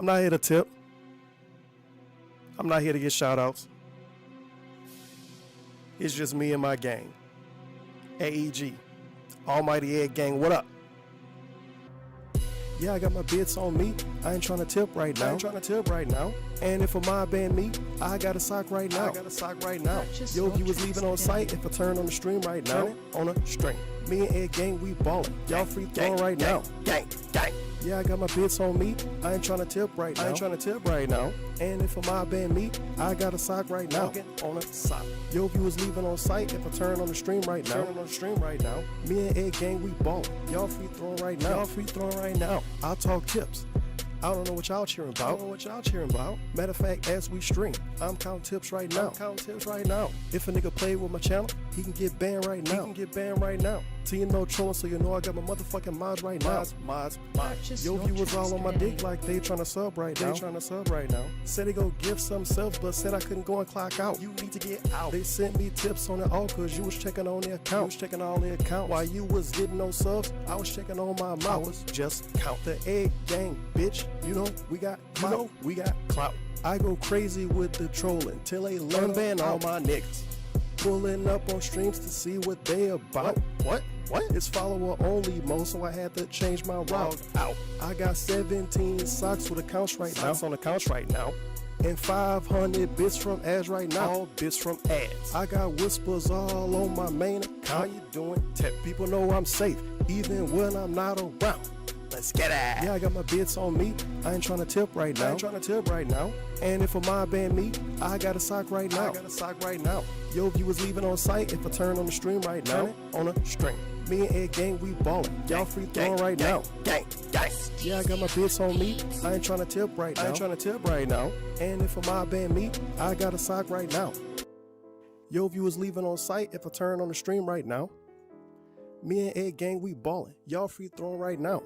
I'm not here to tip. I'm not here to get shout outs. It's just me and my gang. AEG. Almighty Egg Gang, what up? Yeah, I got my bits on me. I ain't trying to tip right now. And if a mob ban me, I got a sock right now. Yo, if you was leaving on site, if I turn on the stream right now, on a string. Me and Egg Gang, we ballin'. Y'all free throwing right now. Gang. Yeah, I got my bits on me. I ain't trying to tip right now. And if a mob ban me, I got a sock right now. On a sock. Yo, if you was leaving on site, if I turn on the stream right now, me and Egg Gang, we ballin'. Y'all free throwing right now. I'll talk tips. I don't know what y'all cheering about. Matter of fact, as we stream, I'm counting tips right now. If a nigga play with my channel, he can get banned right now. So you know trolling, so you know I got my motherfucking mods right now. Mods. Yo, if you was all on my dick like they trying to sub right now. Said they go give some subs, but said I couldn't go and clock out. You need to get out. They sent me tips on it all cause you was checking on the account. While you was getting no subs, I was checking on my mouth. I was just count the Egg Gang, bitch. You know we got clout. I go crazy with the trolling till they learn ban all my niggas. Pulling up on streams to see what they about. What? It's follower only mode, so I had to change my route out. I got 17 socks with accounts right now. And 500 bits from ads right now. All bits from ads. I got whispers all on my main account. How you doing? Tip. People know I'm safe, even when I'm not around. Let's get it. Yeah, I got my bits on me. I ain't trying to tip right now. And if a mob ban me, I got a sock right now. Yo, if you was leaving on site, if I turn on the stream right now, on a string. Me and Egg Gang, we ballin'. Y'all free throwing right now. Gang. Yeah, I got my bits on me. I ain't trying to tip right now. And if a mob ban me, I got a sock right now. Yo, if you was leaving on site, if I turn on the stream right now, me and Egg Gang, we ballin'. Y'all free throwing right now.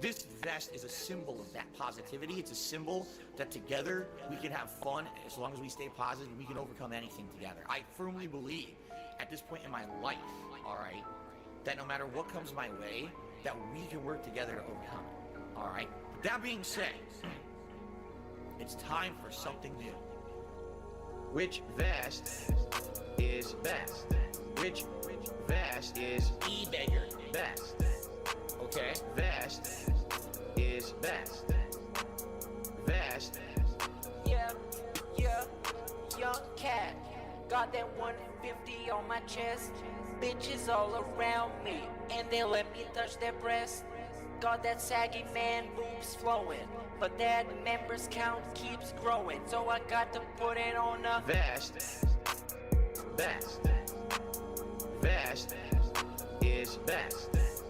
This vest is a symbol of that positivity. It's a symbol that together we can have fun. As long as we stay positive, we can overcome anything together. I firmly believe at this point in my life, all right, that no matter what comes my way, that we can work together to overcome it, all right? That being said, it's time for something new. Which vest is best? Which vest is e-beggar best? Okay, vest is best. Vest. Yeah, young cat. Got that 150 on my chest. Bitches all around me, and they let me touch their breast. Got that saggy man boobs flowing, but that members count keeps growing. So I got to put it on a vest. Best. Vest is best.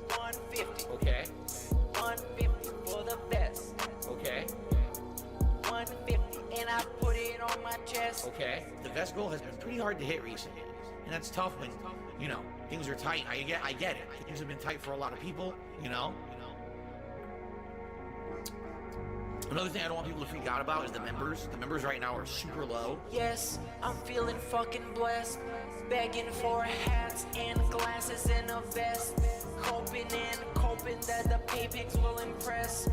150. Okay. 150 for the vest. Okay. 150, and I put it on my chest. Okay. The vest goal has been pretty hard to hit recently, and that's tough when, you know, things are tight. I get it. Things have been tight for a lot of people, you know. Another thing I don't want people to freak out about is the members. The members right now are super low. Yes, I'm feeling fucking blessed. Begging for hats and glasses and a vest. Hoping that the pay pics will impress.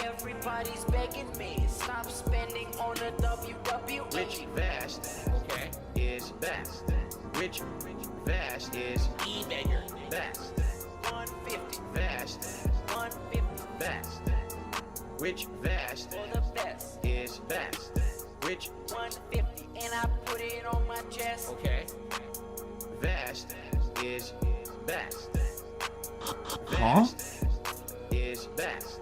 Everybody's begging me, stop spending on the WWE. Which vest, okay, is best? Which vest is e-beggar best? 150 vest. 150 Best. Which vest for the best is best? Which 150, and I put it on my chest. Okay. Vest is best. Huh? Vest is best.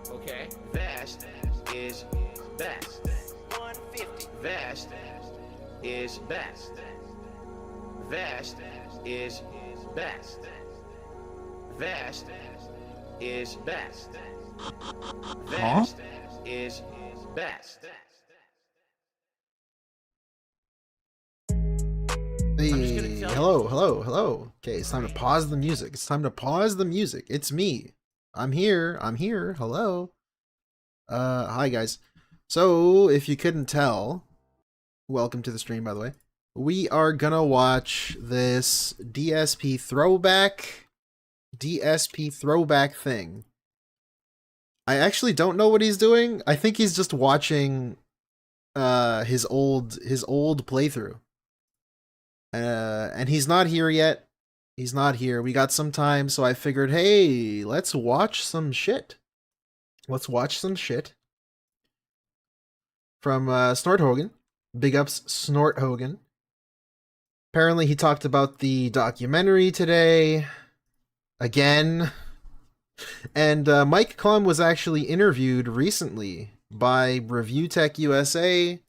Okay. Vest is best. 150 Vest is best. Vest is best. Vest is best. Vest is best. Hey, hello. Okay, it's time to pause the music. It's me. I'm here. Hello. Hi guys. So, if you couldn't tell, welcome to the stream, by the way. We are gonna watch this DSP Throwback thing. I actually don't know what he's doing. I think he's just watching his old playthrough. And he's not here yet. He's not here. We got some time, so I figured, hey, let's watch some shit. Let's watch some shit from Snort Hogan. Big ups Snort Hogan. Apparently he talked about the documentary today again. And Mike Klum was actually interviewed recently by Review Tech USA,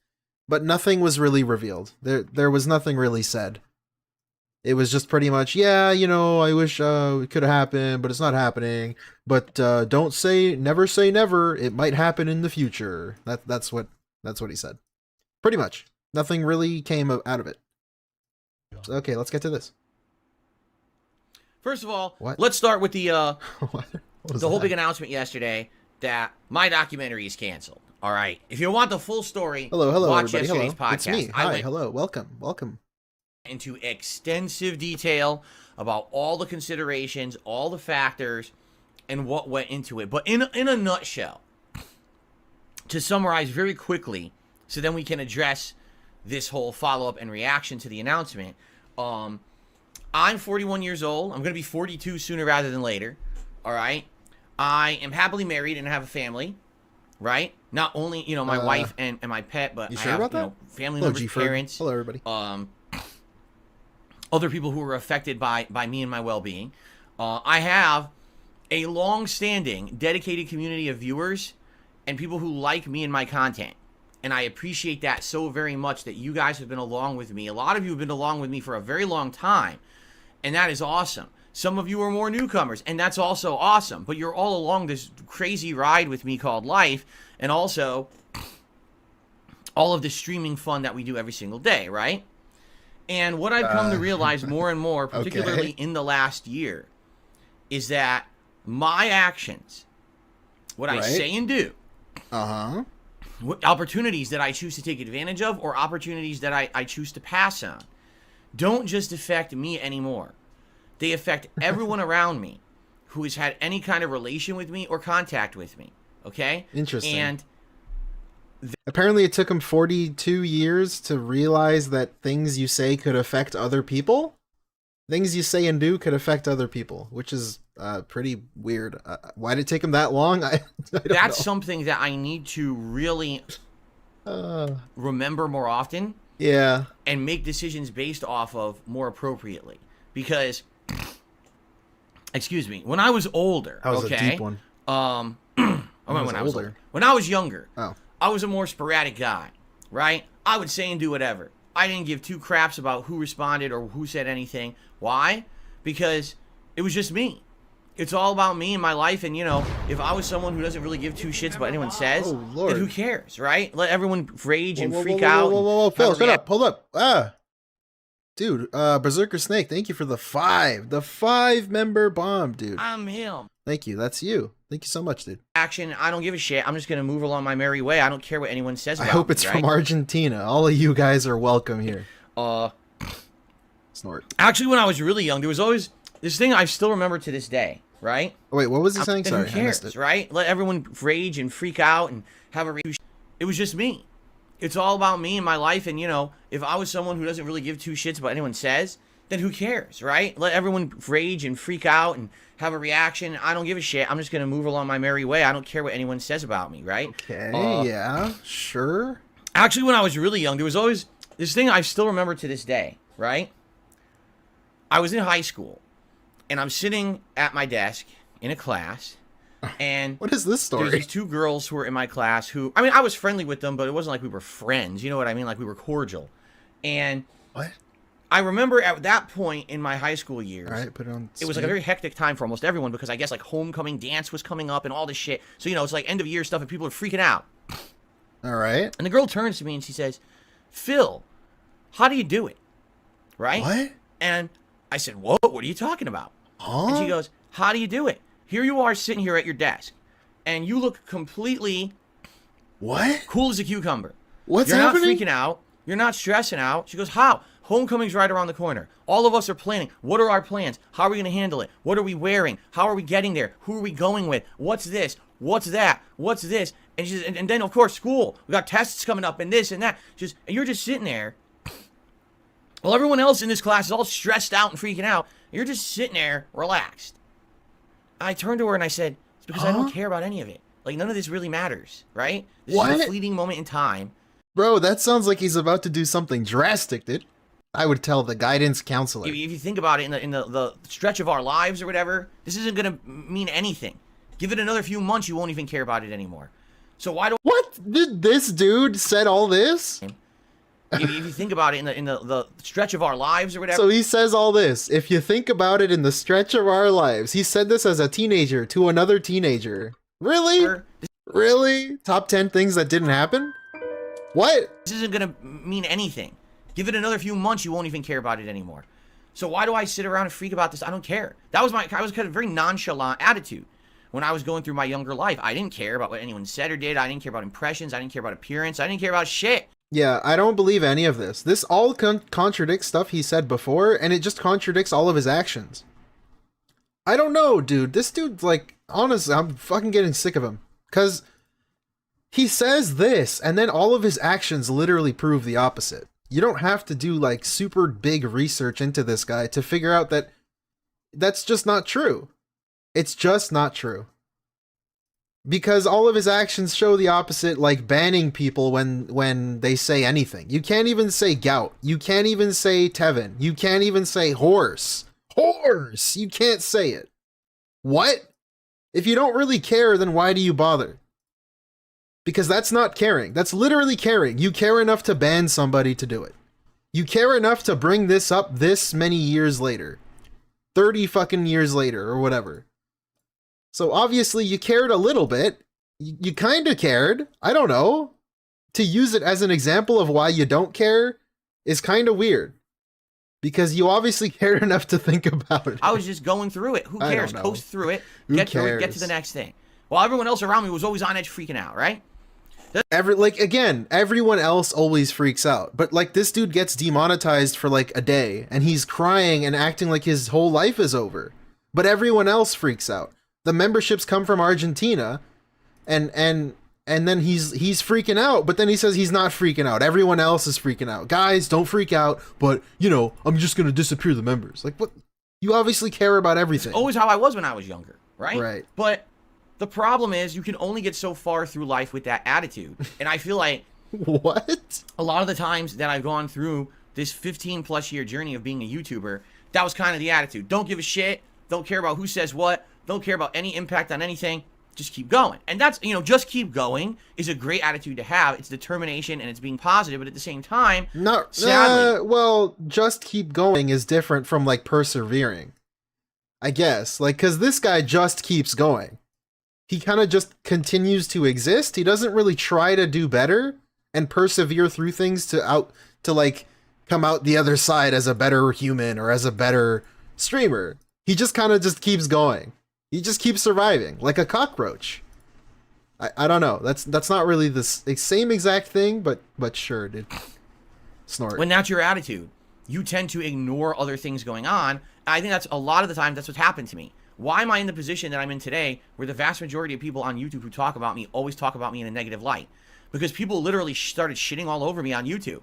but nothing was really revealed. There was nothing really said. It was just pretty much, yeah, you know, I wish it could have happened, but it's not happening. But never say never. It might happen in the future. That's what he said. Pretty much. Nothing really came out of it. So, okay, let's get to this. First of all, What? let's start with the What was whole that? big announcement yesterday that my documentary is canceled. All right, if you want the full story, Hello, watch everybody. yesterday's Hello. podcast. It's me. I Hi, went hello. Welcome. into extensive detail about all the considerations, all the factors, and what went into it. But in a nutshell, to summarize very quickly, so then we can address this whole follow-up and reaction to the announcement. I'm 41 years old. I'm going to be 42 sooner rather than later. All right. I am happily married and have a family. Right. Not only, you know, my wife and my pet, but you I sure have, about that? you know, family Hello, members, G-Ferg. parents. Hello, everybody. Other people who were affected by me and my well-being. I have a long-standing, dedicated community of viewers and people who like me and my content. And I appreciate that so very much that you guys have been along with me. A lot of you have been along with me for a very long time. And that is awesome. Some of you are more newcomers, and that's also awesome. But you're all along this crazy ride with me called life, and also all of the streaming fun that we do every single day, right? And what I've come to realize more and more, particularly in the last year, is that my actions, what I say and do, what opportunities that I choose to take advantage of or opportunities that I choose to pass on, don't just affect me anymore. They affect everyone around me who has had any kind of relation with me or contact with me. Okay? Interesting. And apparently it took him 42 years to realize that things you say could affect other people. Things you say and do could affect other people, which is pretty weird. Why did it take him that long? I don't know. something that I need to really remember more often. Yeah. And make decisions based off of more appropriately. Because, excuse me, when I was older, That was a deep one. When I was younger, Oh. I was a more sporadic guy, right? I would say and do whatever. I didn't give two craps about who responded or who said anything. Why? Because it was just me. It's all about me and my life, and, you know, if I was someone who doesn't really give two shits about what anyone says, then who cares, right? Let everyone rage and freak out. Whoa, Phil, shut up. Hold up. Dude, Berserker Snake, thank you for the 5-member bomb, dude. I'm him. Thank you. That's you. Thank you so much, dude. Action, I don't give a shit. I'm just going to move along my merry way. I don't care what anyone says about I hope me, it's right? from Argentina. All of you guys are welcome here. Snort. Actually, when I was really young, there was always this thing I still remember to this day, right? Oh, wait, what was he saying? And Sorry, who I missed cares, it. right? Let everyone rage and freak out and have a... It was just me. It's all about me and my life, and, you know, if I was someone who doesn't really give two shits about what anyone says, then who cares, right? Let everyone rage and freak out and have a reaction. I don't give a shit. I'm just going to move along my merry way. I don't care what anyone says about me, right? Okay, yeah, sure. Actually, when I was really young, there was always this thing I still remember to this day, right? I was in high school, and I'm sitting at my desk in a class, and What is this story? there's these two girls who were in my class who, I mean, I was friendly with them, but it wasn't like we were friends. You know what I mean? Like we were cordial. And What? I remember at that point in my high school years, All right, put it on. it was like a very hectic time for almost everyone because I guess like homecoming dance was coming up and all this shit. So, you know, it's like end of year stuff and people are freaking out. All right. And the girl turns to me and she says, "Phil, how do you do it?" Right? What? And I said, "What are you talking about?" Huh? And she goes, "How do you do it? Here you are sitting here at your desk, and you look completely What? cool as a cucumber. What's You're happening? not freaking out. You're not stressing out." She goes, "How? Homecoming's right around the corner. All of us are planning. What are our plans? How are we going to handle it? What are we wearing? How are we getting there? Who are we going with? What's this? What's that? What's this? And she's, and then of course school. We got tests coming up and this and that. And you're just sitting there. Well, everyone else in this class is all stressed out and freaking out. You're just sitting there, relaxed. I turned to her and I said, it's because I don't care about any of it. Like, none of this really matters, right? This is a fleeting moment in time. Bro, that sounds like he's about to do something drastic, dude. I would tell the guidance counselor. If you think about it, in the stretch of our lives or whatever, this isn't going to mean anything. Give it another few months, you won't even care about it anymore. So why do... What? Did this dude said all this? If you think about it, in the stretch of our lives or whatever. So he says all this. If you think about it in the stretch of our lives. He said this as a teenager to another teenager. Really? Really? Top 10 things that didn't happen? What? This isn't going to mean anything. Give it another few months, you won't even care about it anymore. So why do I sit around and freak about this? I don't care. I was kind of a very nonchalant attitude when I was going through my younger life. I didn't care about what anyone said or did. I didn't care about impressions. I didn't care about appearance. I didn't care about shit. Yeah, I don't believe any of this. This all contradicts stuff he said before, and it just contradicts all of his actions. I don't know, dude. This dude's like, honestly, I'm fucking getting sick of him. Because he says this, and then all of his actions literally prove the opposite. You don't have to do like super big research into this guy to figure out that that's just not true. It's just not true. Because all of his actions show the opposite, like banning people when they say anything. You can't even say gout. You can't even say Tevin. You can't even say horse. Horse! You can't say it. What? If you don't really care, then why do you bother? Because that's not caring. That's literally caring. You care enough to ban somebody to do it. You care enough to bring this up this many years later. 30 fucking years later or whatever. So obviously you cared a little bit. You kind of cared. I don't know. To use it as an example of why you don't care is kind of weird. Because you obviously cared enough to think about it. I was just going through it. Who cares? Coast through it. Get through it. Get to the next thing. While everyone else around me was always on edge freaking out, right? Everyone else always freaks out. But like this dude gets demonetized for like a day and he's crying and acting like his whole life is over. But everyone else freaks out. The memberships come from Argentina and then he's freaking out, but then he says he's not freaking out. Everyone else is freaking out. Guys, don't freak out, but you know, I'm just going to disappear the members. Like what? You obviously care about everything. It's always how I was when I was younger, right? Right. But the problem is you can only get so far through life with that attitude. And I feel like what? A lot of the times that I've gone through this 15 plus year journey of being a YouTuber, that was kind of the attitude. Don't give a shit. Don't care about who says what. Don't care about any impact on anything. Just keep going. And that's, you know, just keep going is a great attitude to have. It's determination and it's being positive, but at the same time, sadly, well, just keep going is different from like persevering, I guess. Like, cause this guy just keeps going. He kind of just continues to exist. He doesn't really try to do better and persevere through things to like come out the other side as a better human or as a better streamer. He just kind of just keeps going. He just keeps surviving like a cockroach. I don't know. That's not really the same exact thing, but sure, dude. Snort. When that's your attitude, you tend to ignore other things going on. I think that's a lot of the time that's what's happened to me. Why am I in the position that I'm in today where the vast majority of people on YouTube who talk about me always talk about me in a negative light? Because people literally started shitting all over me on YouTube.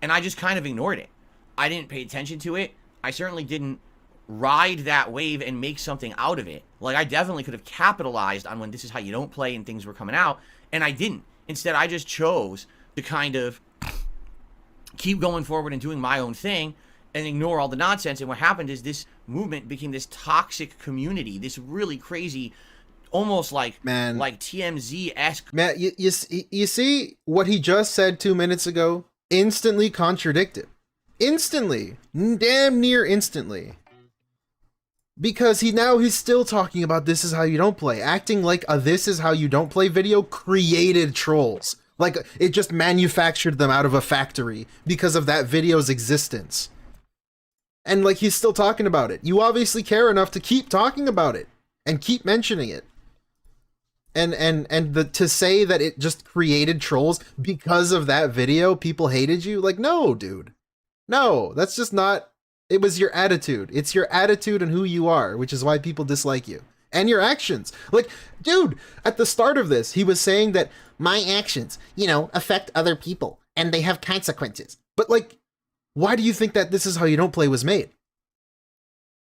And I just kind of ignored it. I didn't pay attention to it. I certainly didn't ride that wave and make something out of it. Like, I definitely could have capitalized on when this is how you don't play and things were coming out. And I didn't. Instead, I just chose to kind of keep going forward and doing my own thing and ignore all the nonsense. And what happened is this movement became this toxic community, this really crazy, almost like TMZ-esque. Man, you see what he just said 2 minutes ago? Instantly contradicted. Instantly. Damn near instantly. Because he's still talking about this is how you don't play. Acting like a this is how you don't play video created trolls. Like it just manufactured them out of a factory because of that video's existence. And like he's still talking about it. You obviously care enough to keep talking about it and keep mentioning it. And to say that it just created trolls because of that video, people hated you. Like, no, dude. No, that's just not. It was your attitude. It's your attitude and who you are, which is why people dislike you. and your actions. Like, dude, at the start of this, he was saying that my actions, you know, affect other people and they have consequences. But like, why do you think that This Is How You Don't Play was made?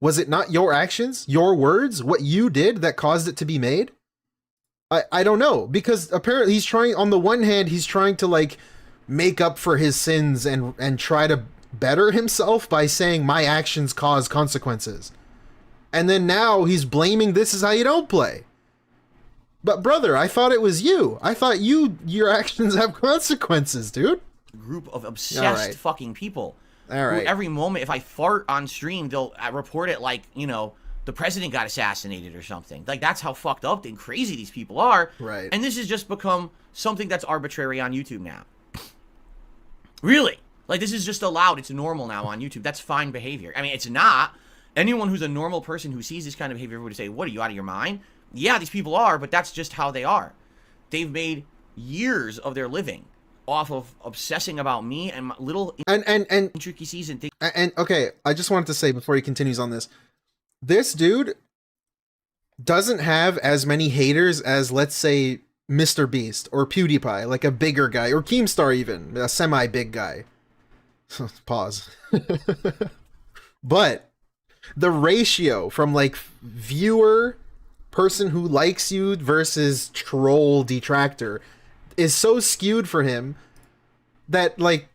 Was it not your actions, your words, what you did that caused it to be made? I don't know, because apparently he's trying, on the one hand, he's trying to like make up for his sins and try to better himself by saying my actions cause consequences. And then now he's blaming This Is How You Don't Play. But brother, I thought it was you. I thought your actions have consequences, dude. Group of obsessed fucking people. All right. Who every moment, if I fart on stream, they'll report it like, you know, the president got assassinated or something. Like, that's how fucked up and crazy these people are. Right. And this has just become something that's arbitrary on YouTube now. Really. Like, this is just allowed. It's normal now on YouTube. That's fine behavior. I mean, it's not. Anyone who's a normal person who sees this kind of behavior would say, what, are you out of your mind? Yeah, these people are, but that's just how they are. They've made years of their living off of obsessing about me and my little intricacies and things. And okay, I just wanted to say before he continues on this dude doesn't have as many haters as, let's say, Mr. Beast or PewDiePie, like a bigger guy, or Keemstar even, a semi-big guy. Pause. But the ratio from like viewer, person who likes you versus troll detractor is so skewed for him that, like,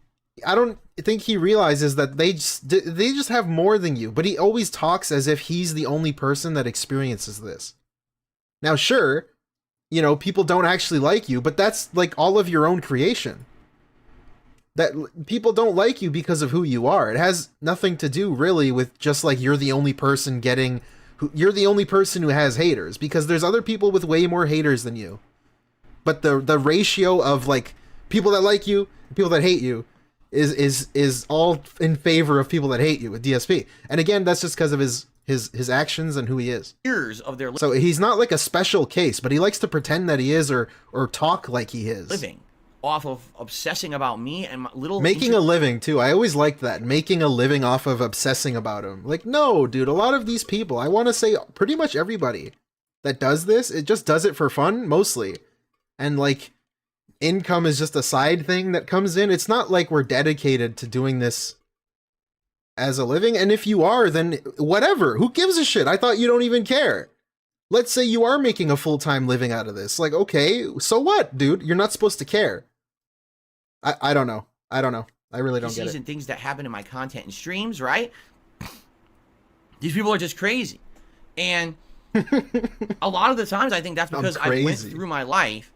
I don't think he realizes that they just have more than you, but he always talks as if he's the only person that experiences this. Now, sure, you know, people don't actually like you, but that's like all of your own creation. That people don't like you because of who you are. It has nothing to do really with just like you're the only person you're the only person who has haters, because there's other people with way more haters than you. But the ratio of like people that like you, people that hate you is all in favor of people that hate you with DSP. And again, that's just because of his actions and who he is. Years of their So he's not like a special case, but he likes to pretend that he is or talk like he is. living off of obsessing about me and my little Making a living too. I always liked that. Making a living off of obsessing about him. Like, no, dude, a lot of these people, I want to say pretty much everybody that does this, it just does it for fun mostly. And like income is just a side thing that comes in. It's not like we're dedicated to doing this as a living. And if you are, then whatever, who gives a shit? I thought you don't even care. Let's say you are making a full-time living out of this. Like, okay, so what, dude? You're not supposed to care. I don't know. I don't know. I really don't get it. And things that happen in my content and streams, right? These people are just crazy. And a lot of the times I think that's because I went through my life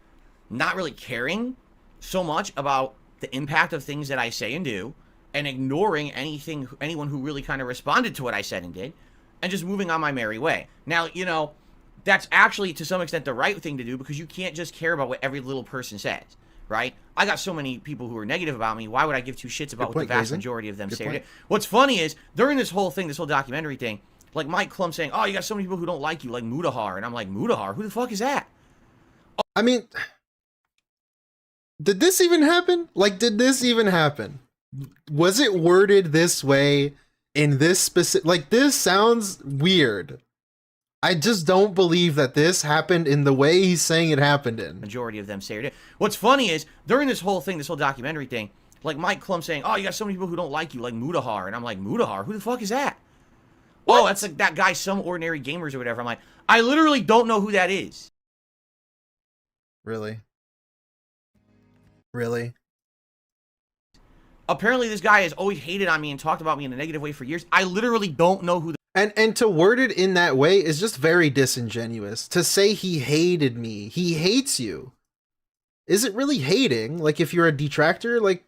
not really caring so much about the impact of things that I say and do, and ignoring anyone who really kind of responded to what I said and did, and just moving on my merry way. Now, you know, that's actually to some extent the right thing to do, because you can't just care about what every little person says, right? I got so many people who are negative about me. Why would I give two shits about what the vast majority of them say? What's funny is, during this whole thing, this whole documentary thing, like Mike Klum saying, oh, you got so many people who don't like you, like Mudahar. And I'm like, Mudahar? Who the fuck is that? Oh. I mean, did this even happen? Like, did this even happen? Was it worded this way in this specific... Like, this sounds weird. I just don't believe that this happened in the way he's saying it happened in. Majority of them say it. What's funny is, during this whole thing, this whole documentary thing, like Mike Klum saying, oh, you got so many people who don't like you, like Mudahar. And I'm like, Mudahar? Who the fuck is that? What? Oh, that's like that guy, Some Ordinary Gamers or whatever. I'm like, I literally don't know who that is. Really? Really? Apparently this guy has always hated on me and talked about me in a negative way for years. I literally don't know who and to word it in that way is just very disingenuous. To say he hated me, he hates you. Is it really hating? Like, if you're a detractor, like,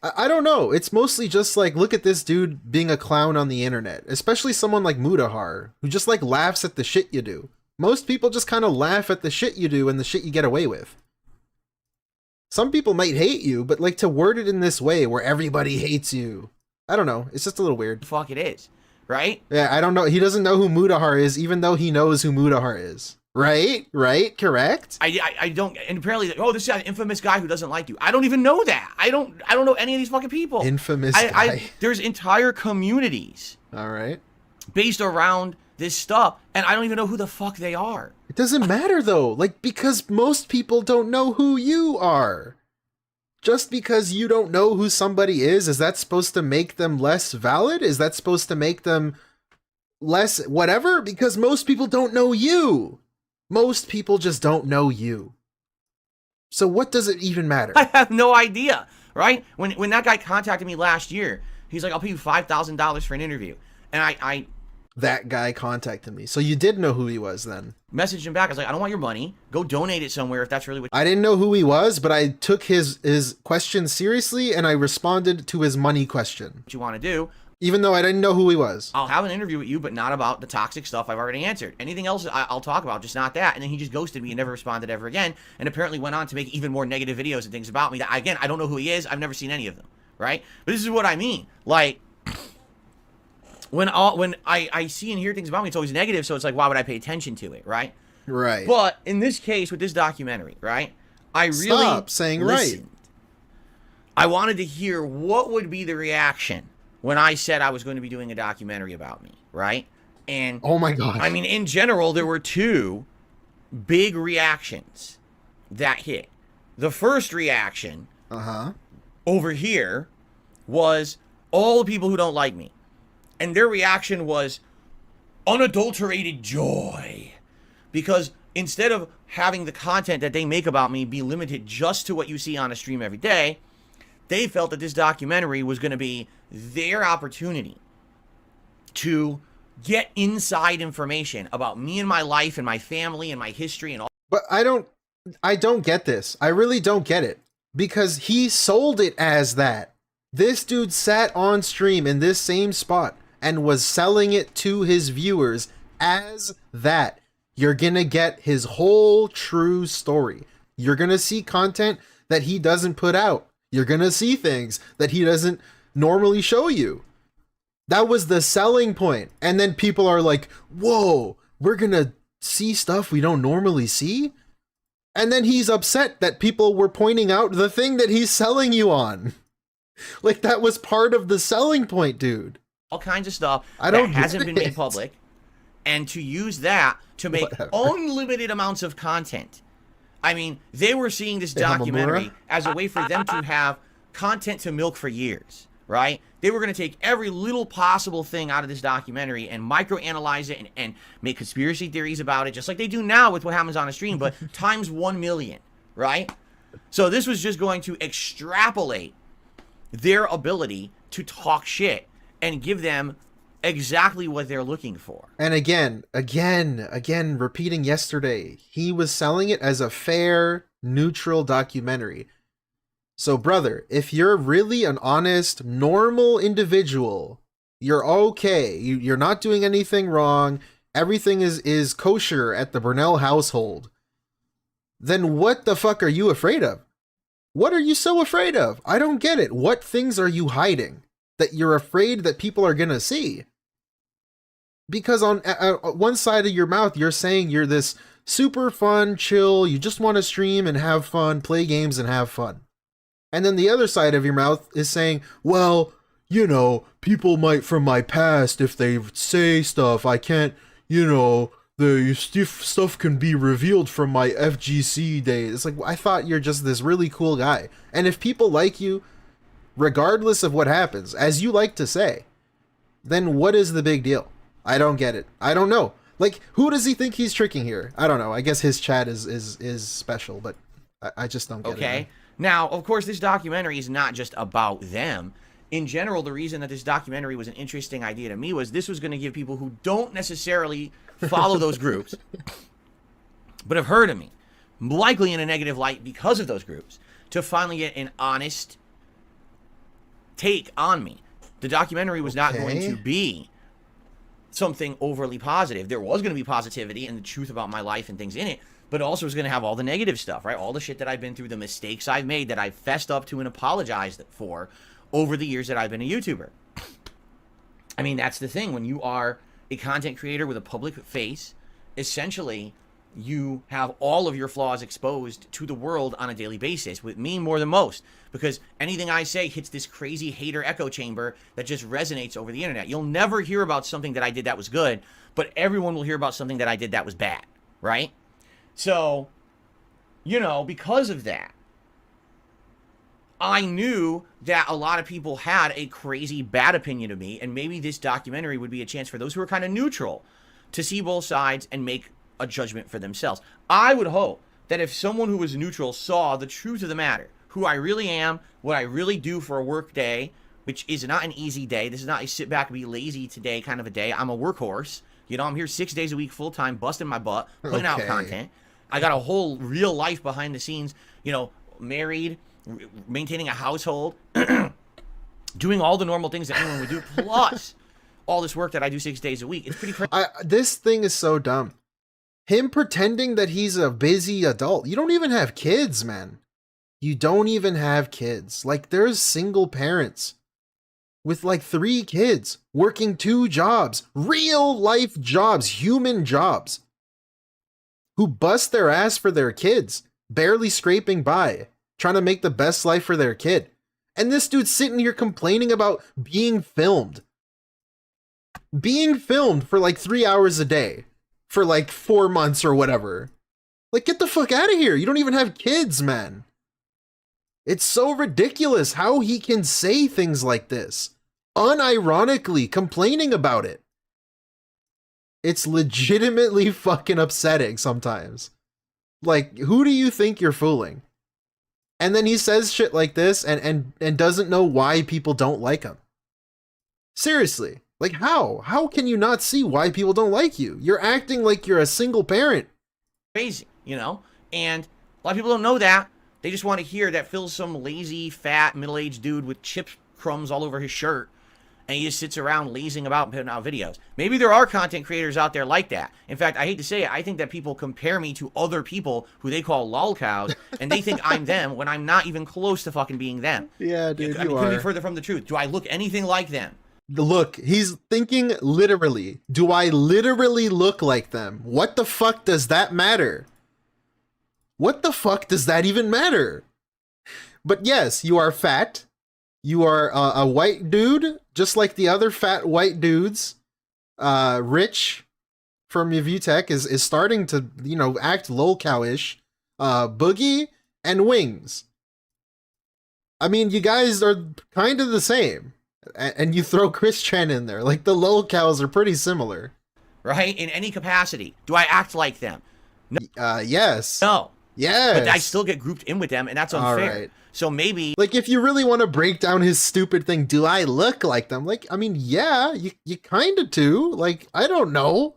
I don't know. It's mostly just like, look at this dude being a clown on the internet, especially someone like Mudahar, who just like laughs at the shit you do. Most people just kind of laugh at the shit you do and the shit you get away with. Some people might hate you, but like to word it in this way where everybody hates you, I don't know. It's just a little weird. Fuck it is, right? Yeah, I don't know. He doesn't know who Mudahar is, even though he knows who Mudahar is. Right? Right? Correct? I don't, and apparently, oh, this is an infamous guy who doesn't like you. I don't even know that. I don't know any of these fucking people. Infamous guy. There's entire communities. All right. Based around this stuff, and I don't even know who the fuck they are. It doesn't matter though, like, because most people don't know who you are. Just because you don't know who somebody is that supposed to make them less valid? Is that supposed to make them less whatever? Because most people don't know you. Most people just don't know you. So what does it even matter? I have no idea, right? When that guy contacted me last year, he's like, I'll pay you $5,000 for an interview. And I that guy contacted me. So you did know who he was then? Messaged him back. I was like, I don't want your money. Go donate it somewhere if that's really what I didn't know who he was, but I took his question seriously and I responded to his money question. you want to do. Even though I didn't know who he was. I'll have an interview with you, but not about the toxic stuff I've already answered. Anything else I'll talk about, just not that. And then he just ghosted me and never responded ever again. And apparently went on to make even more negative videos and things about me that, again, I don't know who he is. I've never seen any of them, right? But this is what I mean. Like, when I see and hear things about me, it's always negative. So it's like, why would I pay attention to it, right? Right. But in this case, with this documentary, right, I really Stop saying listened. right. I wanted to hear what would be the reaction when I said I was going to be doing a documentary about me, right? And oh my god, I mean, in general, there were two big reactions that hit. The first reaction over here was all the people who don't like me, and their reaction was unadulterated joy, because instead of having the content that they make about me be limited just to what you see on a stream every day, they felt that this documentary was going to be their opportunity to get inside information about me and my life and my family and my history and all. But I don't get this. I really don't get it, because he sold it as that. This dude sat on stream in this same spot and was selling it to his viewers as that. You're gonna get his whole true story. You're gonna see content that he doesn't put out. You're gonna see things that he doesn't normally show you. That was the selling point. And then people are like, whoa, we're gonna see stuff we don't normally see? And then he's upset that people were pointing out the thing that he's selling you on. Like, that was part of the selling point, dude. All kinds of stuff that hasn't been made public, and to use that to make unlimited amounts of content. I mean, they were seeing this documentary as a way for them to have content to milk for years, right? They were going to take every little possible thing out of this documentary and microanalyze it and make conspiracy theories about it, just like they do now with what happens on a stream, but times 1 million, right? So this was just going to extrapolate their ability to talk shit and give them exactly what they're looking for. And again, repeating yesterday, he was selling it as a fair, neutral documentary. So brother, if you're really an honest, normal individual, you're okay. You're not doing anything wrong. Everything is kosher at the Burnell household. Then what the fuck are you afraid of? What are you so afraid of? I don't get it. What things are you hiding that you're afraid that people are gonna see? Because on one side of your mouth, you're saying you're this super fun, chill, you just want to stream and have fun, play games and have fun. And then the other side of your mouth is saying, well, you know, people might from my past, if they say stuff, I can't, you know, the stuff can be revealed from my FGC days. It's like, I thought you're just this really cool guy. And if people like you, regardless of what happens, as you like to say, then what is the big deal? I don't get it. I don't know. Like, who does he think he's tricking here? I don't know. I guess his chat is special, but I just don't get it. Okay. Now, of course, this documentary is not just about them. In general, the reason that this documentary was an interesting idea to me was this was going to give people who don't necessarily follow those groups, but have heard of me, likely in a negative light because of those groups, to finally get an honest take on me. The documentary was not going to be something overly positive. There was going to be positivity and the truth about my life and things in it, but also was going to have all the negative stuff, right? All the shit that I've been through, the mistakes I've made that I've fessed up to and apologized for over the years that I've been a YouTuber. I mean, that's the thing. When you are a content creator with a public face, essentially, you have all of your flaws exposed to the world on a daily basis, with me more than most, because anything I say hits this crazy hater echo chamber that just resonates over the internet. You'll never hear about something that I did that was good, but everyone will hear about something that I did that was bad, right? So, you know, because of that, I knew that a lot of people had a crazy bad opinion of me, and maybe this documentary would be a chance for those who are kind of neutral to see both sides and make a judgment for themselves. I would hope that if someone who was neutral saw the truth of the matter, who I really am, what I really do for a work day, which is not an easy day. This is not a sit back and be lazy today kind of a day. I'm a workhorse. You know, I'm here 6 days a week, full time, busting my butt, putting out content. I got a whole real life behind the scenes, you know, married, maintaining a household, doing all the normal things that anyone would do, plus all this work that I do 6 days a week. It's pretty crazy. This thing is so dumb. Him pretending that he's a busy adult. You don't even have kids, man. You don't even have kids. Like, there's single parents with like 3 kids working 2 jobs, real life jobs, human jobs, who bust their ass for their kids, barely scraping by, trying to make the best life for their kid. And this dude's sitting here complaining about being filmed. Being filmed for like 3 hours a day for like 4 months or whatever. Like, get the fuck out of here. You don't even have kids, man. It's so ridiculous how he can say things like this, unironically complaining about it. It's legitimately fucking upsetting sometimes. Like, who do you think you're fooling? And then he says shit like this and doesn't know why people don't like him. Seriously. Like, how? How can you not see why people don't like you? You're acting like you're a single parent. Crazy, you know? And a lot of people don't know that. They just want to hear that Phil's some lazy, fat, middle-aged dude with chip crumbs all over his shirt, and he just sits around lazing about and putting out videos. Maybe there are content creators out there like that. In fact, I hate to say it, I think that people compare me to other people who they call lolcows, and they think I'm them when I'm not even close to fucking being them. Yeah, dude, I mean, couldn't be further from the truth. Do I look anything like them? Look, he's thinking literally. Do I literally look like them? What the fuck does that matter? What the fuck does that even matter? But yes, you are fat. You are a white dude, just like the other fat white dudes. Rich from Yavutech is starting to, you know, act lolcow-ish. Boogie and Wings. I mean, you guys are kind of the same. And you throw Chris Chen in there. Like, the lolcows are pretty similar. Right? In any capacity. Do I act like them? No. Yes. No. Yes. But I still get grouped in with them, and that's unfair. All right. So maybe... Like, if you really want to break down his stupid thing, do I look like them? Like, I mean, yeah, you kind of do. Like, I don't know.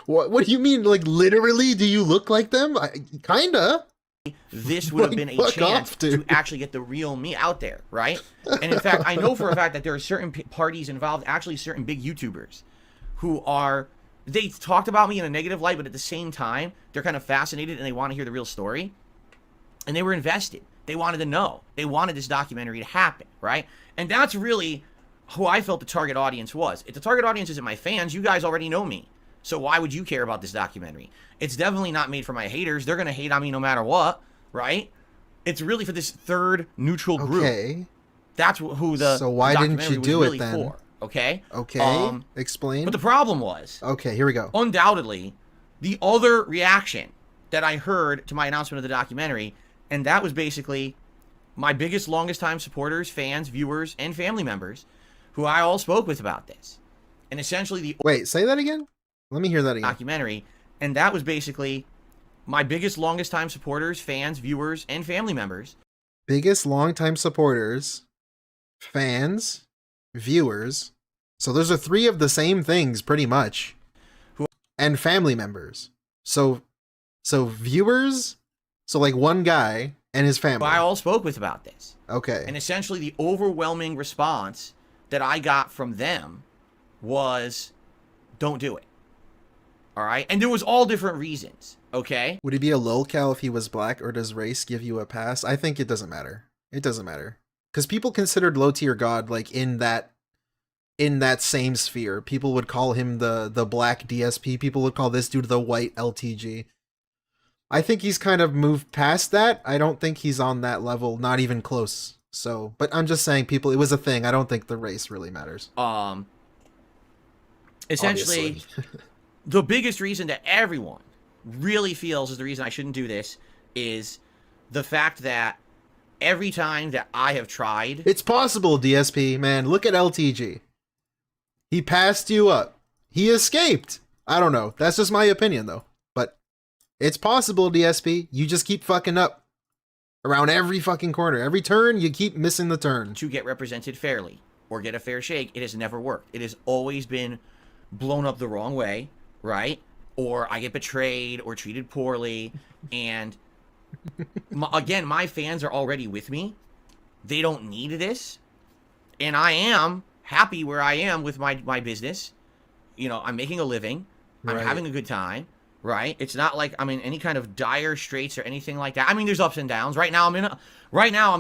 What do you mean? Like, literally, do you look like them? Kind of. This would have been a chance to actually get the real me out there, right? And in fact, I know for a fact that there are certain parties involved, actually certain big YouTubers, who are... They talked about me in a negative light, but at the same time, they're kind of fascinated and they want to hear the real story. And they were invested. They wanted to know. They wanted this documentary to happen, right? And that's really who I felt the target audience was. If the target audience isn't my fans, you guys already know me. So why would you care about this documentary? It's definitely not made for my haters. They're going to hate on me no matter what, right? It's really for this third neutral group. Okay. That's who the So why didn't you do really it then? for. Okay. Explain. But the problem was, okay, here we go. Undoubtedly, the other reaction that I heard to my announcement of the documentary, and that was basically my biggest, longest time supporters, fans, viewers, and family members, who I all spoke with about this. And essentially the... Wait, say that again? Let me hear that again. Documentary, and that was basically my biggest, longest time supporters, fans, viewers, and family members. Biggest longtime supporters, fans, viewers. So those are 3 of the same things, pretty much. And family members. So viewers, so like one guy and his family. I all spoke with about this. Okay. And essentially the overwhelming response that I got from them was, don't do it. All right? And there was all different reasons, okay? Would he be a lolcow if he was black, or does race give you a pass? I think it doesn't matter. It doesn't matter. Because people considered low tier god like in that same sphere. People would call him the black DSP. People would call this dude the white LTG. I think he's kind of moved past that. I don't think he's on that level, not even close. So, but I'm just saying, people, it was a thing. I don't think the race really matters. Essentially, the biggest reason that everyone really feels is the reason I shouldn't do this is the fact that every time that I have tried... It's possible, DSP, man. Look at LTG. He passed you up. He escaped. I don't know. That's just my opinion, though. But it's possible, DSP. You just keep fucking up. Around every fucking corner. Every turn, you keep missing the turn. To get represented fairly or get a fair shake, it has never worked. It has always been blown up the wrong way, right? Or I get betrayed or treated poorly. And again, my fans are already with me. They don't need this. And I am happy where I am with my business. You know, I'm making a living. I'm having a good time. Right? It's not like I'm in any kind of dire straits or anything like that. I mean, there's ups and downs. Right now I'm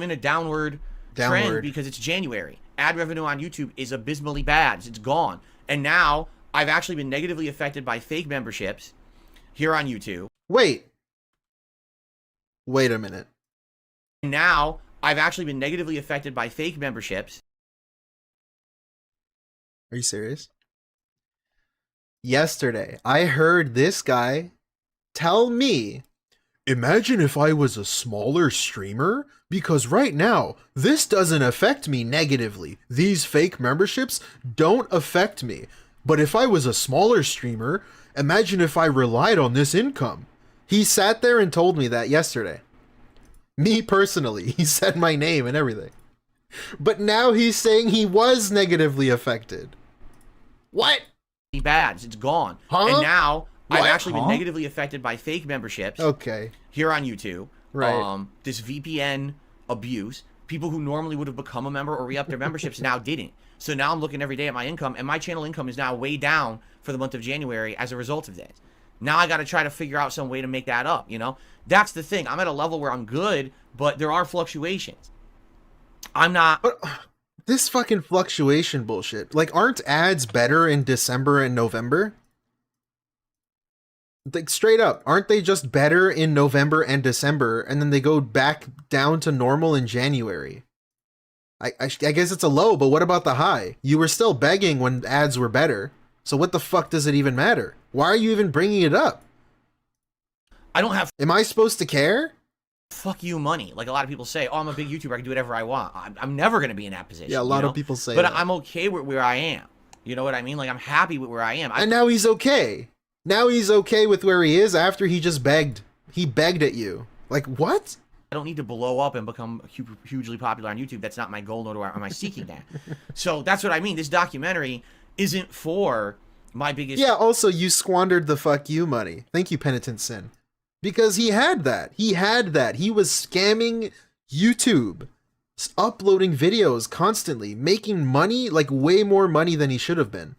in a downward trend because it's January. Ad revenue on YouTube is abysmally bad. It's gone. And now I've actually been negatively affected by fake memberships here on YouTube. Wait a minute. And now I've actually been negatively affected by fake memberships. Are you serious? Yesterday, I heard this guy tell me, imagine if I was a smaller streamer, because right now, this doesn't affect me negatively. These fake memberships don't affect me. But if I was a smaller streamer, imagine if I relied on this income. He sat there and told me that yesterday. Me personally, he said my name and everything. But now he's saying he was negatively affected. What? Bad. It's gone. Huh? And now I've actually been negatively affected by fake memberships. Okay. Here on YouTube. Right. This VPN abuse. People who normally would have become a member or re-upped their memberships now didn't. So now I'm looking every day at my income, and my channel income is now way down for the month of January as a result of this. Now I got to try to figure out some way to make that up, you know? That's the thing. I'm at a level where I'm good, but there are fluctuations. I'm not... But this fucking fluctuation bullshit. Like, aren't ads better in December and November? Like, straight up, aren't they just better in November and December, and then they go back down to normal in January? I guess it's a low, but what about the high? You were still begging when ads were better, so what the fuck does it even matter? Why are you even bringing it up? I don't have... Am I supposed to care? Fuck you money. Like a lot of people say, oh, I'm a big YouTuber, I can do whatever I want. I'm never going to be in that position. Yeah, a lot of people say but that. I'm okay with where I am. You know what I mean? Like, I'm happy with where I am. And now he's okay. Now he's okay with where he is after he just begged. He begged at you. Like, what? I don't need to blow up and become hugely popular on YouTube. That's not my goal, nor am I seeking that. So that's what I mean. This documentary isn't for my biggest... Yeah, also, you squandered the fuck you money. Thank you, Penitent Sin. Because he had that. He had that. He was scamming YouTube, uploading videos constantly, making money, like way more money than he should have been.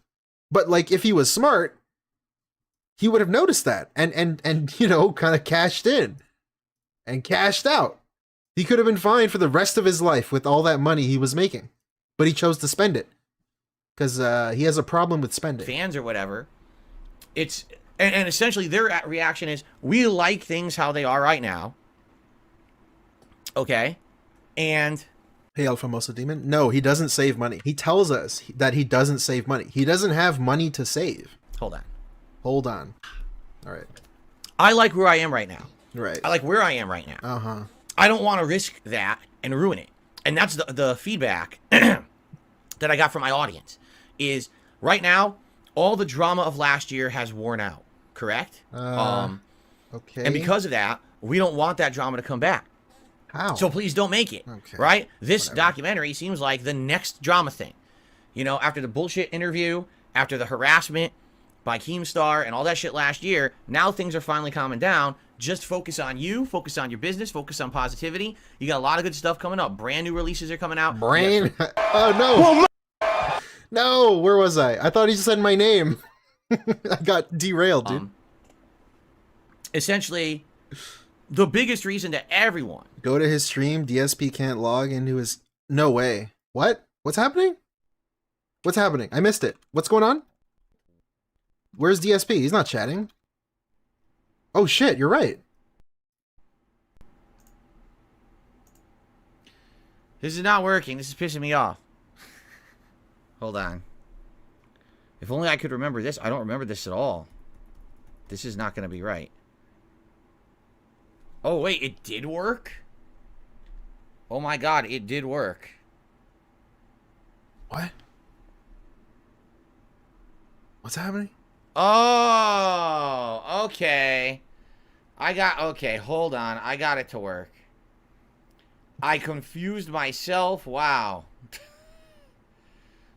But like, if he was smart, he would have noticed that and you know, kind of cashed in and cashed out. He could have been fine for the rest of his life with all that money he was making, but he chose to spend it because he has a problem with spending. Fans or whatever. It's... And essentially their reaction is, we like things how they are right now. Okay? And... Hey, Alpha Mosa Demon. No, he doesn't save money. He tells us that he doesn't save money. He doesn't have money to save. Hold on. Hold on. All right. I like where I am right now. Right. I like where I am right now. Uh-huh. I don't want to risk that and ruin it. And that's the feedback that I got from my audience. Is, right now, all the drama of last year has worn out. Correct? Okay. And because of that, we don't want that drama to come back. How? So please don't make it. Okay. Right? This documentary seems like the next drama thing. You know, after the bullshit interview, after the harassment by Keemstar and all that shit last year, now things are finally calming down. Just focus on you, focus on your business, focus on positivity. You got a lot of good stuff coming up. Brand new releases are coming out. Oh, no. No, where was I? I thought he said my name. I got derailed, dude. Essentially, the biggest reason that everyone... Go to his stream, DSP can't log into his... No way. What? What's happening? What's happening? I missed it. What's going on? Where's DSP? He's not chatting. Oh shit, you're right. This is not working. This is pissing me off. Hold on. If only I could remember this. I don't remember this at all. This is not going to be right. Oh, wait. It did work? Oh, my God. It did work. What? What's happening? Oh, okay. Okay, hold on. I got it to work. I confused myself. Wow.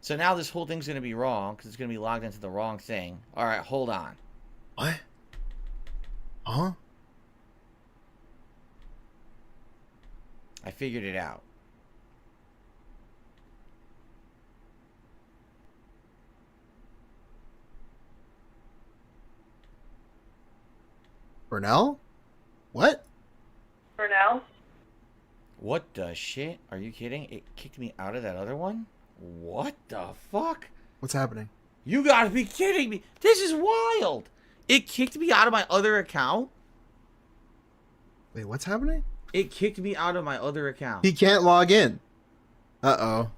So now this whole thing's going to be wrong because it's going to be logged into the wrong thing. All right, hold on. What? Huh? I figured it out. Burnell? What? Burnell? What the shit? Are you kidding? It kicked me out of that other one? What the fuck? What's happening? You gotta be kidding me. This is wild. It kicked me out of my other account? Wait, what's happening? It kicked me out of my other account. He can't log in. Uh-oh.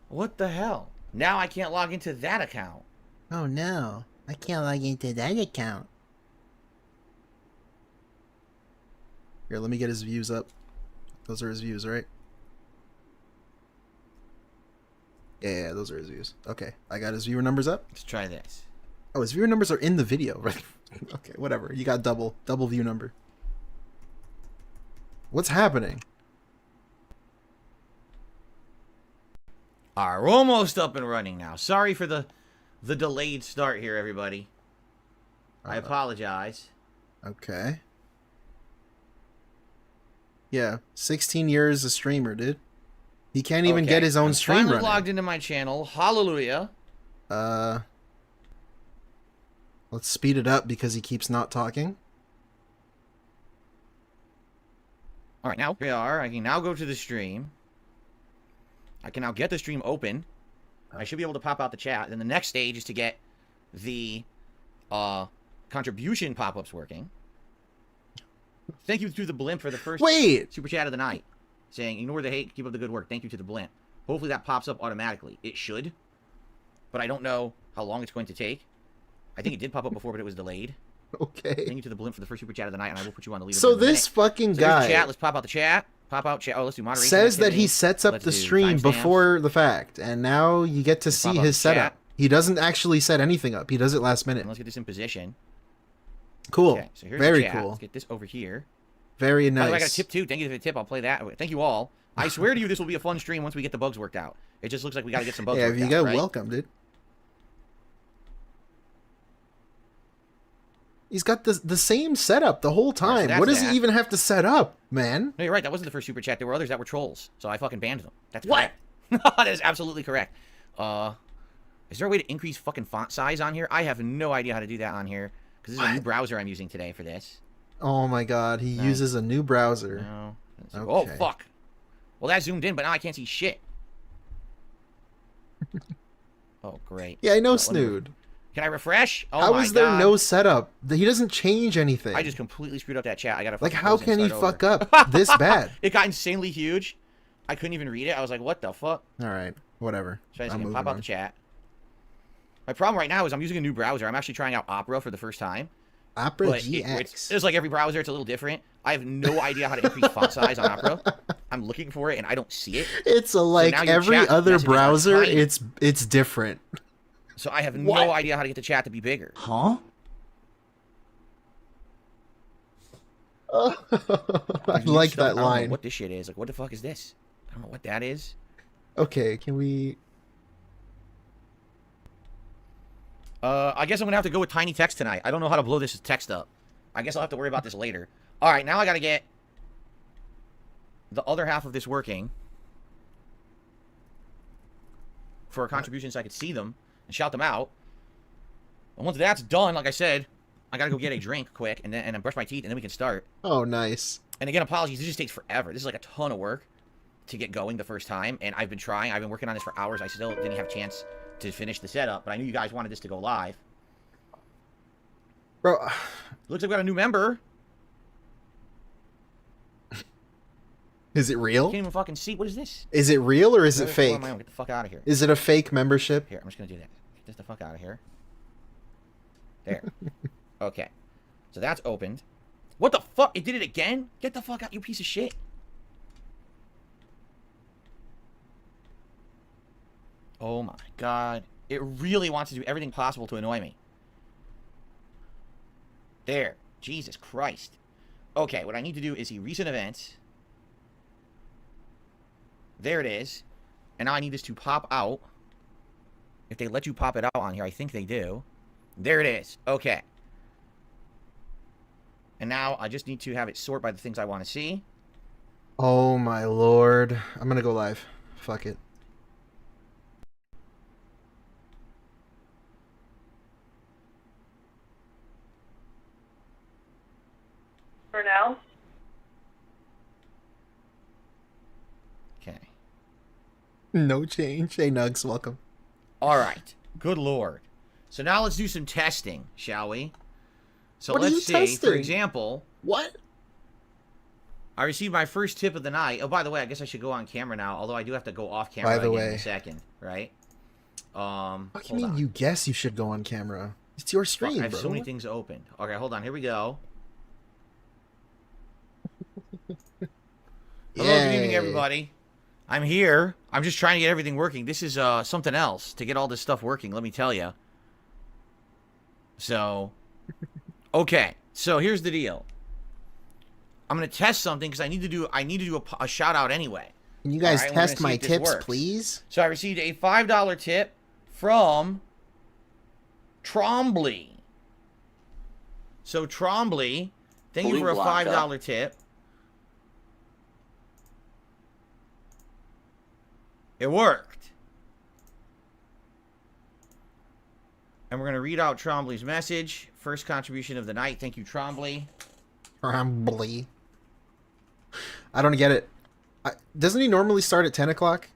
What the hell? Now I can't log into that account. Oh no. I can't log into that account. Here, let me get his views up. Those are his views, right? Yeah, those are his views. Okay, I got his viewer numbers up. Let's try this. Oh, his viewer numbers are in the video, right? Okay, whatever. You got double view number. What's happening? Alright, we're almost up and running now. Sorry for the delayed start here, everybody. I apologize. Okay. Yeah, 16 years a streamer, dude. He can't even get his own stream finally running. logged into my channel. Hallelujah. Let's speed it up because he keeps not talking. All right, now here we are. I can now go to the stream. I can now get the stream open. I should be able to pop out the chat. Then the next stage is to get the contribution pop-ups working. Thank you to the blimp for the first super chat of the night. Saying, ignore the hate, keep up the good work. Thank you to the blimp. Hopefully that pops up automatically. It should. But I don't know how long it's going to take. I think it did pop up before, but it was delayed. Okay. Thank you to the blimp for the first super chat of the night, and I will put you on the leaderboard. So this fucking guy chat. Let's pop out the chat. Pop out chat. Oh, let's do moderation. Says that activity. he sets up the stream before the fact, and now you get to see his setup. He doesn't actually set anything up. He does it last minute. And let's get this in position. Cool. Okay, so here's Very the chat. cool. Let's get this over here. Very nice. By the way, I got a tip too. Thank you for the tip. I'll play that. Thank you all. I swear to you, this will be a fun stream once we get the bugs worked out. It just looks like we got to get some bugs yeah, worked if you out, go, right? welcome, dude. He's got the same setup the whole time. so what does that. he even have to set up, man? No, you're right. That wasn't the first super chat. There were others that were trolls, so I fucking banned them. That's correct. That is absolutely correct. Is there a way to increase fucking font size on here? I have no idea how to do that on here because this is a new browser I'm using today for this. Oh my god, he uses a new browser. No. Okay. Oh fuck. Well, that zoomed in, but now I can't see shit. Oh great. Yeah, I know, Snood. Can I refresh? Oh how my is there God. no setup? He doesn't change anything. I just completely screwed up that chat. I gotta like, fucking how close it and can he start fuck over. up this bad? It got insanely huge. I couldn't even read it. I was like, what the fuck? All right, whatever. So I just pop out the chat. My problem right now is I'm using a new browser. I'm actually trying out Opera for the first time. Opera But GX. it's like every browser, it's a little different. I have no idea how to increase font size on Opera. I'm looking for it and I don't see it. It's like now your every chat other messages are browser. tiny. It's different. So I have no idea how to get the chat to be bigger. Huh? I like that I don't know line. what this shit is. Like, what the fuck is this? I don't know what that is. Okay, can we... I guess I'm gonna have to go with tiny text tonight. I don't know how to blow this text up. I guess I'll have to worry about this later. Alright, now I gotta get the other half of this working for a contribution so I could see them and shout them out. And once that's done, like I said, I gotta go get a drink quick and then brush my teeth and then we can start. Oh, nice. And again, apologies, this just takes forever. This is like a ton of work to get going the first time, and I've been trying. I've been working on this for hours. I still didn't have a chance to finish the setup, but I knew you guys wanted this to go live. Bro, Looks like we got a new member. Is it real? I can't even fucking see. What is this? Is it real or is it fake? Get the fuck out of here. Is it a fake membership? Here, I'm just gonna do that. Get this the fuck out of here. There. Okay. So that's opened. What the fuck? It did it again? Get the fuck out, you piece of shit. Oh my god. It really wants to do everything possible to annoy me. There. Jesus Christ. Okay, what I need to do is see recent events. There it is. And now I need this to pop out. If they let you pop it out on here, I think they do. There it is. Okay. And now I just need to have it sort by the things I want to see. Oh my lord. I'm gonna go live. Fuck it. For now? Okay. No change. Hey Nugs, welcome. Alright. Good lord. So now let's do some testing, shall we? So What are you let's see, testing? for example, What? I received my first tip of the night. Oh, by the way, I guess I should go on camera now, although I do have to go off camera By the again in way. a second, right? What do you Hold mean on. you guess you should go on camera? It's your Fuck, stream, I have bro. so many things open. Okay, hold on. Here we go. Hello, good evening, Yay. everybody. I'm here. I'm just trying to get everything working. This is something else to get all this stuff working, let me tell you. So, okay. So here's the deal. I'm gonna test something because I need to do a shout out anyway. Can you guys Alright, we're test gonna see my if this tips, works. please? So I received a $5 tip from Trombley. So Trombley, thank you for a $5 tip. It worked. And we're going to read out Trombley's message. First contribution of the night. Thank you, Trombley. Probably. I don't get it. Doesn't he normally start at 10 o'clock?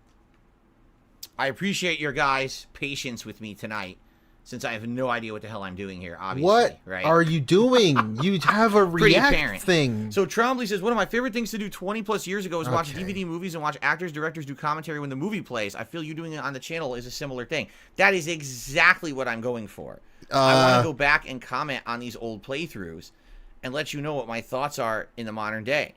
I appreciate your guys' patience with me tonight, since I have no idea what the hell I'm doing here, obviously. What right? are you doing? You have a Pretty react apparent. thing. So Trombley says, one of my favorite things to do 20 plus years ago was watch Okay. DVD movies and watch actors, directors do commentary when the movie plays. I feel you doing it on the channel is a similar thing. That is exactly what I'm going for. I want to go back and comment on these old playthroughs and let you know what my thoughts are in the modern day.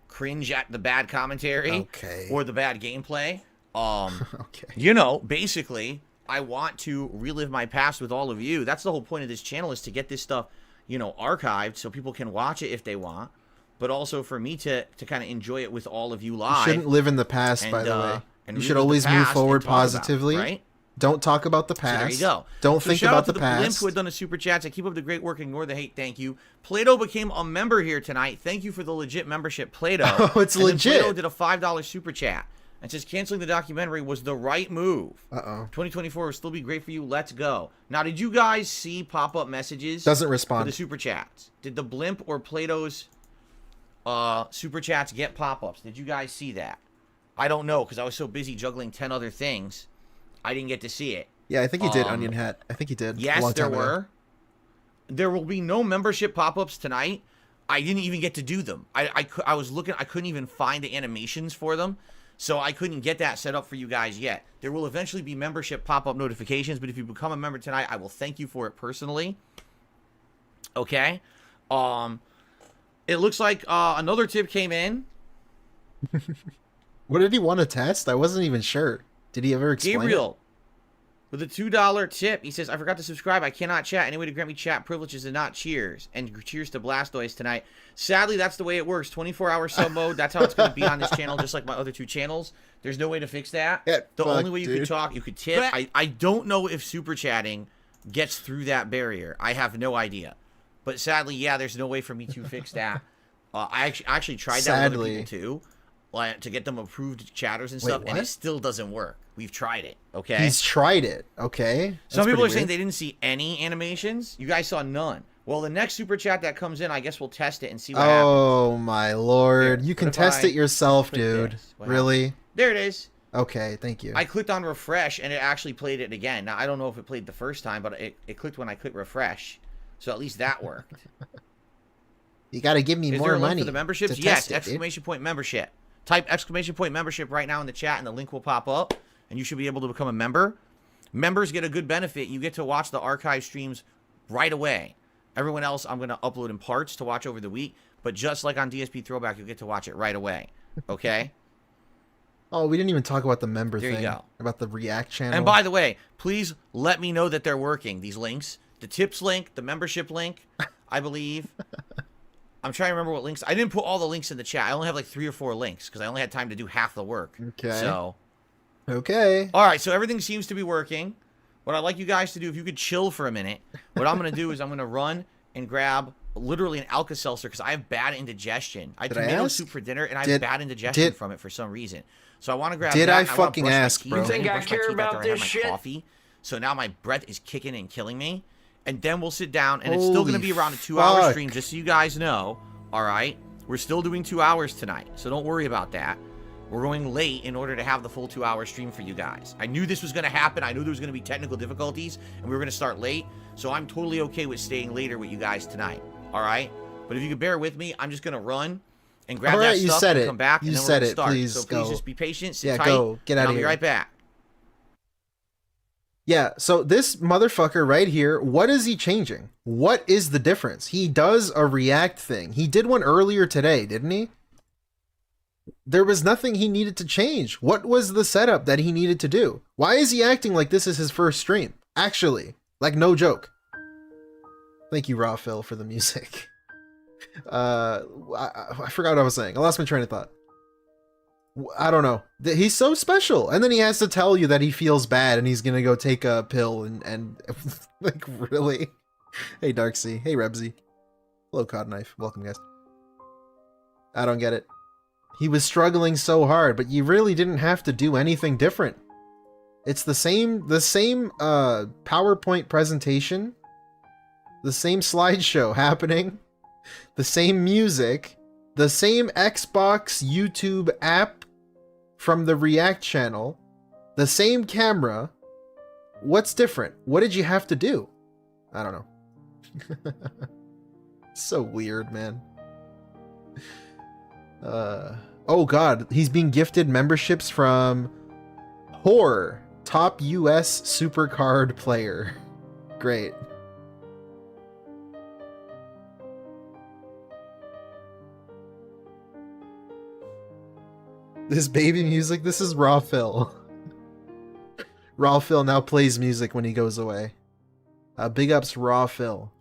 Cringe at the bad commentary Okay. or the bad gameplay. Okay. You know, basically, I want to relive my past with all of you. That's the whole point of this channel, is to get this stuff, you know, archived so people can watch it if they want, but also for me to kind of enjoy it with all of you You live. shouldn't live in the past, by the way. and You relive should the always move past and forward talk about it, positively. right? Don't talk about the So past. there you go. Don't So think shout about out to the Blimp past. who had done a super chat. So keep up the great work, ignore the hate. Thank you. Plato became a member here tonight. Thank you for the legit membership, Plato. Oh, it's and then legit. Plato did a $5 super chat and says canceling the documentary was the right move. 2024 will still be great for you. Let's go. Now, did you guys see pop-up messages? Doesn't For respond. the super chats. Did the Blimp or Plato's super chats get pop-ups? Did you guys see that? I don't know because I was so busy juggling 10 other things, I didn't get to see it. Yeah, I think he did, Onion Hat. I think he did. a Yes, long there time ago. were. There will be no membership pop-ups tonight. I didn't even get to do them. I was looking. I couldn't even find the animations for them, so I couldn't get that set up for you guys yet. There will eventually be membership pop-up notifications, but if you become a member tonight, I will thank you for it personally. Okay. It looks like another tip came in. What did he want to test? I wasn't even sure. Did he ever explain Gabriel, with a $2 tip, he says, I forgot to subscribe. I cannot chat. Any way to grant me chat privileges and not cheers. And cheers to Blastoise tonight. Sadly, that's the way it works. 24-hour sub mode. That's how it's going to be on this channel, just like my other two channels. There's no way to fix that. Yeah, The fuck, only way you could dude. talk, you could tip. I don't know if super chatting gets through that barrier. I have no idea. But sadly, yeah, there's no way for me to fix that. I actually tried that with other Sadly. people too, like, to get them approved chatters and Wait, stuff, and what? it still doesn't work. We've tried it, okay? it? He's tried it. Okay. Some That's people are pretty saying weird. they didn't see any animations. You guys saw none. Well, the next super chat that comes in, I guess we'll test it and see what happens. Oh my lord! Here, You can what if test I it yourself, click dude. this? What Really? There it is. Okay, thank you. I clicked on refresh, and it actually played it again. Now, I don't know if it played the first time, but it clicked when I clicked refresh. So at least that worked. You got to give me Is more there a link money for the memberships? to Yes, test it, dude. exclamation point membership. Type !membership right now in the chat and the link will pop up and you should be able to become a member. Members get a good benefit. You get to watch the archive streams right away. Everyone else I'm going to upload in parts to watch over the week. But just like on DSP Throwback, you'll get to watch it right away. Okay? Oh, we didn't even talk about the member There thing. you go. About the ReAct channel. And by the way, please let me know that they're working, these links. The tips link, the membership link, I believe. I'm trying to remember what links. I didn't put all the links in the chat. I only have like 3 or 4 links because I only had time to do half the work. Okay. So. Okay. All right, so everything seems to be working. What I'd like you guys to do, if you could chill for a minute, what I'm going to do is I'm going to run and grab literally an Alka-Seltzer because I have bad indigestion. I had tomato soup for dinner, and I have bad indigestion from it for some reason. So I want to grab that. Did I fucking ask, bro? You think I care about this shit? Coffee, so now my breath is kicking and killing me. And then we'll sit down, and it's still going to be around a 2-hour stream, just so you guys know. All right? We're still doing 2 hours tonight, so don't worry about that. We're going late in order to have the full 2-hour stream for you guys. I knew this was going to happen. I knew there was going to be technical difficulties, and we were going to start late. So I'm totally okay with staying later with you guys tonight. All right? But if you could bear with me, I'm just going to run and grab that stuff and come back, and then we're going to start. Please, so please just be patient, sit yeah, tight, go. Get out of I'll here. be right back. Yeah, so this motherfucker right here, what is he changing? What is the difference? He does a ReAct thing. He did one earlier today, didn't he? There was nothing he needed to change. What was the setup that he needed to do? Why is he acting like this is his first stream? Actually, like no joke. Thank you, Raw Phil, for the music. I forgot what I was saying. I lost my train of thought. I don't know. He's so special. And then he has to tell you that he feels bad and he's going to go take a pill and like, really? Hey, Darksea. Hey, Rebsy. Hello, Cod Knife. Welcome, guys. I don't get it. He was struggling so hard, but you really didn't have to do anything different. It's the same PowerPoint presentation, the same slideshow happening, the same music, the same Xbox YouTube app from the ReAct channel, the same camera. What's different? What did you have to do? I don't know. So weird, man. Oh god, he's being gifted memberships from Horror, top US supercard player. Great. This baby music, this is Raw Phil. Raw Phil now plays music when he goes away. Big ups Raw Phil.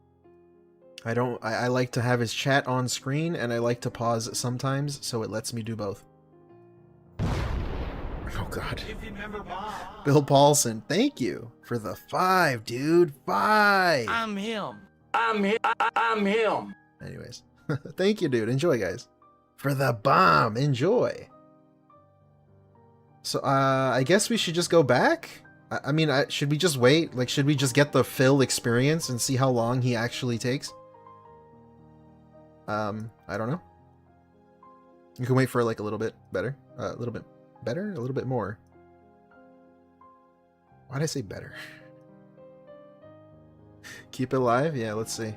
I like to have his chat on screen, and I like to pause sometimes, so it lets me do both. Oh god. Bill Paulson, thank you for the 5, dude. 5! I'm him. I'm him. Anyways. Thank you, dude. Enjoy, guys. For the bomb. Enjoy. So, I guess we should just go back? I mean, should we just wait? Like, should we just get the Phil experience and see how long he actually takes? I don't know. You can wait for like a little bit better. A little bit better? A little bit more. Why'd I say better? Keep it alive? Yeah, let's see.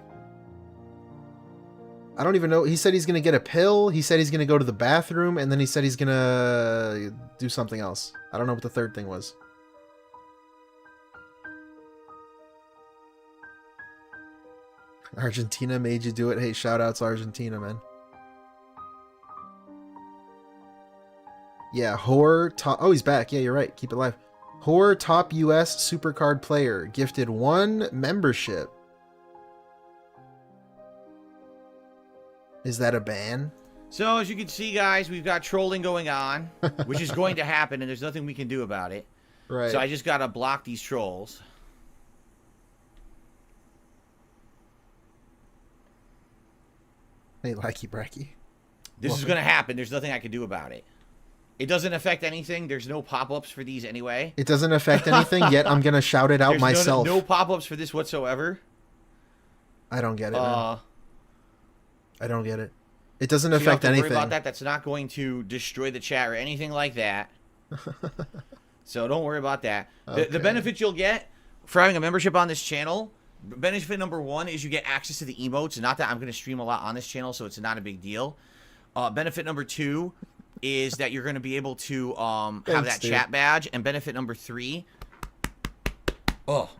I don't even know. He said he's gonna get a pill. He said he's gonna go to the bathroom, and then he said he's gonna do something else. I don't know what the third thing was. Argentina made you do it. Hey, shout out to Argentina, man. Yeah, Horror top. Oh, he's back. Yeah, you're right. Keep it alive. Horror top US supercard player gifted 1 membership. Is that a ban? So, as you can see, guys, we've got trolling going on, which is going to happen, and there's nothing we can do about it. Right. So I just got to block these trolls. Hey, Likey Bracky. This is going to happen. There's nothing I can do about it. It doesn't affect anything. There's no pop-ups for these anyway. It doesn't affect anything, yet I'm going to shout it out There's myself. No pop-ups for this whatsoever. I don't get it, man. I don't get it. It doesn't affect anything. anything. Worry about that. That's not going to destroy the chat or anything like that. So don't worry about that. Okay. The benefits you'll get for having a membership on this channel, benefit number 1 is you get access to the emotes. Not that I'm going to stream a lot on this channel, so it's not a big deal. Benefit number 2 is that you're going to be able to have Thanks, that dude. chat badge. And benefit number 3.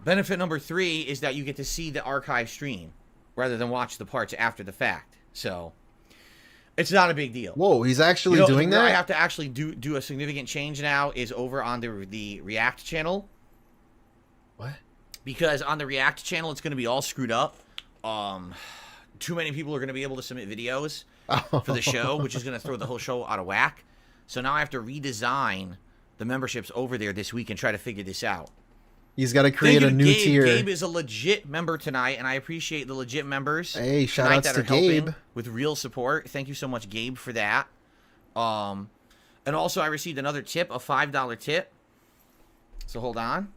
Benefit number 3 is that you get to see the archive stream rather than watch the parts after the fact. So it's not a big deal. Whoa, he's actually You know, doing where that? I have to actually do a significant change now is over on the React channel. What? Because on the React channel, it's going to be all screwed up. Too many people are going to be able to submit videos for the show, which is going to throw the whole show out of whack. So now I have to redesign the memberships over there this week and try to figure this out. He's got to create a new Gabe. tier. Gabe is a legit member tonight, and I appreciate the legit members. Hey, shout tonight outs that to are helping Gabe. with real support. Thank you so much, Gabe, for that. And also I received another tip, a $5 tip. So hold on.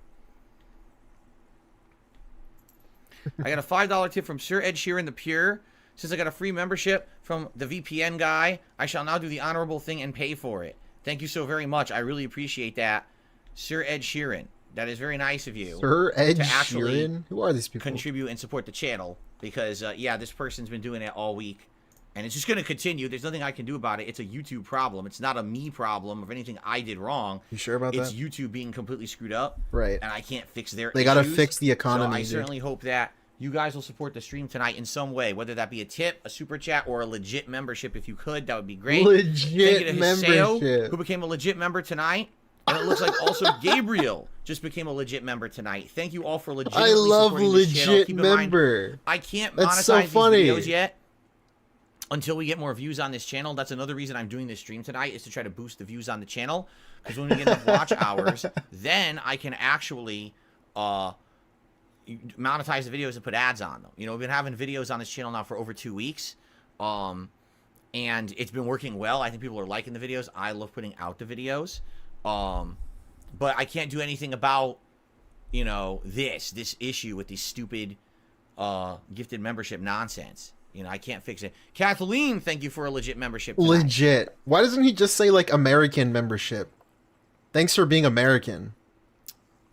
I got a $5 tip from Sir Ed Sheeran the Pure. Since I got a free membership from the VPN guy, I shall now do the honorable thing and pay for it. Thank you so very much. I really appreciate that, Sir Ed Sheeran. That is very nice of you. Sir Ed to actually Sheeran? Who are these people? Contribute and support the channel because, yeah, this person's been doing it all week. And it's just going to continue. There's nothing I can do about it. It's a YouTube problem. It's not a me problem of anything I did wrong. You sure about it's that? It's YouTube being completely screwed up. Right. And I can't fix their They got to issues. fix the economy. So I dude. certainly hope that you guys will support the stream tonight in some way, whether that be a tip, a super chat, or a legit membership. If you could, that would be great. Legit Thank you to membership. Hiseo, who became a legit member tonight. And it looks like also Gabriel just became a legit member tonight. Thank you all for legitimately I love supporting this channel. legit Keep in mind, member. I can't That's monetize so these funny. videos yet until we get more views on this channel. That's another reason I'm doing this stream tonight, is to try to boost the views on the channel. Because when we get enough watch hours, then I can actually monetize the videos and put ads on them. You know, we've been having videos on this channel now for over 2 weeks. And it's been working well. I think people are liking the videos. I love putting out the videos. But I can't do anything about, you know, this issue with these stupid gifted membership nonsense. You know, I can't fix it. Kathleen, thank you for a legit membership tonight. Legit. Why doesn't he just say, like, American membership? Thanks for being American.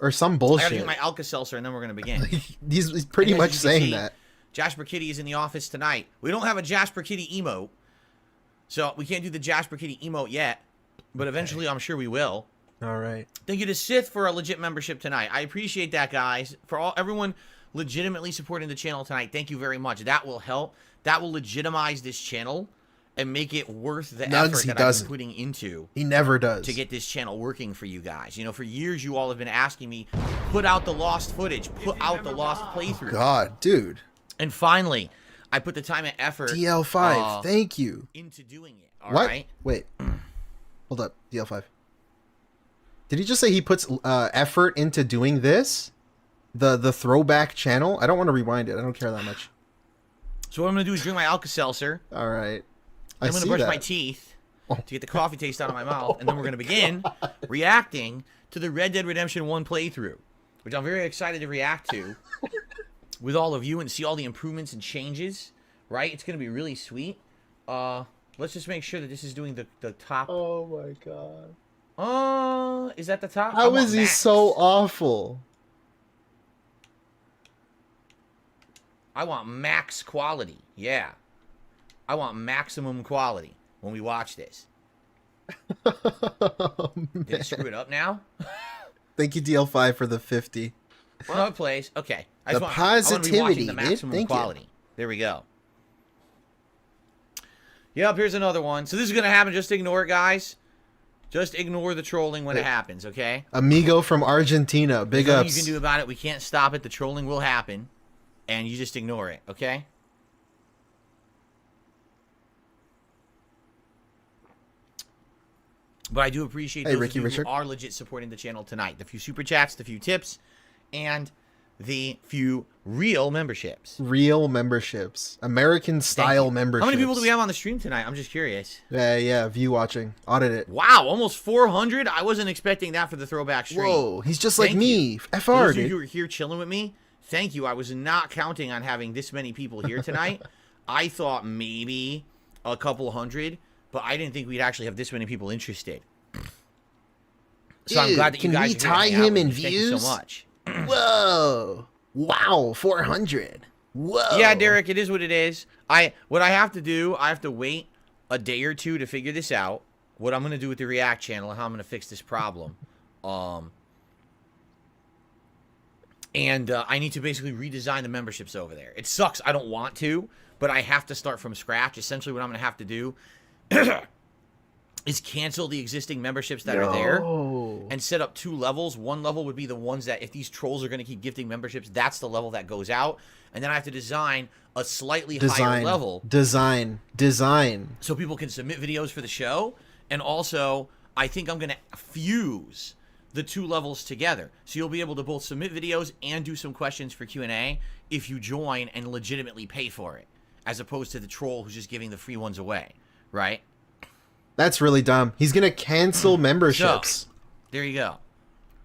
Or some I gotta bullshit. get my Alka-Seltzer and then we're gonna begin. He's pretty And as much you can saying see, that. Jasper Kitty is in the office tonight. We don't have a Jasper Kitty emote, so we can't do the Jasper Kitty emote yet. But eventually, I'm sure we will. All right. Thank you to Sith for a legit membership tonight. I appreciate that, guys. For everyone legitimately supporting the channel tonight, thank you very much. That will help. That will legitimize this channel and make it worth the effort that I've been putting into. He never does. To get this channel working for you guys. You know, for years you all have been asking me, put out the lost footage, put out the lost playthrough. God, dude. And finally, I put the time and effort DL5, thank you. into doing it. All what? right? Wait. Hold up. DL5. Did he just say he puts effort into doing this? The throwback channel? I don't want to rewind it. I don't care that much. So what I'm going to do is drink my Alka-Seltzer. All right. I'm going to brush my teeth to get the coffee taste out of my mouth. And then we're going to begin reacting to the Red Dead Redemption 1 playthrough, which I'm very excited to react to with all of you and see all the improvements and changes, right? It's going to be really sweet. Let's just make sure that this is doing the top. Oh, my God. Is that the top? How is he so awful? I want max quality. Yeah. I want maximum quality when we watch this. Oh, Did it screw it up now? Thank you, DL5, for the 50. Well, it plays. Okay. I The want to be watching positivity, the dude. maximum Thank you. quality. There we go. Yep, here's another one. So this is going to happen. Just ignore it, guys. Just ignore the trolling when it happens, okay? Amigo from Argentina. Big There's nothing ups. you can do about it. We can't stop it. The trolling will happen. And you just ignore it, okay? But I do appreciate those Ricky of you Richard. who are legit supporting the channel tonight. The few super chats, the few tips, and the few real memberships. Real memberships. American style memberships. How many people do we have on the stream tonight? I'm just curious. Yeah, view watching. Audit it. Wow, almost 400? I wasn't expecting that for the throwback stream. Whoa, he's just like Thank me. you. FR, Those of you dude. who are here chilling with me, thank you. I was not counting on having this many people here tonight. I thought maybe a couple hundred, but I didn't think we'd actually have this many people interested. So I'm Dude, glad that you can guys we are here to tie hang out him with in me. Thank you views? so much. Whoa. Wow, 400. Whoa. Yeah, Derek, it is what it is. What I have to do, I have to wait a day or two to figure this out, what I'm going to do with the React channel and how I'm going to fix this problem. And I need to basically redesign the memberships over there. It sucks. I don't want to, but I have to start from scratch. Essentially, what I'm going to have to do is cancel the existing memberships that are there and set up 2 levels. One level would be the ones that if these trolls are going to keep gifting memberships, that's the level that goes out. And then I have to design a slightly higher level. Design. So people can submit videos for the show. And also, I think I'm going to fuse the 2 levels together. So you'll be able to both submit videos and do some questions for Q&A if you join and legitimately pay for it, as opposed to the troll who's just giving the free ones away, right? That's really dumb. He's going to cancel memberships. So, there you go.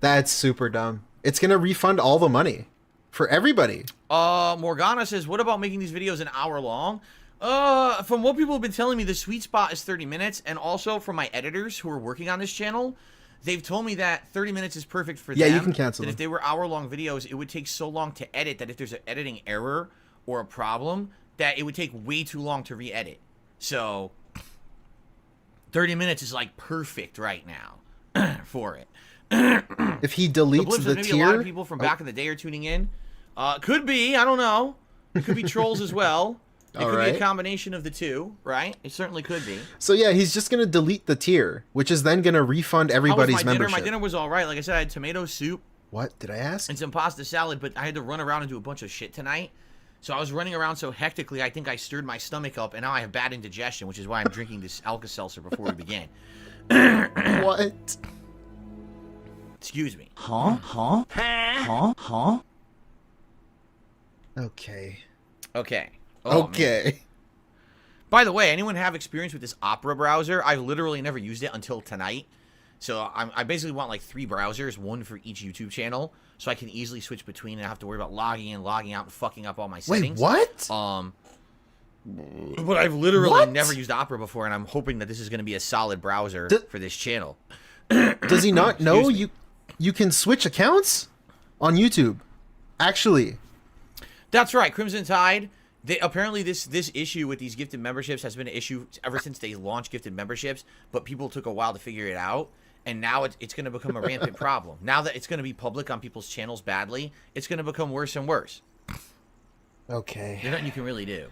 That's super dumb. It's going to refund all the money for everybody. Morgana says, what about making these videos an hour long? From what people have been telling me, the sweet spot is 30 minutes. And also from my editors who are working on this channel, they've told me that 30 minutes is perfect for them. Yeah, you can cancel them. If they were hour-long videos, it would take so long to edit that if there's an editing error or a problem, that it would take way too long to re-edit. So 30 minutes is like perfect right now for it. If he deletes the maybe tier, a lot of people from back in the day are tuning in. Could be, I don't know. It could be trolls as well. It could be a combination of the two, right? It certainly could be. So yeah, he's just gonna delete the tier, which is then gonna refund everybody's membership. My dinner was all right. Like I said, I had tomato soup. What did I ask? And some pasta salad, but I had to run around and do a bunch of shit tonight. So I was running around so hectically, I think I stirred my stomach up, and now I have bad indigestion, which is why I'm drinking this Alka-Seltzer before we begin. What? Excuse me. Huh? Okay. Okay. Oh, okay. Man. By the way, anyone have experience with this Opera browser? I've literally never used it until tonight. So I basically want like 3 browsers, 1 for each YouTube channel, so I can easily switch between and I have to worry about logging in, logging out, and fucking up all my settings. Wait, what? But I've literally never used Opera before, and I'm hoping that this is going to be a solid browser for this channel. Does he not know you can switch accounts on YouTube? Actually. That's right, Crimson Tide. Apparently this issue with these gifted memberships has been an issue ever since they launched gifted memberships, but people took a while to figure it out, and now it's going to become a rampant problem. Now that it's going to be public on people's channels badly, it's going to become worse and worse. Okay. There's nothing you can really do.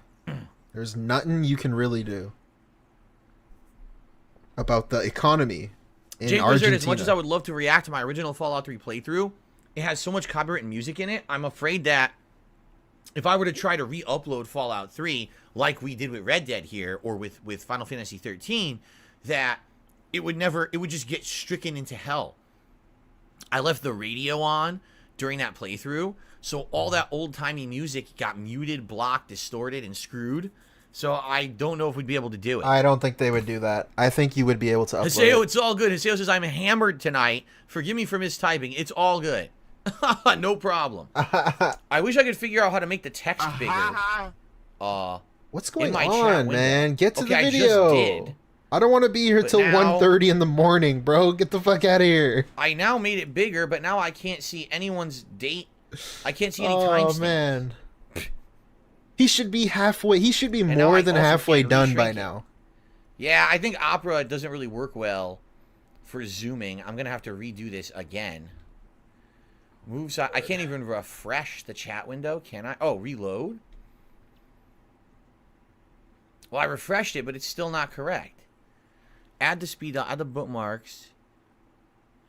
There's nothing you can really do about the economy in Jake Argentina. Wizard, as much as I would love to react to my original Fallout 3 playthrough, it has so much copyright music in it, I'm afraid that if I were to try to re-upload Fallout 3 like we did with Red Dead here or with Final Fantasy 13, that it would just get stricken into hell. I left the radio on during that playthrough, so all that old-timey music got muted, blocked, distorted, and screwed. So I don't know if we'd be able to do it. I don't think they would do that. I think you would be able to upload Haseo, it. it's all good. Haseo says, I'm hammered tonight. Forgive me for mistyping. It's all good. No problem. I wish I could figure out how to make the text bigger. What's going my on, chat window. man? Get to the I video. just did. I don't want to be here But till now- 1:30 in the morning, bro. Get the fuck out of here. I now made it bigger, but now I can't see anyone's date. I can't see any timestamp. Oh, man. He should be halfway. He should be And now more I than also halfway can't done by reshrink it. now. Yeah, I think Opera doesn't really work well for zooming. I'm going to have to redo this again. Move side. I can't even refresh the chat window, can I? Oh, reload? Well, I refreshed it, but it's still not correct. Add the speed, add the bookmarks.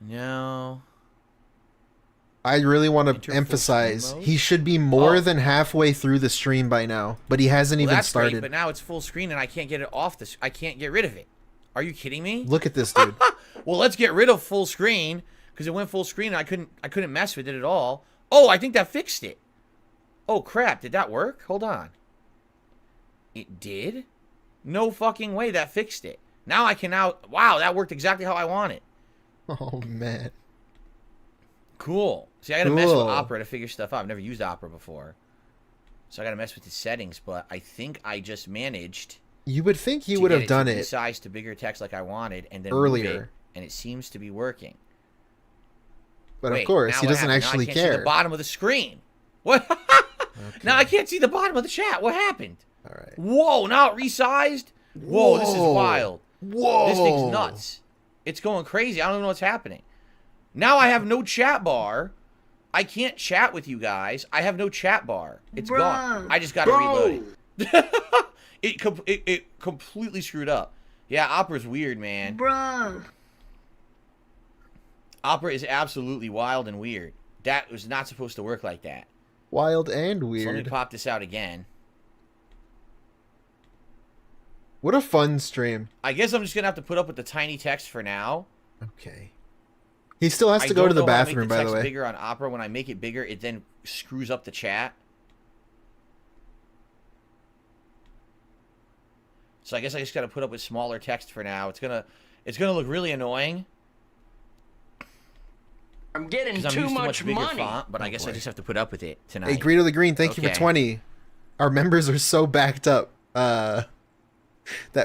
No. I really want Enter to full emphasize, screen mode? he should be more Oh. than halfay through the stream by now, but he hasn't Well, even that's started. great, but now it's full screen and I can't get it off this. I can't get rid of it. Are you kidding me? Look at this dude. Well, let's get rid of full screen because it went full screen and I couldn't mess with it at all. Oh, I think that fixed it. Oh crap, did that work? Hold on. It did? No fucking way that fixed it. Now I can wow, that worked exactly how I want it. Oh, man. Cool. See, I gotta mess with Cool. Opera to figure stuff out. I've never used Opera before. So I gotta mess with the settings, but I think I just managed You would think he to would get have done to it resize to bigger text like I wanted and then move earlier. it, and it seems to be working. But Wait, of course, now he what doesn't happened? Now actually I can't see care. the bottom of the screen. What? Now I can't see the bottom of the chat. What happened? All right. Whoa, now it resized? Whoa, this is Whoa. wild. Whoa. This thing's nuts. It's going crazy. I don't know what's happening. Now I have no chat bar. I can't chat with you guys. I have no chat bar. It's gone. I just got to reload it. it completely screwed up. Yeah, Opera's weird, man. Bruh. Opera is absolutely wild and weird. That was not supposed to work like that. Wild and So let me weird. pop this out again. What a fun stream. I guess I'm just going to have to put up with the tiny text for now. Okay. He still has to go to the bathroom, by the way. Bigger on Opera. When I make it bigger, it then screws up the chat. So I guess I just got to put up with smaller text for now. It's gonna look really annoying. I'm getting I'm too used to much bigger money. font, but I guess I just have to put up with it tonight. Hey, Greedo the Green, thank you for Okay. 20. Our members are so backed up that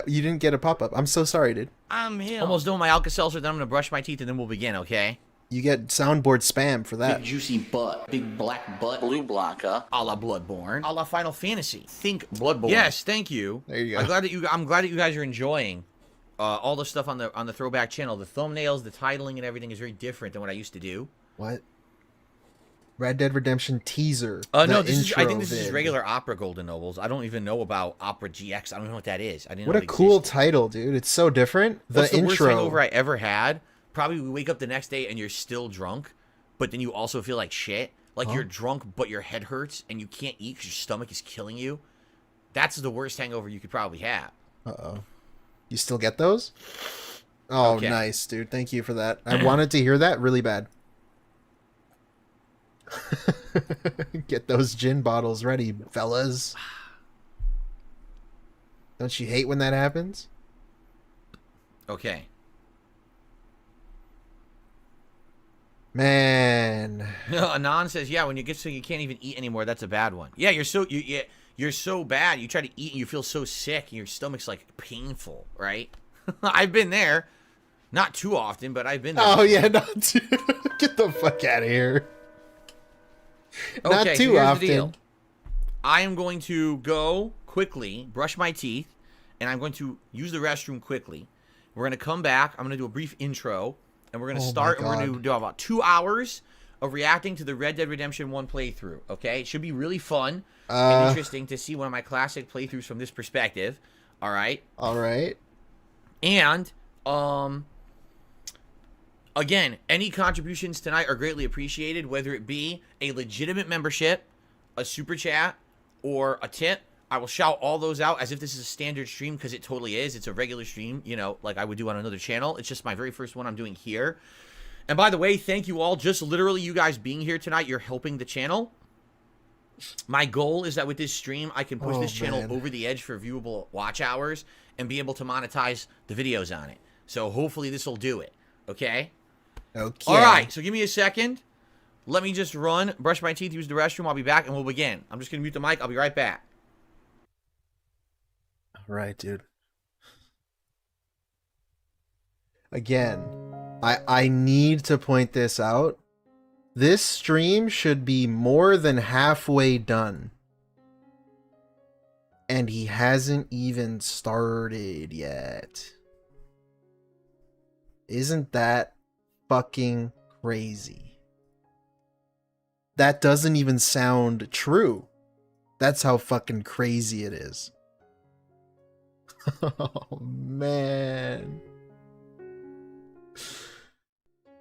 you didn't get a pop-up. I'm so sorry, dude. I'm him. Almost done with my Alka-Seltzer, then I'm gonna brush my teeth, and then we'll begin. Okay? You get soundboard spam for that. Big juicy butt, big black butt, blue blocker, A la Bloodborne, a la Final Fantasy. think Bloodborne. Yes, thank you. There you go. I'm glad that you guys are enjoying all the stuff on the Throwback channel. The thumbnails, the titling, and everything is very different than what I used to do. What? Red Dead Redemption teaser. No, The I think this intro is vid. regular Opera Golden Nobles. I don't even know about Opera GX. I don't know what that is. I didn't know What a it cool existed. title, dude. It's so different. The What's the worst intro. hangover I ever had? Probably we wake up the next day and you're still drunk, but then you also feel like shit. Like you're drunk, but your head hurts and you can't eat because your stomach is killing you. That's the worst hangover you could probably have. Uh-oh. You still get those? Oh, Okay. nice, dude. Thank you for that. I wanted to hear that really bad. Get those gin bottles ready, fellas. Don't you hate when that happens? Okay. Man. Anon says, yeah, when you get so you can't even eat anymore, that's a bad one. Yeah, you're so bad. You try to eat and you feel so sick and your stomach's like painful, right? I've been there. Not too often, but I've been there. Oh, yeah, not too. Get the fuck out of here. Not Okay, so too here's often. the deal. I am going to go quickly, brush my teeth, and I'm going to use the restroom quickly. We're going to come back. I'm going to do a brief intro, and we're going to Oh my start, and we're going God. to do about 2 hours of reacting to the Red Dead Redemption 1 playthrough, okay? It should be really fun and interesting to see one of my classic playthroughs from this perspective, all right? All right. And, again, any contributions tonight are greatly appreciated, whether it be a legitimate membership, a super chat, or a tip. I will shout all those out as if this is a standard stream, because it totally is. It's a regular stream, you know, like I would do on another channel. It's just my very first one I'm doing here. And by the way, thank you all. Just literally you guys being here tonight, you're helping the channel. My goal is that with this stream, I can push Oh, this channel man. over the edge for viewable watch hours and be able to monetize the videos on it. So hopefully this will do it, okay? Okay. All right, so give me a second. Let me just run, brush my teeth, use the restroom. I'll be back, and we'll begin. I'm just going to mute the mic. I'll be right back. All right, dude. Again, I need to point this out. This stream should be more than halfway done. And he hasn't even started yet. Isn't that fucking crazy? That doesn't even sound true. That's how fucking crazy it is. Oh, man.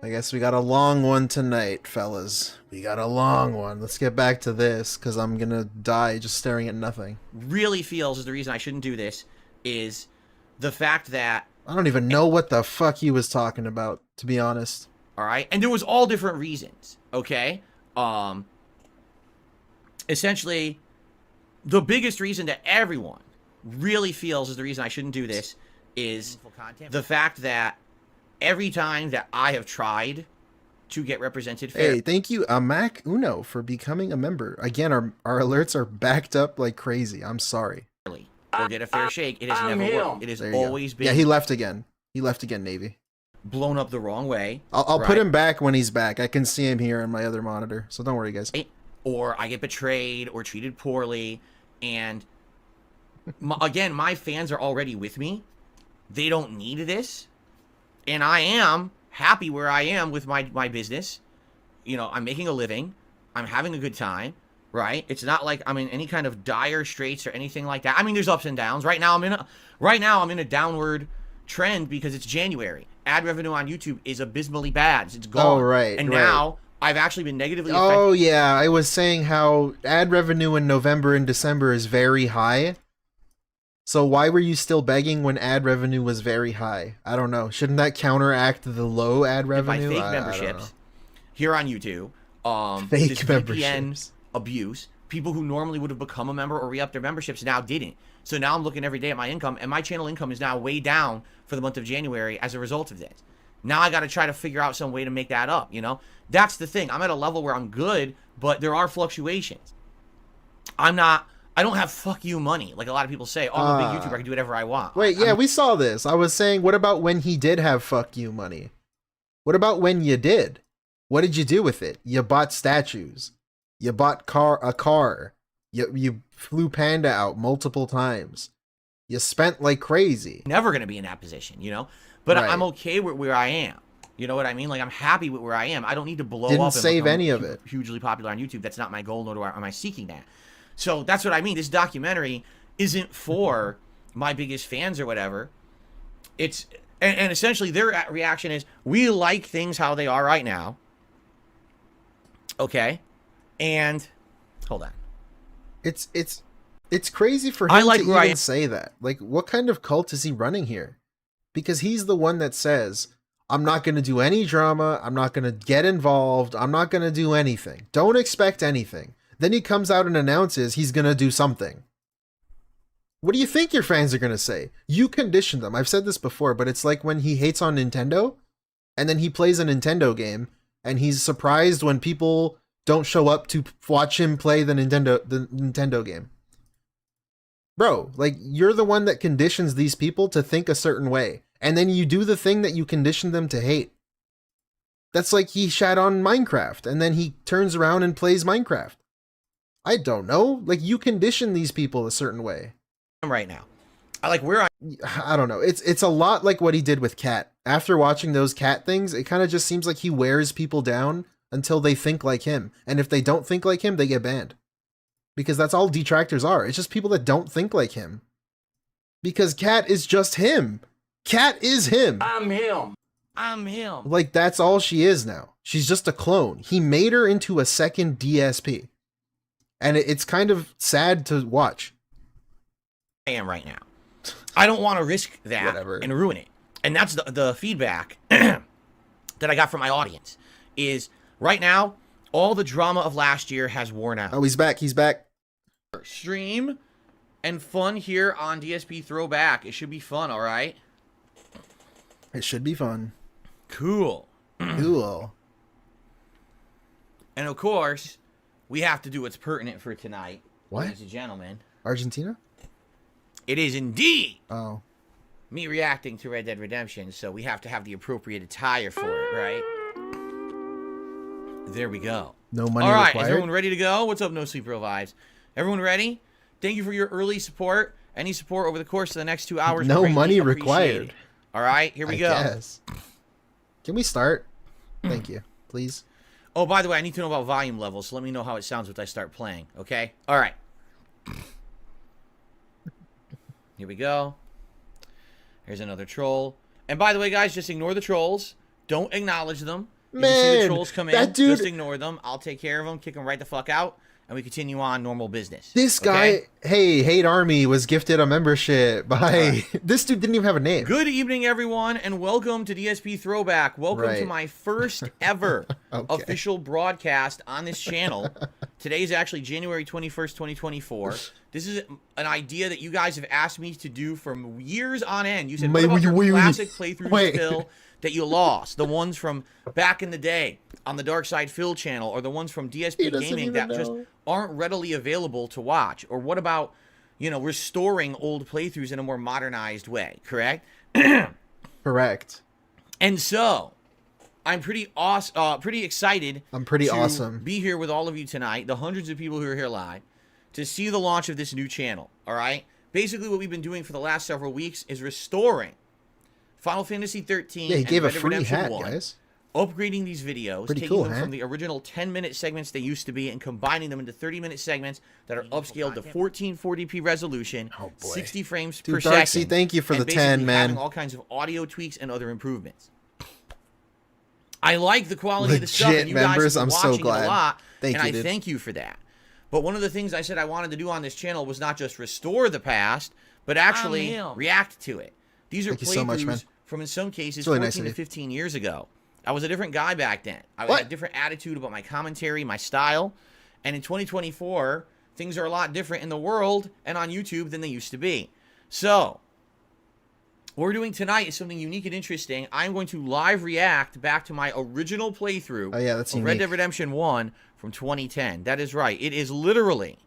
I guess we got a long one tonight, fellas. We got a long one. Let's get back to this, because I'm gonna die just staring at nothing. Really feels is the reason I shouldn't do this is the fact that, I don't even know what the fuck he was talking about, to be honest. all right, and there was all different reasons, okay? Essentially, the biggest reason that everyone really feels is the reason I shouldn't do this is the fact that every time that I have tried to get represented fair, Hey, thank you, Mac Uno, for becoming a member. Again, our alerts are backed up like crazy. I'm sorry. or get a fair shake, it has I'm never him. worked. It has There you go. always been Yeah, he left again. He left again, Navy. blown up the wrong way. I'll put right? him back when he's back. I can see him here on my other monitor, so don't worry, guys. Or I get betrayed or treated poorly. And again, my fans are already with me. They don't need this. And I am happy where I am with my business. You know, I'm making a living. I'm having a good time, right? It's not like I'm in any kind of dire straits or anything like that. I mean, there's ups and downs. Right now I'm in a downward trend because it's January. Ad revenue on YouTube is abysmally bad. It's gone. Oh, right. And right. now I've actually been negatively affected. Oh, yeah. I was saying how ad revenue in November and December is very high. So why were you still begging when ad revenue was very high? I don't know. Shouldn't that counteract the low ad revenue? By fake memberships here on YouTube. Fake this memberships. VPN abuse. People who normally would have become a member or re-upped their memberships now didn't. So now I'm looking every day at my income, and my channel income is now way down for the month of January as a result of this. Now I got to try to figure out some way to make that up, you know? That's the thing. I'm at a level where I'm good, but there are fluctuations. I don't have fuck you money, like a lot of people say. Oh, I'm a big YouTuber, I can do whatever I want. Wait, yeah, we saw this. I was saying, what about when he did have fuck you money? What about when you did? What did you do with it? You bought statues. You bought a car. You flew Panda out multiple times. You spent like crazy. Never going to be in that position, you know? But Right. I'm okay with where I am. You know what I mean? Like, I'm happy with where I am. I don't need to blow Didn't up and save become any of it. hugely popular on YouTube. That's not my goal, nor am I seeking that. So that's what I mean. This documentary isn't for my biggest fans or whatever. It's and essentially their reaction is, we like things how they are right now. Okay? And hold on. It's crazy for him I like to where I even am. say that. Like, what kind of cult is he running here? Because he's the one that says, I'm not going to do any drama. I'm not going to get involved. I'm not going to do anything. Don't expect anything. Then he comes out and announces he's going to do something. What do you think your fans are going to say? You condition them. I've said this before, but it's like when he hates on Nintendo and then he plays a Nintendo game and he's surprised when people don't show up to watch him play the Nintendo game. Bro, like, you're the one that conditions these people to think a certain way, and then you do the thing that you conditioned them to hate. That's like he shat on Minecraft, and then he turns around and plays Minecraft. I don't know. Like, you condition these people a certain way. Right now. I like where I don't know. It's a lot like what he did with Cat. After watching those Cat things, it kind of just seems like he wears people down until they think like him. And if they don't think like him, they get banned. Because that's all detractors are. It's just people that don't think like him. Because Cat is just him. Cat is him. I'm him. I'm him. Like, that's all she is now. She's just a clone. He made her into a second DSP. And it's kind of sad to watch. I am right now. I don't want to risk that Whatever. and ruin it. And that's the feedback that I got from my audience is right now, all the drama of last year has worn out. Oh, he's back. He's back. Stream and fun here on DSP Throwback. It should be fun, all right? It should be fun. Cool. Cool. And of course, we have to do what's pertinent for tonight, What? ladies and gentlemen. Argentina? It is indeed Oh. me reacting to Red Dead Redemption, so we have to have the appropriate attire for it, right? There we go. No money All right, required? is everyone ready to go? What's up, No Sleep Real Vibes? Everyone ready? Thank you for your early support. Any support over the course of the next 2 hours. No we greatly money appreciate required. it. All right, here we I go. guess. Can we start? Thank you. Please. Oh, by the way, I need to know about volume levels, so let me know how it sounds when I start playing, okay? All right. Here we go. Here's another troll. And by the way, guys, just ignore the trolls. Don't acknowledge them. If you see the Man, trolls come that in, dude- just ignore them. I'll take care of them, kick them right the fuck out, and we continue on normal business. This guy, okay? hey, Hate Army was gifted a membership by... This dude didn't even have a name. Good evening, everyone, and welcome to DSP Throwback. Welcome to Right. my first ever Okay. official broadcast on this channel. Today is actually January 21st, 2024. This is an idea that you guys have asked me to do for years on end. You said, what about your classic playthroughs, Phil, that you lost? The ones from back in the day on the Dark Side Phil channel, or the ones from DSP Gaming that just aren't readily available to watch? Or what about, you know, restoring old playthroughs in a more modernized way, correct? Correct. And so, I'm pretty excited. I'm pretty to awesome. Be here with all of you tonight, the hundreds of people who are here live, to see the launch of this new channel. All right. Basically, what we've been doing for the last several weeks is restoring Final Fantasy 13. Yeah, he gave a Red Dead free Redemption hat, 1, guys. upgrading these videos, Pretty taking cool, them huh? from the original 10-minute segments they used to be and combining them into 30-minute segments that are upscaled to 1440p resolution, Oh, boy. 60 frames Dude, per Darksy, second. thank you for and the 10, basically man. having all kinds of audio tweaks and other improvements. I like the quality of the stuff, Legit, and you guys members, have been I'm so watching glad. it a lot, Thank and you, I dude. thank you for that. But one of the things I said I wanted to do on this channel was not just restore the past, but actually react to it. These are Thank you so much, man. playthroughs from, in some cases, It's really 14 nice to of you. 15 years ago. I was a different guy back then. I What? had a different attitude about my commentary, my style. And in 2024, things are a lot different in the world and on YouTube than they used to be. So, what we're doing tonight is something unique and interesting. I'm going to live react back to my original playthrough Oh, yeah, that's of Red unique. Dead Redemption 1 from 2010. That is right. It is literally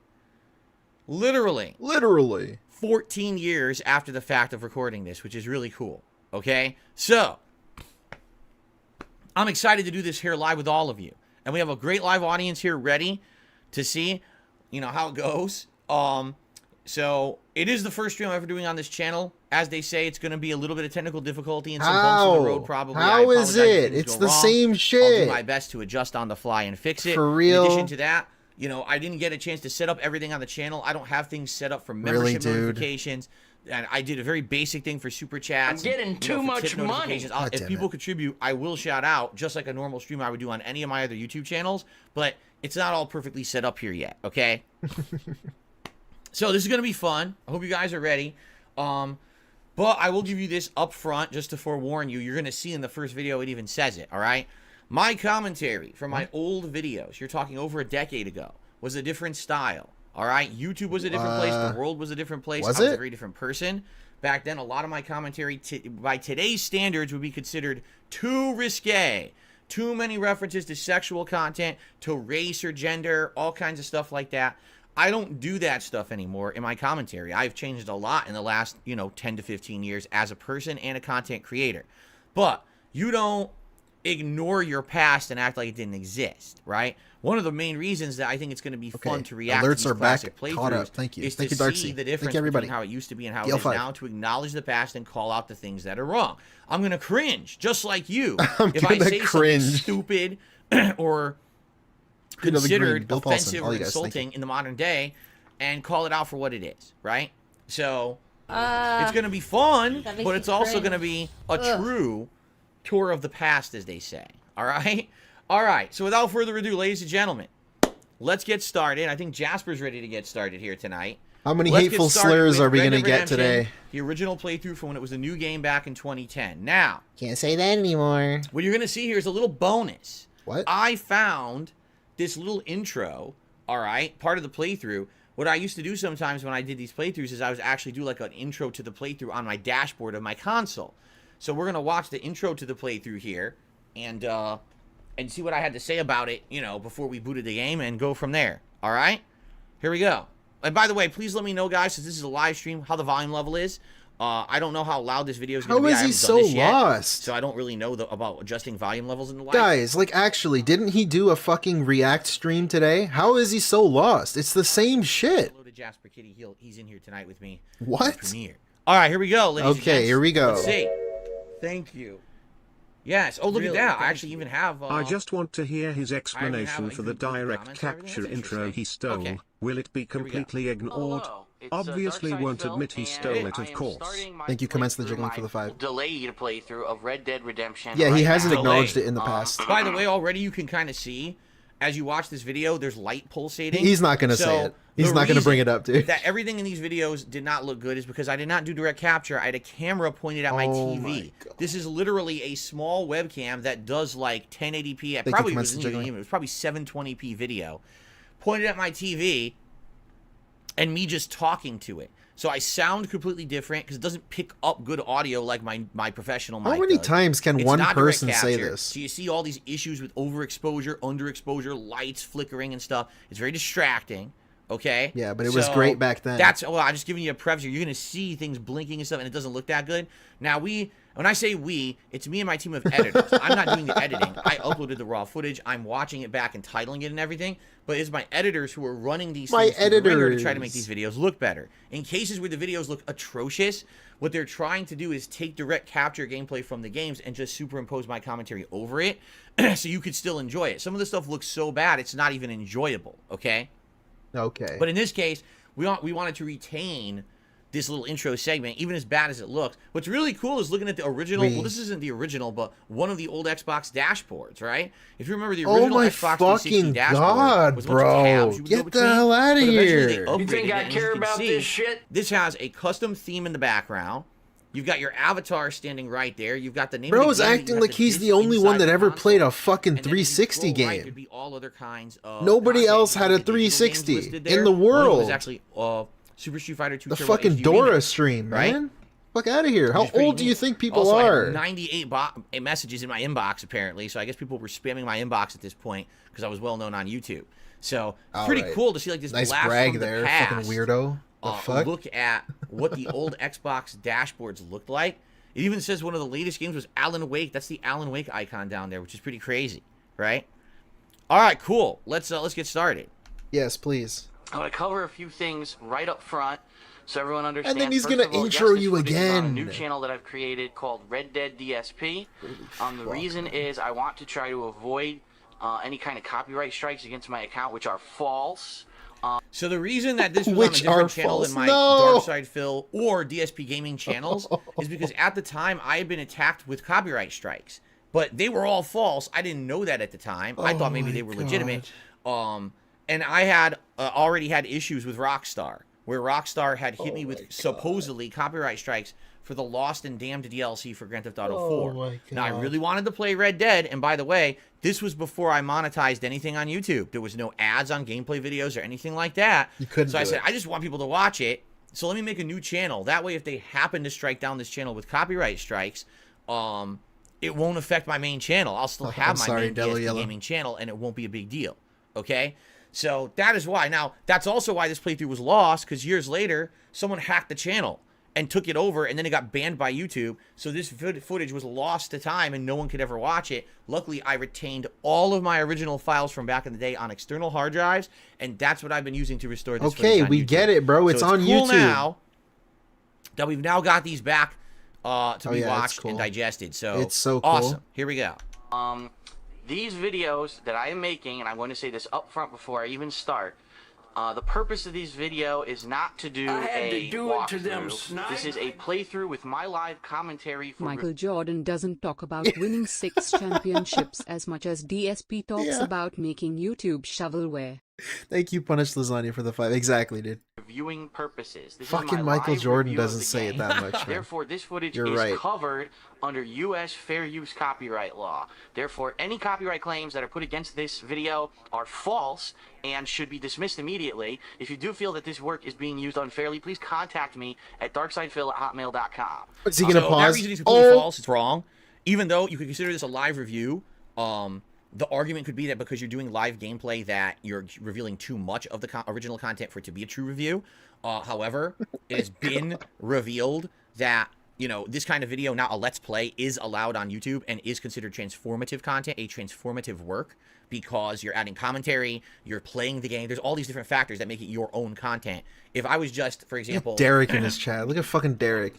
14 years after the fact of recording this, which is really cool. Okay? So, I'm excited to do this here live with all of you. And we have a great live audience here ready to see, you know, how it goes. So it is the first stream I'm ever doing on this channel. As they say, it's going to be a little bit of technical difficulty and some bumps in the road probably. I How is apologize if it? things It's go the wrong. same I'll shit. do my best to adjust on the fly and fix it. For real? In addition to that, you know, I didn't get a chance to set up everything on the channel. I don't have things set up for Really, membership dude? notifications. And I did a very basic thing for super chats. I'm getting and, you know, too for much tip money. notifications. God If damn people it. contribute, I will shout out, just like a normal stream I would do on any of my other YouTube channels. But it's not all perfectly set up here yet, okay? So this is going to be fun. I hope you guys are ready. But I will give you this up front just to forewarn you. You're going to see in the first video it even says it, all right? My commentary from my old videos, you're talking over a decade ago, was a different style, all right? YouTube was a different place. The world was a different place. Was I was it? a very different person. Back then, a lot of my commentary, by today's standards, would be considered too risque. Too many references to sexual content, to race or gender, all kinds of stuff like that. I don't do that stuff anymore in my commentary. I've changed a lot in the last, 10 to 15 years as a person and a content creator. But you don't ignore your past and act like it didn't exist, right? One of the main reasons that I think it's going to be fun to react to Alerts these are back, classic caught up. playthroughs Thank you. is Thank to you, Darksy. see the Thank difference you, everybody. between how it used to be and how Gale it is 5. now, to acknowledge the past and call out the things that are wrong. I'm going to cringe, just like you, I'm if I gonna say cringe. something stupid or Good of the green. considered Bill Paulson. offensive All or you guys, thank you. insulting in the modern day, and call it out for what it is, right? So it's going to be fun, that makes but me it's also cringe. going to be a true tour of the past, as they say. All right? All right. So without further ado, ladies and gentlemen, let's get started. I think Jasper's ready to get started here tonight. How many Let's get hateful started slurs with are we Red going to Dead get Redemption, today? The original playthrough from when it was a new game back in 2010. Now, Can't say that anymore. what you're going to see here is a little bonus. What? I found this little intro, all right, part of the playthrough. What I used to do sometimes when I did these playthroughs is I would actually do like an intro to the playthrough on my dashboard of my console. So we're going to watch the intro to the playthrough here and see what I had to say about it, before we booted the game, and go from there. All right? Here we go. And by the way, please let me know, guys, since this is a live stream, how the volume level is. I don't know how loud this video is going to be. How is I he haven't so done this yet, lost? so I don't really know about adjusting volume levels in the live. Guys, like, actually, didn't he do a fucking React stream today? How is he so lost? It's the same shit. Hello to Jasper Kitty. He's in here tonight with me. What? Premiere. All right, here we go, ladies and Okay, gents. here we go. Let's see. Thank you. Yes. Oh, look at that. I actually even have... I just want to hear his I explanation have for the even put direct comments and everything. capture That's intro interesting. he stole. Okay. Will it be we go. completely ignored? Hello, it's, Obviously Dark won't Side admit he Phil, stole and it, I of am course. starting my Thank you, commence the playthrough, jiggling for my the 5. delayed playthrough of Red Dead Redemption. Yeah, he right hasn't now. acknowledged it in the past. By the way, already you can kind of see, as you watch this video, there's light pulsating. He's not going to say it. He's not going to bring it up, dude. That everything in these videos did not look good is because I did not do direct capture. I had a camera pointed at my Oh TV. my God. This is literally a small webcam that does like 1080p. you, Probably commence wasn't the even, jiggling. it was probably 720p video, pointed at my TV, and me just talking to it. So I sound completely different because it doesn't pick up good audio like my professional mic How many does. times can It's one not direct person say capture, this? So you see all these issues with overexposure, underexposure, lights flickering and stuff. It's very distracting. Okay. Yeah, but it was great back then. That's I'm just giving you a preface here. You're gonna see things blinking and stuff, and it doesn't look that good. Now When I say we, it's me and my team of editors. I'm not doing the editing. I uploaded the raw footage. I'm watching it back and titling it and everything. But it's my editors who are running these things through the ringer to try to make these videos look better. In cases where the videos look atrocious, what they're trying to do is take direct capture gameplay from the games and just superimpose my commentary over it so you could still enjoy it. Some of the stuff looks so bad, it's not even enjoyable, okay? Okay. But in this case, we wanted to retain this little intro segment, even as bad as it looks. What's really cool is looking at the original. Well, this isn't the original, but one of the old Xbox dashboards, right? If you remember the original Xbox 360 dashboard, was a bunch of tabs you would go Get the hell out of here! You think I care about this shit? This has a custom theme in the background. You've got your avatar standing right there. You've got the name. Bro's of the game. acting like he's the only one that ever played a fucking 360 game. Could be all other kinds of Nobody else had a 360 in the world. It was actually Super Street Fighter 2 the Turbo fucking HD Dora remake, stream, right? man. Fuck out of here. How old do you think people also, are? I had 98 messages in my inbox, apparently, so I guess people were spamming my inbox at this point because I was well known on YouTube. So, pretty cool to see like this nice blast brag from there, the past. fucking weirdo. The fuck? Look at what the old Xbox dashboards looked like. It even says one of the latest games was Alan Wake. That's the Alan Wake icon down there, which is pretty crazy, right? All right, cool. Let's get started. Yes, please. I'm going to cover a few things right up front so everyone understands. And then he's going gonna to intro you On a again. new channel that I've created called Red Dead DSP. The reason is I want to try to avoid any kind of copyright strikes against my account, which are false. So the reason that this was on a different channel than my Dark Side Phil or DSP Gaming channels is because at the time I had been attacked with copyright strikes, but they were all false. I didn't know that at the time. I thought maybe they were legitimate. And I had already had issues with Rockstar, where Rockstar had hit me with supposedly copyright strikes for the Lost and Damned DLC for Grand Theft Auto 4. Now, I really wanted to play Red Dead, and by the way, this was before I monetized anything on YouTube. There was no ads on gameplay videos or anything like that. You couldn't. So I said, I just want people to watch it, so let me make a new channel. That way, if they happen to strike down this channel with copyright strikes, it won't affect my main channel. I'll still have my main DSP Gaming channel, and it won't be a big deal. Okay? So that is why. Now, that's also why this playthrough was lost, because years later, someone hacked the channel and took it over, and then it got banned by YouTube. So this footage was lost to time, and no one could ever watch it. Luckily, I retained all of my original files from back in the day on external hard drives, and that's what I've been using to restore this footage on we YouTube. get it, bro. It's on cool YouTube. Now that we've now got these back to be watched cool. and digested. So it's so cool. Awesome. Here we go. These videos that I am making, and I'm going to say this up front before I even start, the purpose of these videos is not to do a walkthrough. This is a playthrough with my live commentary. For Michael Jordan doesn't talk about winning 6 championships as much as DSP talks about making YouTube shovelware. Thank you, Punished Lasagna, for the 5. Exactly, dude. Reviewing purposes. This Fucking is my Michael live Jordan review of doesn't the say it game. that much, man. Therefore, this footage You're is right. covered under U.S. fair use copyright law. Therefore, any copyright claims that are put against this video are false and should be dismissed immediately. If you do feel that this work is being used unfairly, please contact me at darksidefil@hotmail.com. Is he gonna pause? That reason is completely false. It's wrong. Even though you could consider this a live review, the argument could be that because you're doing live gameplay that you're revealing too much of the original content for it to be a true review. However, it has been revealed that, you know, this kind of video, now a Let's Play, is allowed on YouTube and is considered transformative content, a transformative work, because you're adding commentary, you're playing the game. There's all these different factors that make it your own content. If I was just, for example... Derek in his chat. Look at fucking Derek.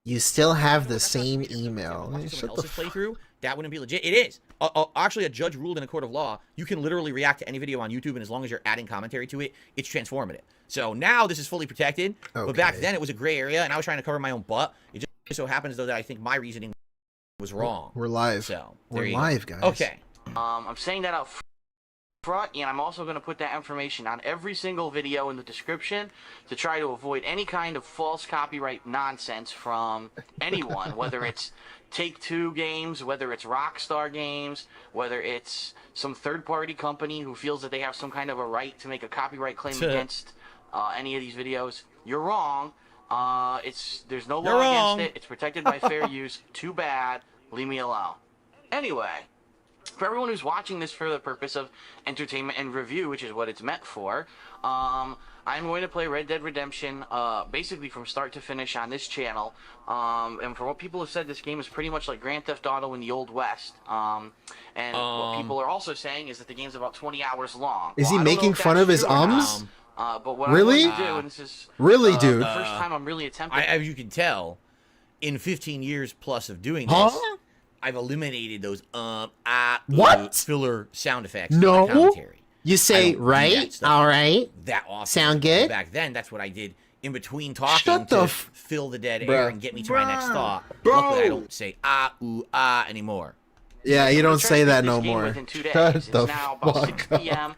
You still have the same email. Shut the playthrough. That wouldn't be legit. It is. Actually, a judge ruled in a court of law, you can literally react to any video on YouTube, and as long as you're adding commentary to it, it's transformative. So now this is fully protected, but back then it was a gray area, and I was trying to cover my own butt. It just so happens, though, that I think my reasoning was wrong. We're live. So, we're live, guys. Okay. I'm saying that out front, and I'm also going to put that information on every single video in the description to try to avoid any kind of false copyright nonsense from anyone, whether it's Take-Two games, whether it's Rockstar games, whether it's some third-party company who feels that they have some kind of a right to make a copyright claim against any of these videos. You're wrong. There's no law against it. It's protected by fair use. Too bad. Leave me alone. Anyway, for everyone who's watching this for the purpose of entertainment and review, which is what it's meant for, I'm going to play Red Dead Redemption basically from start to finish on this channel. And from what people have said, this game is pretty much like Grand Theft Auto in the Old West. And what people are also saying is that the game's about 20 hours long. Is he making fun of his ums? But what really? I'm going to do, and this is really, dude? the first time I'm really attempting. As you can tell, in 15 years plus of doing this, I've eliminated those what? Filler sound effects. No. In my commentary. You say right, all right. That often. Sound good? Back then, that's what I did in between talking to fill the dead air and get me to my next thought. Luckily, I don't say ooh, anymore. Yeah, you don't say that no more. Within 2 days. Shut It's the now about fuck 6 p.m.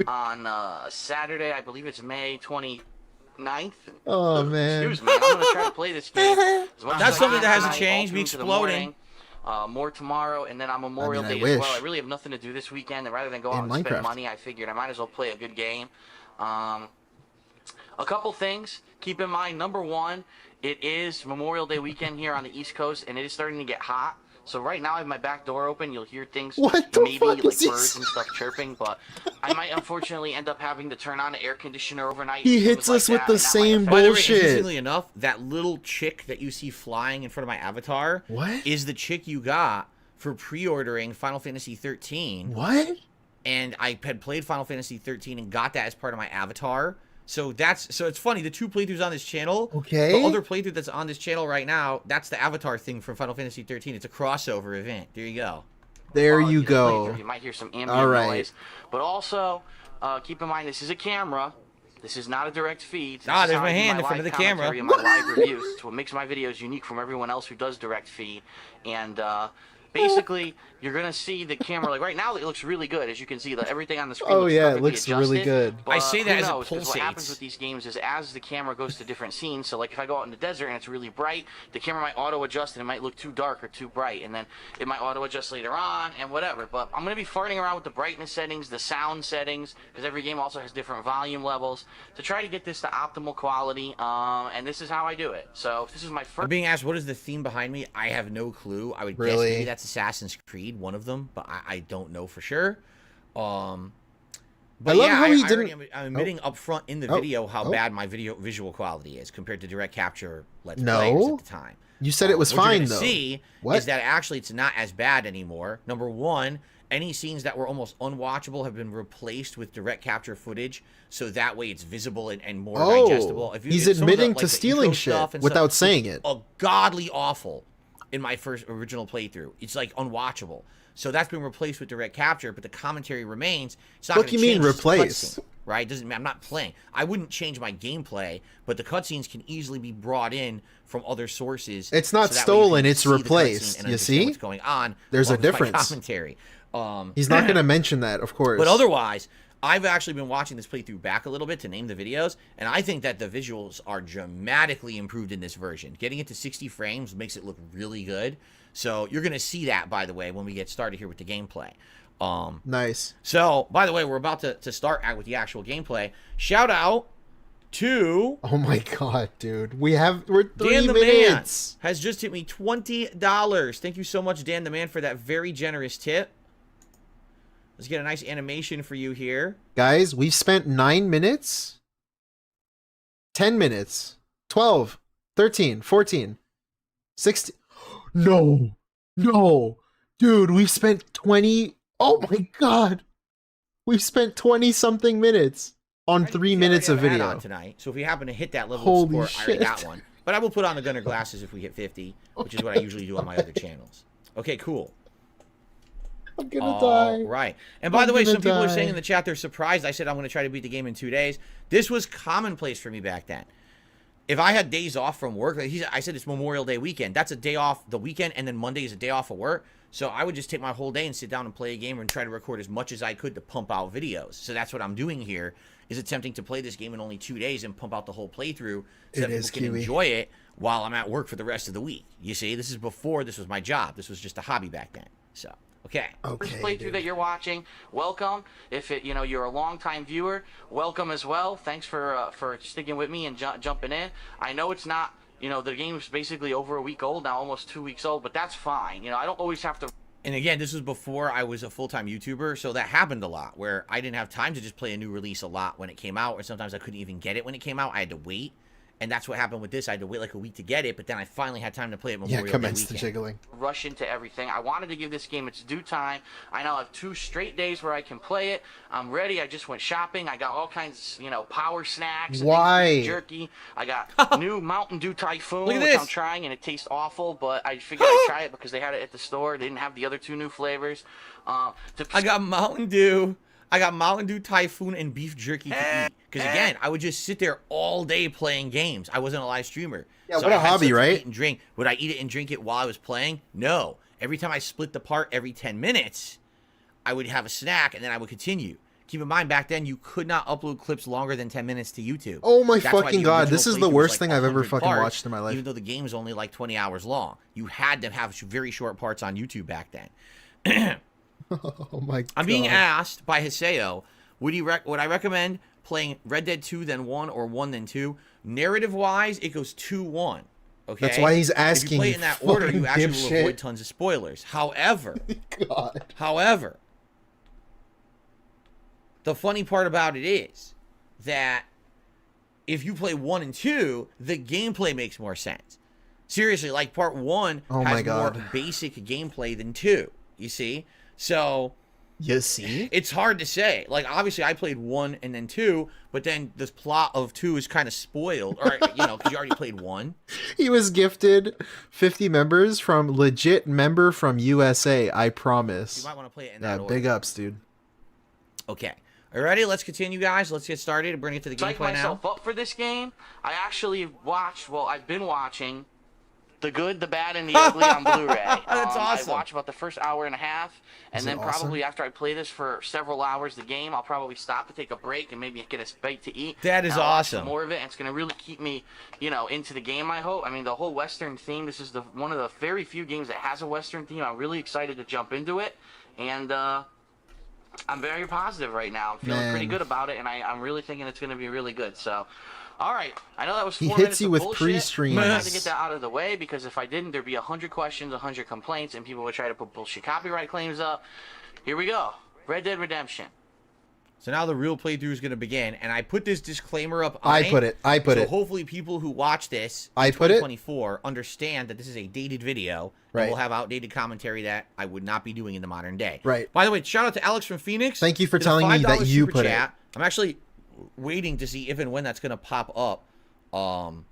on Saturday. I believe it's May 29th. Oh man. Excuse me. I'm gonna try to play this game. That's something that hasn't changed. Me exploding. More tomorrow, and then on Memorial Day as well. I really have nothing to do this weekend, and rather than go out and spend money, I figured I might as well play a good game. A couple things. Keep in mind, number one, it is Memorial Day weekend here on the East Coast, and it is starting to get hot. So right now I have my back door open. You'll hear things, maybe like birds and stuff chirping, but I might unfortunately end up having to turn on the air conditioner overnight. He hits us with the same bullshit. By the way, interestingly enough, that little chick that you see flying in front of my avatar is the chick you got for pre-ordering Final Fantasy 13. What? And I had played Final Fantasy 13 and got that as part of my avatar. So it's funny, the two playthroughs on this channel, the other playthrough that's on this channel right now, that's the avatar thing from Final Fantasy 13. It's a crossover event. There you go. There you go. You might hear some ambient noise. But also, keep in mind, this is a camera. This is not a direct feed. There's my hand in front of the camera. And my live reviews. It's what makes my videos unique from everyone else who does direct feed. And basically, you're going to see the camera, like right now it looks really good. As you can see, everything on the screen looks it looks really good. But I say that as it pulsates. What happens with these games is as the camera goes to different scenes, so like if I go out in the desert and it's really bright, the camera might auto-adjust and it might look too dark or too bright, and then it might auto-adjust later on and whatever. But I'm going to be farting around with the brightness settings, the sound settings, because every game also has different volume levels, to try to get this to optimal quality, and this is how I do it. So if this is my first... I'm being asked, what is the theme behind me? I have no clue. I would guess maybe that's Assassin's Creed, one of them, but I don't know for sure. But I love how he didn't... I'm admitting up front in the video how bad my visual quality is compared to direct capture Let's Plays at the time. You said it was fine, though. What you're gonna see is that actually it's not as bad anymore. Number one, any scenes that were almost unwatchable have been replaced with direct capture footage, so that way it's visible and more digestible. He's admitting to stealing shit without saying it. Godly awful in my first original playthrough. It's like unwatchable. So that's been replaced with direct capture, but the commentary remains. It's not what do you mean replace? Right? Doesn't mean I'm not playing. I wouldn't change my gameplay, but the cutscenes can easily be brought in from other sources. It's not stolen, it's replaced. You see? What's going on? There's a difference. Commentary. He's not going to mention that, of course. But otherwise, I've actually been watching this playthrough back a little bit to name the videos, and I think that the visuals are dramatically improved in this version. Getting it to 60 frames makes it look really good. So you're going to see that, by the way, when we get started here with the gameplay. Nice. So, by the way, we're about to start out with the actual gameplay. Shout out to... Oh my god, dude. We're 3 Dan the minutes. Man has just hit me $20. Thank you so much, Dan the Man, for that very generous tip. Let's get a nice animation for you here. Guys, we've spent 9 minutes, 10 minutes, 12, 13, 14, 16. No. Dude, we've spent 20. Oh my god. We've spent 20-something minutes on 3 minutes of video. Tonight. So if we happen to hit that level Holy of support, shit. I already got one. But I will put on the gunner glasses if we hit 50, which is what I usually do on my other channels. Okay, cool. I'm gonna die. Right. And by the way, some people are saying in the chat they're surprised I said I'm going to try to beat the game in 2 days. This was commonplace for me back then. If I had days off from work, I said it's Memorial Day weekend. That's a day off the weekend, and then Monday is a day off of work. So I would just take my whole day and sit down and play a game and try to record as much as I could to pump out videos. So that's what I'm doing here, is attempting to play this game in only 2 days and pump out the whole playthrough so that people can enjoy it while I'm at work for the rest of the week. You see, this is before this was my job. This was just a hobby back then. So... Okay. First playthrough that you're watching, welcome. If you're a long-time viewer, welcome as well. Thanks for sticking with me and jumping in. I know it's not, the game's basically over a week old now, almost 2 weeks old, but that's fine. I don't always have to And again, this was before I was a full-time YouTuber, so that happened a lot, where I didn't have time to just play a new release a lot when it came out, or sometimes I couldn't even get it when it came out. I had to wait. And that's what happened with this. I had to wait like a week to get it, but then I finally had time to play it Memorial Day commence weekend. the jiggling. Rush into everything. I wanted to give this game its due time. I now have 2 straight days where I can play it. I'm ready. I just went shopping. I got all kinds of, you know, power snacks. Why? Jerky. I got new Mountain Dew Typhoon, Look at which this. I'm trying, and it tastes awful, but I figured I'd try it because they had it at the store. They didn't have the other 2 new flavors. I got Mountain Dew. I got Mountain Dew Typhoon and beef jerky to eat. Because again, I would just sit there all day playing games. I wasn't a live streamer. Yeah, so what a I had hobby, stuff to right? Eat and drink. Would I eat it and drink it while I was playing? No. Every time I split the part every 10 minutes, I would have a snack and then I would continue. Keep in mind, back then, you could not upload clips longer than 10 minutes to YouTube. Oh my That's why fucking the god, original this is the playthrough was worst like thing I've ever 100 fucking parts, watched in my life. Even though the game was only like 20 hours long. You had to have very short parts on YouTube back then. Oh my god. I'm being asked by Hiseo, would I recommend playing Red Dead 2 then 1 or 1 then 2? Narrative-wise, it goes 2-1. Okay? That's why he's asking. If you play it in that order, you actually will dipshit. avoid tons of spoilers. However, God. the funny part about it is that if you play 1 and 2, the gameplay makes more sense. Seriously, like part 1 Oh my has more God. basic gameplay than 2. You see? So You see? it's hard to say. Like, obviously, I played 1 and then 2, but then the plot of 2 is kind of spoiled, or you know, because you already played 1. He was gifted 50 members from legit member from USA, I promise. You might want to play it in Yeah, that order. big ups, dude. Okay. All ready? Let's continue, guys. Let's get started and bring it to the Psych gameplay now. myself up for this game. I actually watched, well, I've been watching The Good, the Bad, and the Ugly on Blu-ray. That's awesome. I watched about the first hour and a half, and Is then it probably awesome? after I play this for several hours, the game, I'll probably stop to take a break and maybe get a bite to eat. That is And I'll watch some awesome. more of it, and it's going to really keep me, you know, into the game, I hope. I mean, the whole Western theme, this is one of the very few games that has a Western theme. I'm really excited to jump into it, and I'm very positive right now. I'm feeling pretty Man. good about it, and I'm really thinking it's going to be really good. So, all right. I know that was 4 He minutes hits you of with bullshit. pre-streams. I had to get that out of the way because if I didn't, there'd be 100 questions, 100 complaints, and people would try to put bullshit copyright claims up. Here we go. Red Dead Redemption. So now the real playthrough is going to begin, and I put this disclaimer up on I put it. So hopefully people who watch this in 2024 understand that this is a dated video, Right. and will have outdated commentary that I would not be doing in the modern day. Right. By the way, shout out to Alex from Phoenix. Thank you for Did a telling me that $5 you super put it. chat. I'm actually waiting to see if and when that's going to pop up on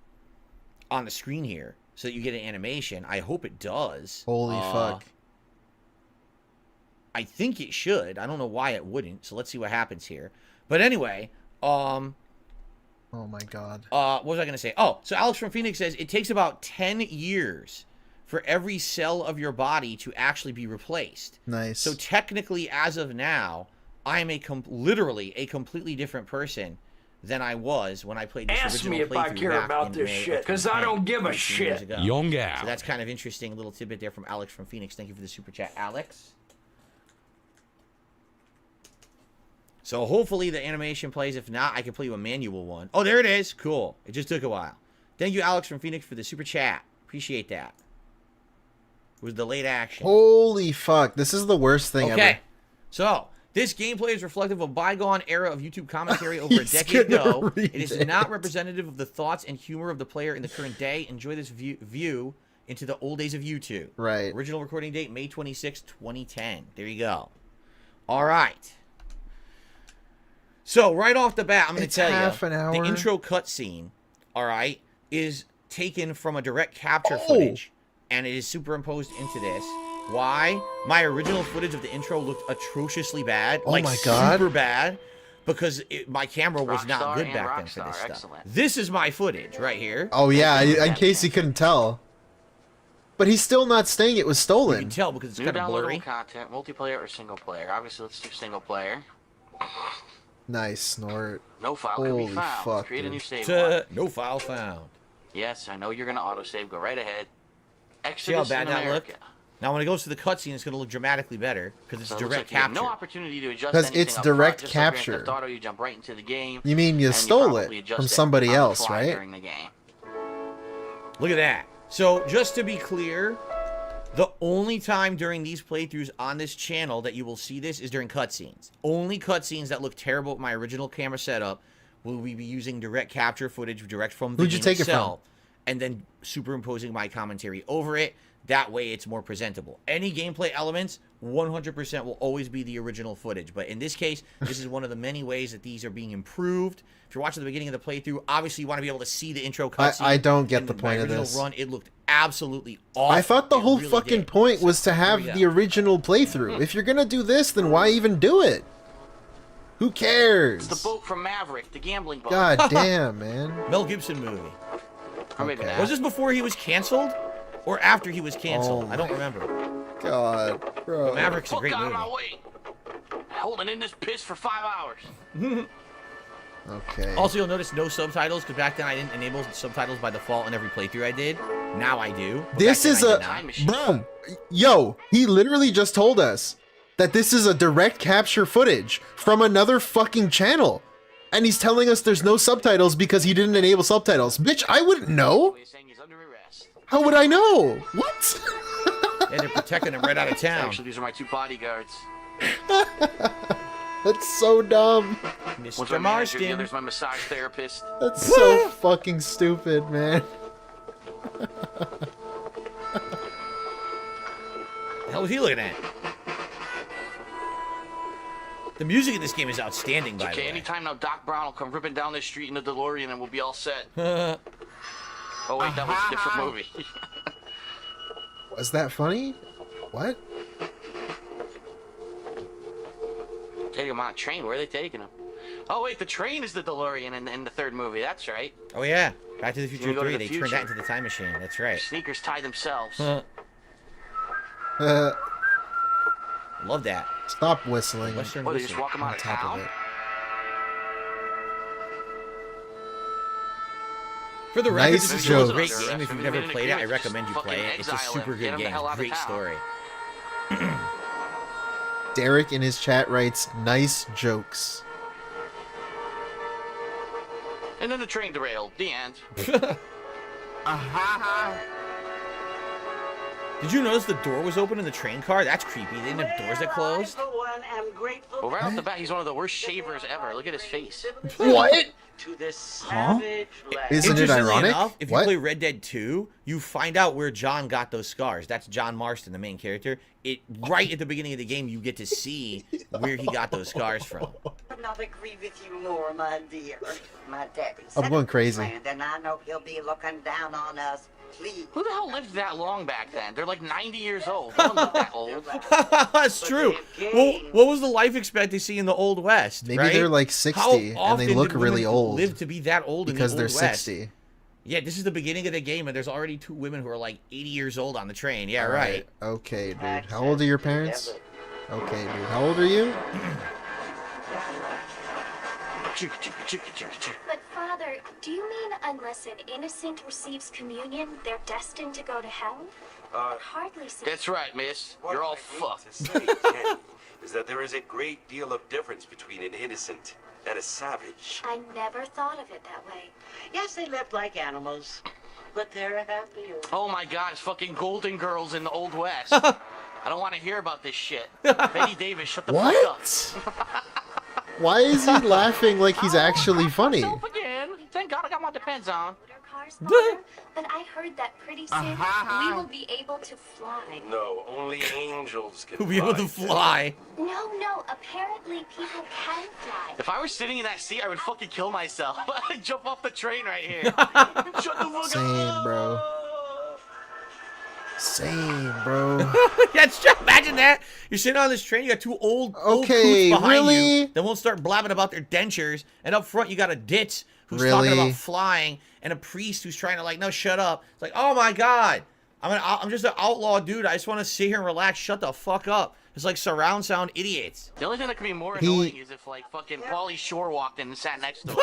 the screen here so that you get an animation. I hope it does. Holy fuck. I think it should. I don't know why it wouldn't. So let's see what happens here. But anyway, Oh my god. what was I going to say? Oh, so Alex from Phoenix says it takes about 10 years for every cell of your body to actually be replaced. Nice. So technically, as of now, I am literally a completely different person than I was when I played this Ask me original if I playthrough care back about in this May shit, of 'cause I don't give a 19 years shit. ago. Young out. So that's kind of interesting little tidbit there from Alex from Phoenix. Thank you for the super chat, Alex. So hopefully the animation plays. If not, I can play you a manual one. Oh, there it is. Cool. It just took a while. Thank you, Alex from Phoenix, for the super chat. Appreciate that. It was delayed action. Holy fuck. This is the worst thing ever. Okay. So, this gameplay is reflective of a bygone era of YouTube commentary over a He's decade gonna ago. read It is it. not representative of the thoughts and humor of the player in the current day. Enjoy this view into the old days of YouTube. Right. Original recording date, May 26, 2010. There you go. All right. So, right off the bat, I'm going to It's tell half you, an hour. the intro cutscene, all right, is taken from a direct capture Oh. footage, and it is superimposed into this. Why? My original footage of the intro looked atrociously bad. Oh like, my God. super bad. Because my camera was not Rockstar good and back then for Rockstar, this stuff. excellent. This is my footage right here. Oh yeah, in case you couldn't tell. But he's still not saying it was You stolen. can tell because it's New kind of blurry. downloadable content, multiplayer or single player. Obviously, let's do single player. Nice snort. No file can Holy be found. fuck, Create a dude. new save. one. No file found. Yes, I know you're gonna autosave. Go right ahead. See how Exodus bad in that America. looked? Now when it goes to the cutscene, it's going to look dramatically better because it's So it looks direct like you have capture. no opportunity to adjust 'Cause anything it's up direct front. Just like Grand capture. Theft Auto, you jump right into the game. You mean you and stole probably it adjust from it somebody on the else, fly right? During the game. Look at that. So just to be clear, The only time during these playthroughs on this channel that you will see this is during cutscenes. Only cutscenes that look terrible with my original camera setup will we be using direct capture footage direct from the game itself, and then superimposing my commentary over it. That way it's more presentable. Any gameplay elements, 100% will always be the original footage. But in this case, this is one of the many ways that these are being improved. If you're watching the beginning of the playthrough, obviously you want to be able to see the intro cutscene. I don't get the point of this. Run, it looked absolutely awesome. I thought the whole fucking point was to have the original playthrough. If you're gonna do this, then why even do it? Who cares? It's the boat from Maverick, the gambling boat. God damn, man. Mel Gibson movie. Okay. Was this before he was canceled? Or after he was canceled? I don't remember. God, bro. But Maverick's a great movie. Out of my way. Holding in this piss for 5 hours. Okay. Also, you'll notice no subtitles, because back then I didn't enable subtitles by default in every playthrough I did. Now I do. This is a... Bro, yo, he literally just told us that this is a direct capture footage from another fucking channel. And he's telling us there's no subtitles because he didn't enable subtitles. Bitch, I wouldn't know. How would I know? What? Yeah, they're protecting him right out of town. Actually, these are my 2 bodyguards. That's so dumb. Mr. Marston. There's my massage therapist. That's so fucking stupid, man. The hell was he looking at? The music in this game is outstanding, by the way. Anytime now Doc Brown will come ripping down this street in the DeLorean and we'll be all set. Oh wait, that was a different movie. Was that funny? What? Taking him on a train. Where are they taking him? Oh wait, the train is the DeLorean in the 3rd movie. That's right. Oh yeah, Back to the Future 3. The They future. turned that into the time machine. That's right. Sneakers tie themselves. Love that. Stop whistling. Western What, they just walk him out on of top town? of it. For the record, Nice this is joke. a great game. If you've never played it, I recommend you play it. It's a super good game. Great story. Derek in his chat writes, nice jokes. And then the train derailed. The end. Did you notice the door was open in the train car? That's creepy. They didn't have doors that closed. Well, right off the bat, he's one of the worst shavers ever. Look at his face. What? To this savage land. Isn't it Interestingly ironic? enough, if you What? play Red Dead 2, you find out where John got those scars. That's John Marston, the main character. Right at the beginning of the game, you get to see where he got those scars from. Could not agree with you more, my dear. My daddy's I'm going crazy. and I know he'll be looking down on us. Please. Who the hell lived that long back then? They're like 90 years old. No one lived that old. That's true. Well, what was the life expectancy in the Old West? Maybe right? they're like 60 and they look really old. Live to be that old because in the they're Old West. 60. Yeah, this is the beginning of the game, and there's already 2 women who are like 80 years old on the train. Yeah, All right. Okay, dude. How old are your parents? Okay, dude. How old are you? But Father, do you mean unless an innocent receives communion, they're destined to go to hell? It hardly seems... That's right, miss. You're all fucked. Is that there is a great deal of difference between an innocent and a savage. I never thought of it that way. Yes, they live like animals, but they're happier. Oh my god, it's fucking Golden Girls in the Old West. I don't want to hear about this shit. Betty Davis, shut the fuck up. Why is he laughing like he's actually funny? Again. Thank God I got my Depends on. Father, but I heard that pretty soon we will be able to fly. No, only angels can We'll be able to fly. No, apparently people can fly. If I were sitting in that seat, I would fucking kill myself. I'd jump off the train right here. Shut the fuck Same, bro. Same, bro. Yeah, just imagine that. You're sitting on this train, you got 2 old coots behind really? you that won't start blabbing about their dentures, and up front you got a ditz who's Really? talking about flying, and a priest who's trying to like, no, shut up. It's like, oh my god, I'm just an outlaw dude. I just want to sit here and relax. Shut the fuck up. It's like surround sound idiots. The only thing that could be more annoying is if like fucking Pauly Shore walked in and sat next to him.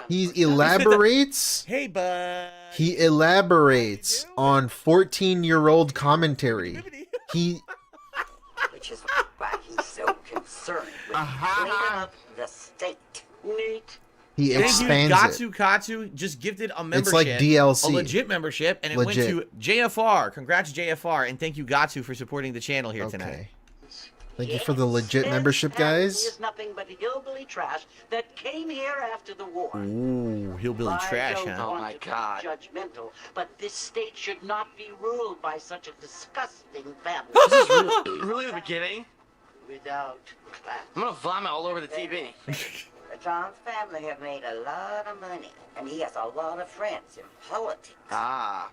He elaborates. Hey, bud. He elaborates on 14-year-old commentary. He Which is why he's so concerned with cleaning up the state. Neat. He expands Gatsu Katsu just gifted a membership. It's like DLC. A legit membership, and it went to JFR. Congrats, JFR, and thank you, Gatsu, for supporting the channel here tonight. Thank you for the legit membership, guys. Is nothing but hillbilly trash that came here after the war. Ooh, hillbilly trash, huh? Oh my God! Judgmental, but this state should not be ruled by such a disgusting family. This is really the beginning. Without class. I'm gonna vomit all over the TV. John's family have made a lot of money, and he has a lot of friends in politics. Ah.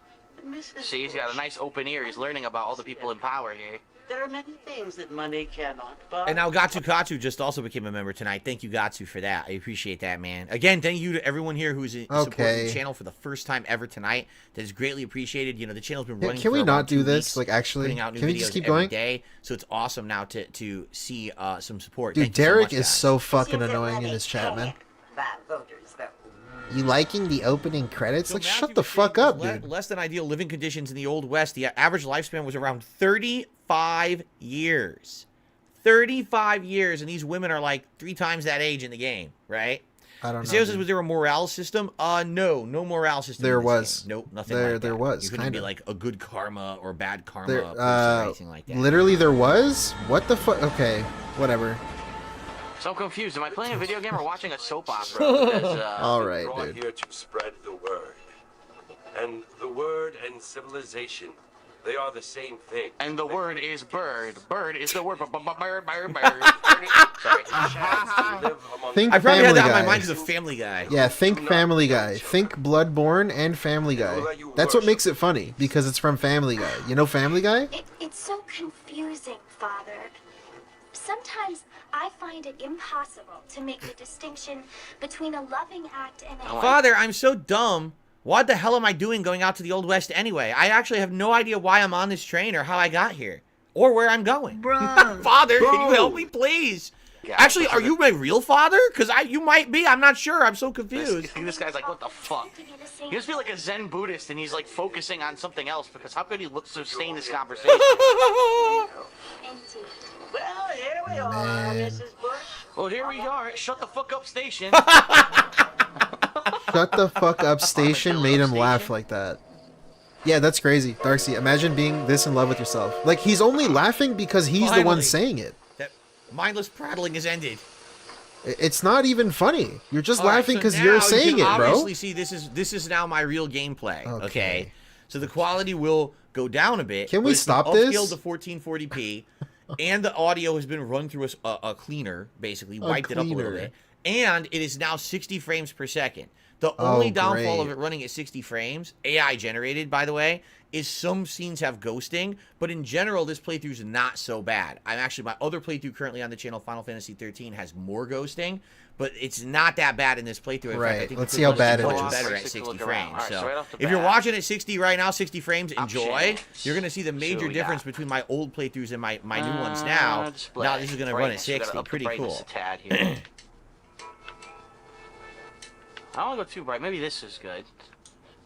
See, he's got a nice open ear. He's learning about all the people in power here. There are many things that money cannot buy. And now Gatsu Katsu just also became a member tonight. Thank you, Gatsu, for that. I appreciate that, man. Again, thank you to everyone here who's supporting the channel for the first time ever tonight. That is greatly appreciated. You know, the channel's been running. Can we not do this? Like, actually, putting out new can we videos just keep every going? day. So it's awesome now to see some support. Dude, Thank you Derek so much, is guys. so fucking annoying in his chat, man. You liking the opening credits? So Like, Matthew shut the was fuck saying up, with dude. Less than ideal living conditions in the Old West. The average lifespan was around 35 years. 35 years, and these women are like 3 times that age in the game, right? I don't know. Sales dude. was there a morale system? No morale system. There in this was. game. Nope, nothing There like that. was, You couldn't kind be of. like a good karma or bad karma There, person or anything like that. literally there was? What the fuck? Okay, whatever. So I'm confused. Am I playing a video game or watching a soap opera? Because, All right, brought dude. here to spread the word. And the word and civilization, they are the same thing. And the word is bird. Bird is the word. Bird, bird, bird. Sorry. Think I probably had Family that in my Guy. mind because of Family Guy. Yeah, think Family Guy. Think Bloodborne and Family Guy. That's what makes it funny, because it's from Family Guy. You know Family Guy? It's so confusing, Father. Sometimes I find it impossible to make the distinction between a loving act and a... Father, I'm so dumb. What the hell am I doing going out to the Old West anyway? I actually have no idea why I'm on this train or how I got here. Or where I'm going. Father, can you help me, please? Actually, are you my real father? Because you might be. I'm not sure. I'm so confused. This guy's like, what the fuck? He must be like a Zen Buddhist, and he's like focusing on something else, because how could he sustain this conversation? Well, here we are, Mrs. Bush. Well, here we are. Shut the fuck up station. Shut the fuck up station made him laugh like that. Yeah, that's crazy. Darcy, imagine being this in love with yourself. Like, he's only laughing because he's the one Finally. saying it. That mindless prattling has ended. It's not even funny. You're just All right, laughing so because now you're you saying can it, bro. Obviously, see, this is now my real gameplay. Okay. So the quality will go down a bit. Can we but it's stop been upscaled this? to 1440p, and the audio has been run through a cleaner, basically wiped it up a little cleaner. bit, and it is now 60 frames per second. The only downfall of great. it running at 60 frames, AI generated, by the way, is some scenes have ghosting, but in general, this playthrough is not so bad. I'm actually, my other playthrough currently on the channel, Final Fantasy 13, has more ghosting, but it's not that bad in this playthrough. In fact, I Right. think Let's the see how playthrough bad it much is. better at Take a 60 look frames. around. All right, So, so right off the if you're bat, watching at 60 right now, 60 frames, enjoy. Options. You're going to see the major what we difference got. between my old playthroughs and my new ones now. Display. Now this is going to run at Brightness. We gotta 60. up the Pretty brightness cool. a tad here. I don't want to go too bright. Maybe this is good.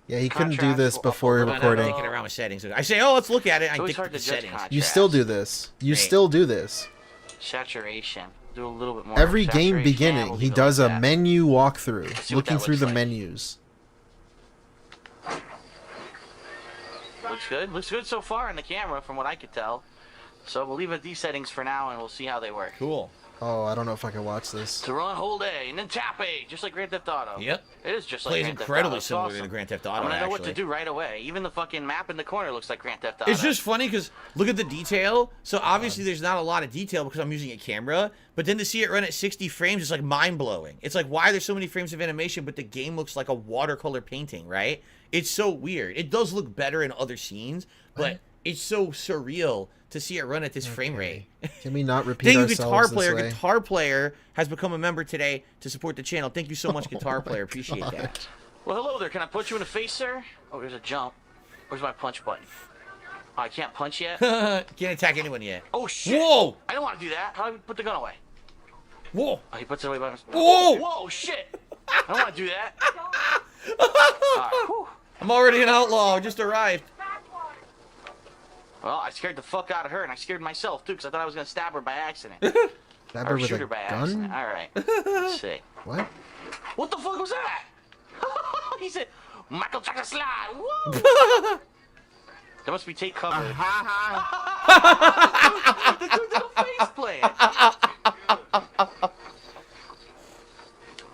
Yeah, he couldn't do Contrast this will up before a little. I'm recording. thinking around with settings. I say, oh, let's look at it. I It's always think hard the to judge settings. contrast. You still do this. You Right. still do this. Saturation. Do a little bit more. Every game saturation. beginning, We'll he go does like a that. menu walkthrough, see what looking that through looks the like. menus. Looks good. Looks good so far in the camera, from what I could tell. So we'll leave it these settings for now, and we'll see how they work. Cool. Oh, I don't know if I can watch this. To run, hold A, and then tap A, just like Grand Theft Auto. Yep. It is just like Plays Grand Theft incredibly Auto. It's similar awesome. to Grand Theft Auto, I'm gonna know what actually. to do right away. Even the fucking map in the corner looks like Grand Theft Auto. It's just funny because look at the detail. So obviously there's not a lot of detail because I'm using a camera, but then to see it run at 60 frames is like mind blowing. It's like, why are there so many frames of animation, but the game looks like a watercolor painting, right? It's so weird. It does look better in other scenes, but it's so surreal to see it run at this frame rate. Can we not repeat Thank you, ourselves Guitar this Player. way? Guitar Player has become a member today to support the channel. Thank you so much, Guitar Player. Appreciate that. Well, hello there. Can I punch you in the face, sir? Oh, there's a jump. Where's my punch button? Oh, I can't punch yet? Can't attack anyone yet. Oh, shit. Whoa! I don't want to do that. How do I put the gun away? Whoa! Oh, he puts it away by himself. Whoa! Whoa, shit. I don't want to do that. All right, whew. I'm already an outlaw. I just arrived. Well, I scared the fuck out of her, and I scared myself, too, because I thought I was going to stab her by accident. Stab Or her with shoot a her by gun? accident. All right. Let's see. What? What the fuck was that? He said, Michael Jackson slide. Woo! That must be take cover. The dude did a face plant.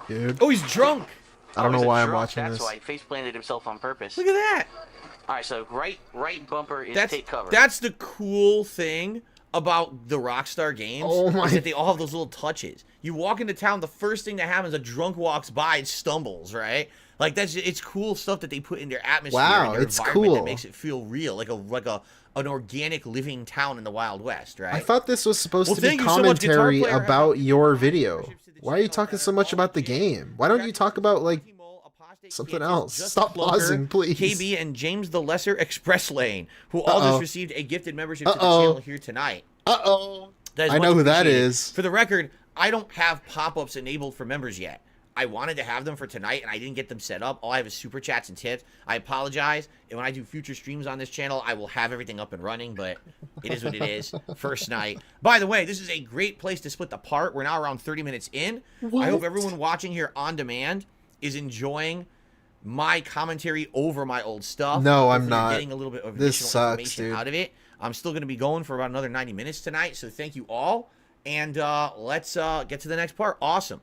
Dude. Oh, he's drunk. I don't know why I'm drunk. watching That's this. why he face planted himself on purpose. Look at that. All right, so right bumper is take cover. That's the cool thing about the Rockstar games. Oh my! Is that they all have those little touches. You walk into town, the first thing that happens, a drunk walks by and stumbles, right? Like it's cool stuff that they put in their atmosphere, wow, and their it's environment cool. that makes it feel real, like an organic living town in the Wild West, right? I thought this was supposed to be thank you so much, guitar commentary player. about your video. Why are you talking so much about the game? Why don't you talk about like something else? Stop pausing, please. KB and James the Lesser Express Lane, who all just received a gifted membership to the channel here tonight. I know who that is. For the record, I don't have pop-ups enabled for members yet. I wanted to have them for tonight, and I didn't get them set up. All I have is super chats and tips. I apologize. And when I do future streams on this channel, I will have everything up and running, but it is what it is. First night. By the way, this is a great place to split the part. We're now around 30 minutes in. What? I hope everyone watching here on demand is enjoying my commentary over my old stuff. No, I'm Hopefully not. You're getting a little bit of This additional sucks, information dude. out of it. I'm still going to be going for about another 90 minutes tonight, so thank you all. And let's get to the next part. Awesome.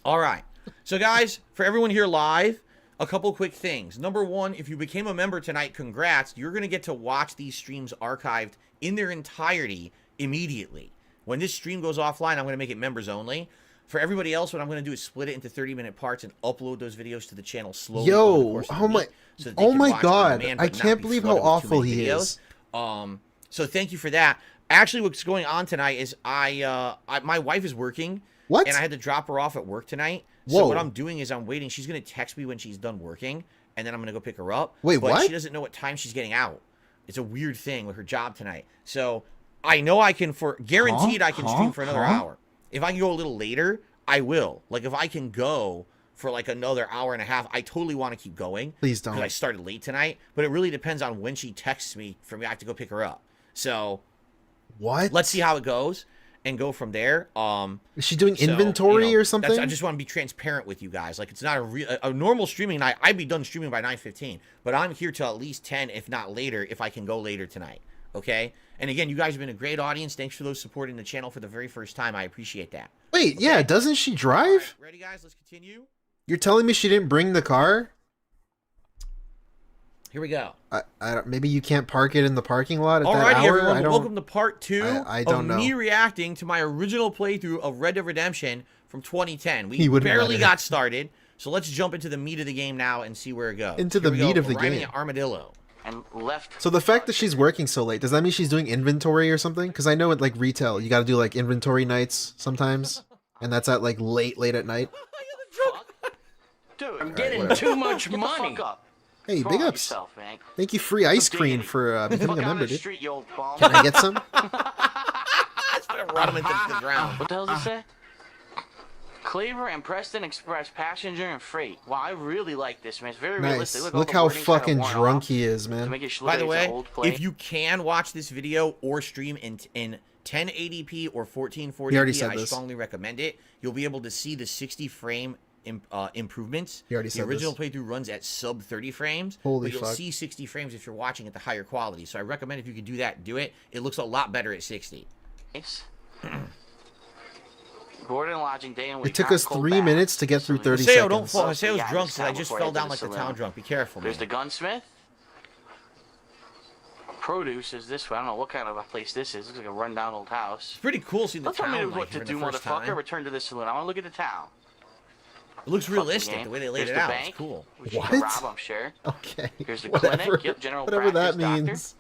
All right. So, guys, for everyone here live, a couple quick things. Number one, if you became a member tonight, congrats. You're going to get to watch these streams archived in their entirety immediately. When this stream goes offline, I'm going to make it members only. For everybody else, what I'm going to do is split it into 30-minute parts and upload those videos to the channel slowly. over the Yo, course of oh the my, week so that they can watch on God, demand, I but not can't be believe flooded how with too awful many he videos. is. So thank you for that. Actually, what's going on tonight is my wife is working. What? And I had to drop her off at work tonight. Whoa. So what I'm doing is I'm waiting. She's going to text me when she's done working, and then I'm going to go pick her up. Wait, but what? She doesn't know what time she's getting out. It's a weird thing with her job tonight. So I know I can, guaranteed I can stream for another hour. If I can go a little later, I will. Like, if I can go for like another hour and a half, I totally want to keep going. Please don't. Because I started late tonight. But it really depends on when she texts me for me. I have to go pick her up. So what? Let's see how it goes and go from there. Is she doing inventory or something? I just want to be transparent with you guys. Like, it's not a normal streaming night. I'd be done streaming by 9:15, but I'm here till at least 10, if not later, if I can go later tonight. Okay? And again, you guys have been a great audience. Thanks for those supporting the channel for the very first time. I appreciate that. Wait, yeah, doesn't she drive? Ready, guys? Let's continue. You're telling me she didn't bring the car? Here we go. I don't, maybe you can't park it in the parking lot at that Alrighty, hour? everyone. I don't, Welcome to part 2 I don't of know. me reacting to my original playthrough of Red Dead Redemption from 2010. He We wouldn't let barely it. got started, so let's jump into the meat of the game now and see where it goes. Into Here the we go. meat of the Arriving game. at Armadillo. And left. So the fact that she's working so late, does that mean she's doing inventory or something? Because I know at like retail, you got to do like inventory nights sometimes, and that's at like late at night. Dude, I'm getting whatever. too much Get the money. fuck up. Hey, What's big wrong with ups. yourself, man? Thank you, free ice Some cream dignity. for becoming Fuck a out member, of the dude. street, you old bum. Can I get some? Let's run him into the ground. What the hell does it say? Cleaver and Preston Express passenger and freight. Wow, I really like this, man. It's very realistic. Nice. all Look the how wording's kinda fucking worn drunk off he is, to man. make it look By like the it's way, an old play. if you can watch this video or stream in 1080p or 1440p, He already said I this. strongly recommend it. You'll be able to see the 60 frame improvements. He already The said original this. playthrough runs at sub 30 frames. Holy but you'll fuck. see 60 frames if you're watching at the higher quality. So I recommend if you could do that, do it. It looks a lot better at 60. Nice. Board and lodging day and week. It took hot, us cold 3 bath. minutes to get through 30 Haseo, don't seconds. fall. Haseo's Yeah, drunk just because I now just before I fell enter down the like the saloon. town drunk. Be careful, There's man. the gunsmith. Produce is this way. I don't know what kind of a place this is. Looks like a rundown old house. It's pretty cool seeing the Don't tell me town what like to here do, the first motherfucker. time. Return to the saloon. I want to look at the town. It looks Fucking realistic game. the way they laid There's it the out. bank, It's cool. which you What? can rob, I'm sure. Okay. Here's the Whatever. clinic. Yep, general Whatever that practice doctor. means.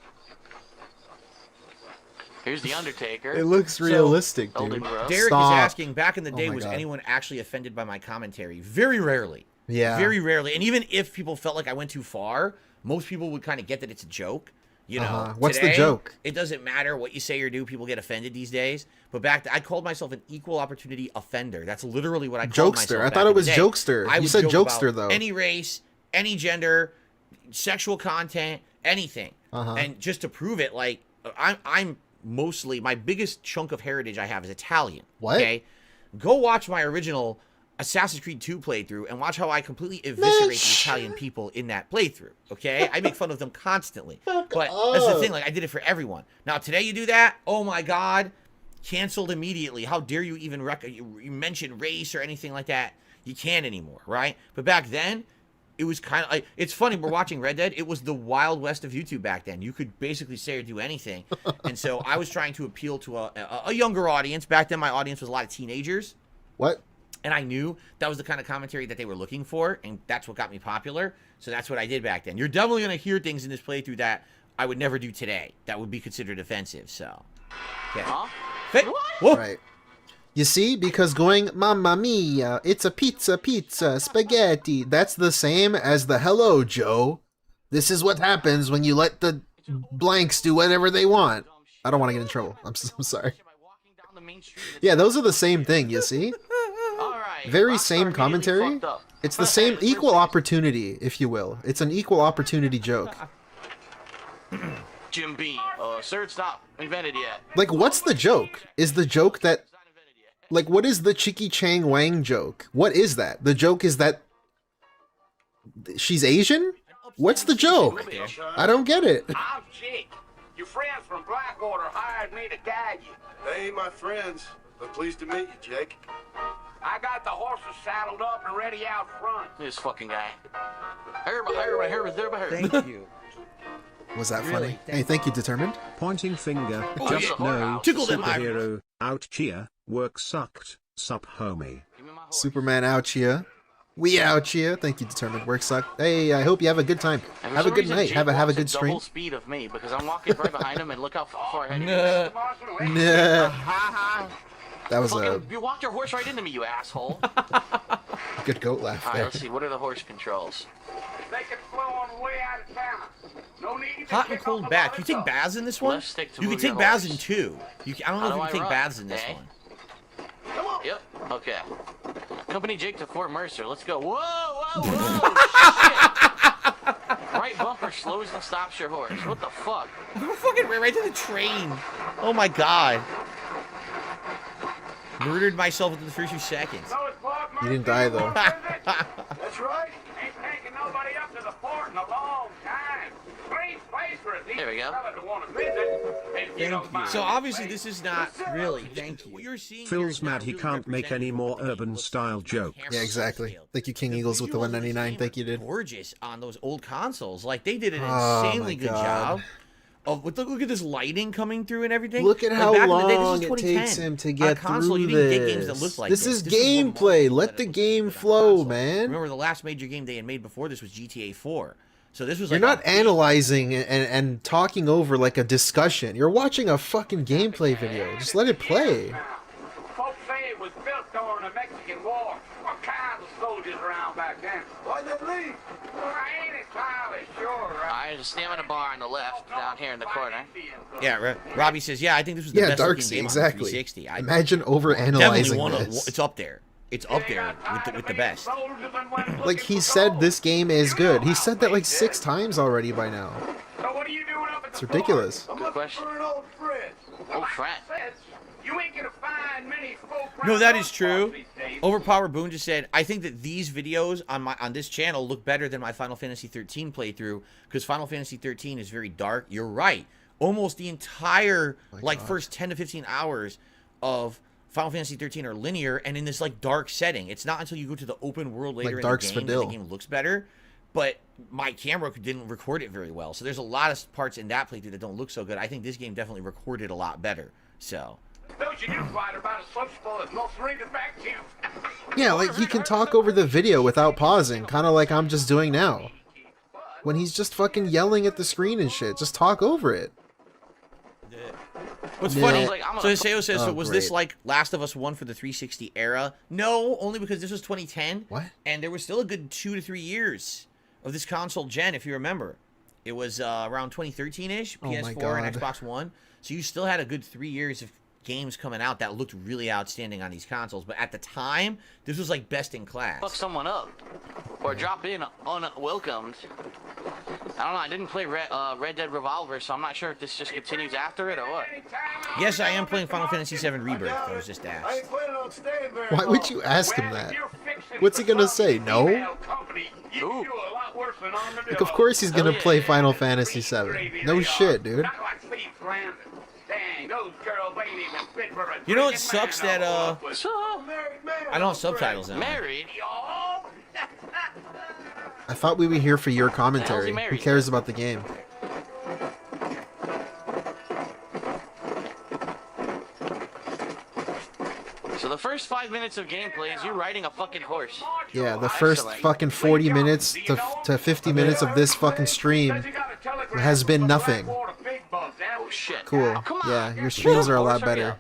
Here's the Undertaker. It looks realistic, dude. Elden Gross. Derek Stop. is asking, back in the Oh day, my was God. anyone actually offended by my commentary? Very rarely. Yeah. Very rarely. And even if people felt like I went too far, most people would kind of get that it's a joke. You know, What's the today, joke? It doesn't matter what you say or do. People get offended these days. But I called myself an equal opportunity offender. That's literally what I called myself. Jokester. I back thought in it the was day. jokester. I You would said joke jokester, about though. Any race, any gender, sexual content, anything. And just to prove it, like I'm mostly, my biggest chunk of heritage I have is Italian. What? Okay. Go watch my original Assassin's Creed 2 playthrough and watch how I completely eviscerate the Italian people in that playthrough, okay? I make fun of them constantly. But that's the thing, like, I did it for everyone. Now, today you do that, oh my God, canceled immediately. How dare you even you mention race or anything like that? You can't anymore, right? But back then, it was kind of like, it's funny, we're watching Red Dead. It was the Wild West of YouTube back then. You could basically say or do anything. And so I was trying to appeal to a younger audience. Back then, my audience was a lot of teenagers. What? And I knew that was the kind of commentary that they were looking for, and that's what got me popular. So that's what I did back then. You're definitely going to hear things in this playthrough that I would never do today. That would be considered offensive, so. Okay. Huh? Whoa. Right. You see, because going, Mamma mia, it's a pizza, spaghetti, that's the same as the hello, Joe. This is what happens when you let the blanks do whatever they want. I don't want to get in trouble. I'm sorry. Yeah, those are the same thing, you see? Very same commentary. It's the same equal opportunity, if you will. It's an equal opportunity joke. Jim Beam, sir, it's not invented yet. Like, what's the joke? Is the joke that... Like, what is the Chicky Chang Wang joke? What is that? The joke is that... she's Asian? What's the joke? I don't get it. I'm Jake. Your friends from Blackwater hired me to guide you. They ain't my friends, but pleased to meet you, Jake. I got the horses saddled up and ready out front. This fucking guy. Thank you. Was that funny? Hey, thank you, Determined. Pointing finger, Oh, just yeah. no, Tickle them superhero, out here, work sucked, sup homie. Superman out here. We out here. Thank you, Determined. Work sucked. Hey, I hope you have a good time. Have a good night. Have a good stream. Double speed of me because I'm walking right behind him and look how far ahead he is. Nah. That was a You walked your horse right into me, you asshole. good goat laugh Alright, there. let's see. What are the horse controls? They can flow on the way out of town. No need to Hot and kick cold up bath. about You it, take though. baths in this one? Let's stick to You can move take your baths in horse. 2. I don't know if you can take run? baths in this Okay. one. Yep. Okay. Company Jake to Fort Mercer. Let's go. Whoa! Shit! Right bumper slows and stops your horse. What the fuck? We're fucking right to the train. Oh my God. Murdered myself within the first few seconds. You didn't die, though. That's right. Ain't taking nobody up to the fort in a long time. Great place for a decent There we go. fella to want to visit. If you don't mind So me obviously saying. this is not really. Thank you. What you're seeing here Phil's is not mad he really can't make any more representative of urban what style people jokes. camera Yeah, exactly. scale. Thank you, King The Eagles, with the visuals of this 199. game Thank you, are dude. gorgeous on those old consoles. Like they did an Oh, insanely my good God. job. Of look at this lighting coming through and everything. Look at Like, how back in the day, this long is it 2010. takes him to On a get console, through you didn't get games that looked like this. This is This was one gameplay. model Let that the it was game made on flow, console. man. Remember, the last major game they had made before this was GTA 4. So this was You're like not analyzing and talking over like a discussion. You're watching a fucking gameplay video. Just let it play. Folks say it was built during the Mexican War. What kinds of soldiers around back then? Why'd they leave? Well, I ain't entirely sure. Alright, there's a stamina bar on the left, down here in the corner. Yeah, Robbie says, yeah, I think this was the Yeah, best looking Darksea, game exactly. on 360. I Imagine over definitely analyzing one of, this. it's up there. It's up there with the best. Like he said, this game is good. He said that like 6 times already by now. So what are you doing up at It's the ridiculous. fort? Good question. For an old friend. Old friend. You ain't gonna find many folk No, around that those is true. parts these days. Overpower Boone just said, I think that these videos on this channel look better than my Final Fantasy 13 playthrough because Final Fantasy 13 is very dark. You're right. Almost the entire first 10 to 15 hours of Final Fantasy 13 are linear and in this like dark setting. It's not until you go to the open world later Like in Dark the game that Spadil. the game looks better. But my camera didn't record it very well. So there's a lot of parts in that playthrough that don't look so good. I think this game definitely recorded a lot better. So Don't you do fight about a sociable as most read it back to you. Yeah, like he can talk over the video without pausing, kind of like I'm just doing now. When he's just fucking yelling at the screen and shit, just talk over it. what's Yeah. funny, Like, I'm so gonna- Iseo says, Oh, so was this great. like Last of Us 1 for the 360 era? No, only because this was 2010. What? And there was still a good 2 to 3 years of this console gen, if you remember. It was around 2013-ish, Oh my PS4 and God. Xbox One. So you still had a good 3 years of games coming out that looked really outstanding on these consoles. But at the time, this was like best in class. Fuck someone up. Or drop in unwelcomed. I don't know. I didn't play Red Dead Revolver, so I'm not sure if this just continues after it or what. Yes, I am playing Final Fantasy VII Rebirth. I was just asked. Why would you ask him that? What's he gonna say? No? Like, of course he's gonna play Final Fantasy VII. No shit, dude. You know what sucks that I don't have subtitles now. Married? I thought we were here for your commentary. Who cares about the game? So the first 5 minutes of gameplay is you riding a fucking horse. Yeah, the first fucking 40 minutes to 50 minutes of this fucking stream has been nothing. Oh shit. Cool. Yeah, your streams are a lot better.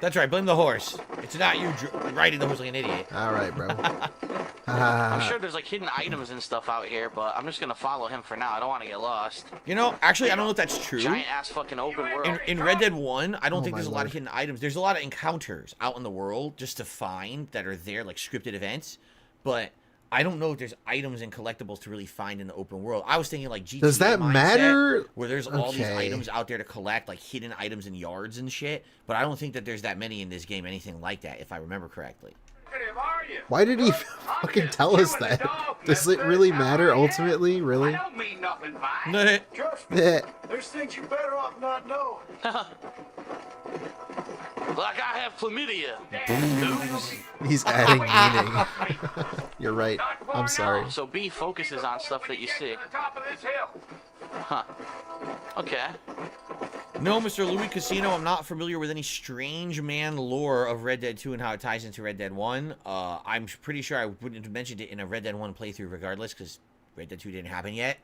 That's right, blame the horse. It's not you riding the horse like an idiot. Alright, bro. I'm sure there's like hidden items and stuff out here, but I'm just gonna follow him for now. I don't want to get lost. You know, actually, I don't know if that's true. Giant ass fucking open world. In Red Dead 1, I don't think there's a lot of hidden items. There's a lot of encounters out in the world just to find that are there, like scripted events. But I don't know if there's items and collectibles to really find in the open world. I was thinking like GTA Does that mindset, matter? where there's all these items out there to collect, like hidden items in yards and shit. But I don't think that there's that many in this game, anything like that, if I remember correctly. Why did he fucking tell us that? Does it really matter ultimately? Really? I don't mean nothing by it. Trust me, there's things you better off not knowing. Like I have chlamydia. He's adding meaning. You're right. I'm sorry. So B focuses on stuff that you see. Huh. Okay. No, Mr. Louis Casino, I'm not familiar with any strange man lore of Red Dead 2 and how it ties into Red Dead 1. I'm pretty sure I wouldn't have mentioned it in a Red Dead 1 playthrough regardless, because Red Dead 2 didn't happen yet.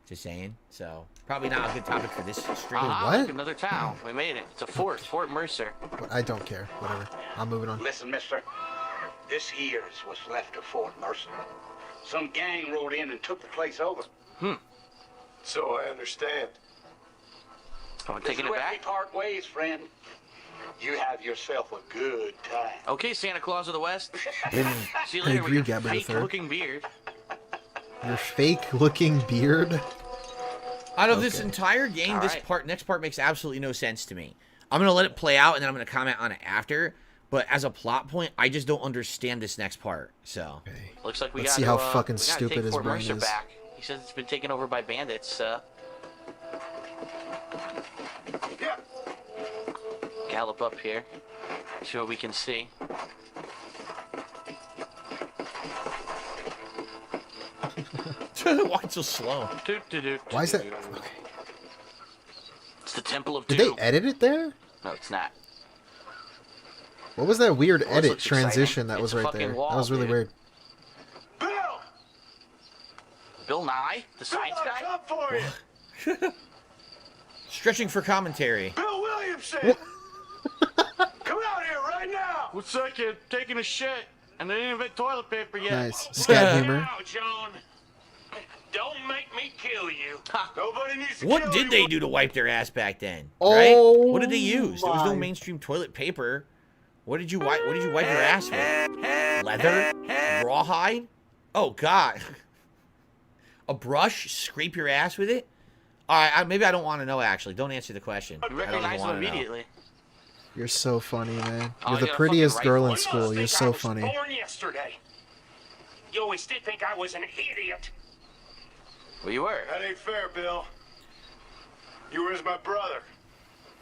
Just saying. So, probably not a good topic for this stream. What? Another town. We made it. It's a fort. Fort Mercer. I don't care. Whatever. I'm moving on. Listen, mister. This here's what's left of Fort Mercer. Some gang rode in and took the place over. So I understand. I'm taking it back. We part ways, friend. You have yourself a good time. Okay, Santa Claus of the West. I See you later with agree, your Gabby the Third. fake-looking beard. Your fake-looking beard? Out of this entire game, next part makes absolutely no sense to me. I'm going to let it play out, and then I'm going to comment on it after. But as a plot point, I just don't understand this next part. So, Looks like Let's see how fucking stupid his Fort brain Mercer is. back. He says it's been taken over by bandits. Gallop up here. See what we can see. Why so slow? Why is that? Okay. It's the Temple of Did Doom. they edit it there? No, it's not. What was that weird Well, this edit looks transition exciting. that It's was a right fucking there? wall, That was really dude. weird. Bill Nye, the science guy. Come for you. Stretching for commentary. Bill Williamson. Come out here right now. What's that kid taking a shit? And they didn't invent toilet paper yet. Nice. Scat humor. Now, John. Don't make me kill you. Nobody needs to What kill did you. they do to wipe their ass back then? Oh, right? What did they use? There was no my. mainstream toilet paper. What did you wipe? What did you wipe your ass with? Leather? Rawhide? Oh God. A brush? Scrape your ass with it? All right. Maybe I don't want to know. Actually, don't answer the question. You I don't recognize even him want to know. immediately. You're so funny, man. Oh, You're you the got a prettiest fucking girl in rifle. school. You're so funny. Born yesterday. You always did think I was an idiot. Well, you were. That ain't fair, Bill. You were as my brother.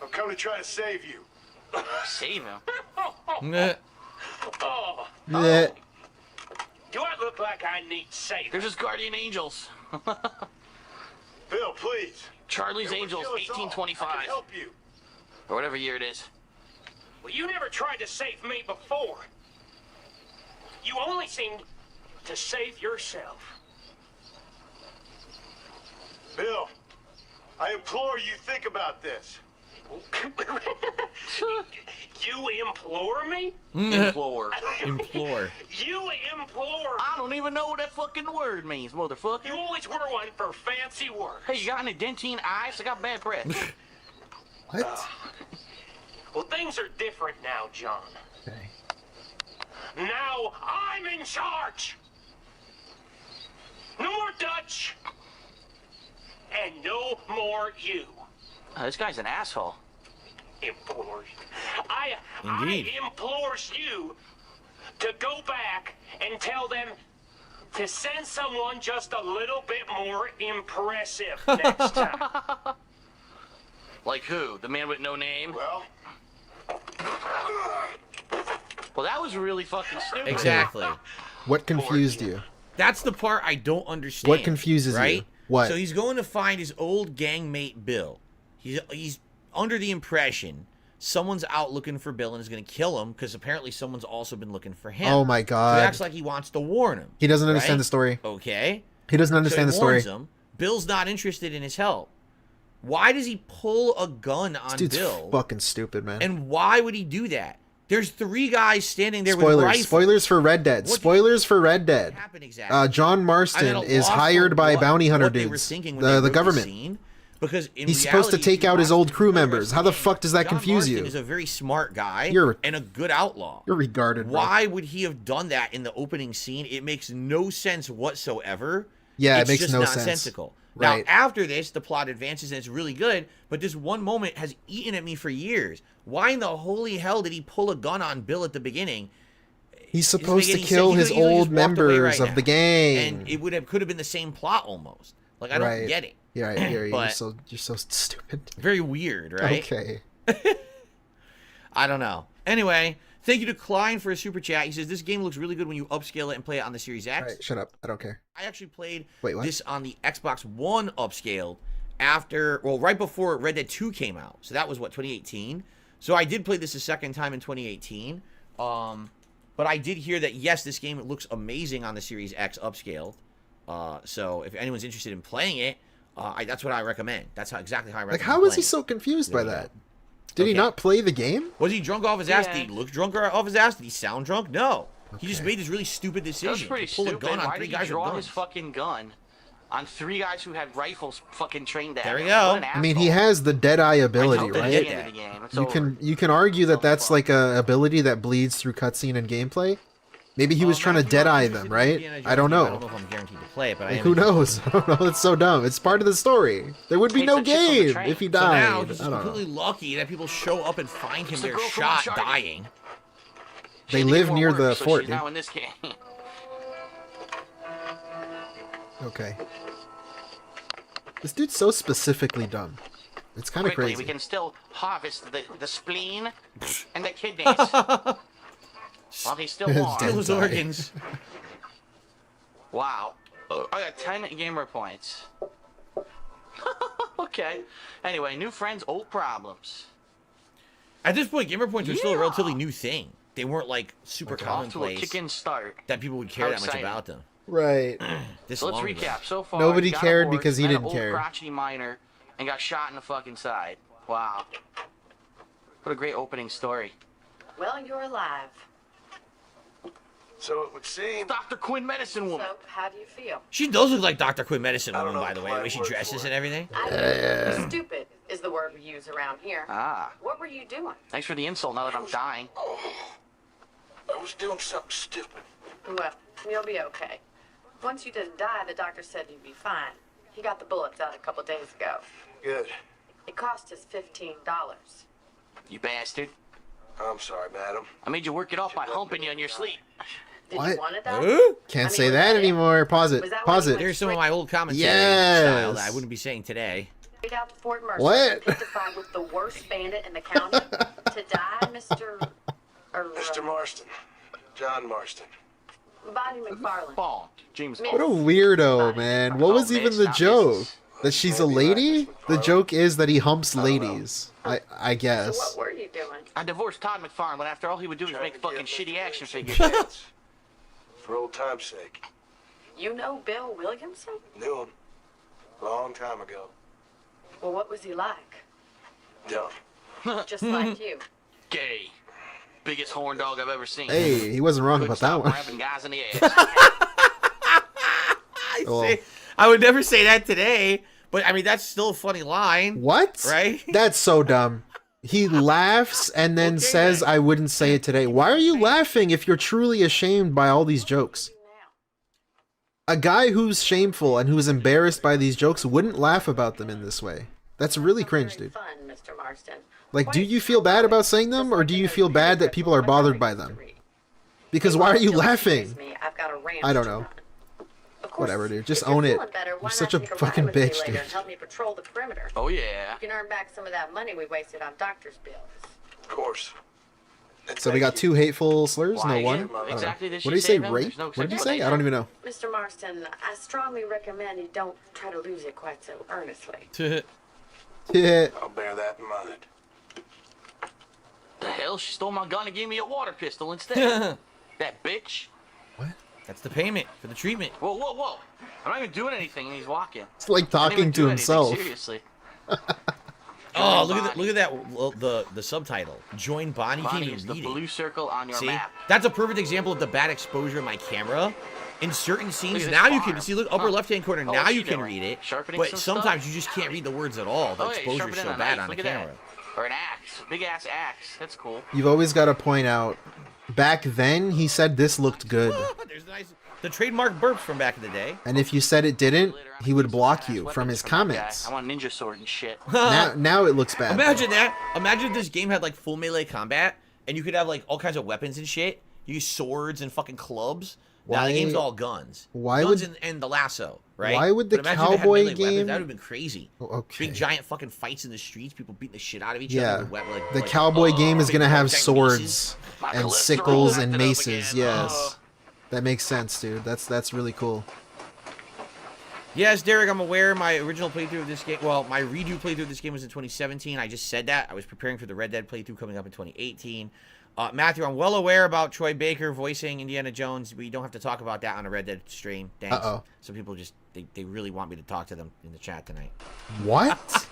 I'm coming to try to save you. Save him. Meh. Oh, Yeah. do I look like I need saving? They're just guardian angels. Bill, please. Charlie's It would Angels, kill us all. I 1825. can help you. Or whatever year it is. Well, you never tried to save me before. You only seemed to save yourself. Bill, I implore you think about this. You implore me? Implore. Implore. You implore? I don't even know what that fucking word means, motherfucker. You always were one for fancy words. Hey, you got any dentine eyes? I got bad breath. What? Well, things are different now, John. Okay. Now I'm in charge. No more Dutch. and no more you. This guy's an asshole. Implores. Indeed. I implores you to go back and tell them to send someone just a little bit more impressive next time. Like who? The man with no name? Well, that was really fucking stupid. Exactly. What confused you? That's the part I don't understand. What confuses right? you? What? So he's going to find his old gang mate Bill. He's under the impression someone's out looking for Bill and is going to kill him because apparently someone's also been looking for him. Oh my god. So he acts like he wants to warn him. He doesn't understand right? the story. Okay. He doesn't understand the so he story. warns him. Bill's not interested in his help. Why does he pull a gun on This dude's Bill? fucking stupid, man. And why would he do that? There's 3 guys standing there with Spoilers. rifles. Spoilers for Red Dead. Spoilers for Red Dead. Exactly? John Marston is hired by bounty hunter dudes. The government. Because in he's supposed to take out his old crew members. How the fuck does that confuse you? John Marston is a very smart guy and a good outlaw. You're regarded. Bro. Why would he have done that in the opening scene? It makes no sense whatsoever. Yeah, it's it makes just no nonsensical. sense. Right. Now, after this, the plot advances and it's really good, but this one moment has eaten at me for years. Why in the holy hell did he pull a gun on Bill at the beginning? He's supposed to kill his old members of the gang. And it could have been the same plot almost. Like, I don't get it. Yeah, you're so stupid. Very weird, right? Okay. I don't know. Anyway, thank you to Klein for a super chat. He says, this game looks really good when you upscale it and play it on the Series X. All right, shut up. I don't care. I actually played Wait, what? this on the Xbox One upscaled right before Red Dead 2 came out. So that was, 2018? So I did play this a second time in 2018. But I did hear that, yes, this game looks amazing on the Series X upscaled. So if anyone's interested in playing it, that's what I recommend. That's exactly how I recommend. Like, how is he so confused by that? Did he not play the game? Was he drunk off his ass? Did he look drunk off his ass? Did he sound drunk? No. He just made this really stupid decision. That was pretty to pull stupid. a gun on Why 3 did he guys with draw guns. his fucking gun on 3 guys who had rifles fucking trained at There him? we go. What an I mean, asshole. he has the Deadeye ability, I right? get the game. It's You can argue that that's like a ability that bleeds through cutscene and gameplay. Maybe he was trying to Deadeye them, right? I don't know. I don't know if I'm guaranteed to play it, but Like, who knows? I don't know. It's so dumb. It's part of the story. There would be no game if he So died. now he's I don't completely know. lucky that people show up and find him there shot, dying. They live near the so fort, she's dude. now in this game. Okay. This dude's so specifically dumb. It's kind of Quickly, crazy. we can still harvest the spleen and the kidneys. Well, he still won. Steal his organs. Wow. I got 10 gamer points. Okay. Anyway, new friends, old problems. At this point, gamer points are still a relatively new thing. They weren't like super Off to a commonplace kick-in start. that people would care How that much exciting. about them. Right. This So let's long ago. recap. So far, Nobody he got cared a horse, because he met didn't an old care. crotchety miner and got shot in the fucking side. Wow. What a great opening story. Well, you're alive. So it would seem. Dr. Quinn, medicine woman. So, how do you feel? She does look like Dr. Quinn Medicine Woman, by the way she dresses and everything. Stupid is the word we use around here. Ah. What were you doing? Thanks for the insult now that I'm dying. I was doing something stupid. Well, you'll be okay. Once you didn't die, the doctor said you'd be fine. He got the bullets out a couple days ago. Good. It cost us $15. You bastard. I'm sorry, madam. I made you work it off by humping you in your sleep. Did What? you want it though? Can't I mean, say was that that it? anymore. Pause it. Was that Pause when you it. There's some of my old commentary Yes. style that I wouldn't be saying today. Straight out to Fort Mercer. What? Testified with the worst bandit in the county to die, Mr. Mr. Marston. John Marston. Bonnie MacFarlane. Bond. James What a weirdo, man. What was even the joke? That she's a lady? The joke is that he humps ladies. I guess. So what were you doing? I divorced Todd McFarlane after all he would do was make fucking shitty action figures. For old time's sake. You know Bill Williamson? Knew him. Long time ago. Well, what was he like? Dumb. Just like you. Gay. Biggest horn dog I've ever seen. Hey, he wasn't wrong Couldn't about that stop one. grabbing guys in the ass. Well, I would never say that today, but I mean, that's still a funny line. what? Right? That's so dumb. He laughs and then says, I wouldn't say it today. Why are you laughing if you're truly ashamed by all these jokes? A guy who's shameful and who's embarrassed by these jokes wouldn't laugh about them in this way. That's really cringe, dude. Fun, Mr. Marston. Like, do you feel bad about saying them, or do you feel bad that people are bothered by them? Because why are you laughing? I don't know. Whatever, dude. Just own it. You're such a fucking bitch, dude. Help me patrol the perimeter. Oh yeah. You can earn back some of that money we wasted on doctor's bills. Of course. So we got 2 hateful slurs, no Why? 1. Exactly. What did he say? Rape? What did he say? I don't even know. Mr. Marston, I strongly recommend you don't try to lose it quite so earnestly. Yeah. I'll bear that in mind. The hell? She stole my gun and gave me a water pistol instead. That bitch. That's the payment for the treatment. Whoa, whoa, whoa! I'm not even doing anything, and he's walking. It's like talking to himself. Seriously. Oh, look at that the subtitle. Join Bonnie. Bonnie Can't is even the read it. blue circle on your See? map. That's a perfect example of the bad exposure of my camera. In certain scenes, Look at now this you farm. can see. Look, upper left-hand corner. Oh, now what's you she can doing? read it. Sharpening But some sometimes stuff? you just can't read the words at all. The Oh, yeah, exposure's sharpening so a bad knife. on the Look at that. camera. Or an axe, big ass axe. That's cool. You've always got to point out, back then he said this looked good. There's the trademark burps from back in the day. And if you said it didn't, he would block you from his comments. I want a ninja sword and shit. Now it looks bad. Imagine that. Imagine if this game had like full melee combat, and you could have like all kinds of weapons and shit. You use swords and fucking clubs. Now the game's all guns. Why guns would and the lasso, right? Why would the But imagine if it had cowboy melee weapons. game? That would have been crazy. Okay. Big giant fucking fights in the streets, people beating the shit out of each Yeah, other. With the cowboy game is big gonna have giant swords maces. and sickles and maces. Yes, that makes sense, dude. That's really cool. Yes, Derek, I'm aware my original playthrough of this game, well, my redo playthrough of this game was in 2017. I just said that. I was preparing for the Red Dead playthrough coming up in 2018. Matthew, I'm well aware about Troy Baker voicing Indiana Jones. We don't have to talk about that on a Red Dead stream. Thanks. Uh-oh. Some people just, they really want me to talk to them in the chat tonight. What?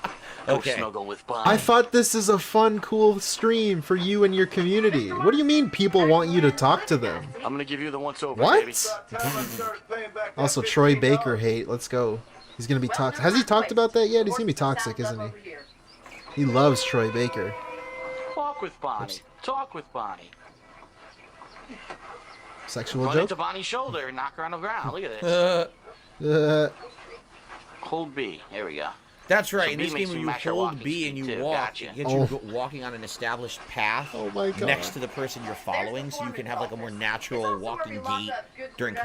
Okay. Snuggle with Bonnie. I thought this is a fun, cool stream for you and your community. What do you mean people want you to talk to them? I'm gonna give you the once over, What? baby. Also, Troy Baker hate. Let's go. He's gonna be toxic. Has he talked about that yet? He's gonna be toxic, isn't he? He loves Troy Baker. Talk with Bonnie. Talk with Bonnie. Sexual Run joke? into Bonnie's shoulder and knock her on the ground. Look at this. Hold B. There we go. That's right. So in B this makes game, when you you mash your hold walking B and speed you too. walk, Gotcha. it gets you walking on an established path Oh my God. next to the person you're following, so you can have like a more natural walking gait during these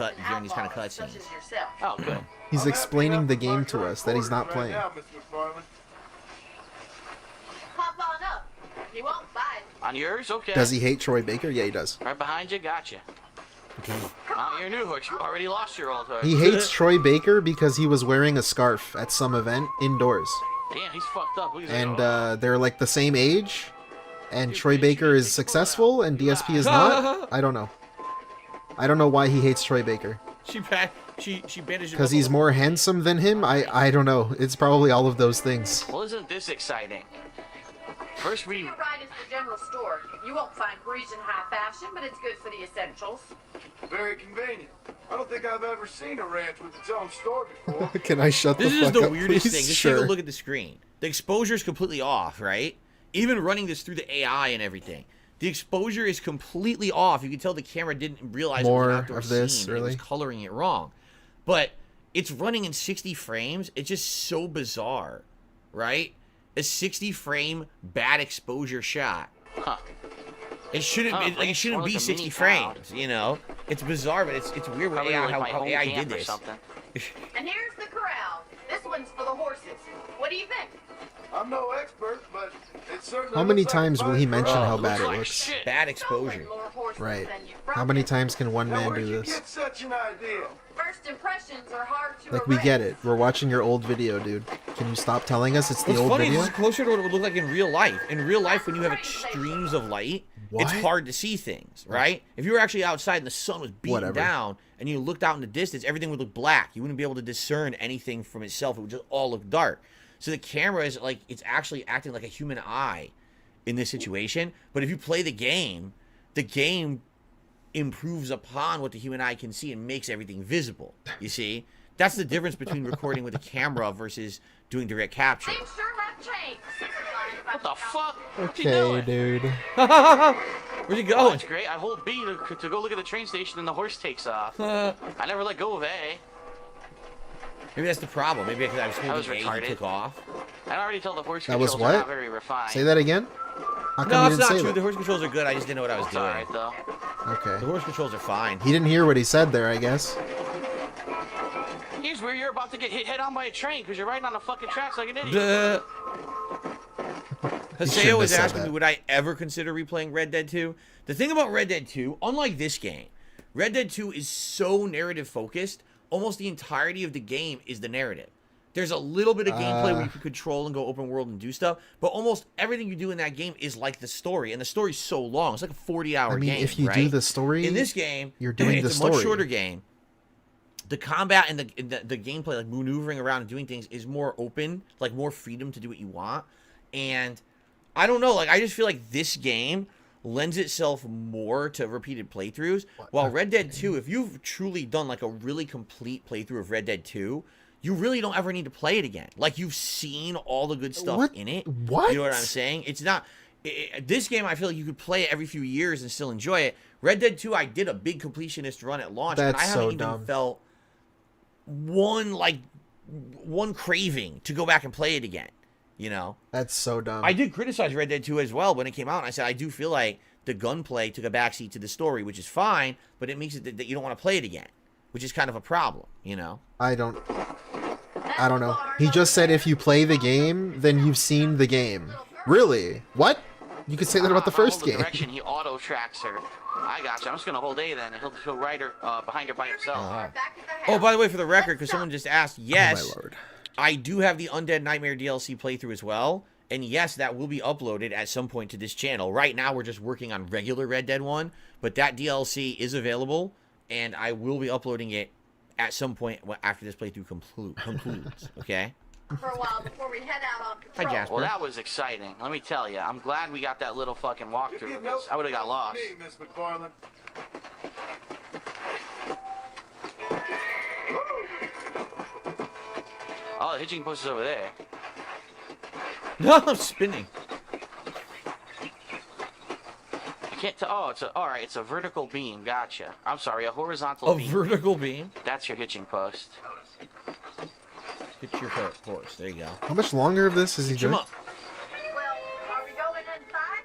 kind of cutscenes. Oh, good. He's explaining the game to us that he's not playing. Hop on up. He won't bite. On yours? Okay. Does he hate Troy Baker? Yeah, he does. Right behind you. Gotcha. Oh, you're a new horse. You already lost your old horse. He hates Troy Baker because he was wearing a scarf at some event indoors. Damn, he's fucked up. Look at And that. they're like the same age. And Troy Baker is successful and DSP is not. I don't know. I don't know why he hates Troy Baker. She bandaged him Because up he's a more handsome than him? I don't know. It's probably all of those things. Well, isn't this exciting? First we... You're right, it's the general store. You won't find Parisian high fashion, but it's good for the essentials. Very convenient. I don't think I've ever seen a ranch with its own store before. Can I shut the This is fuck the up, weirdest please? thing. Just Sure. take a look at the screen. The exposure is completely off, right? Even running this through the AI and everything. The exposure is completely off. You can tell the camera didn't realize More it was an outdoor of this, scene and it was really? coloring it wrong. But it's running in 60 frames. It's just so bizarre, right? A 60 frame bad exposure shot. Huh. It shouldn't. Huh, It shouldn't more be like a 60 mini frames. You know, it's bizarre, but it's weird with Probably AI like my how home AI camp did or this. something. And here's the corral. This one's for the horses. What do you think? I'm no expert, but it certainly How many looks like times will he fine mention product. how bad it like looks? shit. Bad exposure. More horses Right. than you've How many broken. times can one Now, man where'd do you this? get such an idea? First impressions are hard to Like, we get erase. it. We're watching your old video, dude. Can you stop telling us it's the What's old funny video? is this is closer to what it would look like in real life. In real life, when you have extremes of light, it's What? hard to see things, right? If you were actually outside and the sun was beating Whatever. down and you looked out in the distance, everything would look black. You wouldn't be able to discern anything from itself. It would just all look dark. So the camera is like, it's actually acting like a human eye in this situation. But if you play the game improves upon what the human eye can see and makes everything visible. You see? That's the difference between recording with a camera versus doing direct capture. Things sure have changed. What the fuck? What's he Okay, doing? dude. Where's he Oh, going? that's great. I hold B to go look at the train station and the horse takes off. I never let go of A. Maybe that's the problem. Maybe because I was That was holding A and retarded. took off. I already told the horse That was controls are what? not very refined. Say that again? How come No, you it's didn't not say true. that? The horse controls are good. I just didn't know what I was It's doing. alright though. Okay. The horse controls are fine. He didn't hear what he said there, I guess. Here's where you're about to get hit head on by a train because you're riding on the fucking tracks like an idiot. Duh. shouldn't Haseo have was said asking that. me, would I ever consider replaying Red Dead 2? The thing about Red Dead 2, unlike this game, Red Dead 2 is so narrative focused, almost the entirety of the game is the narrative. There's a little bit of gameplay where you can control and go open world and do stuff, but almost everything you do in that game is like the story, and the story's so long. It's like a 40-hour game, if you right? do the story, in this game, you're doing it's the a story. much shorter game. The combat and the gameplay, like maneuvering around and doing things, is more open, like more freedom to do what you want. And I don't know, like I just feel like this game lends itself more to repeated playthroughs. While Red Dead 2, if you've truly done like a really complete playthrough of Red Dead 2, you really don't ever need to play it again. Like you've seen all the good stuff in it. What? You know what I'm saying? It's not. This game, I feel like you could play it every few years and still enjoy it. Red Dead 2, I did a big completionist run at launch, and I That's haven't so even dumb. felt one craving to go back and play it again. You know? That's so dumb. I did criticize Red Dead 2 as well when it came out, and I said I do feel like the gunplay took a backseat to the story, which is fine, but it makes it that you don't want to play it again, which is kind of a problem, you know? I don't know. He just said if you play the game, then you've seen the game. Really? What? You could say that about the first Follow the game. direction, he auto tracks her. I got you. I'm just gonna hold A then, and he'll ride her behind her by himself. Oh, by the way, for the record, because someone just asked, yes, Oh, my lord. I do have the Undead Nightmare DLC playthrough as well, and yes, that will be uploaded at some point to this channel. Right now, we're just working on regular Red Dead 1, but that DLC is available, and I will be uploading it at some point after this playthrough concludes, okay? For a while before we head out on Hi, Jasper. Well, that was exciting. Let me tell you, I'm glad we got that little fucking walkthrough. Because I would have got lost. Me, Miss MacFarlane. Oh, the hitching post is over there. No, I'm spinning. I can't tell. Oh, all right. It's a vertical beam. Gotcha. I'm sorry, a horizontal A beam. vertical beam? That's your hitching post. Hit your horse. There you go. How much longer of this is he Come doing? on. Are we going inside?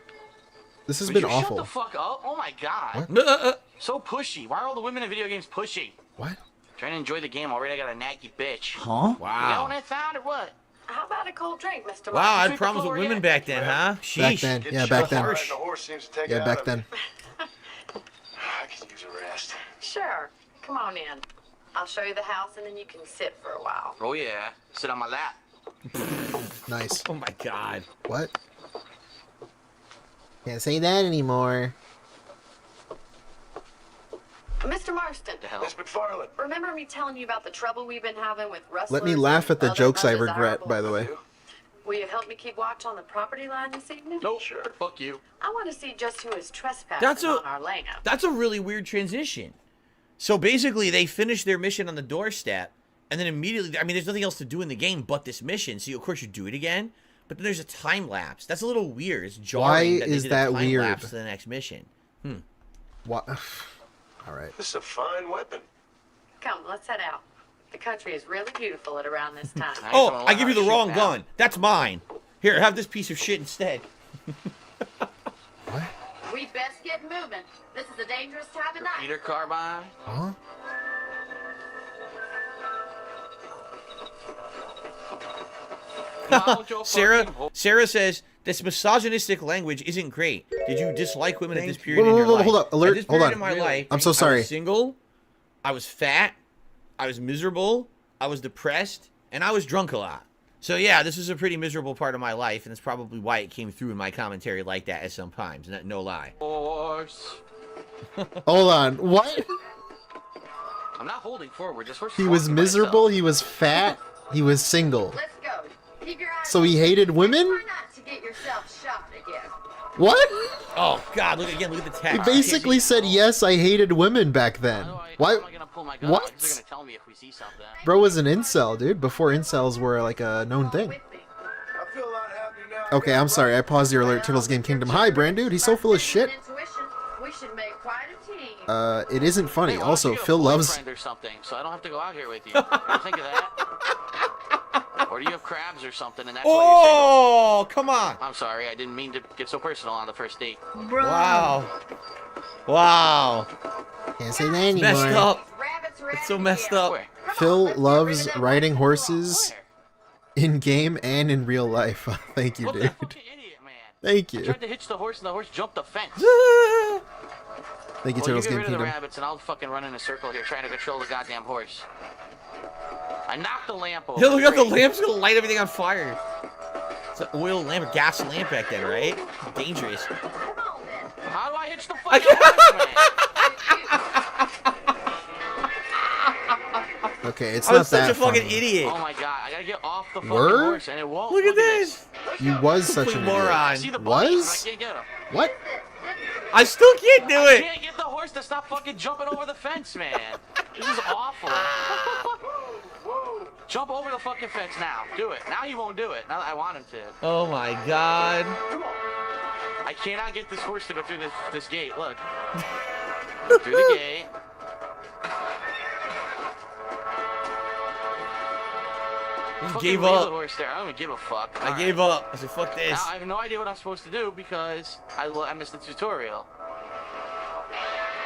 This has Would been you awful. Shut the fuck up! Oh my god. What? So pushy. Why are all the women in video games pushy? What? Trying to enjoy the game already. I got a naggy bitch. Huh? You got Wow. what I found or what? How about a cold drink, Mr. Wow, I had Sweep the problems floor with women yet? back then, huh? Sheesh. Back then. Yeah, back then. The horse seems to take it Yeah, out back of then. me. I could use a rest. Sure. Come on in. I'll show you the house and then you can sit for a while. Oh yeah. Sit on my lap. Nice. Oh my god. What? Can't say that anymore. Mr. Marston, The hell? Miss MacFarlane. remember me telling you about the trouble we've been having with rustlers? Let me laugh at the and jokes I other regret, by the way. Will you help me keep watch on the property line this evening? Nope. Sure. Fuck you. I want to see just who is trespassing That's on our land. That's a really weird transition. So basically, they finish their mission on the doorstep, and then immediately, I mean, there's nothing else to do in the game but this mission, so of course you do it again, but then there's a time lapse. That's a little weird. It's jarring Why they is did a that time weird? lapse to the next mission. What? All right. This is a fine weapon. Come, let's head out. The country is really beautiful at around this time. Oh, I give you the wrong gun. That's mine. Here, have this piece of shit instead. We best get moving. This is a dangerous time of night. Peter Carbine. Huh? Sarah says this misogynistic language isn't great. Did you dislike women at this period Whoa, in whoa, your whoa, life? hold up. Alert, At this hold period on. in my life, I'm so I sorry. was single. I was fat. I was miserable. I was depressed, and I was drunk a lot. So yeah, this was a pretty miserable part of my life, and that's probably why it came through in my commentary like that at some times. No lie. Horse. Hold on. What? I'm not holding forward. Just horse. He was walking by miserable. himself. He was fat. He was single. Let's go. Keep your eyes So he hated women? Try not to get yourself shot again. What? Oh God! Look again. Look at the He text. basically said yes. I hated women back then. Why? Am I gonna pull my gun? What? They're gonna tell me if we see something. Bro was an incel, dude. Before incels were like a known thing. I feel a lot happier now. Okay, I'm sorry. I paused your alert. Turtles Game Kingdom. Hi, Brand Dude. He's so full of shit. Intuition. We should make quite a team. It isn't funny. Hey, why don't Also, you get a Phil loves. boyfriend or something, so I don't have to go out here with you. You think of that? Or do you have crabs or something, and that's why you're single? Oh, come on. I'm sorry, I didn't mean to get so personal on the first date. Wow. Wow. Can't say that It's anymore. messed up. It's so messed up. Phil loves riding horses in game and in real life. Thank you, What the dude. fucking idiot, man? Thank I you. tried to hitch the horse, and the horse jumped the fence. Thank you, Well, Turtles you get Game rid of the Kingdom. rabbits, and I'll fucking run in a circle here trying to control the goddamn horse. I knocked the lamp over. Yo, look at the Great. lamp's gonna light everything on fire. It's an oil lamp, a gas lamp back then, right? Dangerous. How do I hitch the fucking horse, man? Okay, it's I not was such that a fucking funny. idiot. Oh my god, I gotta get off the fucking Word? horse, and it won't. Look at this. You was such Complete an moron. See the idiot. bunnies, Was? but I can't get him. What? I still can't do I it. can't get the horse to stop fucking jumping over the fence, man. This is awful. Jump over the fucking fence now. Do it. Now he won't do it. Now that I want him to. Oh my god. I cannot get this horse to go through this gate. Look. Through the gate. Just Fucking gave leave up. The horse there. I don't even give a fuck. I gave up. I said, fuck this. Now I have no idea what I'm supposed to do because I missed the tutorial.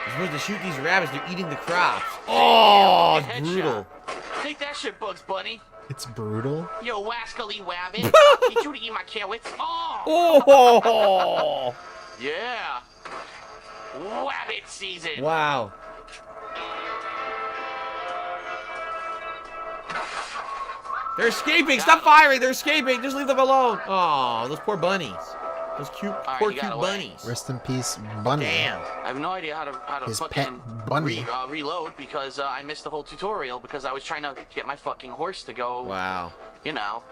You're supposed to shoot these rabbits. They're eating the crops. Oh, it's Headshot. brutal. Take that shit, Bugs Bunny. It's brutal. Yo, wascally wabbit. Need you to eat my carrots. Oh! Oh. Yeah. Wabbit season. Wow. They're escaping. Stop firing. They're escaping. Just leave them alone. Oh, those poor bunnies. Those right, poor you got cute away. bunnies. Rest in peace, Bunny. Damn. I have no idea how to His fucking pet bunny. reload because I missed the whole tutorial because I was trying to get my fucking horse to go. Wow. You know.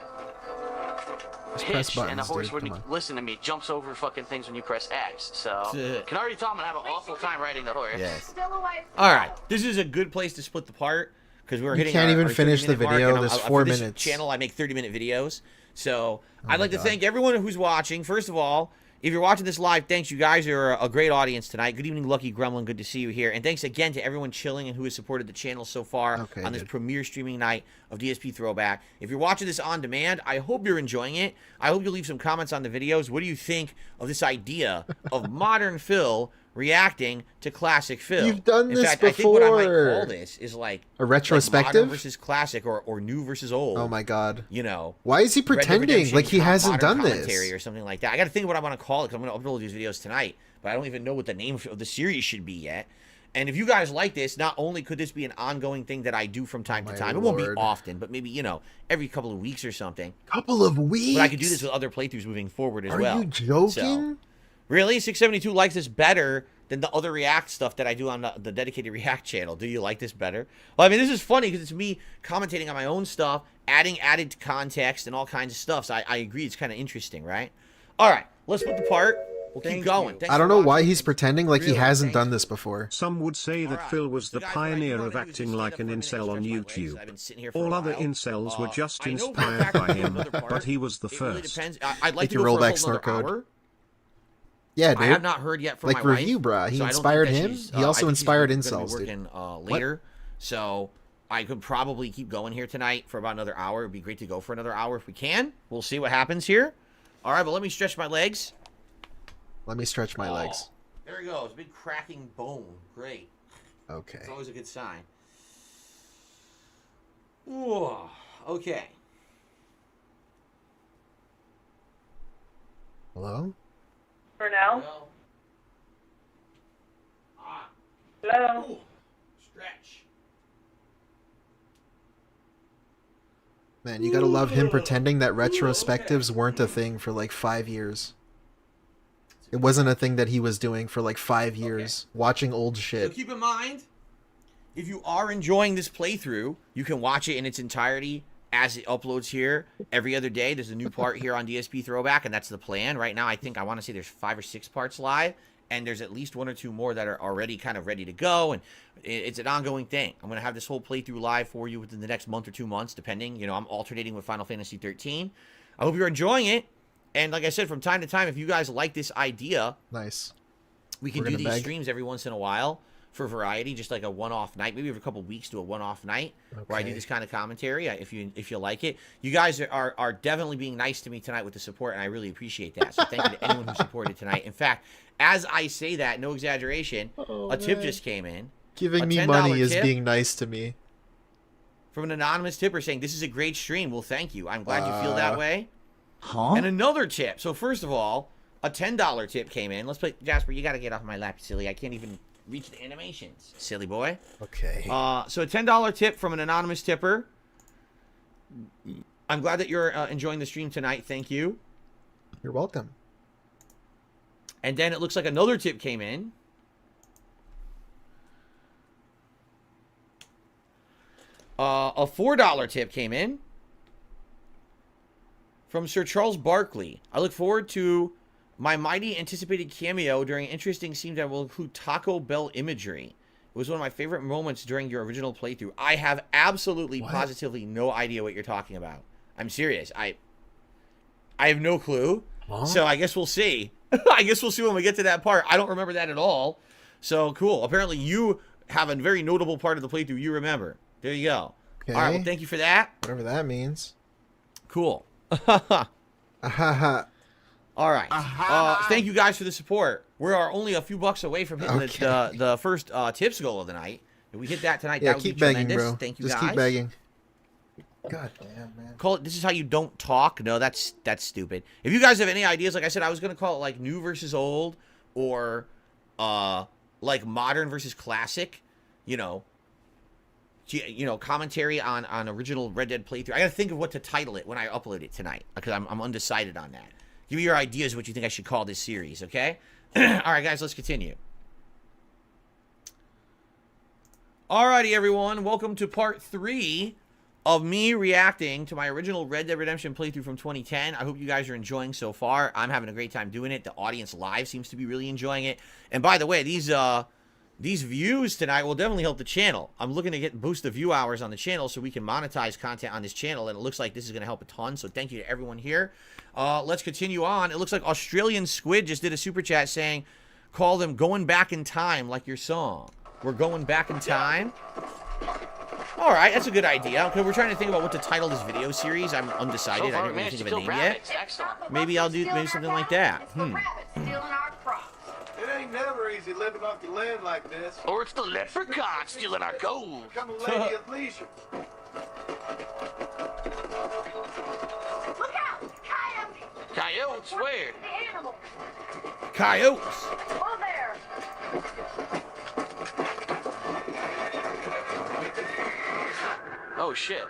Just press Hitch, and the buttons, horse dude, wouldn't come on. listen to me. It jumps over fucking things when you press X. So can already tell I'm gonna have an awful time riding the horse. Yes. All right. This is a good place to split the part because we're hitting. can't even our finish the 30-minute mark, video. and There's for 4 this minutes. Channel, I make 30-minute videos. So my I'd like to God. thank everyone who's watching. First of all, if you're watching this live, thanks. You guys are a great audience tonight. Good evening, Lucky Gremlin. Good to see you here. And thanks again to everyone chilling and who has supported the channel so far on this premiere streaming night of DSP Throwback. If you're watching this on demand, I hope you're enjoying it. I hope you'll leave some comments on the videos. What do you think of this idea of modern Phil reacting to classic Phil? You've done In this fact, I think what I might before. call this is like A retrospective? modern versus classic or new versus old. Oh my god. You know. Why is he Red Dead pretending Redemption like he hasn't modern done commentary this? or something like that? I got to think what I want to call it because I'm going to upload these videos tonight, but I don't even know what the name of the series should be yet. And if you guys like this, not only could this be an ongoing thing that I do from time to time, it won't be Lord. often, but maybe, you know, every couple of weeks or something. Couple of weeks? But I could do this with other playthroughs moving forward as Are well. you joking? So, really? 672 likes this better than the other React stuff that I do on the dedicated React channel. Do you like this better? Well, I mean, this is funny because it's me commentating on my own stuff, adding added context and all kinds of stuff. So I agree. It's kind of interesting, right? All right. Let's put the part. We'll keep going. Thanks I don't for know watching. why he's pretending like he Really, hasn't done this before. Some would say that Phil was the pioneer of acting like an incel on YouTube. All other incels were just inspired by him, but he was the first. I'd like to your go for a rollback whole snort another code. hour. Yeah, dude. I have not heard yet from like my review, wife. brah. He so I don't inspired think that him. she's, He also I think inspired she's gonna be incels, dude. working later, so I could probably keep going here tonight for about another hour. It'd be great to go for another hour if we can. We'll see what happens here. All right, but let me stretch my legs. Let me stretch my legs. There he goes. Big cracking bone. Great. Okay. It's always a good sign. Ooh, okay. Hello? For now? Hello? Ooh, stretch. Man, you gotta love him pretending that retrospectives weren't a thing for like 5 years. It wasn't a thing that he was doing for like 5 years, watching old So shit. keep in mind, if you are enjoying this playthrough, you can watch it in its entirety as it uploads here every other day. There's a new part here on DSP Throwback, and that's the plan. Right now, I want to say there's 5 or 6 parts live, and there's at least 1 or 2 more that are already kind of ready to go, and it's an ongoing thing. I'm going to have this whole playthrough live for you within the next month or 2 months, depending. You know, I'm alternating with Final Fantasy 13. I hope you're enjoying it. And like I said, from time to time, if you guys like this idea, nice, we can do these streams every once in a while. for variety, just like a one-off night, maybe every couple weeks do a one-off night where I do this kind of commentary. If you like it, you guys are definitely being nice to me tonight with the support, and I really appreciate that. So thank you to anyone who supported tonight. In fact, as I say that, no exaggeration, a tip just came in. Giving me money is being nice to me. From an anonymous tipper saying, this is a great stream. Well, thank you. I'm glad you feel that way. And another tip. So first of all, a $10 tip came in. Let's play. Jasper, you got to get off my lap, silly. I can't even reach the animations, silly boy. Okay. So a $10 tip from an anonymous tipper. I'm glad that you're enjoying the stream tonight. Thank you. You're welcome. And then it looks like another tip came in. A $4 tip came in from Sir Charles Barkley. I look forward to my mighty anticipated cameo during an interesting scene that will include Taco Bell imagery. It was one of my favorite moments during your original playthrough. I have absolutely, positively no idea what you're talking about. I'm serious. I have no clue. So I guess we'll see. I guess we'll see when we get to that part. I don't remember that at all. So cool. Apparently you have a very notable part of the playthrough you remember. There you go. Okay. All right. Well, thank you for that. Whatever that means. Cool. All right. Thank you guys for the support. We are only a few bucks away from hitting the first tips goal of the night. If we hit that tonight, that would be tremendous. Bro. Thank you Just guys. keep begging. God damn, man. Call it. This is how you don't talk. No, that's stupid. If you guys have any ideas, like I said, I was gonna call it like new versus old, or like modern versus classic. You know, commentary on original Red Dead playthrough. I gotta think of what to title it when I upload it tonight, because I'm undecided on that. Give me your ideas what you think I should call this series, okay? All right, guys, let's continue. Alrighty, everyone. Welcome to part 3 of me reacting to my original Red Dead Redemption playthrough from 2010. I hope you guys are enjoying so far. I'm having a great time doing it. The audience live seems to be really enjoying it. And by the way, these views tonight will definitely help the channel. I'm looking to boost the view hours on the channel so we can monetize content on this channel, and it looks like this is going to help a ton, so thank you to everyone here. Let's continue on. It looks like Australian Squid just did a super chat saying, call them Going Back in Time, like your song. We're going back in time? All right, that's a good idea. Okay, we're trying to think about what to title this video series. I'm undecided. I didn't really think of a name yet. Maybe I'll do something like that. It ain't never easy living off the land like this. Or it's the leprechaun stealing our gold. Become a lady of leisure. Look out! Coyote! Coyotes, where? The animal. Coyotes! Over there! Oh, shit.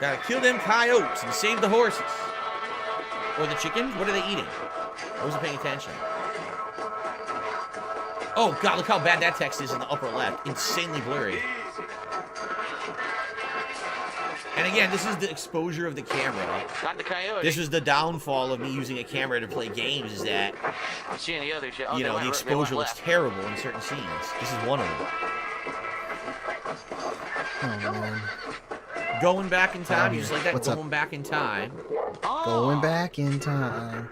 Gotta kill them coyotes and save the horses. Or the chickens? What are they eating? I wasn't paying attention. Oh, God, look how bad that text is in the upper left. Insanely blurry. And again, this is the exposure of the camera. Not the coyote. This was the downfall of me using a camera to play games, is that, I'm seeing the other shit. Oh, you know, the exposure looks terrible in certain scenes. This is one of them. Oh, man. Going back in time, you just like that? What's Going back in time. Oh. Going back in time.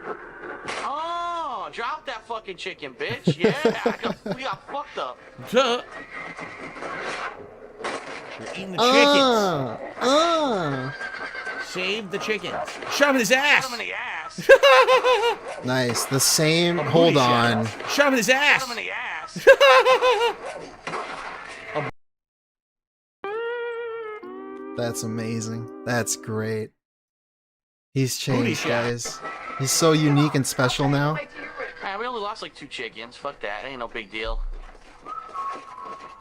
Oh, drop that fucking chicken, bitch. Yeah, we got fucked up. Duh. You're eating the chickens. Save the chickens. Shove him in his ass. Shove him in the ass. Nice. The same. Hold on. Shove him in his ass. Shove him in the ass. That's amazing. That's great. He's changed, guys. He's so unique and special now. Man, we only lost like 2 chickens. Fuck that. Ain't no big deal.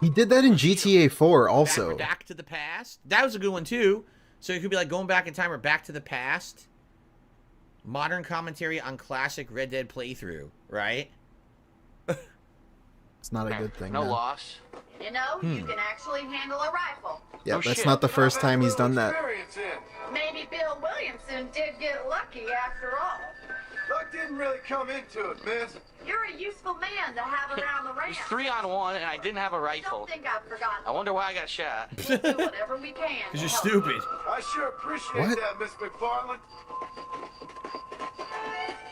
He did that in GTA 4 also. Back to the past. That was a good one too. So it could be like Going Back in Time or Back to the Past. Modern commentary on classic Red Dead playthrough, right? It's not a good thing. No loss. You know, you can actually handle a rifle. Yeah, that's not the first time he's done that. Maybe Bill Williamson did get lucky after all. Luck didn't really come into it, miss. You're a useful man to have around the ranch. It was 3-on-1 and I didn't have a rifle. Don't think I've forgotten. I wonder why I got shot. We'll do whatever we can. Because you're stupid. I sure appreciate that, Miss MacFarlane.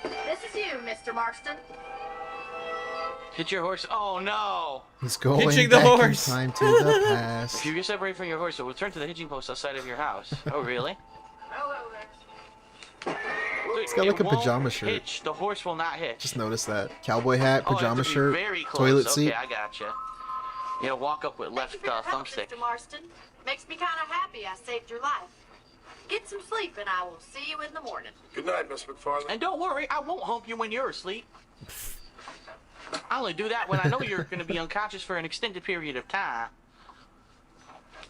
This is you, Mr. Marston. Hit your horse. Oh no! He's going Hitching the back horse. in time to the past. If you get separated from your horse, it will return to the hitching post outside of your house. Oh really? It's got like a pajama shirt. Hitch. The horse will not hitch. Just noticed that. Cowboy hat, Oh, I have pajama to be shirt, very close. toilet seat. Okay, I gotcha. You know, walk up with left Thank you for your help, thumbstick. Mr. Marston. Makes me kind of happy I saved your life. Get some sleep and I will see you in the morning. Good night, Miss MacFarlane. And don't worry, I won't hump you when you're asleep. I only do that when I know you're going to be unconscious for an extended period of time.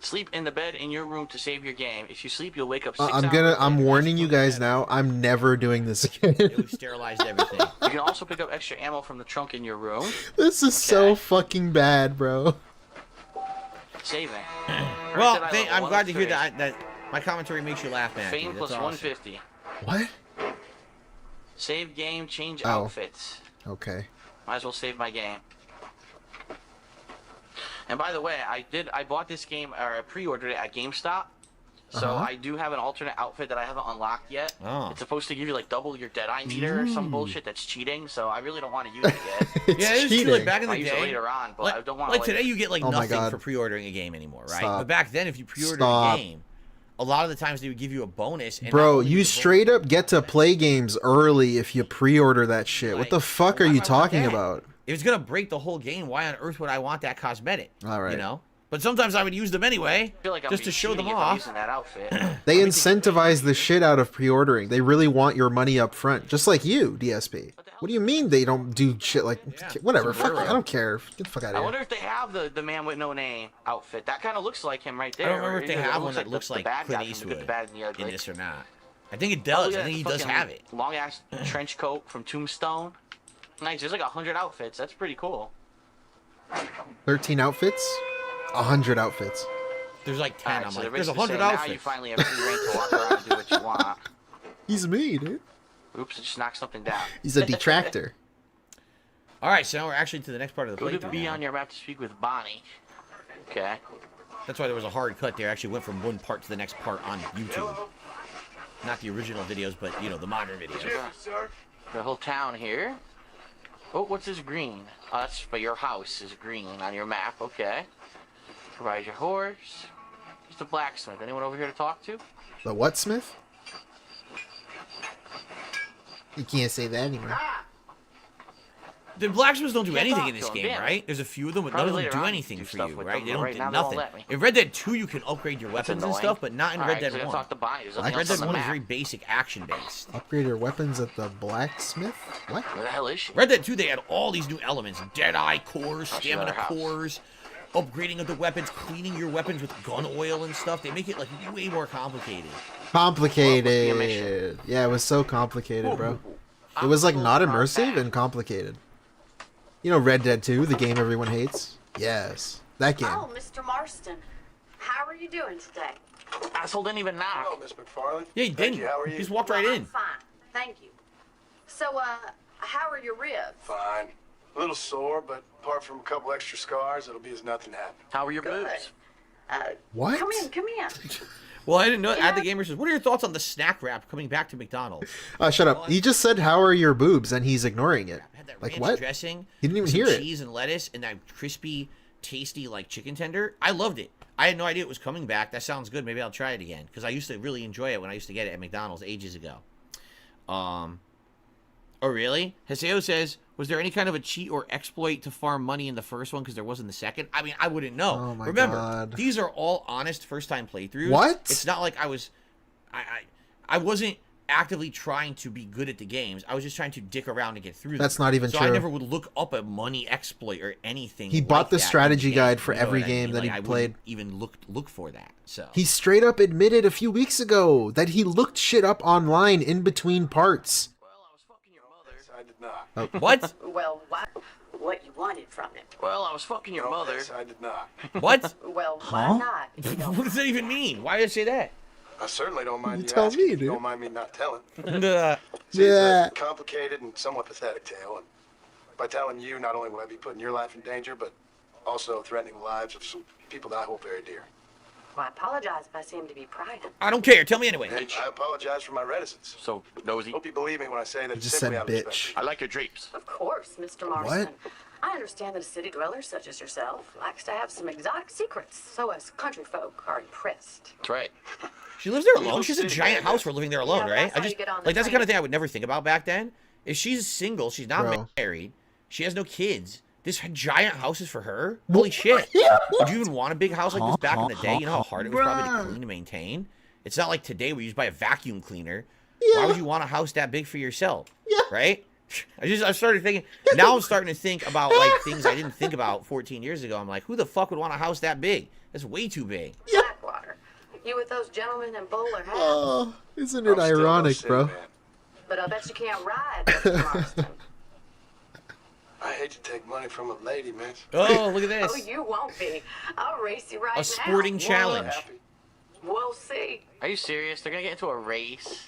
Sleep in the bed in your room to save your game. If you sleep, you'll wake up 6 hours I'm warning you guys now. I'm never doing this again. We've sterilized everything. You can also pick up extra ammo from the trunk in your room. This is so fucking bad, bro. Saving. Well, I'm glad to hear that my commentary makes you laugh, man. Fame That's plus awesome. 150. What? Save game, change Oh. outfits. Okay. Might as well save my game. And by the way, I bought this game, or I pre-ordered it at GameStop. So I do have an alternate outfit that I haven't unlocked yet. Oh. It's supposed to give you like double your Deadeye meter or some bullshit that's cheating. So I really don't want to use it yet. Yeah, it's true. Like back in the I use it day, later on, but I don't want like to. today, you get like Oh my nothing God. for pre-ordering a game anymore, right? Stop. But back then, if you pre-ordered Stop. a game, a lot of the times they would give you a bonus. And not Bro, only you the straight up get to play games early if you pre-order that shit. What the fuck are you talking about? If it's gonna break the whole game, why on earth would I want that cosmetic? All right. You know. But sometimes I would use them anyway, I feel like I'm just to show them off. using that outfit. They incentivize the shit out of pre-ordering. They really want your money up front, just like you, DSP. What do you mean they don't do shit like whatever? Fuck, I don't care. Get the fuck out I of wonder here. if they have the man with no name outfit. That kind of looks like him right I there. don't remember if they It have one looks that looks the like bad Clint guy from The Good, Eastwood the Bad, and the Ugly. in this or not. I think it Oh, does. look I at think he that does fucking have it. Long ass trench coat from Tombstone. Nice. There's like 100 outfits. That's pretty cool. 13 outfits? 100 outfits. There's like 10. Alright, I'm so like, they're there's basically 100 saying outfits. Now you finally have free reign to walk around and do what you want. He's me, dude. Oops, I just knocked something down. He's a detractor. All right, so now we're actually to the next part of the Go to playthrough. be now. on your map to speak with Bonnie. Okay. That's why there was a hard cut there. Actually went from one part to the next part on YouTube. Not the original videos, but, you know, the modern videos. The whole town here. Oh, what's this green? Oh, that's but your house is green on your map. Okay. Provide your horse. Just a blacksmith. Anyone over here to talk to? The what, Smith? You can't say that anymore. The blacksmiths don't do Can't anything talk in this to 'em, game, damn it. right? There's a few of them, but Probably none of them later do on anything do for stuff you, with right? them, They but don't right do now they won't nothing. let me. In Red Dead 2, you can upgrade your That's weapons and annoying. stuff, but not in Red Alright, Dead so I gotta 1. talk to Bonnie. There's Red nothing else Dead on the 1 is map. very basic action-based. Upgrade your weapons at the blacksmith? What? Where the hell is she? Red Dead 2, they had all these new elements. Deadeye cores, Oh, she's stamina at her house. cores, upgrading of the weapons, cleaning your weapons with gun oil and stuff. They make it, like, way more complicated. Complicated. Yeah, it was so complicated, bro. It was like not immersive and complicated. You know Red Dead 2, the game everyone hates? Yes, that game. Oh, Mr. Marston. How are you doing today? Asshole didn't even knock. Hello, Miss MacFarlane. Yeah, he Thank didn't. you. How are He you? just walked right I'm in. fine. Thank you. So, how are your ribs? Fine. A little sore, but apart from a couple extra scars, it'll be as nothing happened. How are your Good. boobs? What? Come in, come in. Well, I didn't know. Add the Gamer says, what are your thoughts on the snack wrap coming back to McDonald's? Shut up. He just said, "How are your boobs?" and he's ignoring it. Had that Like ranch what? dressing, He didn't even some hear it. cheese and lettuce, and that crispy, tasty, like, chicken tender. I loved it. I had no idea it was coming back. That sounds good. Maybe I'll try it again, because I used to really enjoy it when I used to get it at McDonald's ages ago. Oh, really? Haseo says, was there any kind of a cheat or exploit to farm money in the first one because there wasn't the second? I mean, I wouldn't know. Oh my Remember, God. these are all honest first-time playthroughs. What? It's not like I was... I wasn't actively trying to be good at the games. I was just trying to dick around and get through them. That's not even so I true. never would look up a money exploit or anything. He like bought the that in strategy game, guide for you know every what I game mean? that he Like, I played. wouldn't even look for that. So He straight up admitted a few weeks ago that he looked shit up online in between parts. I did not. Oh. What? Well, what you wanted from it? Well, I was fucking your mother. Yes, I did not. What? Well, Huh? why not? if you don't What does that even mean? Why did I say that? I certainly don't mind You you, tell asking me, if you dude. don't mind me not telling. Uh, See, it's Yeah. a complicated and somewhat pathetic tale, and by telling you, not only will I be putting your life in danger, but also threatening the lives of some people that I hold very dear. Well, I apologize if I seem to be prying. I don't care. Tell me anyway. And I apologize for my reticence. So nosy. Hope you believe me when I say that You it's just simply said out of respect. bitch. I like your drapes. Of course, Mr. Marston. I understand that a city dweller such as yourself likes to have some exotic secrets, so us country folk are impressed. That's right. She lives there alone. She has a giant house for living there alone, right? that's how you get on the That's the train. kind of thing I would never think about back then. If she's single, she's not Bro. married, she has no kids. This giant house is for her? Holy shit. Would you even want a big house like this back in the day? You know how hard it was probably to clean and maintain? It's not like today where you just buy a vacuum cleaner. Why would you want a house that big for yourself? Right? I started thinking, now I'm starting to think about like things I didn't think about 14 years ago. I'm like, who the fuck would want a house that big? That's way too big. Blackwater. You with those gentlemen in bowler hats. Oh, isn't it ironic, bro? But I bet you can't ride, Mr. Marston. I hate to take money from a lady, man. Oh, look at this. Oh, you won't be. I'll race you right now. A sporting challenge. We'll see. Are you serious? They're gonna get into a race?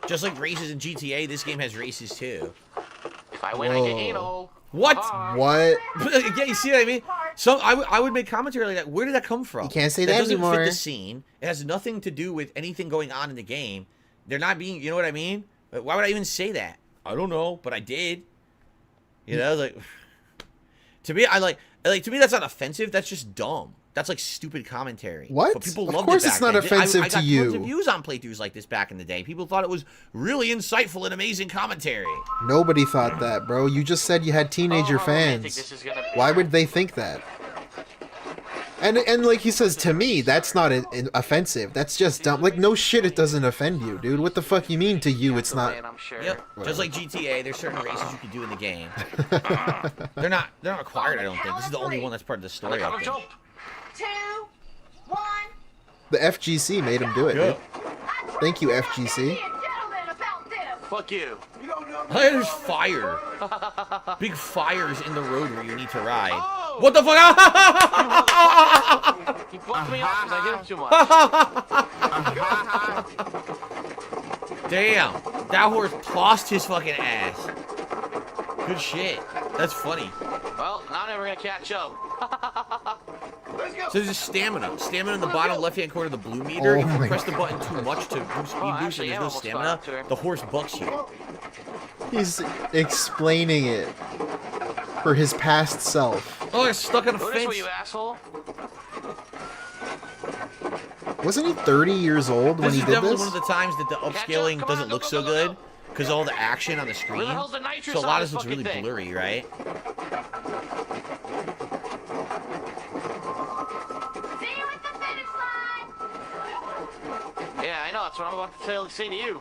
Just like races in GTA, this game has races too. If I win, I get anal. What? What? Yeah, you see what I mean? So I would make commentary like that. Where did that come from? You can't say that doesn't anymore. fit the scene. It has nothing to do with anything going on in the game. They're not being, you know what I mean? Why would I even say that? I don't know, but I did. You know, like to me, to me that's not offensive. That's just dumb. That's like stupid commentary. What? But people Of loved course it it's back not then. offensive I to got you. tons of views on playthroughs like this back in the day. People thought it was really insightful and amazing commentary. Nobody thought that, bro. You just said you had teenager fans. Why would they think that? And like he says, to me, that's not offensive. That's just dumb. Like, no shit, it doesn't offend you, dude. What the fuck you mean to you it's not? Yep. Just like GTA, there's certain races you can do in the game. They're not required, I don't think. This is the only one that's part of the story, I think. 2, 1. The FGC made him do it, dude. Thank you, FGC. Fuck you. There's fire. Big fires in the road where you need to ride. What the fuck? He bumped me off because I hit him too much. Damn. That horse tossed his fucking ass. Good shit. That's funny. Well, I'm never gonna catch up. So there's a stamina. Stamina in the bottom left-hand corner of the blue meter. Oh If you my press the button too much to boost speed boost and there's no stamina, the horse bucks you. He's explaining it for his past self. Oh, it's stuck on a Notice fence. what, you asshole? Wasn't he 30 years old when This he is did definitely this? one of the times that the upscaling doesn't look so good because all the action on the screen. Where the hell's the nitrous So a lot on of this it's really fucking thing? blurry, right? Yeah, I know. That's what I'm about to say to you.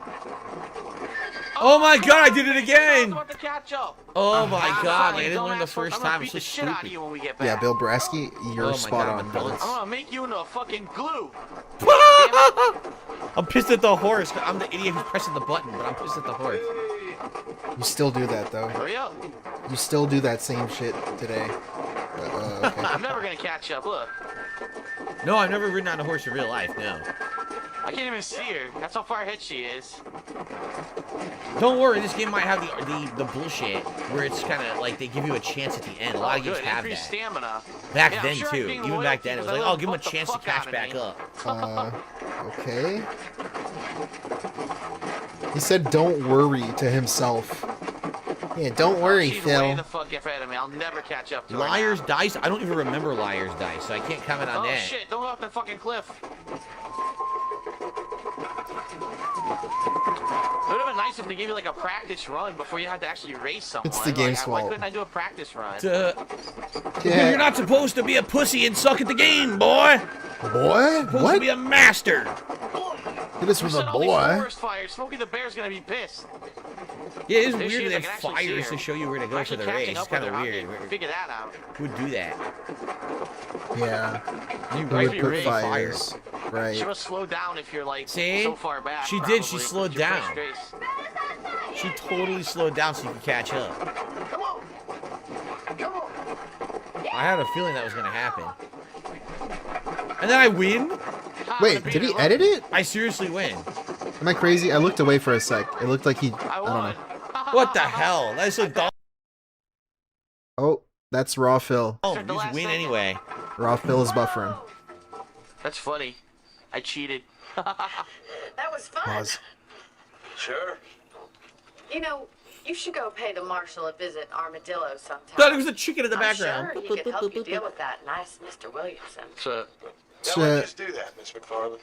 Oh my god, I did it again! I'm about to catch up. Oh my god, like, I didn't Don't learn the ask for- first I'm gonna time. beat It's so the shit out of stupid. you when we get back. Yeah, Bill Brasky, you're Oh my spot God, on. I'm brother. I'm gonna make you into a fucking glue. I'm pissed at the horse. I'm the idiot who's pressing the button, but I'm pissed at the horse. You still do that, though. Hurry up. You still do that same shit today. Okay. I'm never gonna catch up. Look, No, I've never ridden on a horse in real life, no. I can't even see her. That's how far ahead she is. Don't worry, this game might have the bullshit where it's kind of like they give you a chance at the end. A lot of games good. have Increased that. stamina. Back Yeah, I'm then sure I'm too. being Even loyal back then, it was because like, I oh, give him a bumped the chance to fuck catch out of back me. up. Okay. He said don't worry to himself. Yeah, don't worry, She's way Phil. the fuck ahead of me. I'll never catch up to her. Liar's Dice? I don't even remember Liar's Dice, so I can't comment on Oh that. shit! Don't go off the fucking cliff. It would have been nice if they gave you like a practice run before you had to actually race someone. It's the game's Why fault. couldn't I do a practice run? Yeah. You're not supposed to be a pussy and suck at the game, boy. Boy? You're supposed to What? be a master. This was a All these boy. forest fires. Smokey the Bear's gonna be pissed. Yeah, it's There she weird is, that I they can have actually see fires her. to show you where to go We're for the actually race. catching It's up with kind of her. weird. Figure that out. Who would do that? Yeah. You He right would put race. fires. Right. She must slow down if you're like See? so far back. She did, she probably. slowed It's your down. first race. She totally slowed down so you could catch up. I had a feeling that was going to happen. And then I win? Wait, did he edit it? I seriously win. Am I crazy? I looked away for a sec. It looked like he. I don't know. What the hell? That's so dumb. Oh, that's Raw Phil. Oh, you just win anyway. Raw Phil is buffering. That's funny. I cheated. That was fun. Pause. Sure. You know, You should go pay the marshal a visit in Armadillo sometime. Thought it was a chicken in the background. I'm sure he could help you deal with that nice Mr. Williamson. Yeah, let's just do that, Miss MacFarlane.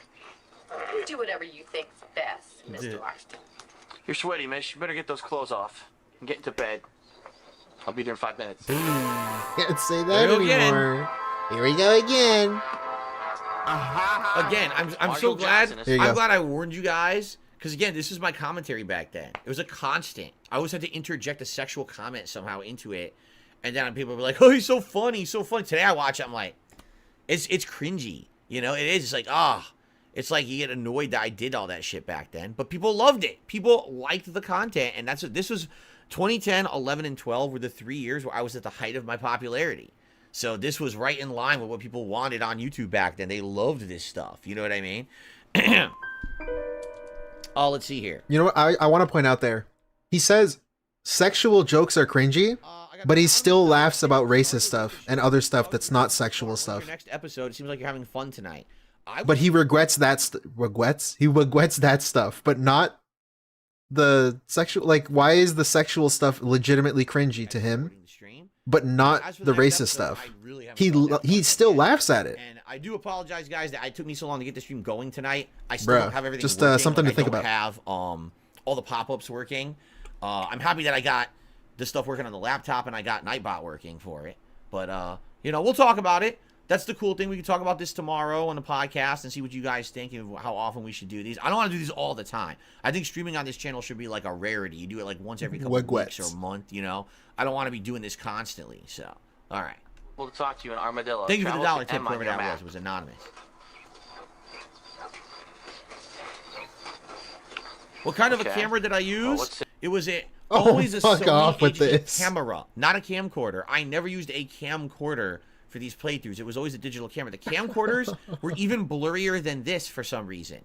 You do whatever you think's best, Mr. Marston. You're sweaty, miss. You better get those clothes off and get into bed. I'll be there in 5 minutes. Can't say that anymore. Here we go again. Again, I'm so glad. I'm glad I warned you guys. Because again, this was my commentary back then. It was a constant. I always had to interject a sexual comment somehow into it. And then people would be like, oh, he's so funny, so funny. Today I watch it, I'm like, it's cringy. You know, it is. It's like, it's like you get annoyed that I did all that shit back then. But people loved it. People liked the content. And that's what this was. 2010, 11, and 12 were the 3 years where I was at the height of my popularity. So this was right in line with what people wanted on YouTube back then. They loved this stuff. You know what I mean? Oh, let's see here. You know what? I want to point out there. He says sexual jokes are cringy, but he still laughs about racist stuff and other stuff that's not sexual stuff. Next episode, it seems like you're having fun tonight. But he regrets that. He regrets that stuff, but not the sexual. Like, why is the sexual stuff legitimately cringy to him, but not the racist stuff? He still laughs at it. And I do apologize, guys, that it took me so long to get the stream going tonight. I still don't have everything just working. something to think about. I don't have all the pop-ups working. I'm happy that I got the stuff working on the laptop and I got Nightbot working for it. But you know, we'll talk about it. That's the cool thing. We can talk about this tomorrow on the podcast and see what you guys think and how often we should do these. I don't want to do these all the time. I think streaming on this channel should be like a rarity. You do it like once every couple of weeks or a month, you know. I don't want to be doing this constantly. So, all right. We'll talk to you in Armadillo. Thank you for the $1 tip, whoever that was. It was anonymous. What kind of a camera did I use? It was always a Sony HD camera, not a camcorder. I never used a camcorder for these playthroughs. It was always a digital camera. The camcorders were even blurrier than this for some reason.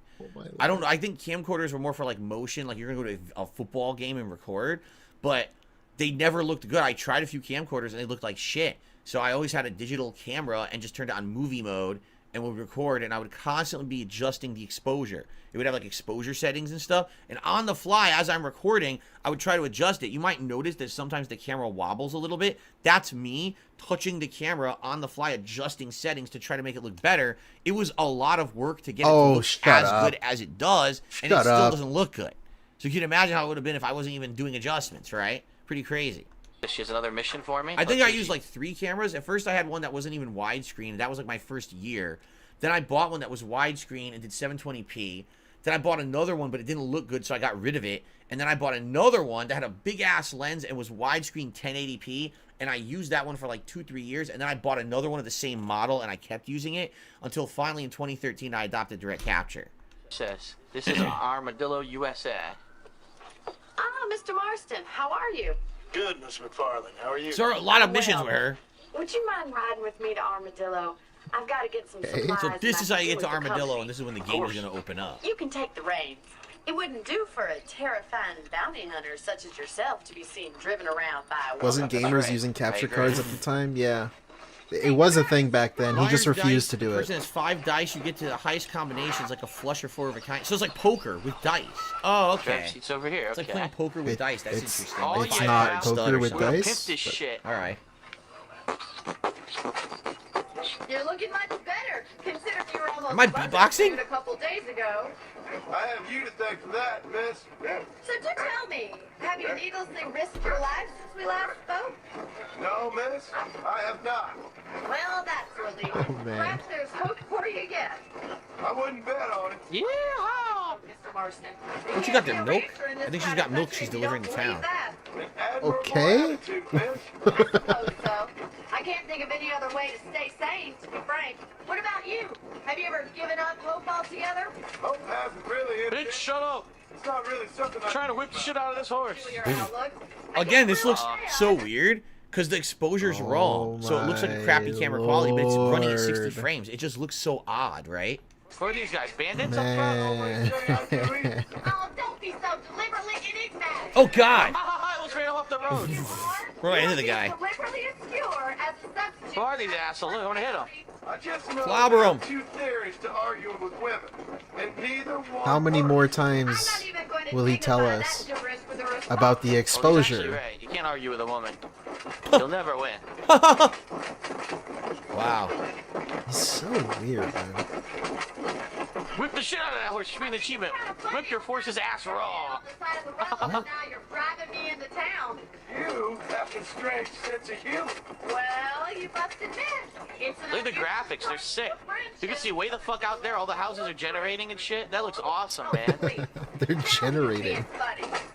I don't know. I think camcorders were more for like motion, like you're gonna go to a football game and record, but they never looked good. I tried a few camcorders and they looked like shit. So I always had a digital camera and just turned it on movie mode and would record, and I would constantly be adjusting the exposure. It would have like exposure settings and stuff, and on the fly as I'm recording I would try to adjust it. You might notice that sometimes the camera wobbles a little bit. That's me touching the camera on the fly, adjusting settings to try to make it look better. It was a lot of work to get it to look as good as it does, and it still doesn't look good. So you can imagine how it would have been if I wasn't even doing adjustments, right? Pretty crazy. She has another mission for me. I think I used like 3 cameras. At first I had one that wasn't even widescreen. That was like my first year. Then I bought one that was widescreen and did 720p. Then I bought another one, but it didn't look good, so I got rid of it. And then I bought another one that had a big-ass lens and was widescreen 1080p. And I used that one for like 2-3 years. And then I bought another one of the same model, and I kept using it until finally in 2013 I adopted direct capture. Says, this is Armadillo, USA. Ah, Mr. Marston, how are you? Good, Miss MacFarlane. How are you? So a lot of missions with her. Would you mind riding with me to Armadillo? I've got to get some supplies. So this is how you get to Armadillo, and this is when the game is going to open up. You can take the reins. It wouldn't do for a terrifying bounty hunter such as yourself to be seen driven around by a Wasn't gamers using capture cards at the time? Yeah. It was a thing back then. He just refused to do it. Person has 5 dice. You get to the highest combinations, like a flush or 4 of a kind. So it's like poker with dice. Oh, okay. It's over here. It's like playing poker with dice. That's interesting. It's not poker with dice. Pimp this shit. All right. You're looking much better, considering you were almost Am I beatboxing? a couple days ago. I have you to thank for that, miss. So do tell me, have you needlessly risked your life since we last spoke? No, miss, I have not. Well, that's relief. Oh, man. Perhaps there's hope for you yet. I wouldn't bet on it. Yeah. Mr. Marston. What, you got there, milk? I think she's got milk she's delivering to town. Okay. I suppose so. I can't think of any other way to stay sane, to be frank. What about you? Have you ever given up hope altogether? Hope hasn't really. Bitch, shut up. It's not really something I'm trying to whip the shit out of this horse. Again, this looks so weird because the exposure's wrong. So it looks like a crappy camera quality, but it's running at 60 frames. It just looks so odd, right? Who are these guys? Bandits Man. Oh, don't be so deliberately enigmatic. Oh, God. Let's ran off the road. Right into the guy. Deliberately obscure as a substitute. Who are these assholes? I want to hit them. I just know Clobber 'em. 2 theories to arguing with women, and neither one. How many more times I'm not even going to will he tell dignify us? that gibberish with about the Well, he's actually exposure. right. You can't argue with a woman. You'll never win. Wow. He's so weird, man. Whip the shit out of that horse. Should be an achievement. Whip your horse's ass raw. Now you're driving me into town. You have a strange sense of humor. Well, you must admit. It's an Look at the graphics. They're sick. You can see way the fuck out there. All the houses are generating and shit. That looks awesome, man. They're generating.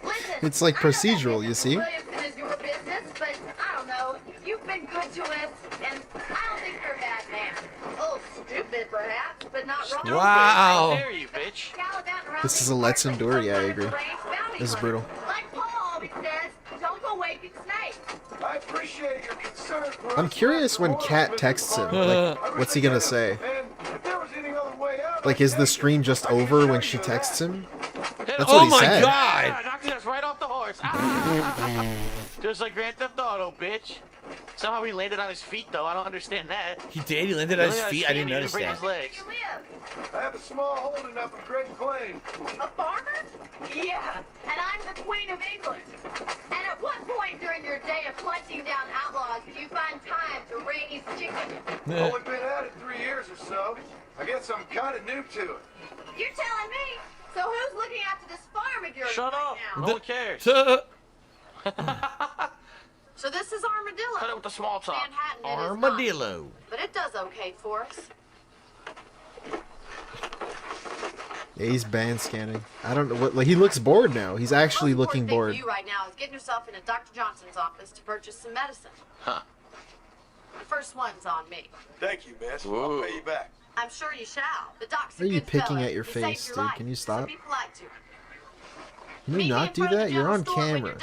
Listen, It's like procedural, you see? Williamson is your business, but I don't know. You've been good to us, and I don't think you're a bad man. A little stupid, perhaps, but not wrong. Wow. How dare you, bitch? This is a Let's Endure, yeah, I agree. This is brutal. Like Paul always says, don't go waking snakes. I appreciate your concern. I'm curious when Kat texts him. Like, what's he gonna say? Like, is the stream just over when she texts him? That's what he said. Knocked us right off the horse. Just like Grand Theft Auto, bitch. Somehow he landed on his feet, though. I don't understand that. He did? He landed on his feet? I didn't notice break that. his legs. I have a small holding up a Great Plain. A farmer? Yeah, and I'm the Queen of England. And at what point during your day of hunting down outlaws do you find time to raise chickens? Only been at it 3 years or so. I guess I'm kind of new to it. You're telling me? So who's looking after this farm of yours Shut right up. now? No one cares. So this is Armadillo. Cut it with the small talk. Manhattan it is Armadillo. not, but it does okay for us. Yeah, he's band scanning. I don't know what. Like, he looks bored now. He's actually looking bored. The thing for you right now is getting yourself into Dr. Johnson's office to purchase some medicine. Huh. The first one's on me. Thank you, miss. Whoa. I'll pay you back. I'm sure you shall. The doc's Why are a you good picking fella. at your He saved face, your dude? life, Can you so stop? be polite to him. Can you not do that? You're on camera.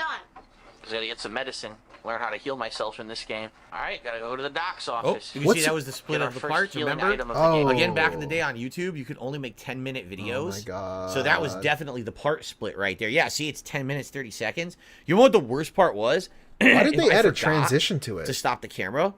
Just gotta get some medicine. Learn how to heal myself in this game. Alright, gotta go to the doc's Oh, office. you can see that was the split Get of the our first parts, healing remember? item of the game. Again, back in the day on YouTube, you could only make 10-minute videos. Oh my god. So that was definitely the part split right there. Yeah, see, it's 10 minutes, 30 seconds. You know what the worst part was? Why did If they I add a forgot transition to it? to stop the camera,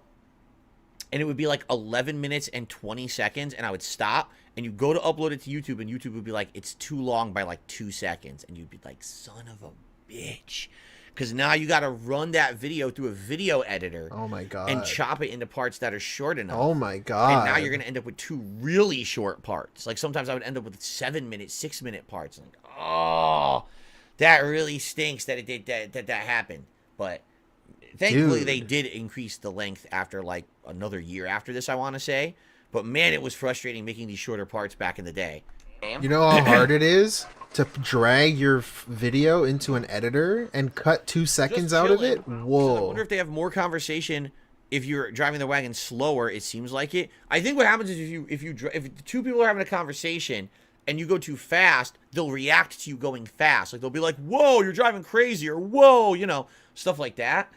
and it would be like 11 minutes and 20 seconds, and I would stop, and you go to upload it to YouTube, and YouTube would be like, it's too long by like 2 seconds, and you'd be like, son of a bitch. Because now you got to run that video through a video editor. Oh my god. And chop it into parts that are short enough. Oh my god. And now you're going to end up with 2 really short parts. Like sometimes I would end up with 7-minute, 6-minute parts. Like, oh, that really stinks that it did that happened. But thankfully Dude. they did increase the length after like another year after this, I want to say. But man, it was frustrating making these shorter parts back in the day. You know how hard it is to drag your video into an editor and cut 2 seconds out of it? I Whoa. wonder if they have more conversation if you're driving the wagon slower. It seems like it. I think what happens is if 2 people are having a conversation and you go too fast, they'll react to you going fast. Like they'll be like, "Whoa, you're driving crazy," or "Whoa," you know, stuff like that.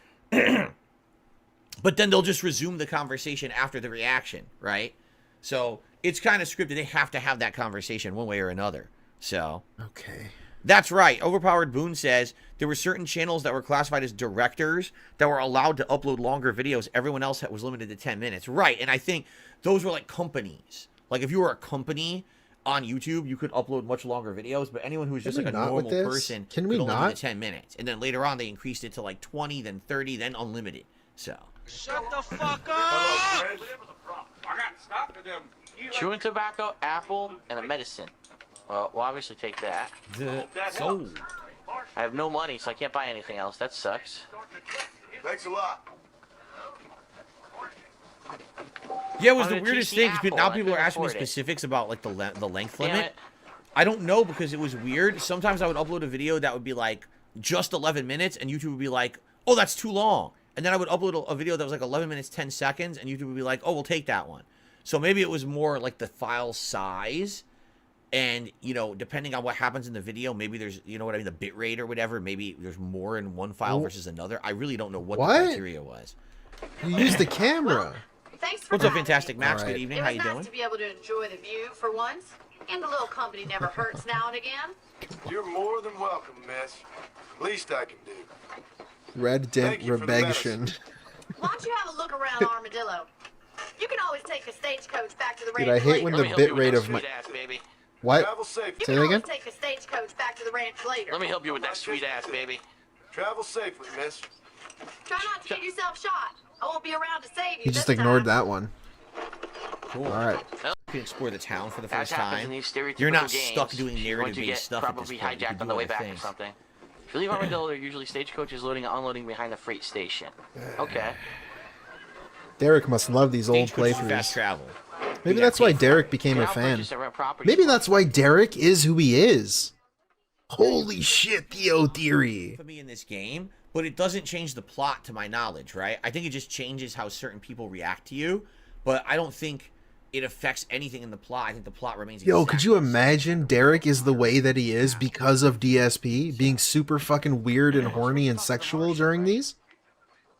But then they'll just resume the conversation after the reaction, right? So it's kind of scripted. They have to have that conversation one way or another. So okay, that's right. Overpowered Boone says there were certain channels that were classified as directors that were allowed to upload longer videos. Everyone else was limited to 10 minutes. Right, and I think those were like companies. Like if you were a company on YouTube, you could upload much longer videos. But anyone who was just like a normal person could only do the 10 minutes. And then later on, they increased it to like 20, then 30, then unlimited. So shut the fuck up! Chewing tobacco, apple, and a medicine. Well, we'll obviously take that. Sold. I have no money, so I can't buy anything else. That sucks. Thanks a lot. Yeah, it was the On a weirdest TC thing. 'Cause Apple, now I people are couldn't asking me afford it. specifics about like the length Damn limit. it. I don't know because it was weird. Sometimes I would upload a video that would be like just 11 minutes, and YouTube would be like, "Oh, that's too long." And then I would upload a video that was like 11 minutes 10 seconds, and YouTube would be like, "Oh, we'll take that one." So maybe it was more like the file size, and you know, depending on what happens in the video, maybe there's, you know what I mean, the bit rate or whatever. Maybe there's more in one file versus another. I really don't know what the criteria was. You used the camera. Thanks for What's up, having Fantastic me. Max? All right. Good evening. It How was you nice doing? to be able to enjoy the view for once, and a little company never hurts now and again. You're more than welcome, miss. Least I can do. Red Dent Thank you for the Rebellion. Why don't you have a look around Armadillo? You can always take a stagecoach back to the Dude, I hate when the bit rate of my What? Travel safe. Say that again? Take the stagecoach back to the ranch later. Let me help you with that sweet ass, baby. Travel safely, miss. Try not to get yourself shot. I won't be around to save you. He just this ignored time. that one. Cool. All right. You can explore the town for the As first happens time. in these stereotypical You're not games, stuck doing you're going to narrative-based get stuff at this probably point. You can hijacked do on the way other back things. or something. If you leave Armadillo, there are usually stagecoaches loading and unloading behind the freight station. Okay. Derek must love these old Stagecoach is fast playthroughs. travel. Maybe that's why Derek became a Now fan. purchase and rent property. Maybe that's why Derek is who he is. Holy shit, Theo theory. For me in this game, but it doesn't change the plot to my knowledge, right? I think it just changes how certain people react to you, but I don't think it affects anything in the plot. I think the plot remains Yo, could you imagine Derek is the way that he is because of DSP being super fucking weird and horny and sexual during these?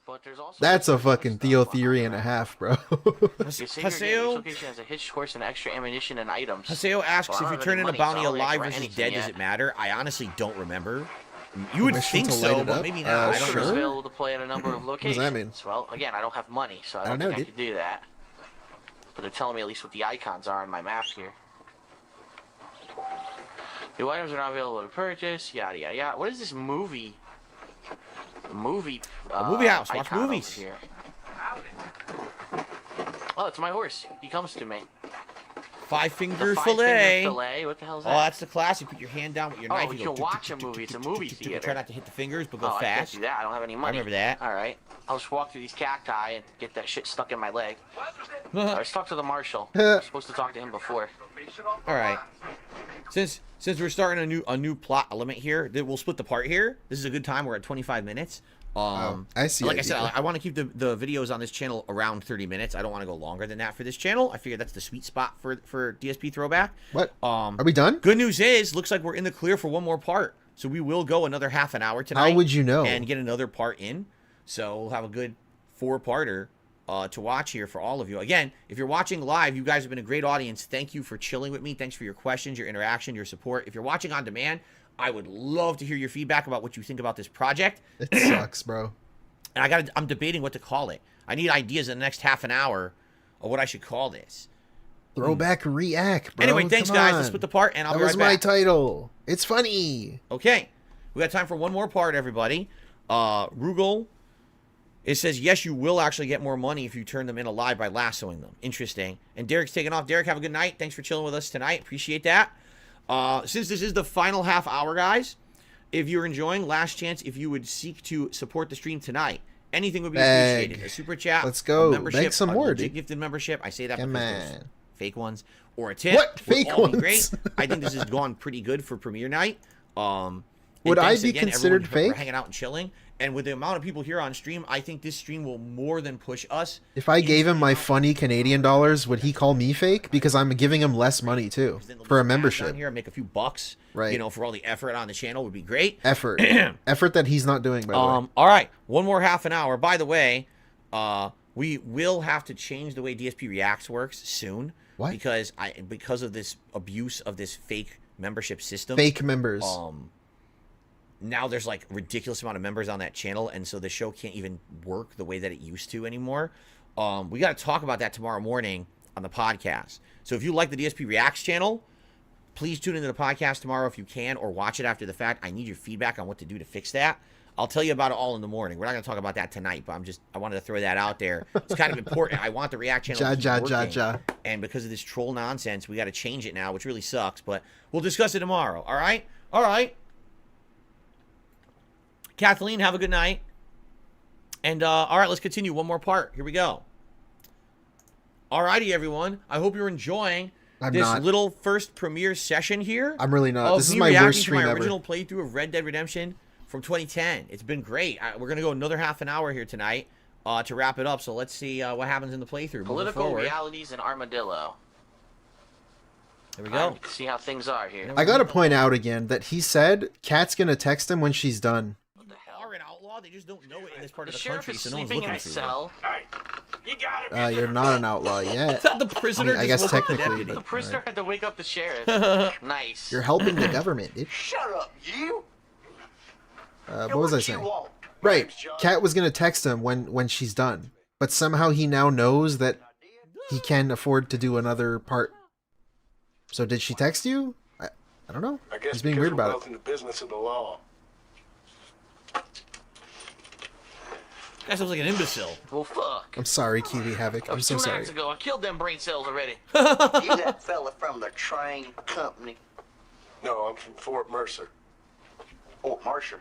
But there's also That's a fucking Theo theory and a half, bro. your savior location has a hitched horse and extra ammunition and items. Haseo asks, Well, I if don't you have turn any in a money, bounty so I don't alive rent versus anything dead, does yet. it matter? I honestly don't remember. You would Permission think to light so, it but up? maybe not. I don't It's know. available to play at a number of locations. does that mean? Well, again, I don't have money, so I don't think I could do that. But they're telling me at least what the icons are on my map here. New items are not available to purchase. Yada yada yada. What is this movie? A movie house. Watch icon over movies. here. Oh, it's my horse. He comes to me. Five-finger The fillet. five-finger fillet? What the hell is Oh, that? that's the class. You put your hand down with your knife. Oh, you go can watch a movie. It's a movie theater. Try not to hit the fingers, but go I can't fast. do that. I don't have any money. I remember that. All right. I'll just walk through these cacti and get that shit stuck in my leg. Let's talk to the marshal. I'm supposed to talk to him before. All right. Since we're starting a new plot element here, we'll split the part here. This is a good time. We're at 25 minutes. I see. Like I said, I want to keep the videos on this channel around 30 minutes. I don't want to go longer than that for this channel. I figure that's the sweet spot for DSP Throwback. What? Are we done? Good news is, looks like we're in the clear for one more part. So we will go another half an hour tonight. How would you know? And get another part in. So we'll have a good 4-parter to watch here for all of you. Again, if you're watching live, you guys have been a great audience. Thank you for chilling with me. Thanks for your questions, your interaction, your support. If you're watching on demand, I would love to hear your feedback about what you think about this project. It sucks, bro. And I'm debating what to call it. I need ideas in the next half an hour of what I should call this. Throwback ReeAck, bro. Anyway, thanks, Come guys. on. Let's split the part, and I'll That be right was back. my title. It's funny. Okay. We got time for one more part, everybody. Rugal, it says, yes, you will actually get more money if you turn them in alive by lassoing them. Interesting. And Derek's taking off. Derek, have a good night. Thanks for chilling with us tonight. Appreciate that. Since this is the final half hour, guys, if you're enjoying, last chance, if you would seek to support the stream tonight, anything would be appreciated. A super chat. Let's go. A membership, Beg some a more, legit dude. gifted membership. I say that Come because there's on. fake ones. Or a tip. What? would Fake all be ones? Great. I think this has gone pretty good for premiere night. Would I thanks be again, considered everyone, for fake? hanging out and chilling. And with the amount of people here on stream, I think this stream will more than push us. If I gave him my funny Canadian dollars, would he call me fake? Because I'm giving him less money too for a Down membership. here, make a few bucks. Right. You know, for all the effort on the channel would be great. Effort, effort that he's not doing. By the way. All right, one more half an hour. By the way, we will have to change the way DSPReacts works soon. What? Because of this abuse of this fake membership system. Fake members. Now there's like ridiculous amount of members on that channel, and so the show can't even work the way that it used to anymore. We got to talk about that tomorrow morning on the podcast. So if you like the DSPReacts channel, please tune into the podcast tomorrow if you can, or watch it after the fact. I need your feedback on what to do to fix that. I'll tell you about it all in the morning. We're not going to talk about that tonight, but I wanted to throw that out there. It's kind of important. I want the React channel to keep working. And because of this troll nonsense, we got to change it now, which really sucks. But we'll discuss it tomorrow. All right? All right. Kathleen, have a good night. And, all right, let's continue. One more part. Here we go. All righty, everyone. I hope you're enjoying this little first premiere session here. I'm really not. This is my worst stream to my ever. original playthrough of Red Dead Redemption from 2010. It's been great. We're going to go another half an hour here tonight to wrap it up. So let's see what happens in the playthrough. Political realities in Armadillo. There we go. See how things are here. I gotta point out again that he said Kat's gonna text him when she's done. Are an outlaw? They just don't know it in this part of the sheriff country, is so no one's sleeping looking in a for cell. You're not an outlaw yet. The prisoner I just guess woke up the technically. deputy. The prisoner had to wake up the sheriff. Nice. You're helping the government, dude. Shut up, you! What was I saying? Right, Kat was gonna text him when she's done, but somehow he now knows that he can afford to do another part. So did she text you? I don't know. I guess He's being because weird we're about both in the business of the law. That sounds like an imbecile. Well, fuck. it. I'm sorry, Kiwi Havoc. I'm so 2 sorry. nights ago, I killed them brain cells already. You that fella from the train company? No, I'm from Fort Mercer. Fort Mercer.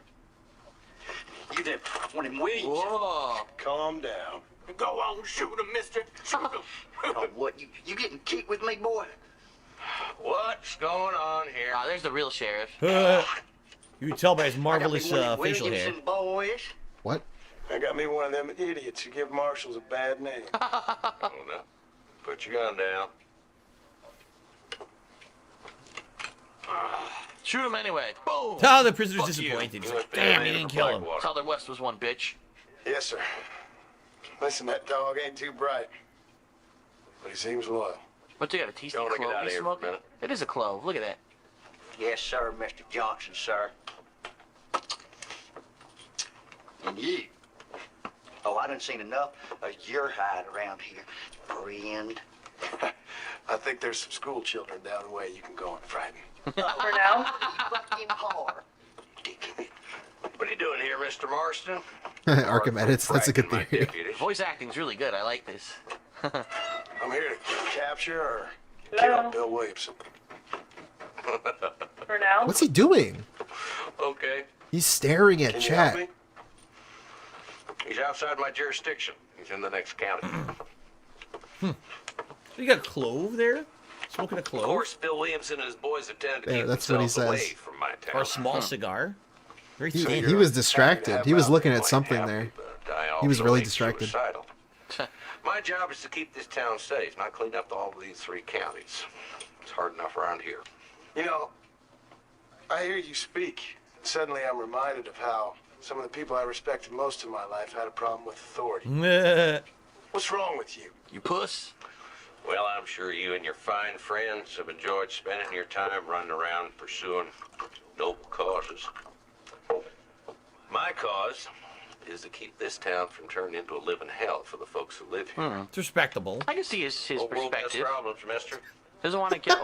You that one of them Williams? Whoa. Calm down. Go on, shoot him, mister. Shoot him. Oh, what? You getting kicked with me, boy? What's going on here? Ah, there's the real sheriff. You can tell by his marvelous I got me one of them facial hair. Williamson boys. What? I got me one of them idiots who give marshals a bad name. Oh, no. Put your gun down. Shoot him anyway. Boom. Oh, the prisoner's Fuck disappointed. you. He's like, damn, he didn't kill him. Tyler West was one bitch. Yes, sir. Listen, that dog ain't too bright, but he seems loyal. What, you got a tasty Don't clove get out of you here for a smoking? minute. It is a clove. Look at that. Yes, sir, Mr. Johnson, sir. And you? Oh, I done seen enough of your hide around here, friend. I think there's some school children down the way you can go and frighten. For now? Fucking hard. What are you doing here, Mr. Marston? Arkham edits. That's a good My theory. deputy. Voice acting's really good. I like this. I'm here to capture or Hello? kill Bill Williamson. For now? What's he doing? Okay. He's staring at Can you help chat. me? He's outside my jurisdiction. He's in the next county. You got a clove there? Smoking a Of clove? course, Bill Williamson and his boys intend to Yeah, keep that's what he themselves away says. from my town. Or a small cigar? Very He, thin. he was distracted. He was looking at something there. He was really distracted. Suicidal. My job is to keep this town safe, not clean up all of these 3 counties. It's hard enough around here. You know, I hear you speak. Suddenly I'm reminded of how some of the people I respected most in my life had a problem with authority. What's wrong with you? You puss. Well, I'm sure you and your fine friends have enjoyed spending your time running around pursuing noble causes. My cause is to keep this town from turning into a living hell for the folks who live here. It's respectable. I can see his Whole world has perspective. problems, mister. Doesn't want to get,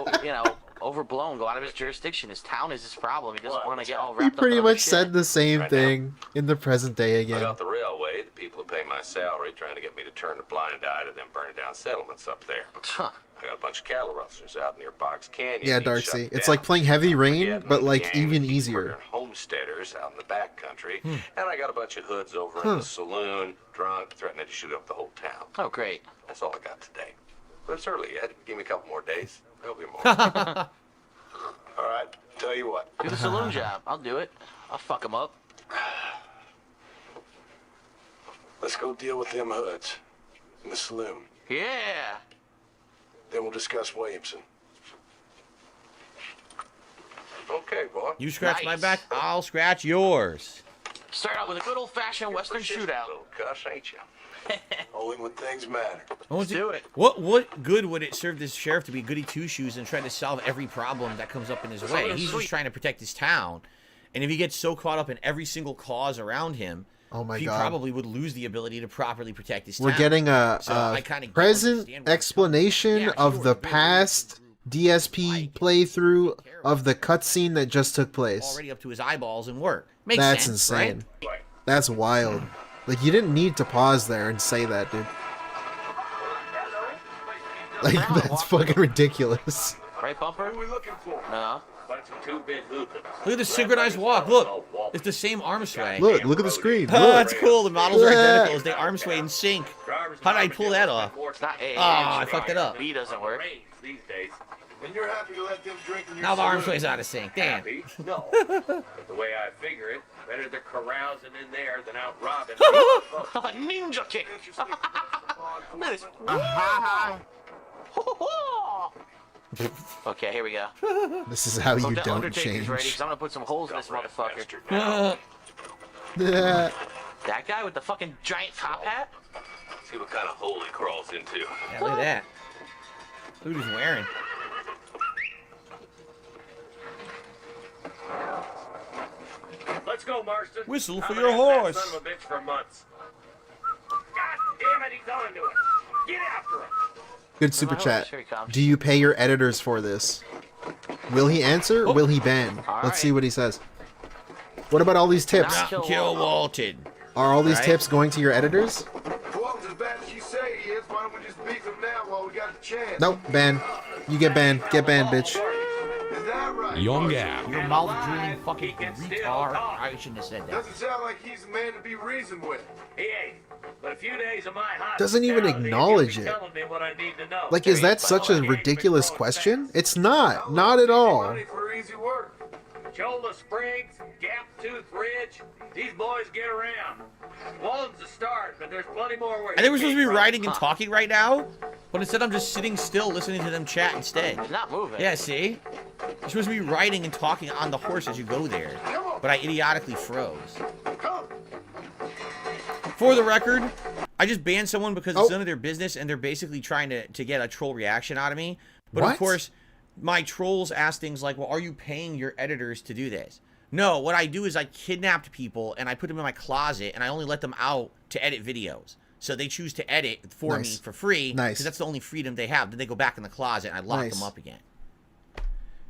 overblown, go out of his jurisdiction. His town is his problem. He doesn't want to get all He wrapped up pretty in other much said shit. the same thing in the present day again. About the railway, the people who pay my salary trying to get me to turn a blind eye to them burning down settlements up there. Huh. I got a bunch of cattle rustlers out near Box Canyon. Yeah, being Darcy. shut It's down. like playing Heavy Rain, Yeah, but like gang even keep easier. murdering homesteaders out in the back country, and I got a bunch of hoods over in the saloon, drunk, threatening to shoot up the whole town. Oh, great. That's all I got today. But it's early yet. Give me a couple more days. There'll be more. All right, tell you what. Do the saloon job. I'll do it. I'll fuck him up. Let's go deal with them hoods in the saloon. Yeah. Then we'll discuss Williamson. Okay, boy. You scratch my Nice. back, I'll scratch yours. Start out with a good old-fashioned Western shootout. Little cuss, ain't you? Only when things matter. Let's do it. What good would it serve this sheriff to be goody two-shoes and try to solve every problem that comes up in his way? He's just trying to protect his town. And if he gets so caught up in every single cause around him, Oh my he god. probably would lose the ability to properly protect his town. We're getting a, So I kinda present understand where he's explanation Yeah, of sure, the Bill past DSP playthrough of the cutscene that just took place. already up to his eyeballs in work. Makes That's sense, insane. right? That's wild. Like, you didn't need to pause there and say that, dude. Like, that's fucking ridiculous. Right, Bumper? What are we looking for? No. Bunch of two-bit hoopers. Look at the synchronized walk. Look, it's the same arm sway. Look at the screen. Oh, Look. that's cool. The models are Yeah. identical as they arm sway in sync. How did I pull that off? It's not A. Oh, I fucked it up. B doesn't work. These days. And you're happy to let them drink in your Now the arm saloon? sway's out of sync. Damn. Happy? No. But the way I figure it, better they're carousing in there than out robbing. Ninja kick. Look at this. Okay, here we go. This is how you Hope that don't Undertaker's change. ready, 'cause I'm gonna put some holes in this motherfucker. Yeah. That guy with the fucking giant top hat? See what kind of hole he crawls into. Yeah, look at that. Look what he's wearing. Let's go, Marston. Whistle for I've your been after horse. that son of a bitch for months. God damn it, he's on to it. Get after him. Good super Here chat. he comes. Do you pay your editors for this? Will he answer or will he ban? Let's see what he says. What about all these tips? Not kill Walton. Are all these tips going to your editors? Walton's as bad as you say he is. Why don't we just beat him now while we got the chance? Nope, ban. You get banned. Get banned, bitch. Is that right? Young Gap. Your mouth drooling fucking retard. I shouldn't have said that. Doesn't sound like he's a man to be reasoned with. He ain't. But a few days of my hot Doesn't even acknowledge it. telling me what I need to know. Like, is that such a ridiculous question? It's not. Not at all. For easy work. Shoulder Springs, Gap Tooth Ridge, these boys get around. Walton's a start, but there's plenty more where I think we're supposed to be writing and talking right now, but instead I'm just sitting still listening to them chat instead. He's not moving. Yeah, see? You're supposed to be writing and talking on the horse as you go there, but I idiotically froze. For the record, I just banned someone because it's none of their business and they're basically trying to get a troll reaction out of me. But of course, my trolls ask things like, well, are you paying your editors to do this? No, what I do is I kidnapped people and I put them in my closet and I only let them out to edit videos. So they choose to edit for me for free because that's the only freedom they have. Then they go back in the closet and I lock them up again.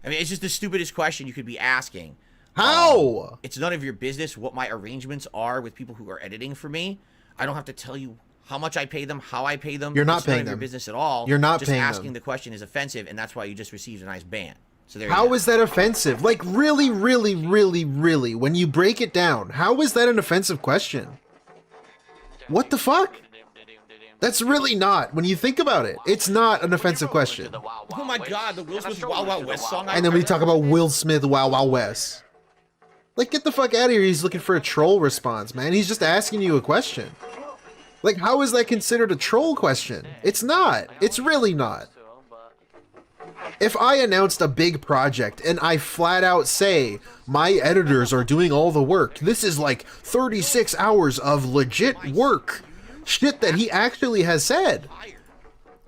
I mean, it's just the stupidest question you could be asking. How? It's none of your business what my arrangements are with people who are editing for me. I don't have to tell you how much I pay them, how I pay them. You're not it's paying none of your them. business at all. You're not just paying asking them. the question is offensive, and that's why you just received a nice ban. So there. How is that offensive? Like, really, really, really, really, when you break it down, how is that an offensive question? What the fuck? That's really not. When you think about it, it's not an offensive question. Oh my god, the Will Smith Wild Wild West song. And then we talk about Will Smith, Wild Wild West. Like, get the fuck out of here. He's looking for a troll response, man. He's just asking you a question. Like, how is that considered a troll question? It's not. It's really not. If I announced a big project and I flat out say, my editors are doing all the work, this is like 36 hours of legit work, shit that he actually has said,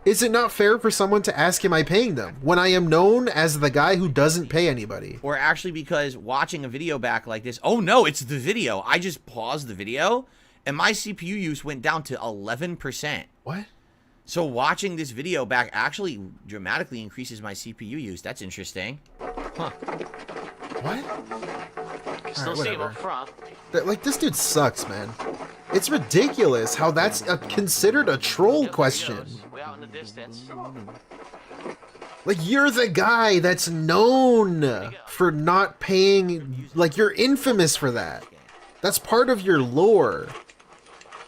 is it not fair for someone to ask, am I paying them, when I am known as the guy who doesn't pay anybody? Or actually because watching a video back like this, oh no, it's the video. I just paused the video and my CPU use went down to 11%. What? So watching this video back actually dramatically increases my CPU use. That's interesting. Huh. What? Still see him up front. Like, this dude sucks, man. It's ridiculous how that's considered a troll question. Way out in the distance. Like, you're the guy that's known for not paying, like, you're infamous for that. That's part of your lore.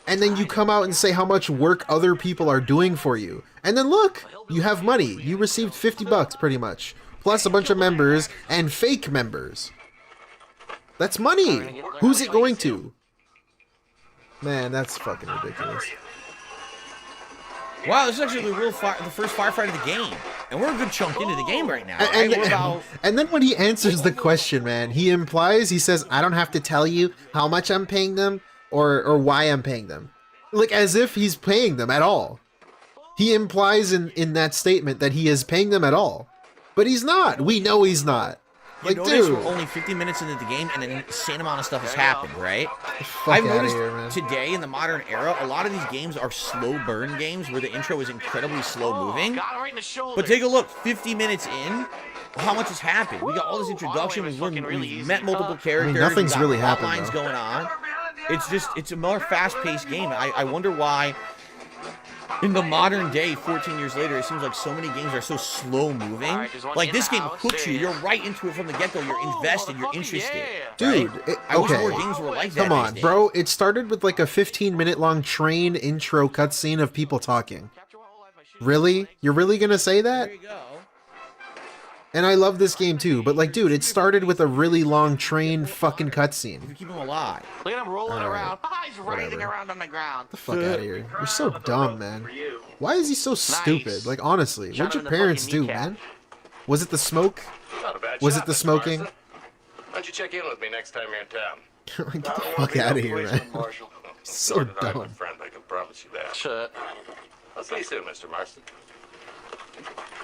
And then you come out and say how much work other people are doing for you. And then look, you have money. You received 50 bucks pretty much. Plus a bunch of members and fake members. That's money. Who's it going to? Man, that's fucking ridiculous. Wow, this is actually the first firefight of the game. And we're a good chunk into the game right now. And then when he answers the question, man, he implies, he says, I don't have to tell you how much I'm paying them or why I'm paying them. Like, as if he's paying them at all. He implies in that statement that he is paying them at all. But he's not. We know he's not. Like, dude. We're only 50 minutes into the game and an insane amount of stuff has happened, right? Fuck I've outta noticed here, man. today in the modern era, a lot of these games are slow burn games where the intro is incredibly slow moving. But take a look, 50 minutes in, how much has happened? We got all this introduction, we've met multiple characters, nothing's we've got really plot happened, lines though. going on. It's a more fast-paced game. I wonder why in the modern day, 14 years later, it seems like so many games are so slow moving. Like, this game hooks you. You're right into it from the get-go. You're invested. You're interested. Dude, right? I wish more games were like that. Come on, bro. It started with like a 15-minute long train intro cutscene of people talking. Really? You're really gonna say that? There you go. And I love this game too, but like, dude, it started with a really long train fucking cutscene. Keep him alive. Look at him rolling All right. around. He's writhing around on the ground. Get the fuck out of here. You're so dumb, man. Why is he so stupid? Like, honestly, what'd your parents do, man? Was it the smoke? Not a bad Was shot, it the Mr. smoking? Marston. Why don't you check in with me next time you're in town? Get the fuck out of here, man. So Nor did I, my dumb. friend, I can promise you that. Shut. I'll see you soon, Mr. Marston.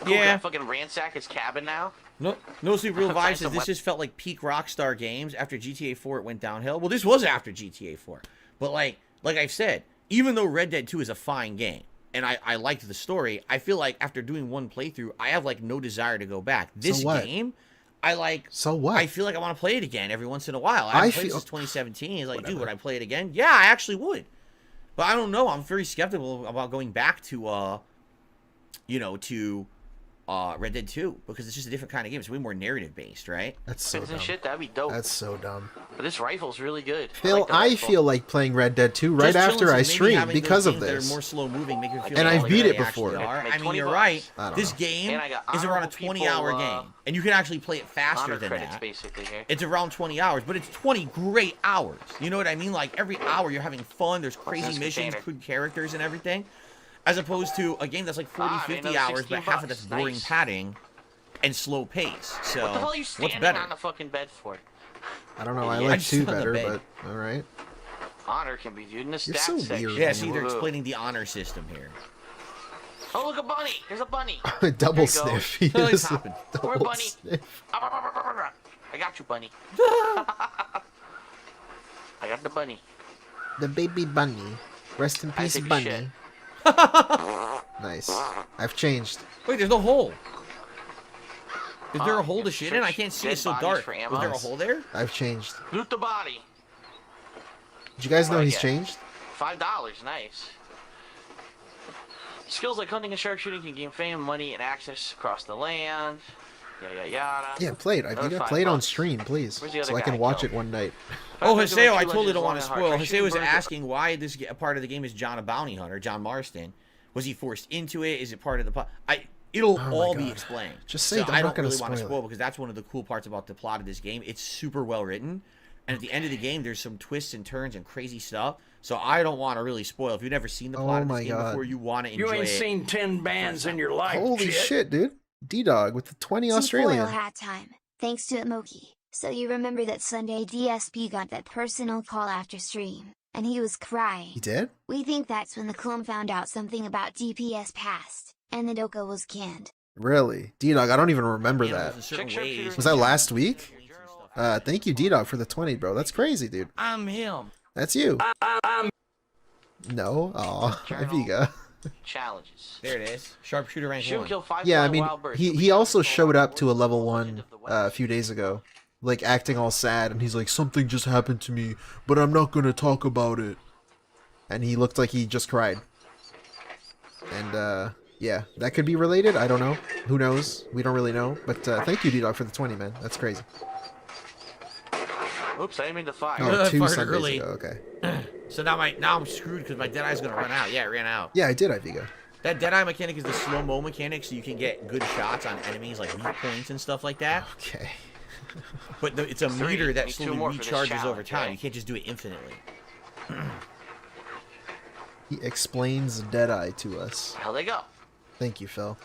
Yeah. Fucking ransack his cabin now. No Sleep Real Vibe says this just felt like peak Rockstar games. After GTA 4, it went downhill. Well, this was after GTA 4. But like I've said, even though Red Dead 2 is a fine game, and I liked the story, I feel like after doing one playthrough, I have like no desire to go back. This So what? game I like. So what? I feel like I want to play it again every once in a while. I haven't played since 2017. He's like, dude, would I play it again? Yeah, I actually would. But I don't know. I'm very skeptical about going back to, Red Dead 2 because it's just a different kind of game. It's way more narrative based, right? That's so dumb. Shit, that'd be dope. That's so dumb. But this rifle's really good. Phil, I feel like playing Red Dead 2 right after I stream because of this. They're more slow moving, make you feel and like I've beat it they before. I mean, you're right. This game is around a 20-hour game, and you can actually play it faster than that. Basically here. It's around 20 hours, but it's 20 great hours. You know what I mean? Like every hour you're having fun. There's crazy missions, good characters, and everything. As opposed to a game that's like 40, 50 hours, but half of that's boring padding and slow pace. So what the hell are you what's standing better? on the fucking bed for? I don't know. I like 2 better, but all right. Honor can be viewed in the You're stats so section. weird. Yeah, see, they're explaining the honor system here. Oh, look, a bunny! There's a bunny! Double sniff. He Oh, is Where, double bunny? sniff. I got you, bunny. I got the bunny. The baby bunny. Rest in peace, take a bunny. shit. Nice. I've changed. Wait, there's no hole. Is there a hole to shit in? I can't see. It's so dark. Was there a hole there? I've changed. Loot the body. Did you guys know What he's I get? changed? $5, nice. Skills like hunting and sharpshooting can gain fame, money, and access across the land. Yada yada. Yeah, play it. Another Play it on $5. stream, please, Where's the other so I can guy watch go? it one night. Oh, Five Haseo, I Legends totally don't long want to and hard. spoil. Try shooting Haseo was birds. asking why this part of the game is John a bounty hunter, John Marston. Was he forced into it? Is it part of the plot? It'll Oh my all be God. explained. Just say so it. I'm I not don't gonna really want to spoil spoil it. because that's one of the cool parts about the plot of this game. It's super well written, and at the end of the game, there's some twists and turns and crazy stuff. So I don't want to really spoil. If you've never seen the plot Oh of this my game God. before, you want to enjoy You ain't it. seen 10 bands in your life. Holy shit, dude. D-Dog with the 20 Tinfoil Australian. hat time. Thanks to Emoki. So you remember that Sunday DSP got that personal call after stream, and he was crying. He did? We think that's when the clone found out something about DPS passed, and the Doka was canned. Really? D-Dog, I don't even remember that. Was that last week? Thank you, D-Dog, for the 20, bro. That's crazy, dude. I'm him. That's you. No? Aw, Iviga. Challenges. There it is. Sharpshooter rank Shoot and 1. kill 5 Yeah, I flying mean, wild birds. he also showed up to a level 1 a few days ago, like acting all sad, and he's like, something just happened to me, but I'm not gonna talk about it. And he looked like he just cried. And, yeah, that could be related. I don't know. Who knows? We don't really know. But thank you, D-Dog, for the 20, man. That's crazy. Oops, I didn't mean to fire. Oh, 2 Fired Sundays early. ago. Okay. So now I'm screwed because my Deadeye's gonna run out. Yeah, it ran out. Yeah, I did, Iviga. That Deadeye mechanic is the slow-mo mechanic, so you can get good shots on enemies like weak points and stuff like that. Okay. But it's a meter that Need 2 slowly more for this recharges over challenge, time. right? You can't just do it infinitely. He explains Deadeye to us. Hell they go. Thank you, Phil.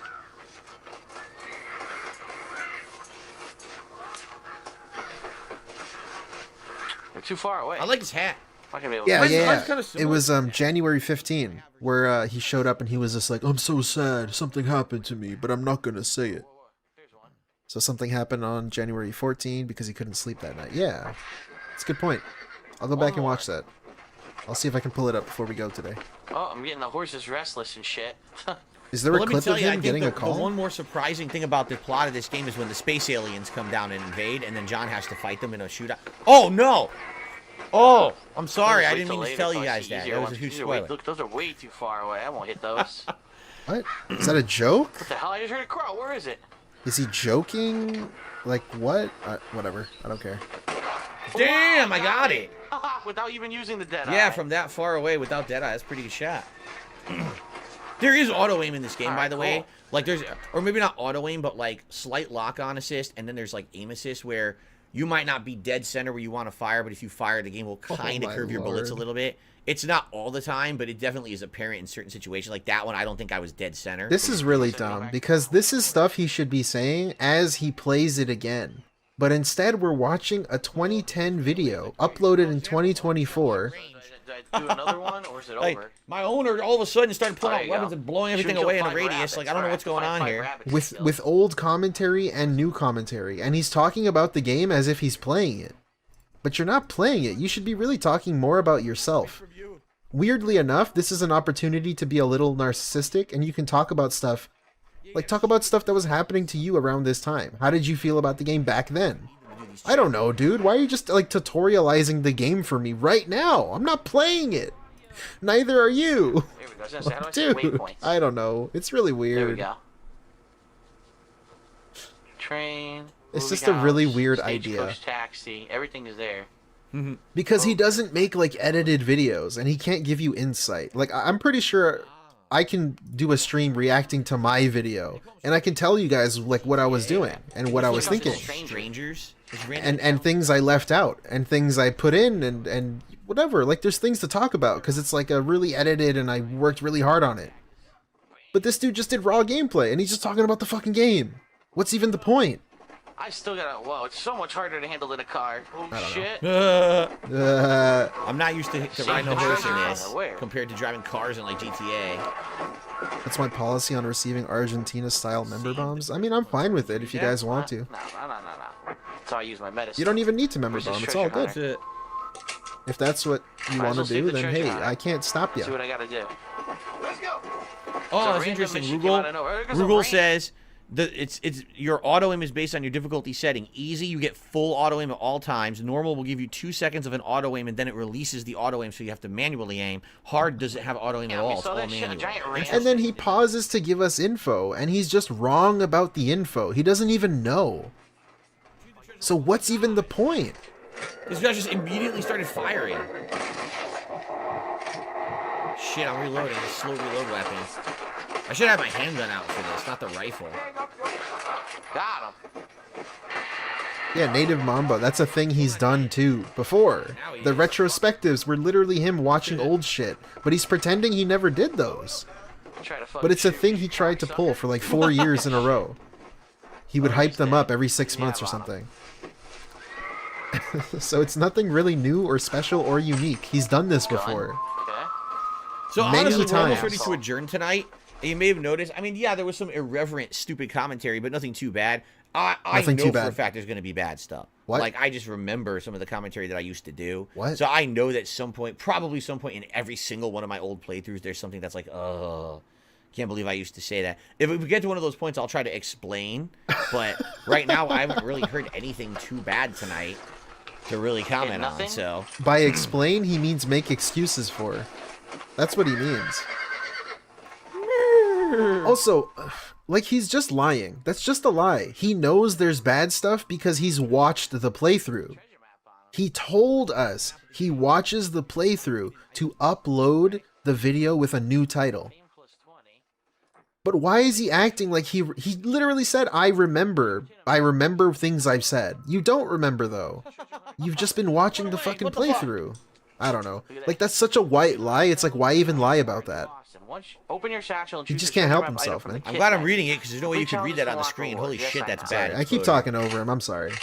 They're too far away. I like his hat. Not gonna be able Yeah, to- yeah. kinda It similar. was January 15, where he showed up and he was just like, I'm so sad, something happened to me, but I'm not gonna say it. So something happened on January 14 because he couldn't sleep that night. Yeah, it's a good point. I'll go back and watch that. I'll see if I can pull it up before we go today. Oh, I'm getting the horses restless and shit. Is there Well, a let me clip tell of you, I him think getting the a call? one more surprising thing about the plot of this game is when the space aliens come down and invade, and then John has to fight them in a shootout. Oh, no! Oh, I'm sorry. I didn't mean to tell you guys that. That was a huge spoiler. Look, those are way too far away. I won't hit those. What? Is that a joke? What the hell? I just heard a crow. Where is it? Is he joking? Like, what? Whatever. I don't care. Damn, I got it. Without even using the dead Yeah, eye. from that far away without Deadeye, that's a pretty good shot. There is auto aim in this game, by the way. cool. Like there's, or maybe not auto aim, but like slight lock on assist, and then there's like aim assist where you might not be dead center where you want to fire, but if you fire, the game will kind of my curve your bullets a Lord. little bit. It's not all the time, but it definitely is apparent in certain situations. Like that one, I don't think I was dead center. This is really dumb because this is stuff he should be saying as he plays it again. But instead, we're watching a 2010 video uploaded in 2024. Did I do another one, or is it Like, over? my owner all of a sudden started pulling Oh, out there you weapons go. and blowing everything Shoot, away in a kill 5 radius. rabbits. Like I don't know Alright, what's going find on 5 here. rabbits with to kill. with old commentary and new commentary, and he's talking about the game as if he's playing it. But you're not playing it. You should be really talking more about yourself. Weirdly enough, this is an opportunity to be a little narcissistic, and you can talk about stuff Like, talk about stuff that was happening to you around this time. How did you feel about the game back then? I don't know, dude. Why are you just, like, tutorializing the game for me right now? I'm not playing it. Neither are you. Here we go. How do I Dude, waypoints? I don't know. It's really weird. There we go. Train. It's just a really weird Stagecoach, idea. Taxi. Everything is there. Because he doesn't make, like, edited videos, and he can't give you insight. Like, I'm pretty sure I can do a stream reacting to my video, and I can tell you guys, like, what I was doing, and what I was thinking. Strangers. And things I left out, and things I put in, and whatever. Like, there's things to talk about, because it's, like, a really edited, and I worked really hard on it. But this dude just did raw gameplay, and he's just talking about the fucking game. What's even the point? I still gotta. Whoa, it's so much harder to handle than a car. Oh shit. I'm not used to riding a horse in this Where? compared to driving cars in like GTA. That's my policy on receiving Argentina-style member bombs. I mean, I'm fine with it if you guys want to. No. That's how I use my medicine. You don't even need to member bomb. It's all good. If that's what you want to do, then hey, I can't stop you. See what I gotta do. Let's go. Oh, that's interesting. Rugel says it's your auto aim is based on your difficulty setting. Easy, you get full auto aim at all times. Normal will give you 2 seconds of an auto aim, and then it releases the auto aim, so you have to manually aim. Hard doesn't have auto aim at all. It's all manual. And then he pauses to give us info, and he's just wrong about the info. He doesn't even know. So what's even the point? This guy just immediately started firing. Shit, I'm reloading. A slow reload weapon. I should have my handgun out for this, not the rifle. Got him. Yeah, Native Mamba, that's a thing he's done too, before. The retrospectives were literally him watching old shit, but he's pretending he never did those. But it's a thing he tried to pull for like 4 years in a row. He would hype them up every 6 months or something. So it's nothing really new or special or unique. He's done this before. So many honestly, we're almost times. ready to adjourn tonight. And you may have noticed, I mean, yeah, there was some irreverent, stupid commentary, but nothing too bad. I know for a fact there's going to be bad stuff. What? Like, I just remember some of the commentary that I used to do. What? So I know that probably some point in every single one of my old playthroughs, there's something that's like, can't believe I used to say that. If we get to one of those points, I'll try to explain. But right now, I haven't really heard anything too bad tonight to really comment on. So By explain, he means make excuses for. That's what he means. Also, like, he's just lying. That's just a lie. He knows there's bad stuff because he's watched the playthrough. He told us he watches the playthrough to upload the video with a new title. But why is he acting like he literally said, I remember things I've said. You don't remember, though. You've just been watching the fucking playthrough. I don't know. Like, that's such a white lie. It's like, why even lie about that? Open your satchel and He just can't help himself, man. I'm glad I'm reading it because there's no way you can read that on the screen. Holy shit, that's bad. I keep talking over him. I'm sorry.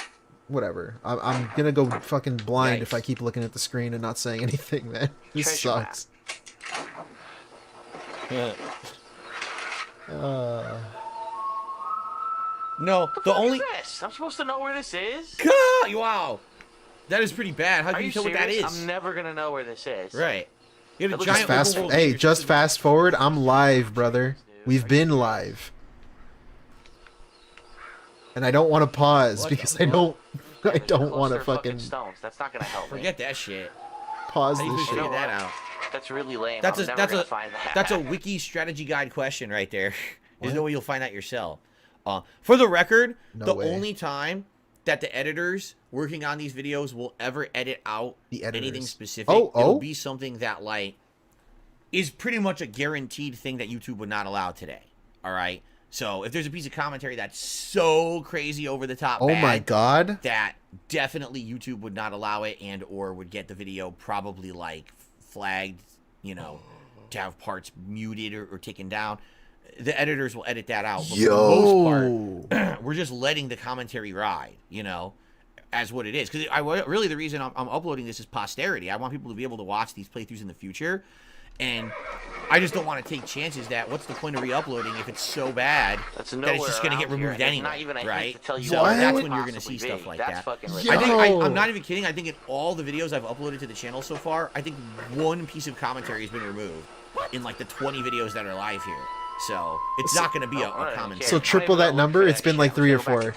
Whatever. I'm gonna go fucking blind if I keep looking at the screen and not saying anything, man. This sucks. No, the only. This? I'm supposed to know where this is? Wow. That is pretty bad. How do you tell what that is? I'm never gonna know where this is. Right. You had a Just giant just fast forward. I'm live, brother. We've been live. And I don't want to pause because I don't want to fucking stones. That's not gonna help. Forget that shit. Pause How do you this shit. figure that out? That's really lame. That's I'm a never that's gonna a find that. that's a wiki strategy guide question right there. There's no way you'll find out yourself. For the record, No way. only time that the editors working on these videos will ever edit out anything specific, it'll be something that like is pretty much a guaranteed thing that YouTube would not allow today. All right. So if there's a piece of commentary that's so crazy over the top, Oh my god. that definitely YouTube would not allow it and or would get the video probably like flagged, you know, to have parts muted or taken down. The editors will edit that out. But for the most part, we're just letting the commentary ride, you know, as what it is. Because really the reason I'm uploading this is posterity. I want people to be able to watch these playthroughs in the future. And I just don't want to take chances that what's the point of re-uploading if it's so bad that it's just going to get removed anyway, right? So that's when you're going to see stuff like that. I think I'm not even kidding. I think in all the videos I've uploaded to the channel so far, I think one piece of commentary has been removed in like the 20 videos that are live here. So it's not going to be a commentary. So triple that number. It's been like 3 or 4.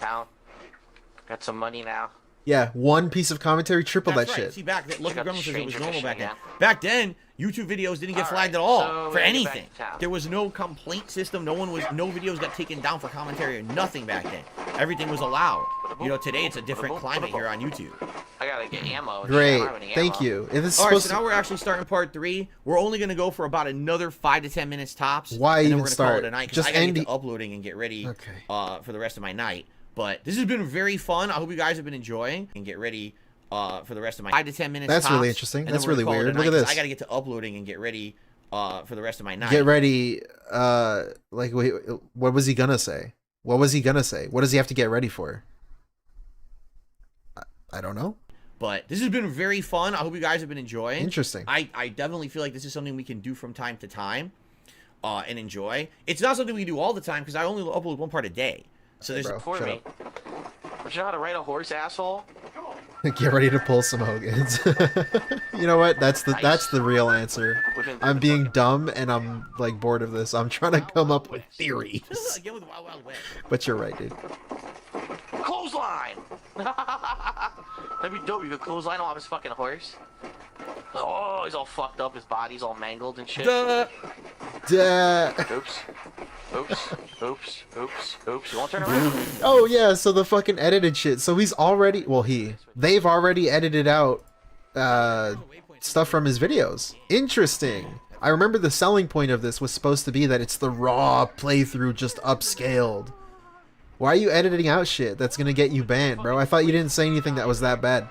Got some money now. Yeah, one piece of commentary, triple That's that right. shit. See, back then, look at Grumble says it was stranger normal back fishing then. Back then, YouTube videos didn't get flagged at all for anything. There was no complaint system. No videos got taken down for commentary or nothing back then. Everything was allowed. You know, today it's a different climate here on YouTube. I gotta get ammo. Great, thank you. All right, so now we're actually starting part 3. We're only gonna go for about another 5 to 10 minutes tops. Why and then even we're gonna start? Call it a night, 'cause Just I gotta end get to uploading and get ready for the rest of my night. But this has been very fun. I hope you guys have been enjoying and get ready for the rest of my 5 to 10 minutes. That's tops, really interesting. and then That's we're gonna really call it a weird. Look night, at 'cause this. I gotta get to uploading and get ready for the rest of my night. Get ready. Like, wait, what was he gonna say? What was he gonna say? What does he have to get ready for? I don't know. But this has been very fun. I hope you guys have been enjoying. Interesting. I definitely feel like this is something we can do from time to time and enjoy. It's not something we do all the time because I only upload 1 part a day. So there's For me. But you know how to ride a horse, asshole? Get ready to pull some Hogans. You know what? That's the real answer. I'm being dumb and I'm like bored of this. I'm trying to come up with theories. Again with Wild Wild West. But you're right, dude. Clothesline! That'd be dope. You could clothesline on his fucking horse. Oh, he's all fucked up. His body's all mangled and shit. Duh. Oops. Oops. Oops. Oops. Oops. You won't turn around? Oh yeah, so the fucking edited shit. So he's already, they've already edited out stuff from his videos. Interesting. I remember the selling point of this was supposed to be that it's the raw playthrough just upscaled. Why are you editing out shit that's gonna get you banned, bro? I thought you didn't say anything that was that bad.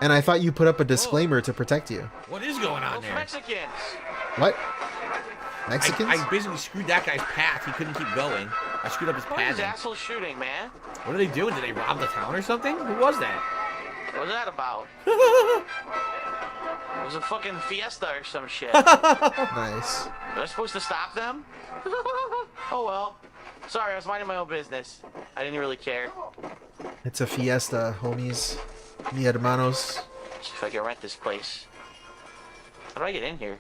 And I thought you put up a disclaimer to protect you. What is going on there? Mexicans. What? Mexicans? I basically screwed that guy's path. He couldn't keep going. I screwed up his What is path. asshole shooting, man? What are they doing? Did they rob the town or something? Who was that? What was that about? It was a fucking fiesta or some shit. Nice. Was I supposed to stop them? Oh well. Sorry, I was minding my own business. I didn't really care. It's a fiesta, homies. Mi hermanos. Let's see if I can rent this place. How do I get in here?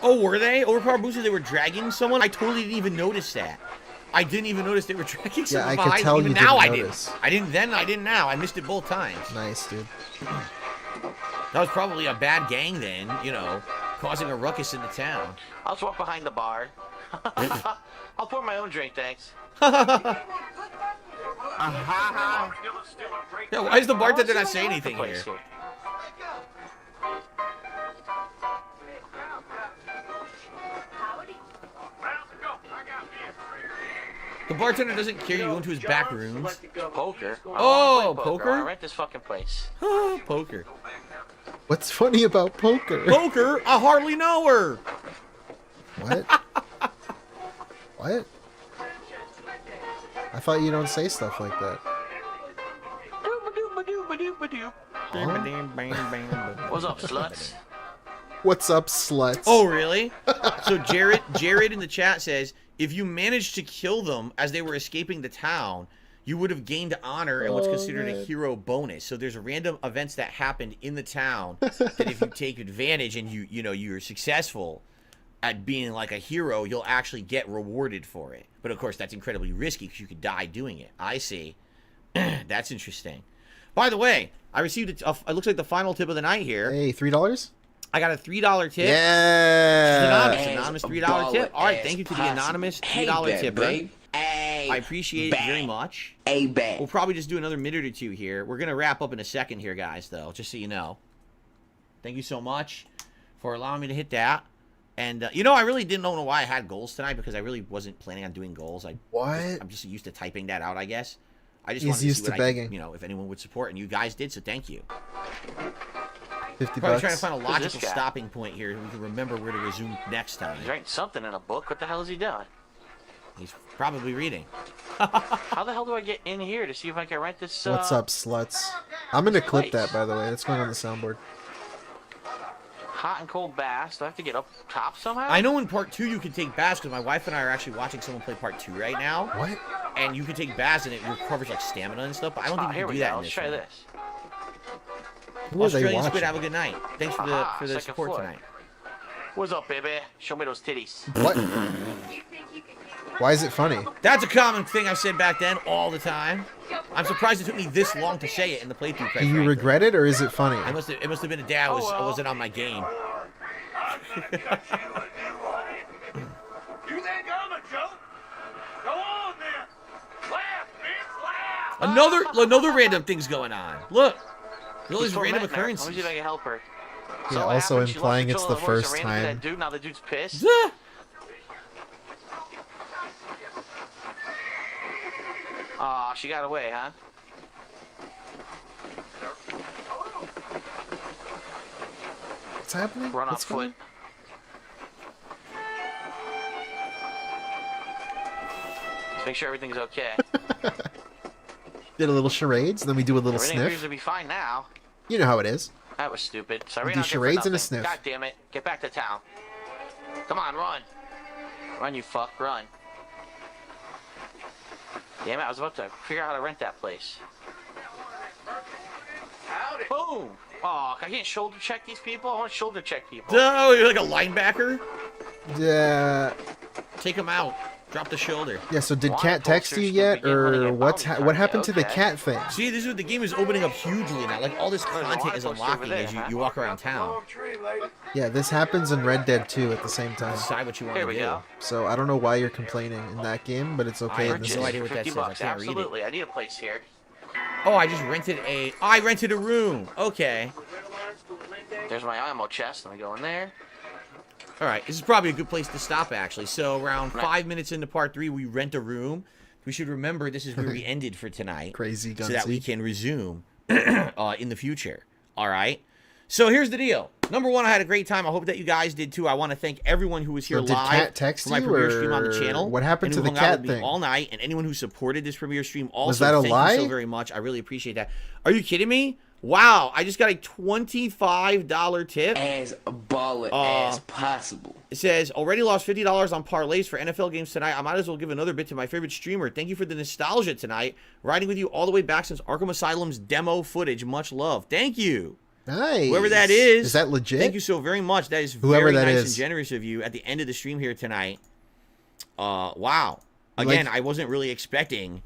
Oh, were they? Overpowered boosters, they were dragging someone? I totally didn't even notice that. I didn't even notice they were dragging someone I could behind tell me. Even you now didn't I notice. didn't. I didn't then, I didn't now. I missed it both times. Nice, dude. That was probably a bad gang then, you know, causing a ruckus in the town. I'll just walk behind the bar. I'll pour my own drink, thanks. Yeah, why is the bartender not saying anything here? The bartender doesn't care you go into his back rooms. Poker? Oh, I poker? rent this fucking place. Poker. What's funny about poker? Poker? I hardly know her. What? What? I thought you don't say stuff like that. What's up, sluts? What's up, sluts? Oh, really? So Jared in the chat says, if you managed to kill them as they were escaping the town, you would have gained honor and what's considered a hero bonus. So there's random events that happened in the town that if you take advantage and you're successful at being like a hero, you'll actually get rewarded for it. But of course, that's incredibly risky because you could die doing it. I see. That's interesting. By the way, I received it looks like the final tip of the night here. Hey, $3? I got a $3 tip. Yeah. Anonymous $3 tip. All right, thank you to the anonymous $3 tipper. I appreciate it very much. We'll probably just do another minute or two here. We're going to wrap up in a second here, guys, though, just so you know. Thank you so much for allowing me to hit that. And, I really didn't know why I had goals tonight because I really wasn't planning on doing goals. I'm just used to typing that out, I guess. I just wanted to see what begging. if anyone would support, and you guys did, so thank you. 50 Probably bucks. trying to find a logical stopping point here so we can remember where to resume next time. He's writing something in a book. What the hell is he doing? He's probably reading. How the hell do I get in here to see if I can rent this? What's up, sluts? I'm gonna clip that, by the way. That's going on the soundboard. Hot and cold baths. Do I have to get up top somehow? I know in part 2 you can take baths because my wife and I are actually watching someone play part 2 right now. What? And you can take baths and it recovers like stamina and stuff. But I don't think you can do that in Let's this try one. this. Who are they Australian watching? Squid, have a good night. Thanks for the second support floor. tonight. What's up, baby? Show me those titties. What? Why is it funny? That's a common thing I said back then all the time. I'm surprised it took me this long to say it in the playthrough. Do you regret it, or is it funny? It must have been a day I wasn't on my game. You think I'm a joke? Go on then. Laugh, bitch, laugh. Another random thing's going on. Look. All these random occurrences. Let me see if I can help her. Yeah, So also happened, implying it's the first time. That dude, now the dude's pissed. Aw, she got away, huh? What's happening? Run What's off foot. Just make sure everything's okay. Did a little charades, then we do a little Everything appears sniff. to be fine now. You know how it is. That was stupid. So We I do ran out there for charades and a nothing. sniff. God damn it. Get back to town. Come on, run. Run, you fuck, run. Damn it, I was about to figure out how to rent that place. Boom! Aw, I can't shoulder check these people? I want to shoulder check people. Oh, you're like a linebacker? Yeah. Take him out. Drop the shoulder. Yeah, so did Cat text you yet, or what happened to the cat thing? See, this is what the game is opening up hugely now. Like, all this content is unlocking as you walk around town. Yeah, this happens in Red Dead 2 at the same time. Decide what you want to do. So I don't know why you're complaining in that game, but it's okay in this no game. idea what that says. I can't read it. Absolutely, I need a place here. Oh, I rented a room. Okay. There's my ammo chest. Let me go in there. All right, this is probably a good place to stop, actually. So around 5 minutes into part 3, we rent a room. We should remember this is where we ended for tonight. Crazy so that we Gunsy. can resume in the future. All right? So here's the deal. Number one, I had a great time. I hope that you guys did, too. I want to thank everyone who was here Did live Cat text for my you, premiere stream on the or channel. what happened and to who the hung out cat with me thing? all night, and anyone who supported this premiere stream also. Was that a thank lie? you so very much. I really appreciate that. Are you kidding me? Wow, I just got a $25 tip. As baller as possible. It says, already lost $50 on parlays for NFL games tonight. I might as well give another bit to my favorite streamer. Thank you for the nostalgia tonight. Riding with you all the way back since Arkham Asylum's demo footage. Much love. Thank you. Nice. Whoever that is. Is that legit? Thank you so very much. That is Whoever very that nice is. and generous of you at the end of the stream here tonight. Wow. Again, I wasn't really expecting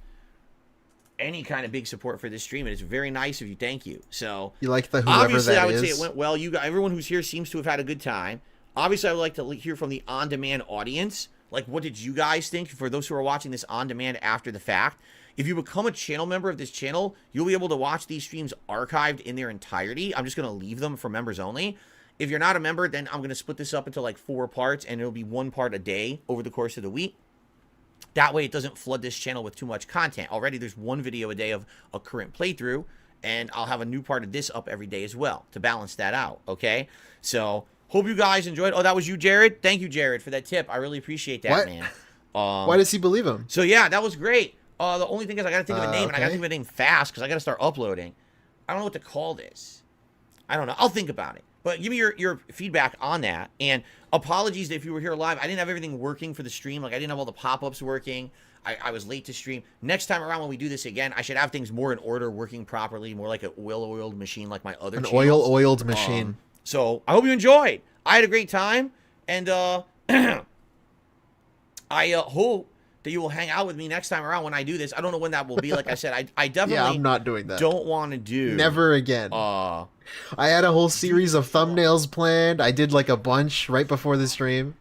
any kind of big support for this stream, and it's very nice of you. Thank you. So You like the whoever obviously, that I would say is? it went well. Everyone who's here seems to have had a good time. Obviously, I would like to hear from the on-demand audience. Like, what did you guys think? For those who are watching this on demand after the fact, if you become a channel member of this channel, you'll be able to watch these streams archived in their entirety. I'm just going to leave them for members only. If you're not a member, then I'm going to split this up into like 4 parts, and it'll be 1 part a day over the course of the week. That way it doesn't flood this channel with too much content. Already there's 1 video a day of a current playthrough, and I'll have a new part of this up every day as well to balance that out, okay? So, hope you guys enjoyed. Oh, that was you, Jared? Thank you, Jared, for that tip. I really appreciate that, What? man. Why does he believe him? So, yeah, that was great. The only thing is I got to think of a name, and I got to okay. think of a name fast because I got to start uploading. I don't know what to call this. I don't know. I'll think about it. But give me your feedback on that. And apologies if you were here live. I didn't have everything working for the stream. Like, I didn't have all the pop-ups working. I was late to stream. Next time around when we do this again, I should have things more in order, working properly, more like an oil-oiled machine like my other An channels. oil-oiled machine. So, I hope you enjoyed. I had a great time. And I hope that you will hang out with me next time around when I do this. I don't know when that will be. Like I said, I definitely Yeah, I'm not doing that. don't want to do. Never again. I had a whole series of thumbnails planned. I did like a bunch right before the stream.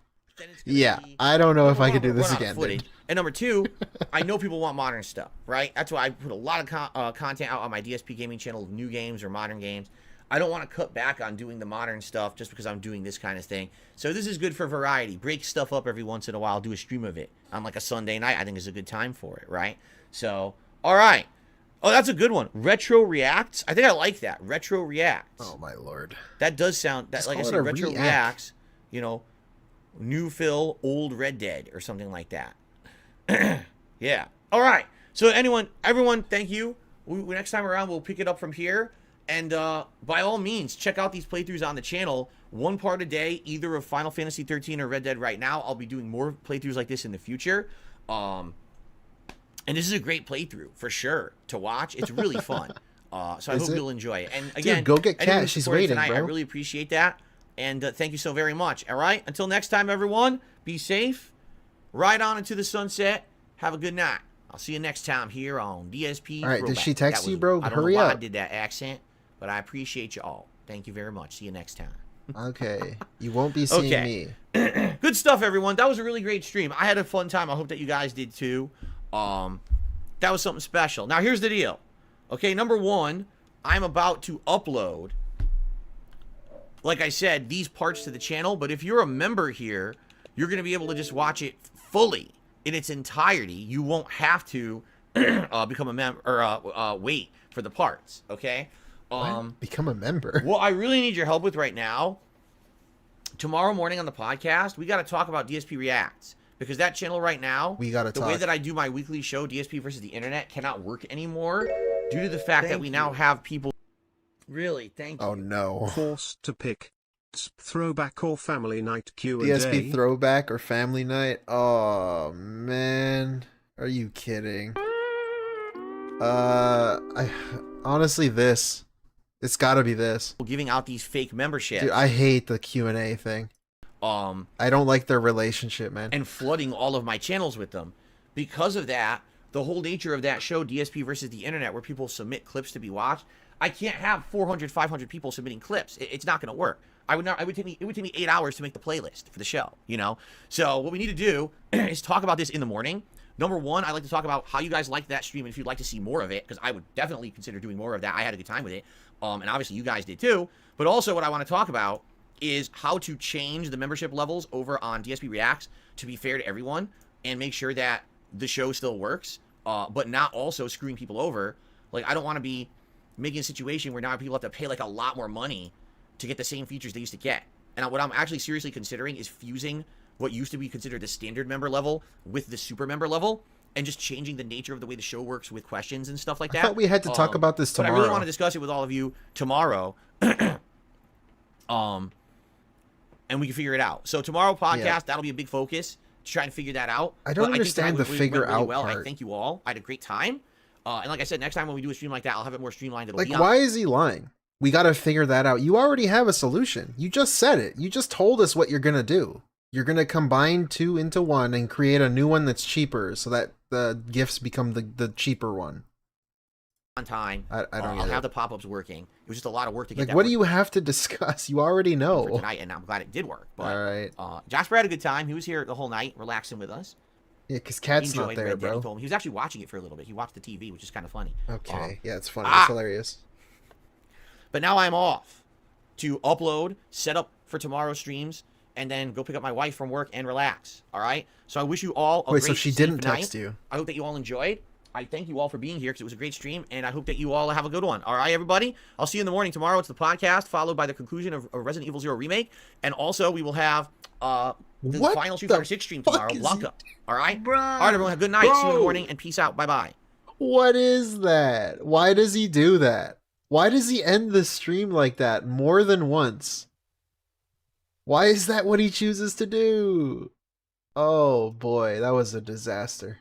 Yeah, I don't know if I could do this again. dude. And number 2, I know people want modern stuff, right? That's why I put a lot of content out on my DSP gaming channel, new games or modern games. I don't want to cut back on doing the modern stuff just because I'm doing this kind of thing. So this is good for variety. Break stuff up every once in a while. Do a stream of it on like a Sunday night. I think is a good time for it, right? So, all right. Oh, that's a good one. Retro Reacts. I think I like that. Retro Reacts. Oh my lord. That does sound that, Just like I call it said, a Retro react. Reacts. You know, new Phil, old Red Dead, or something like that. Yeah. All right. So everyone, thank you. Next time around, we'll pick it up from here. And by all means, check out these playthroughs on the channel. 1 part a day, either of Final Fantasy 13 or Red Dead right now. I'll be doing more playthroughs like this in the future. And this is a great playthrough, for sure, to watch. It's really fun. So I hope you'll enjoy it. And again, Dude, go get anyone who Cat. She's supported waiting, tonight, bro. I really appreciate that. And thank you so very much. All right. Until next time, everyone. Be safe. Ride on into the sunset. Have a good night. I'll see you next time here on DSP. All right. Did she text you, bro? I don't Hurry know why up. I did that accent, but I appreciate you all. Thank you very much. See you next time. Okay. You won't be seeing me. Good stuff, everyone. That was a really great stream. I had a fun time. I hope that you guys did too. That was something special. Now, here's the deal. Okay, number one, I'm about to upload, like I said, these parts to the channel. But if you're a member here, you're going to be able to just watch it fully in its entirety. You won't have to become a member or wait for the parts. Okay. Become a member. What I really need your help with right now, tomorrow morning on the podcast, we got to talk about DSPReacts, because that channel right now, the way that I do my weekly show, DSP versus the Internet, cannot work anymore due to the fact that we now have people. Really, thank you. Oh no. Forced to pick throwback or family night Q&A. DSP throwback or family night. Oh man, are you kidding? I honestly it's got to be this. Giving out these fake memberships. Dude, I hate the Q&A thing. I don't like their relationship, man. And flooding all of my channels with them. Because of that, the whole nature of that show, DSP versus the Internet, where people submit clips to be watched, I can't have 400, 500 people submitting clips. It's not going to work. It would take me 8 hours to make the playlist for the show, you know? So what we need to do is talk about this in the morning. Number one, I'd like to talk about how you guys liked that stream and if you'd like to see more of it, because I would definitely consider doing more of that. I had a good time with it. And obviously you guys did too. But also what I want to talk about is how to change the membership levels over on DSPReacts to be fair to everyone and make sure that the show still works, but not also screwing people over. Like, I don't want to be making a situation where now people have to pay like a lot more money to get the same features they used to get. And what I'm actually seriously considering is fusing what used to be considered the standard member level with the super member level, and just changing the nature of the way the show works with questions and stuff like that. I thought we had to talk about this tomorrow. But I really want to discuss it with all of you tomorrow. And we can figure it out. So tomorrow podcast, that'll be a big focus to try and figure that out. I don't understand the figure out well. part. I thank you all. I had a great time. And like I said, next time when we do a stream like that, I'll have it more streamlined. It'll like, be why is he lying? We got to figure that out. You already have a solution. You just said it. You just told us what you're going to do. You're going to combine two into one and create a new one that's cheaper so that the gifts become the cheaper one. On time. I don't I'll have the pop-ups working. It was just a lot of work to get that what do you have to discuss? You already know. for tonight, and I'm glad it did work. But, all right. Jasper had a good time. He was here the whole night, relaxing with us. Yeah, because Cat's not there, Red Dead. bro. He told me. He was actually watching it for a little bit. He watched the TV, which is kind of funny. Okay. Yeah, it's funny. It's hilarious. But now I'm off to upload, set up for tomorrow's streams, and then go pick up my wife from work and relax. All right? So I wish you all a Wait, great, so she safe didn't night. text you? I hope that you all enjoyed. I thank you all for being here because it was a great stream, and I hope that you all have a good one. All right, everybody? I'll see you in the morning tomorrow. It's the podcast, followed by the conclusion of Resident Evil 0 Remake, and also we will have the final Street Fighter 6 stream tomorrow, Blanca. All right? All right, everyone. Have a good night. See you in the morning, and peace out. Bye-bye. What is that? Why does he do that? Why does he end the stream like that more than once? Why is that what he chooses to do? Oh boy, that was a disaster.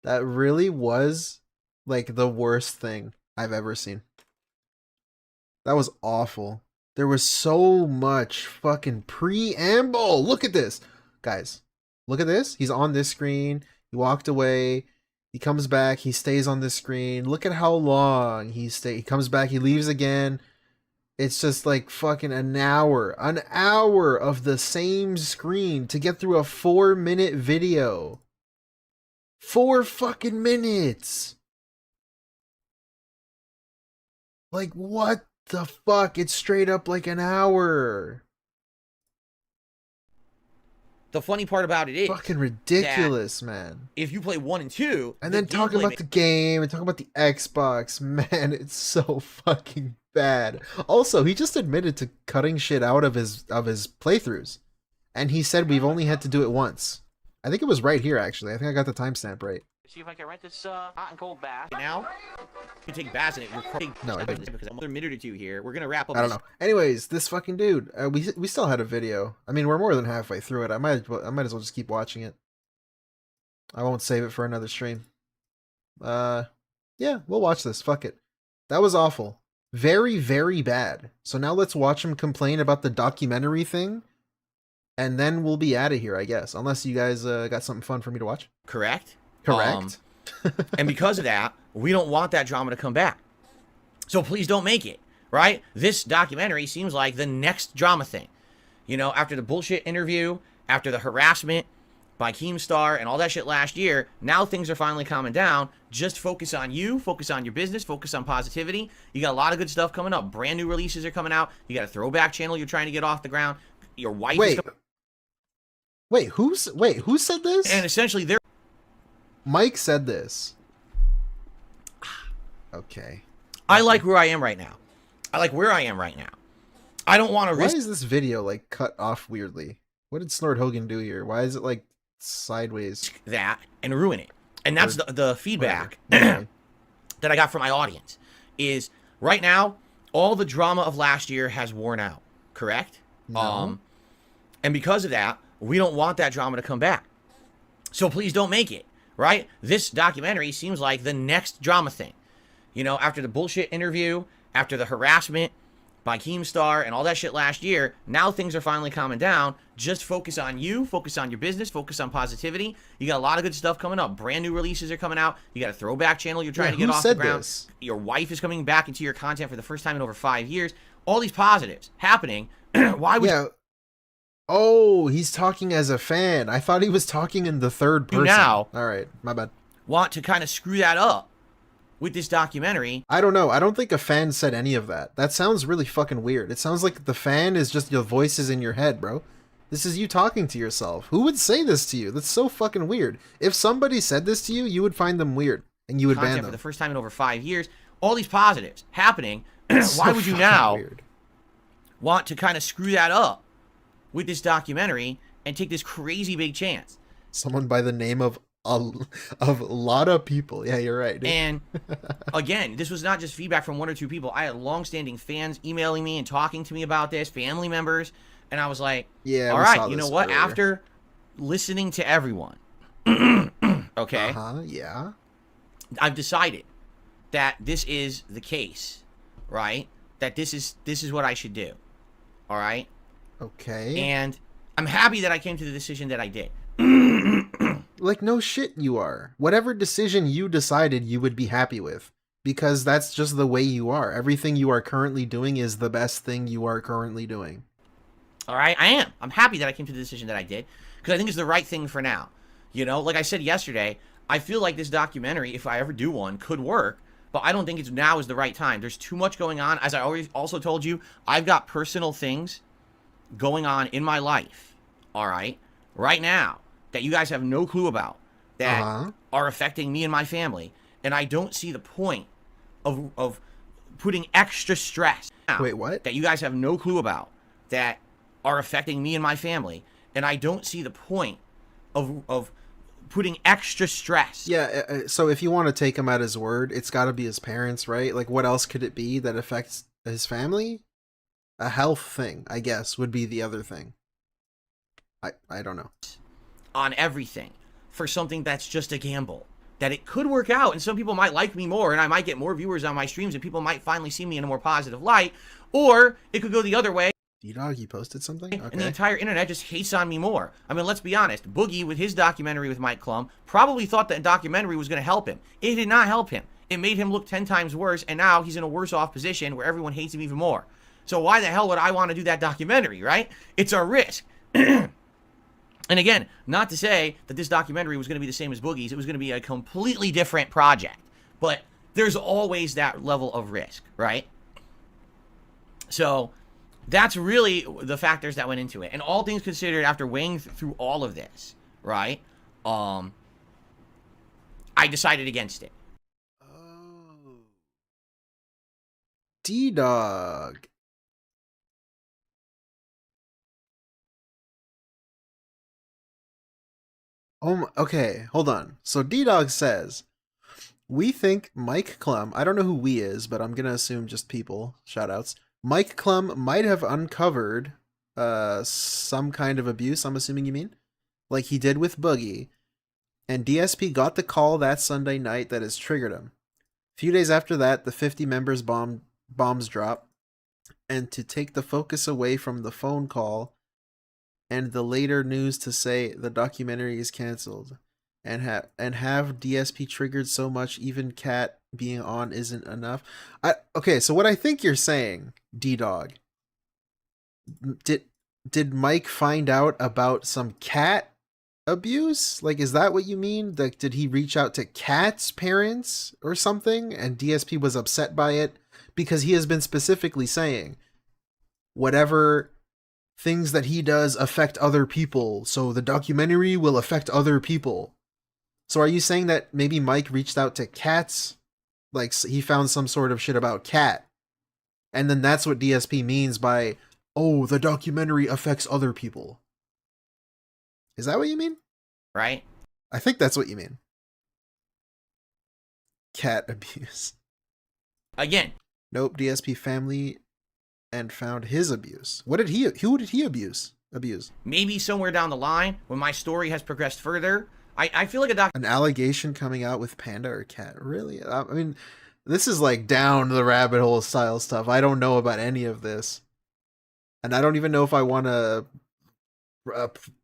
That really was like the worst thing I've ever seen. That was awful. There was so much fucking preamble. Look at this. Guys, look at this. He's on this screen. He walked away. He comes back. He stays on this screen. Look at how long he stays. He comes back. He leaves again. It's just like fucking an hour of the same screen to get through a 4-minute video. 4 fucking minutes. Like, what the fuck? It's straight up like an hour. The funny part about it is fucking ridiculous, man. If you play 1 and 2, and then talk about the game and talk about the Xbox, man, it's so fucking bad. Also, he just admitted to cutting shit out of his playthroughs, and he said we've only had to do it once. I think it was right here, actually. I think I got the timestamp right. See if I can rent this hot and cold bath. Now, you take baths in it. No, I didn't. Because another minute or two here. We're gonna wrap up. I don't know. Anyways, this fucking dude. We still had a video. I mean, we're more than halfway through it. I might as well just keep watching it. I won't save it for another stream. Yeah, we'll watch this. Fuck it. That was awful. Very, very bad. So now let's watch him complain about the documentary thing, and then we'll be out of here, I guess. Unless you guys got something fun for me to watch. Correct? Correct. And because of that, we don't want that drama to come back. So please don't make it, right? This documentary seems like the next drama thing. You know, after the bullshit interview, after the harassment by Keemstar and all that shit last year, now things are finally calming down. Just focus on you, focus on your business, focus on positivity. You got a lot of good stuff coming up. Brand new releases are coming out. You got a throwback channel you're trying to get off the ground. Your wife is who said this? And essentially they're Mike said this. Okay. I like where I am right now. I like where I am right now. I don't want to risk. Why is this video like cut off weirdly? What did Snort Hogan do here? Why is it like sideways? That and ruin it. And that's the feedback that I got from my audience is right now, all the drama of last year has worn out. Correct? No. And because of that, we don't want that drama to come back. So please don't make it, right? This documentary seems like the next drama thing. You know, after the bullshit interview, after the harassment by Keemstar and all that shit last year, now things are finally calming down. Just focus on you, focus on your business, focus on positivity. You got a lot of good stuff coming up. Brand new releases are coming out. You got a throwback channel you're trying to get off the ground. This? Your wife is coming back into your content for the first time in over 5 years. All these positives happening. Why would you? Oh, he's talking as a fan. I thought he was talking in the third person. Now, all right, my bad. Want to kind of screw that up with this documentary? I don't know. I don't think a fan said any of that. That sounds really fucking weird. It sounds like the fan is just your voices in your head, bro. This is you talking to yourself. Who would say this to you? That's so fucking weird. If somebody said this to you, you would find them weird and you would ban them. For the first time in over 5 years, all these positives happening. Why would you now want to kind of screw that up with this documentary and take this crazy big chance? Someone by the name of a lot of people. Yeah, you're right. Dude. And again, this was not just feedback from one or two people. I had longstanding fans emailing me and talking to me about this, family members, and I was like, yeah, all right, you know what? Earlier. After listening to everyone, okay, yeah, I've decided that this is the case, right? That this is what I should do. All right. Okay. And I'm happy that I came to the decision that I did. Like, no shit you are. Whatever decision you decided you would be happy with. Because that's just the way you are. Everything you are currently doing is the best thing you are currently doing. All right, I am. I'm happy that I came to the decision that I did. Because I think it's the right thing for now. You know, like I said yesterday, I feel like this documentary, if I ever do one, could work. But I don't think it's now is the right time. There's too much going on. As I always also told you, I've got personal things going on in my life, all right, right now, that you guys have no clue about, that are affecting me and my family, and I don't see the point of putting extra stress. Wait, what? That you guys have no clue about, that are affecting me and my family, and I don't see the point of putting extra stress. Yeah, so if you want to take him at his word, it's got to be his parents, right? Like, what else could it be that affects his family? A health thing, I guess, would be the other thing. I don't know. On everything for something that's just a gamble. That it could work out and some people might like me more and I might get more viewers on my streams and people might finally see me in a more positive light. Or it could go the other way. D-Dog, you posted something? Okay. And the entire internet just hates on me more. I mean, let's be honest. Boogie, with his documentary with Mike Klum, probably thought that documentary was going to help him. It did not help him. It made him look 10 times worse and now he's in a worse off position where everyone hates him even more. So why the hell would I want to do that documentary, right? It's a risk. And again, not to say that this documentary was going to be the same as Boogie's. It was going to be a completely different project. But there's always that level of risk, right? So that's really the factors that went into it. And all things considered, after weighing through all of this, right, I decided against it. Oh. D-Dog. Okay, hold on. So D-Dog says, we think Mike Klum, I don't know who we is, but I'm going to assume just people, shoutouts. Mike Klum might have uncovered some kind of abuse, I'm assuming you mean, like he did with Boogie, and DSP got the call that Sunday night that has triggered him. A few days after that, the 50 members bombed bombs drop, and to take the focus away from the phone call and the later news to say the documentary is canceled, and have DSP triggered so much even Cat being on isn't enough. Okay, so what I think you're saying, D-Dog, did Mike find out about some cat abuse? Like, is that what you mean? Like, did he reach out to Cat's parents or something, and DSP was upset by it? Because he has been specifically saying whatever things that he does affect other people, so the documentary will affect other people. So are you saying that maybe Mike reached out to Cat's, like he found some sort of shit about Cat, and then that's what DSP means by, oh, the documentary affects other people? Is that what you mean? Right? I think that's what you mean. Cat abuse. Again. Nope, DSP family and found his abuse. Who did he abuse? Maybe somewhere down the line, when my story has progressed further, I feel like an allegation coming out with Panda or Cat. Really? I mean, this is like down the rabbit hole style stuff. I don't know about any of this. And I don't even know if I want to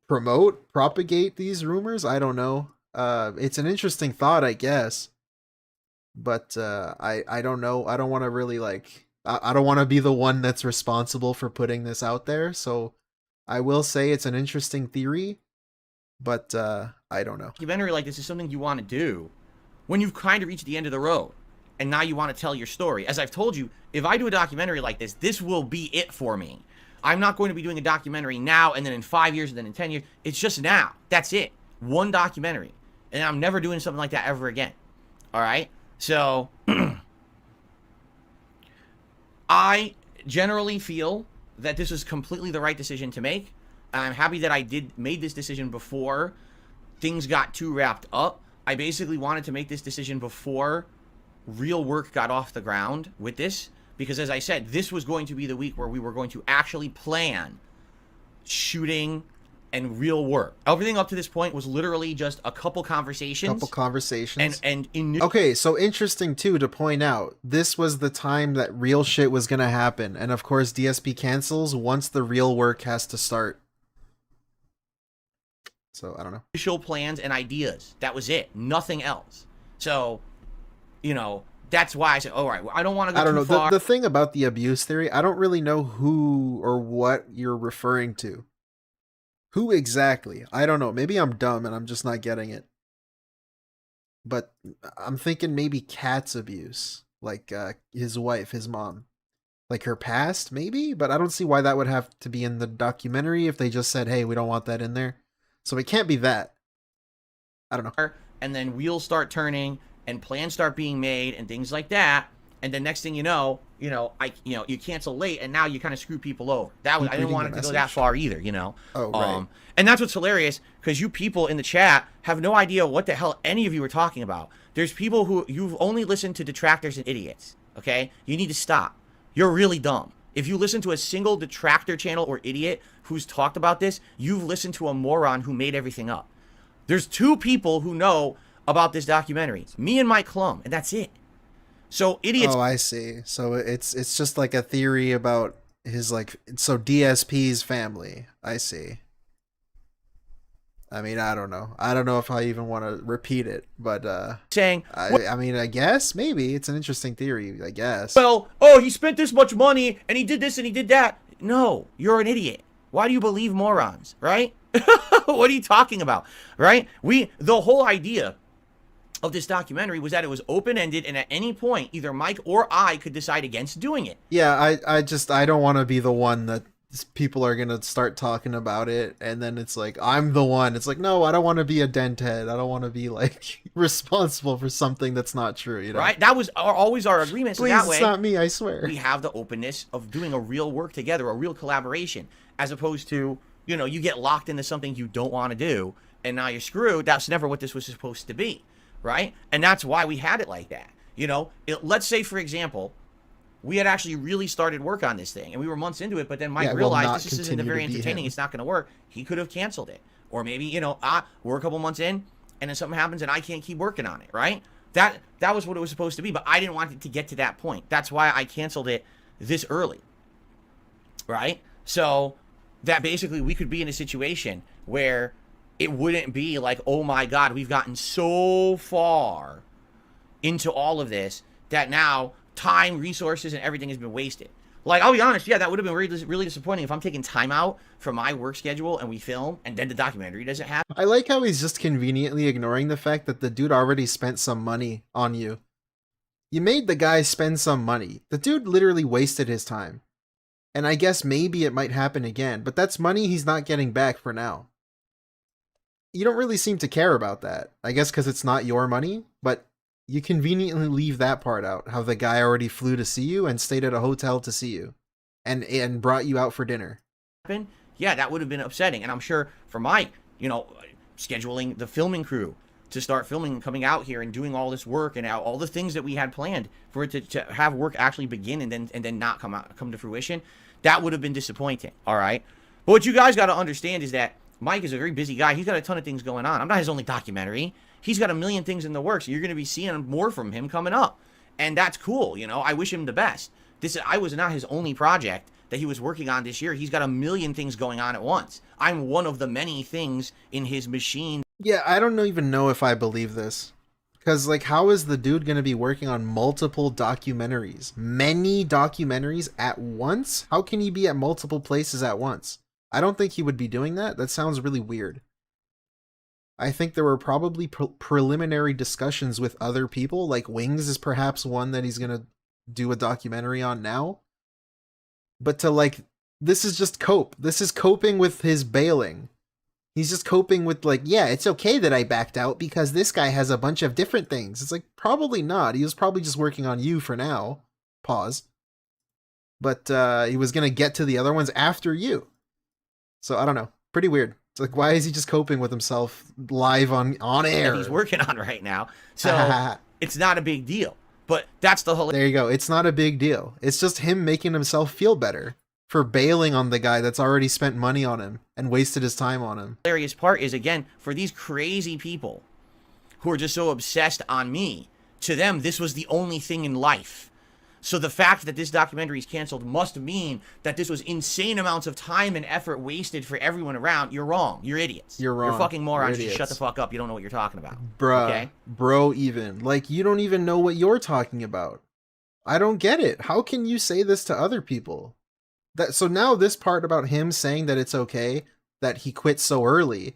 propagate these rumors. I don't know. It's an interesting thought, I guess. But I don't know. I don't want to really I don't want to be the one that's responsible for putting this out there. So I will say it's an interesting theory, but I don't know. Documentary like this is something you want to do when you've kind of reached the end of the road, and now you want to tell your story. As I've told you, if I do a documentary like this, this will be it for me. I'm not going to be doing a documentary now and then in 5 years and then in 10 years. It's just now. That's it. One documentary. And I'm never doing something like that ever again. All right? So I generally feel that this was completely the right decision to make. I'm happy that I made this decision before things got too wrapped up. I basically wanted to make this decision before real work got off the ground with this, because as I said, this was going to be the week where we were going to actually plan shooting and real work. Everything up to this point was literally just a couple conversations. Okay, so interesting too to point out, this was the time that real shit was gonna happen, and of course DSP cancels once the real work has to start. So I don't know. Initial plans and ideas. That was it. Nothing else. So, you know, that's why I said, all right, well, I don't want to go too far. The thing about the abuse theory, I don't really know who or what you're referring to. Who exactly? I don't know. Maybe I'm dumb and I'm just not getting it. But I'm thinking maybe Cat's abuse. Like his wife, his mom. Like her past, maybe? But I don't see why that would have to be in the documentary if they just said, hey, we don't want that in there. So it can't be that. I don't know. And then wheels start turning and plans start being made and things like that. And then next thing you know, you cancel late and now you kind of screw people over. That was, I didn't want it to go that far either, you know. Oh, right. And that's what's hilarious, because you people in the chat have no idea what the hell any of you are talking about. There's people who you've only listened to detractors and idiots. Okay, you need to stop. You're really dumb. If you listen to a single detractor channel or idiot who's talked about this, you've listened to a moron who made everything up. There's two people who know about this documentary, me and Mike Klum, and that's it. So idiots. Oh, I see. So it's just like a theory about his so DSP's family. I see. I mean, I don't know. I don't know if I even want to repeat it, but I mean, I guess maybe it's an interesting theory, I guess. Well, oh, he spent this much money and he did this and he did that. No, you're an idiot. Why do you believe morons, right? What are you talking about, right? The whole idea of this documentary was that it was open-ended, and at any point, either Mike or I could decide against doing it. Yeah, I don't want to be the one that people are gonna start talking about it, and then it's like I'm the one. It's like, no, I don't want to be a denthead. I don't want to be responsible for something that's not true. You know, right? That was always our agreement. Please, so that way, it's not me. I swear. We have the openness of doing a real work together, a real collaboration, as opposed to you get locked into something you don't want to do, and now you're screwed. That's never what this was supposed to be. Right? And that's why we had it like that. Let's say, for example, we had actually really started work on this thing, and we were months into it, but then Mike realized this isn't very entertaining, it's not going to work. He could have canceled it. Or maybe, we're a couple months in, and then something happens, and I can't keep working on it, right? That was what it was supposed to be, but I didn't want it to get to that point. That's why I canceled it this early, right? So that basically we could be in a situation where it wouldn't be like, oh my God, we've gotten so far into all of this that now time, resources, and everything has been wasted. Like, I'll be honest, yeah, that would have been really, really disappointing if I'm taking time out from my work schedule and we film and then the documentary doesn't happen. I like how he's just conveniently ignoring the fact that the dude already spent some money on you. You made the guy spend some money. The dude literally wasted his time. And I guess maybe it might happen again, but that's money he's not getting back for now. You don't really seem to care about that. I guess because it's not your money, but you conveniently leave that part out, how the guy already flew to see you and stayed at a hotel to see you and brought you out for dinner. Yeah, that would have been upsetting. And I'm sure for Mike, you know, scheduling the filming crew to start filming and coming out here and doing all this work and all the things that we had planned for it to have work actually begin and then not come to fruition, that would have been disappointing, all right? But what you guys got to understand is that Mike is a very busy guy. He's got a ton of things going on. I'm not his only documentary. He's got a million things in the works. You're going to be seeing more from him coming up. And that's cool, you know. I wish him the best. I was not his only project that he was working on this year. He's got a million things going on at once. I'm one of the many things in his machine. Yeah, I don't even know if I believe this. Because, like, how is the dude going to be working on multiple documentaries? Many documentaries at once? How can he be at multiple places at once? I don't think he would be doing that. That sounds really weird. I think there were probably preliminary discussions with other people, like Wings is perhaps one that he's going to do a documentary on now. But to, like, this is just cope. This is coping with his bailing. He's just coping with, like, yeah, it's okay that I backed out because this guy has a bunch of different things. It's like, probably not. He was probably just working on you for now. Pause. But he was going to get to the other ones after you. So, I don't know. Pretty weird. It's like, why is he just coping with himself live on air? That he's working on right now. So, it's not a big deal. But that's the whole... There you go. It's not a big deal. It's just him making himself feel better for bailing on the guy that's already spent money on him and wasted his time on him. The hilarious part is, again, for these crazy people who are just so obsessed on me, to them, this was the only thing in life. So the fact that this documentary is canceled must mean that this was insane amounts of time and effort wasted for everyone around. You're wrong. You're idiots. You're wrong. You're fucking morons. You're Just shut the fuck up. You don't know what you're talking about. Bruh. Okay? Bro, even. Like, you don't even know what you're talking about. I don't get it. How can you say this to other people? So now this part about him saying that it's okay that he quit so early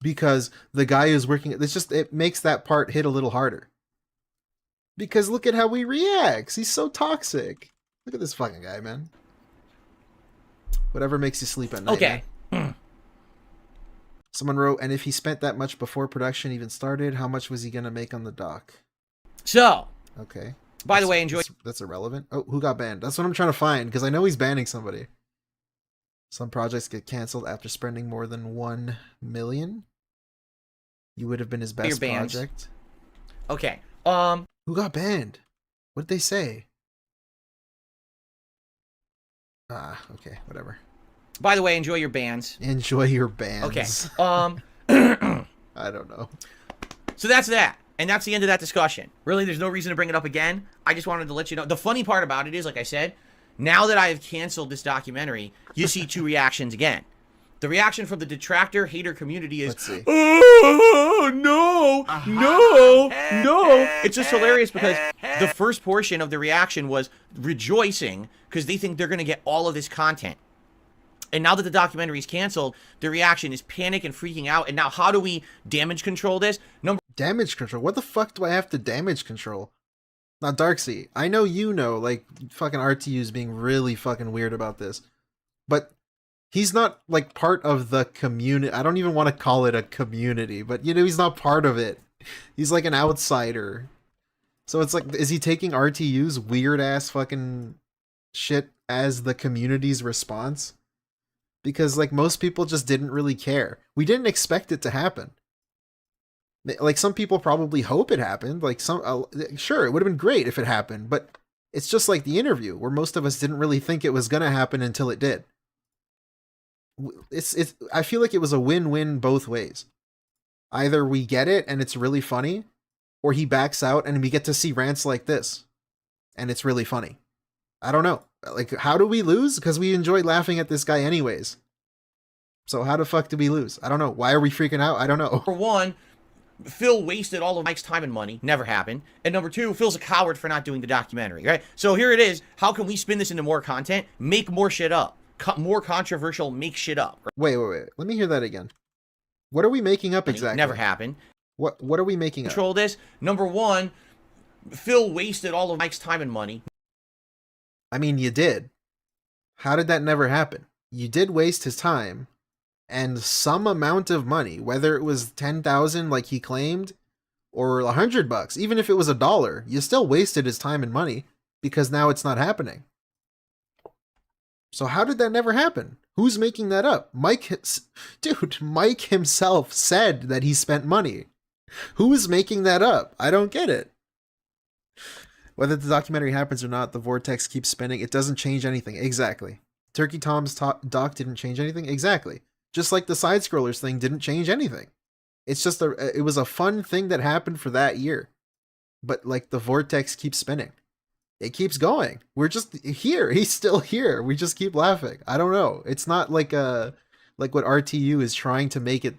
because the guy who's working, it makes that part hit a little harder. Because look at how he reacts. He's so toxic. Look at this fucking guy, man. Whatever makes you sleep at night. Okay. Someone wrote, and if he spent that much before production even started, how much was he going to make on the doc? So. Okay. By the way, enjoy. That's irrelevant. Oh, who got banned? That's what I'm trying to find, because I know he's banning somebody. Some projects get canceled after spending more than 1 million. You would have been his best project. Okay. Who got banned? What did they say? Okay, whatever. By the way, enjoy your bands. Enjoy your bands. Okay. I don't know. So that's that. And that's the end of that discussion. Really, there's no reason to bring it up again. I just wanted to let you know. The funny part about it is, like I said, now that I have canceled this documentary, you see two reactions again. The reaction from the detractor hater community is, oh, no, no. It's just hilarious because the first portion of the reaction was rejoicing because they think they're going to get all of this content. And now that the documentary is canceled, the reaction is panic and freaking out. And now how do we damage control this? Damage control? What the fuck do I have to damage control? Now, Darksea, I know you know, like, fucking RTU's being really fucking weird about this. But he's not, like, part of the community. I don't even want to call it a community, but, you know, he's not part of it. He's like an outsider. So it's like, is he taking RTU's weird-ass fucking shit as the community's response? Because, like, most people just didn't really care. We didn't expect it to happen. Like, some people probably hope it happened. Like, sure, it would have been great if it happened, but it's just like the interview, where most of us didn't really think it was going to happen until it did. I feel like it was a win-win both ways. Either we get it and it's really funny, or he backs out and we get to see rants like this. And it's really funny. I don't know. Like, how do we lose? Because we enjoy laughing at this guy anyways. So how the fuck do we lose? I don't know. Why are we freaking out? I don't know. For one, Phil wasted all of Mike's time and money. Never happened. And number two, Phil's a coward for not doing the documentary, right? So here it is. How can we spin this into more content? Make more shit up. More controversial, make shit up. Wait. Let me hear that again. What are we making up exactly? Never happened. What are we making up? Control this. Number one, Phil wasted all of Mike's time and money. I mean, you did. How did that never happen? You did waste his time and some amount of money, whether it was 10,000 like he claimed or $100, even if it was $1, you still wasted his time and money because now it's not happening. So how did that never happen? Who's making that up? Mike himself said that he spent money. Who is making that up? I don't get it. Whether the documentary happens or not, the vortex keeps spinning. It doesn't change anything. Exactly. Turkey Tom's doc didn't change anything. Exactly. Just like the side scrollers thing didn't change anything. It's just it was a fun thing that happened for that year. But like the vortex keeps spinning. It keeps going. We're just here. He's still here. We just keep laughing. I don't know. It's not like what RTU is trying to make it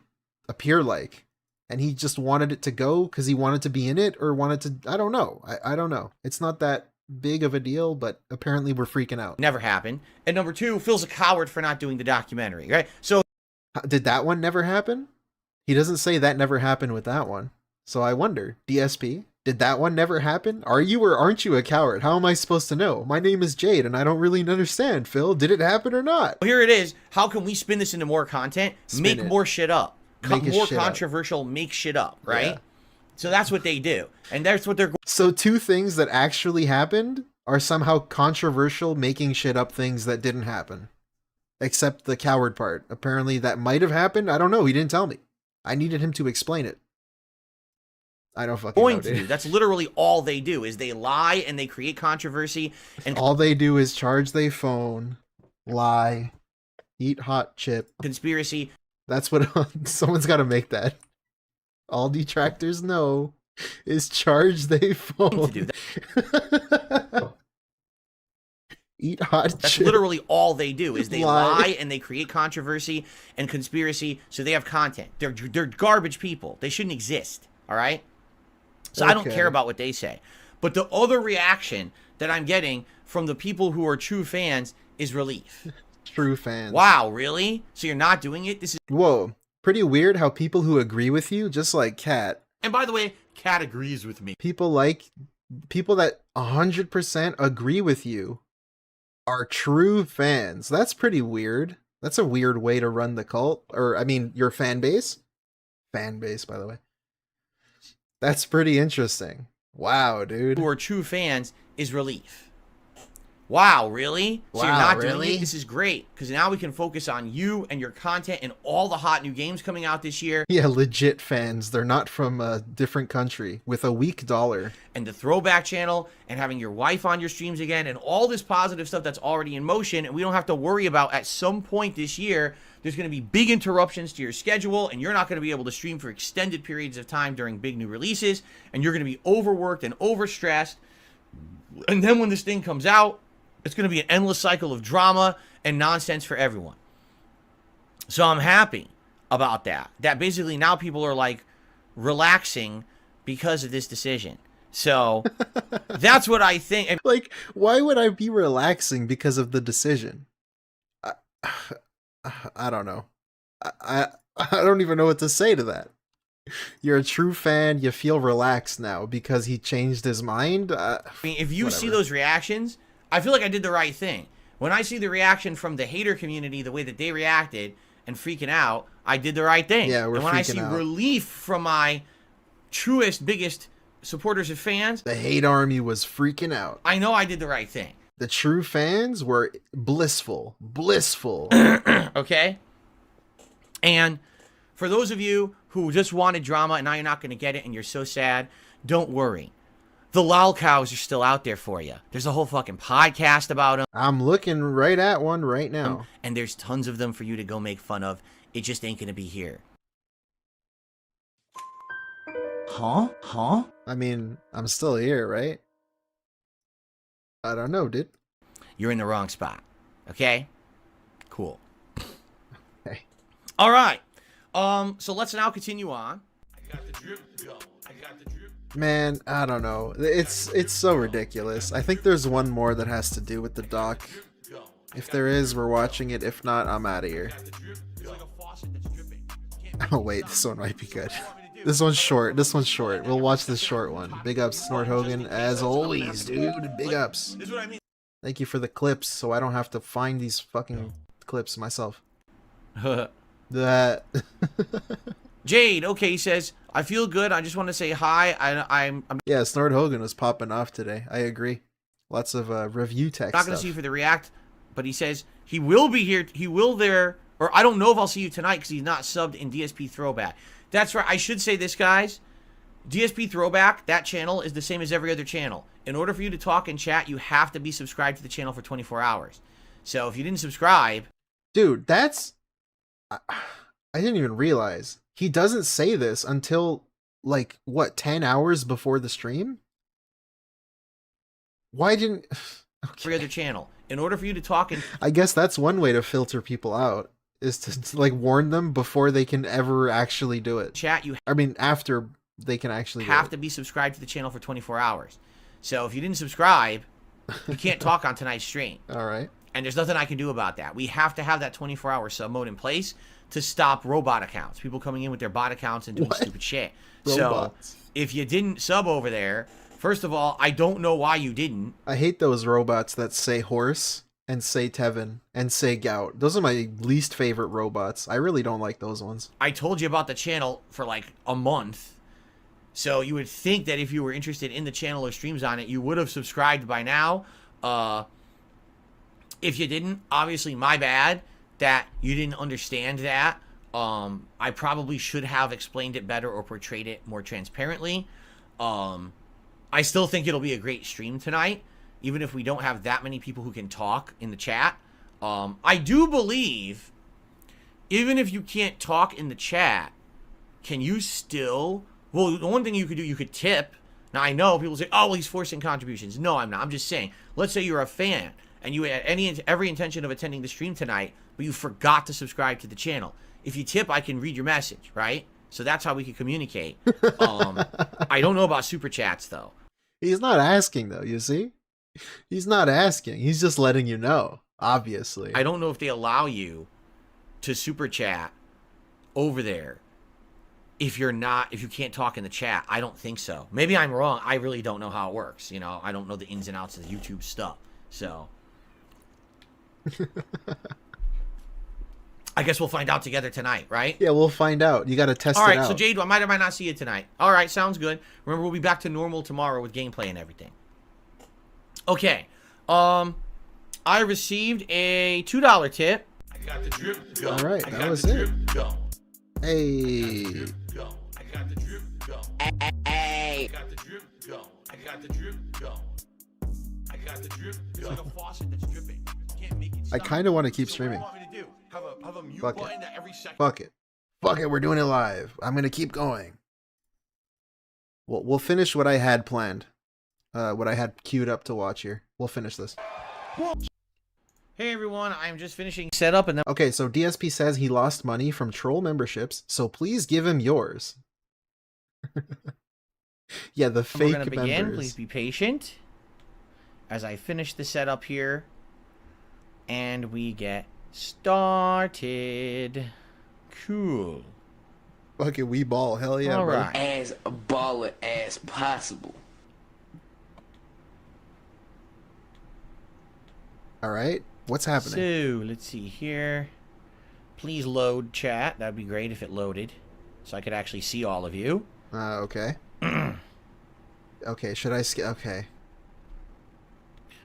appear like. And he just wanted it to go because he wanted to be in it or wanted to, I don't know. I don't know. It's not that big of a deal, but apparently we're freaking out. Never happened. And number two, Phil's a coward for not doing the documentary, right? So did that one never happen? He doesn't say that never happened with that one. So I wonder, DSP, did that one never happen? Are you or aren't you a coward? How am I supposed to know? My name is Jade and I don't really understand, Phil. Did it happen or not? Well, here it is. How can we spin this into more content? Make more shit up. More controversial, make shit up, right? Yeah. So that's what they do. And that's what they're... So two things that actually happened are somehow controversial, making shit up things that didn't happen. Except the coward part. Apparently that might have happened. I don't know. He didn't tell me. I needed him to explain it. I don't fucking know, dude. That's literally all they do, is they lie and they create controversy. And all they do is charge their phone, lie, eat hot chip. Conspiracy. That's what someone's got to make that. All detractors know is charge their phone. To do that. Eat hot That's chip. Literally all they do is they lie and they create controversy and conspiracy so they have content. They're garbage people. They shouldn't exist, all right? So I don't care about what they say. But the other reaction that I'm getting from the people who are true fans is relief. True fans. Wow, really? So you're not doing it? This is... Whoa. Pretty weird how people who agree with you, just like Kat. And by the way, Kat agrees with me. People that 100% agree with you are true fans. That's pretty weird. That's a weird way to run the cult. Or, I mean, your fan base. Fan base, by the way. That's pretty interesting. Wow, dude. Who are true fans is relief. Wow, really? So you're not doing it? This is great, because now we can focus on you and your content and all the hot new games coming out this year. Yeah, legit fans. They're not from a different country with a weak dollar. And the Throwback channel and having your wife on your streams again and all this positive stuff that's already in motion, and we don't have to worry about at some point this year there's going to be big interruptions to your schedule and you're not going to be able to stream for extended periods of time during big new releases, and you're going to be overworked and overstressed. And then when this thing comes out, it's going to be an endless cycle of drama and nonsense for everyone. So I'm happy about that. That basically now people are like relaxing because of this decision. So that's what I think. Like, why would I be relaxing because of the decision? I don't know. I don't even know what to say to that. You're a true fan. You feel relaxed now because he changed his mind. I mean, if you see those reactions, I feel like I did the right thing. When I see the reaction from the hater community, the way that they reacted and freaking out, I did the right thing. Yeah, and when I see relief from my truest, biggest supporters and fans, the hate army was freaking out. I know I did the right thing. The true fans were blissful. Okay? And for those of you who just wanted drama and now you're not going to get it and you're so sad, don't worry. The lol cows are still out there for you. There's a whole fucking podcast about them. I'm looking right at one right now. And there's tons of them for you to go make fun of. It just ain't going to be here. Huh? I mean, I'm still here, right? I don't know, dude. You're in the wrong spot. Okay? Cool. Okay. All right. So let's now continue on. Man, I don't know. It's so ridiculous. I think there's one more that has to do with the doc. If there is, we're watching it. If not, I'm out of here. Oh wait, this one might be good. This one's short. This one's short. We'll watch this short one. Big ups, Snort Hogan, as always, dude. Big ups. Thank you for the clips, so I don't have to find these fucking clips myself. That. Jade, okay, says, I feel good. I just want to say hi. I'm yeah, Snort Hogan was popping off today. I agree. Lots of review text. Not going to see you for the react, but he says he will be here. He will there, or I don't know if I'll see you tonight because he's not subbed in DSP Throwback. That's right. I should say this, guys. DSP Throwback, that channel is the same as every other channel. In order for you to talk and chat, you have to be subscribed to the channel for 24 hours. So if you didn't subscribe, dude, that's I didn't even realize. He doesn't say this until, like, what, 10 hours before the stream? Why didn't... Okay. Every other channel. In order for you to talk and... I guess that's one way to filter people out, is to like, warn them before they can ever actually do it. Chat, you... I mean, after they can actually have to be subscribed to the channel for 24 hours. So if you didn't subscribe, you can't talk on tonight's stream. All right. And there's nothing I can do about that. We have to have that 24-hour sub mode in place to stop robot accounts. People coming in with their bot accounts and doing stupid shit. Robots. So if you didn't sub over there, first of all, I don't know why you didn't. I hate those robots that say horse and say Tevin and say gout. Those are my least favorite robots. I really don't like those ones. I told you about the channel for like a month. So you would think that if you were interested in the channel or streams on it, you would have subscribed by now. If you didn't, obviously my bad that you didn't understand that. I probably should have explained it better or portrayed it more transparently. I still think it'll be a great stream tonight, even if we don't have that many people who can talk in the chat. I do believe, even if you can't talk in the chat, can you still... Well, the one thing you could do, you could tip. Now, I know people say, oh, well, he's forcing contributions. No, I'm not. I'm just saying, let's say you're a fan and you had every intention of attending the stream tonight, but you forgot to subscribe to the channel. If you tip, I can read your message, right? So that's how we can communicate. I don't know about super chats, though. He's not asking, though, you see? He's not asking. He's just letting you know, obviously. I don't know if they allow you to super chat over there if you can't talk in the chat. I don't think so. Maybe I'm wrong. I really don't know how it works. You know, I don't know the ins and outs of the YouTube stuff. So I guess we'll find out together tonight, right? Yeah, we'll find out. You got to test it out. All right, so Jade, I might or might not see you tonight. All right, sounds good. Remember, we'll be back to normal tomorrow with gameplay and everything. Okay. I received a $2 tip. I got the drip go. All right, that was it. Go. Hey. Go. I got the drip go. Hey. I got the drip go. I got the drip go. I got the drip go. It's like a faucet that's dripping. You can't make it I stop. kind of want to keep So what do streaming. you want me to do? Have a mute Fuck button it. that every second. Fuck it. Fuck it. We're doing it live. I'm going to keep going. We'll finish what I had planned. What I had queued up to watch here. We'll finish this. Hey everyone, I'm just finishing setup and then... Okay, so DSP says he lost money from troll memberships, so please give him yours. Yeah, the fake we're gonna begin. members. Please be patient as I finish the setup here. And we get started. Cool. Fucking wee ball, hell yeah, All bro. right. As baller as possible. Alright, what's happening? So, let's see here. Please load chat. That'd be great if it loaded. So I could actually see all of you. Okay. Okay, should I skip? Okay.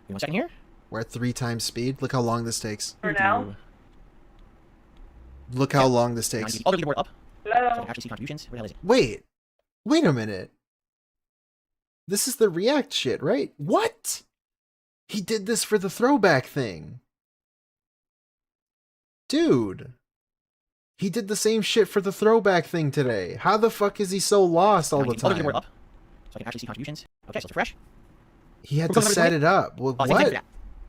1 second here. We're at 3 times speed. Look how long this takes. For now? Look how long this takes. All the board up. Hello? Actually see contributions. Where the hell is it? Wait a minute. This is the React shit, right? What? He did this for the throwback thing. Dude. He did the same shit for the throwback thing today. How the fuck is he so lost all the time? Up, so I can actually see contributions. Okay, so it's fresh. He had to set it up. Well, what? I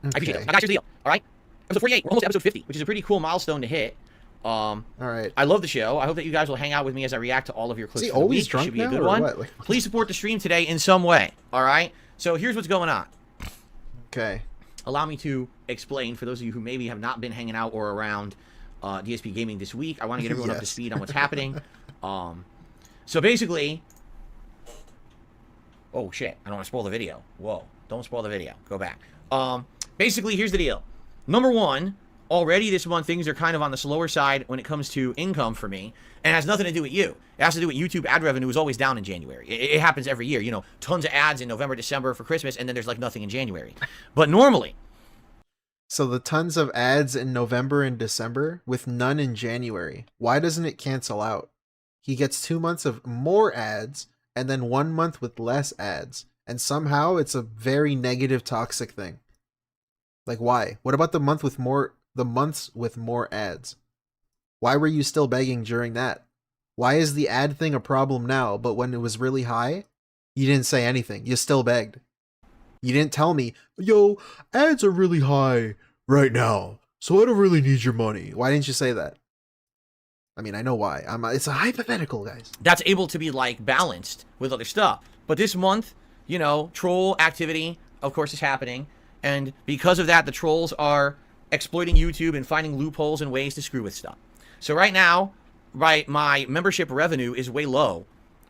appreciate it. I got your deal. All right. Episode 48. We're almost at episode 50, which is a pretty cool milestone to hit. All right. I love the show. I hope that you guys will hang out with me as I react to all of your clips. Is he always drunk should be a now, good or one. what? Like, Please support the stream today in some way. All right. So here's what's going on. Okay. Allow me to explain for those of you who maybe have not been hanging out or around DSP Gaming this week. I want to get everyone up to speed on what's happening. So basically, oh shit! I don't want to spoil the video. Whoa! Don't spoil the video. Go back. Basically, here's the deal. Number one, already this month things are kind of on the slower side when it comes to income for me, and it has nothing to do with you. It has to do with YouTube ad revenue is always down in January. It happens every year. You know, tons of ads in November, December for Christmas, and then there's like nothing in January. But normally. So the tons of ads in November and December with none in January. Why doesn't it cancel out? He gets 2 months of more ads and then 1 month with less ads. And somehow it's a very negative, toxic thing. Like, why? What about the months with more ads? Why were you still begging during that? Why is the ad thing a problem now, but when it was really high, you didn't say anything. You still begged. You didn't tell me, yo, ads are really high right now, so I don't really need your money. Why didn't you say that? I mean, I know why. It's a hypothetical, guys. That's able to be, like, balanced with other stuff. But this month, you know, troll activity, of course, is happening. And because of that, the trolls are exploiting YouTube and finding loopholes and ways to screw with stuff. So right now, my membership revenue is way low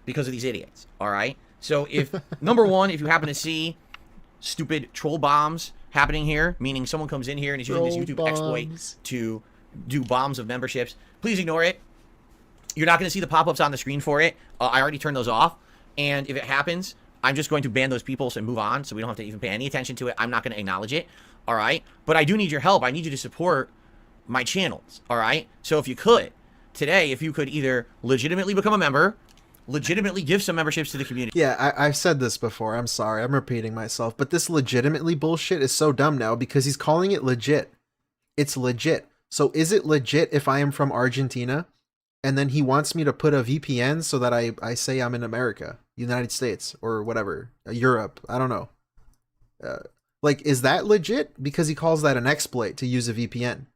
because of these idiots, all right? So if, number one, if you happen to see stupid troll bombs happening here, meaning someone comes in here and is using this YouTube exploit to do bombs of memberships, please ignore it. You're not going to see the pop-ups on the screen for it. I already turned those off. And if it happens, I'm just going to ban those people and move on, so we don't have to even pay any attention to it. I'm not going to acknowledge it, all right? But I do need your help. I need you to support my channels, all right? So if you could, today, if you could either legitimately become a member, legitimately give some memberships to the community. Yeah, I've said this before. I'm sorry. I'm repeating myself. But this legitimately bullshit is so dumb now because he's calling it legit. It's legit. So is it legit if I am from Argentina and then he wants me to put a VPN so that I say I'm in America, United States, or whatever, Europe? I don't know. Like, is that legit? Because he calls that an exploit to use a VPN.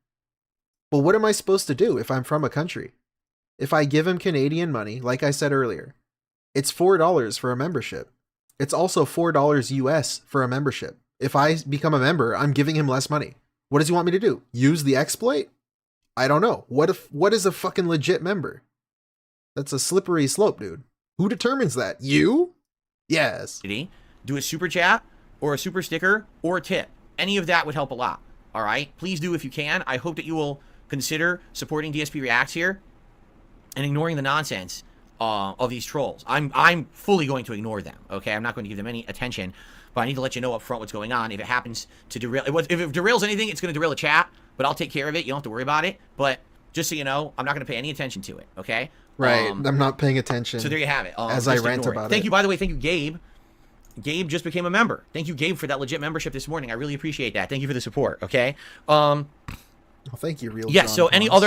But what am I supposed to do if I'm from a country? If I give him Canadian money, like I said earlier, it's $4 for a membership. It's also $4 US for a membership. If I become a member, I'm giving him less money. What does he want me to do? Use the exploit? I don't know. What is a fucking legit member? That's a slippery slope, dude. Who determines that? You? Yes. Do a super chat or a super sticker or a tip. Any of that would help a lot. All right? Please do if you can. I hope that you will consider supporting DSPReacts here and ignoring the nonsense of these trolls. I'm fully going to ignore them, okay? I'm not going to give them any attention, but I need to let you know up front what's going on. If it happens to derail, if it derails anything, it's going to derail a chat, but I'll take care of it. You don't have to worry about it, but just so you know, I'm not going to pay any attention to it, okay? Right, I'm not paying attention. So there you have it. As I rant about it. Thank you, by the way, thank you, Gabe. Gabe just became a member. Thank you, Gabe, for that legit membership this morning. I really appreciate that. Thank you for the support, okay? Well, thank you, real yes, John so any Pons.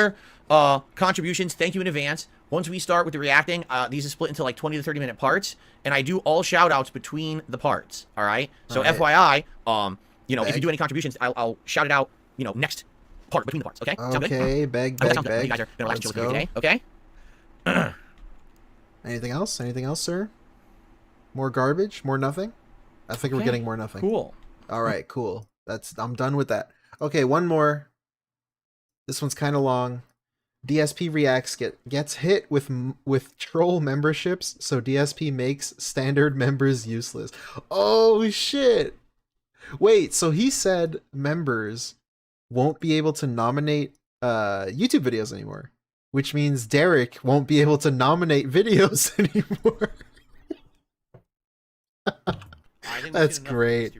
other contributions, thank you in advance. Once we start with the reacting, these are split into like 20 to 30 minute parts, and I do all shout outs between the parts, all right? So FYI, you know, if you do any contributions, I'll shout it out, you know, next part between the parts, okay? Sound good? Okay, beg. You guys are gonna chill with me today, okay? Anything else? Anything else, sir? More garbage? More nothing? I think we're getting more nothing. Cool. All right, cool. I'm done with that. Okay, one more. This one's kind of long. DSPReacts gets hit with troll memberships, so DSP makes standard members useless. Oh shit! Wait, so he said members won't be able to nominate YouTube videos anymore, which means Derek won't be able to nominate videos anymore. That's great.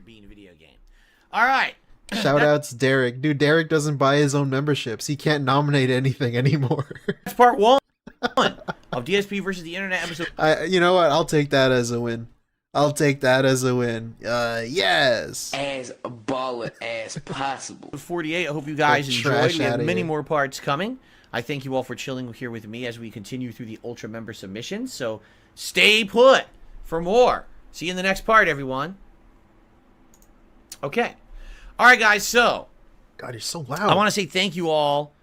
All right. Shout outs Derek. Dude, Derek doesn't buy his own memberships. He can't nominate anything anymore. That's part one of DSP versus the Internet episode. You know what? I'll take that as a win. I'll take that as a win. Yes. As baller as possible. 48. I hope you guys enjoyed. We have many more parts coming. I thank you all for chilling here with me as we continue through the Ultra member submissions. So stay put for more. See you in the next part, everyone. Okay. All right, guys. So, God, you're so loud. I want to say thank you all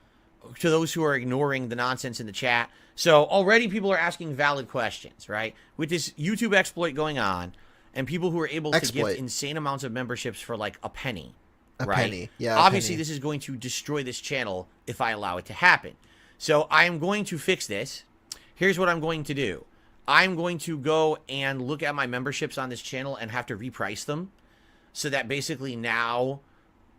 to those who are ignoring the nonsense in the chat. So already people are asking valid questions, right? With this YouTube exploit going on, and people who are able to gift insane amounts of memberships for like a penny, right? Penny. Yeah, obviously this is going to destroy this channel if I allow it to happen. So I am going to fix this. Here's what I'm going to do. I'm going to go and look at my memberships on this channel and have to reprice them, so that basically now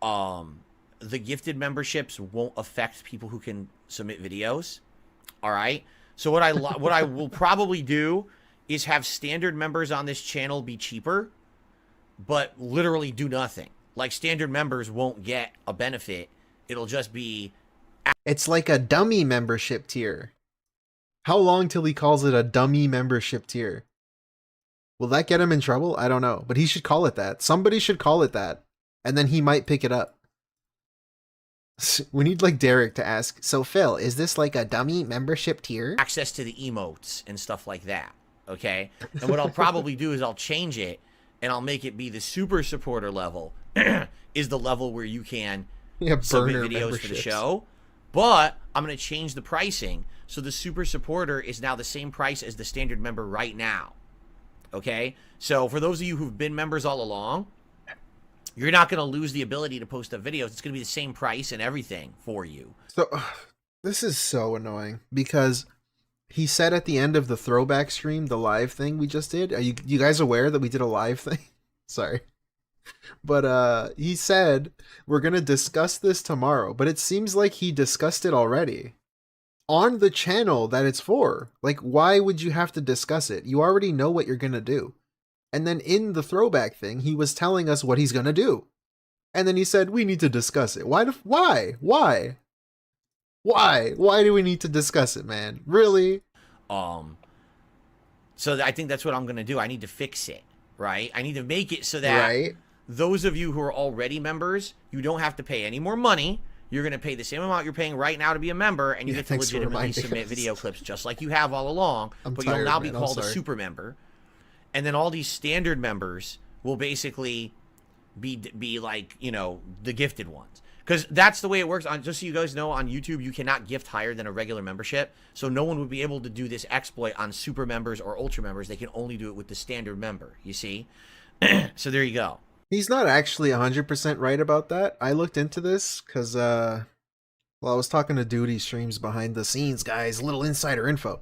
the gifted memberships won't affect people who can submit videos. All right. So what I will probably do is have standard members on this channel be cheaper, but literally do nothing. Like, standard members won't get a benefit. It'll just be... It's like a dummy membership tier. How long till he calls it a dummy membership tier? Will that get him in trouble? I don't know. But he should call it that. Somebody should call it that. And then he might pick it up. We need, like, Derek to ask, so Phil, is this like a dummy membership tier? Access to the emotes and stuff like that, okay? And what I'll probably do is I'll change it, and I'll make it be the super supporter level, is the level where you can submit videos for the show. But I'm going to change the pricing, so the super supporter is now the same price as the standard member right now, okay? So for those of you who've been members all along, you're not going to lose the ability to post up videos. It's going to be the same price and everything for you. So, this is so annoying, because he said at the end of the throwback stream, the live thing we just did, are you guys aware that we did a live thing? Sorry. But he said, we're going to discuss this tomorrow, but it seems like he discussed it already. On the channel that it's for. Like, why would you have to discuss it? You already know what you're going to do. And then in the throwback thing, he was telling us what he's going to do. And then he said, we need to discuss it. Why? Why do we need to discuss it, man? Really? So I think that's what I'm going to do. I need to fix it, right? I need to make it so that those of you who are already members, you don't have to pay any more money. You're going to pay the same amount you're paying right now to be a member, and you get to legitimately submit video clips just like you have all along. But you'll now be called a super member. And then all these standard members will basically be like, you know, the gifted ones. Because that's the way it works. Just so you guys know, on YouTube, you cannot gift higher than a regular membership. So no one would be able to do this exploit on super members or ultra members. They can only do it with the standard member, you see? So there you go. He's not actually 100% right about that. I looked into this because, well, I was talking to Duty streams behind the scenes, guys. Little insider info.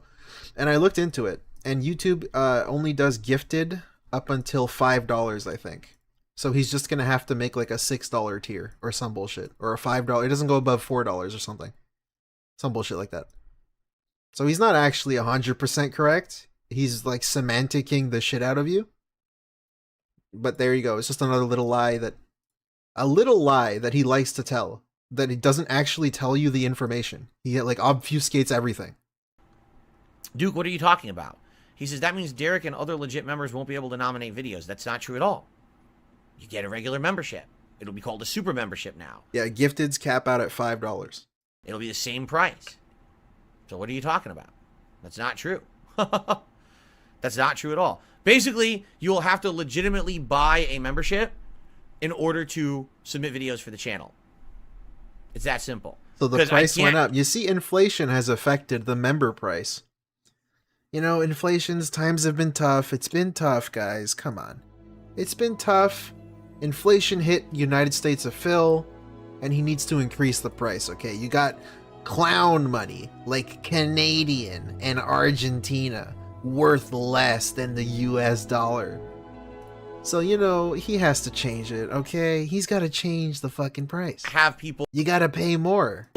And I looked into it. And YouTube only does gifted up until $5, I think. So he's just going to have to make like a $6 tier or some bullshit. Or a $5. It doesn't go above $4 or something. Some bullshit like that. So he's not actually 100% correct. He's like semanticing the shit out of you. But there you go. It's just another little lie that... A little lie that he likes to tell. That he doesn't actually tell you the information. He like obfuscates everything. Duke, what are you talking about? He says, that means Derek and other legit members won't be able to nominate videos. That's not true at all. You get a regular membership. It'll be called a super membership now. Yeah, gifteds cap out at $5. It'll be the same price. So what are you talking about? That's not true. That's not true at all. Basically, you will have to legitimately buy a membership in order to submit videos for the channel. It's that simple. So the price went up. You see, inflation has affected the member price. You know, inflation's times have been tough. It's been tough, guys. Come on. It's been tough. Inflation hit United States of Phil, and he needs to increase the price, okay? You got clown money, like Canadian and Argentina, worth less than the US dollar. So, you know, he has to change it, okay? He's got to change the fucking price. Have people... You got to pay more.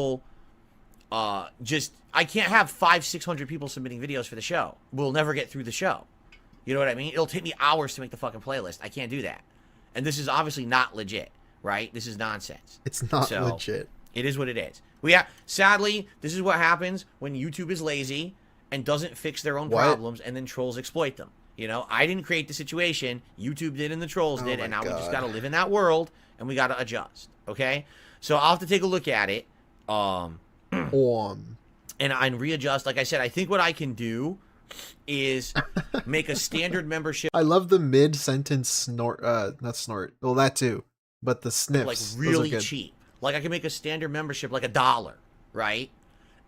I can't have 500-600 people submitting videos for the show. We'll never get through the show. You know what I mean? It'll take me hours to make the fucking playlist. I can't do that. And this is obviously not legit, right? This is nonsense. It's not legit. It is what it is. Sadly, this is what happens when YouTube is lazy and doesn't fix their own problems, and then trolls exploit them. You know, I didn't create the situation. YouTube did and the trolls did, and now we just got to live in that world, and we got to adjust, okay? So I'll have to take a look at it. and readjust. Like I said, I think what I can do is make a standard membership. I love the mid-sentence snort, not snort. Well, that too, but the sniffs. Like Those are really good. cheap. Like I can make a standard membership like $1, right?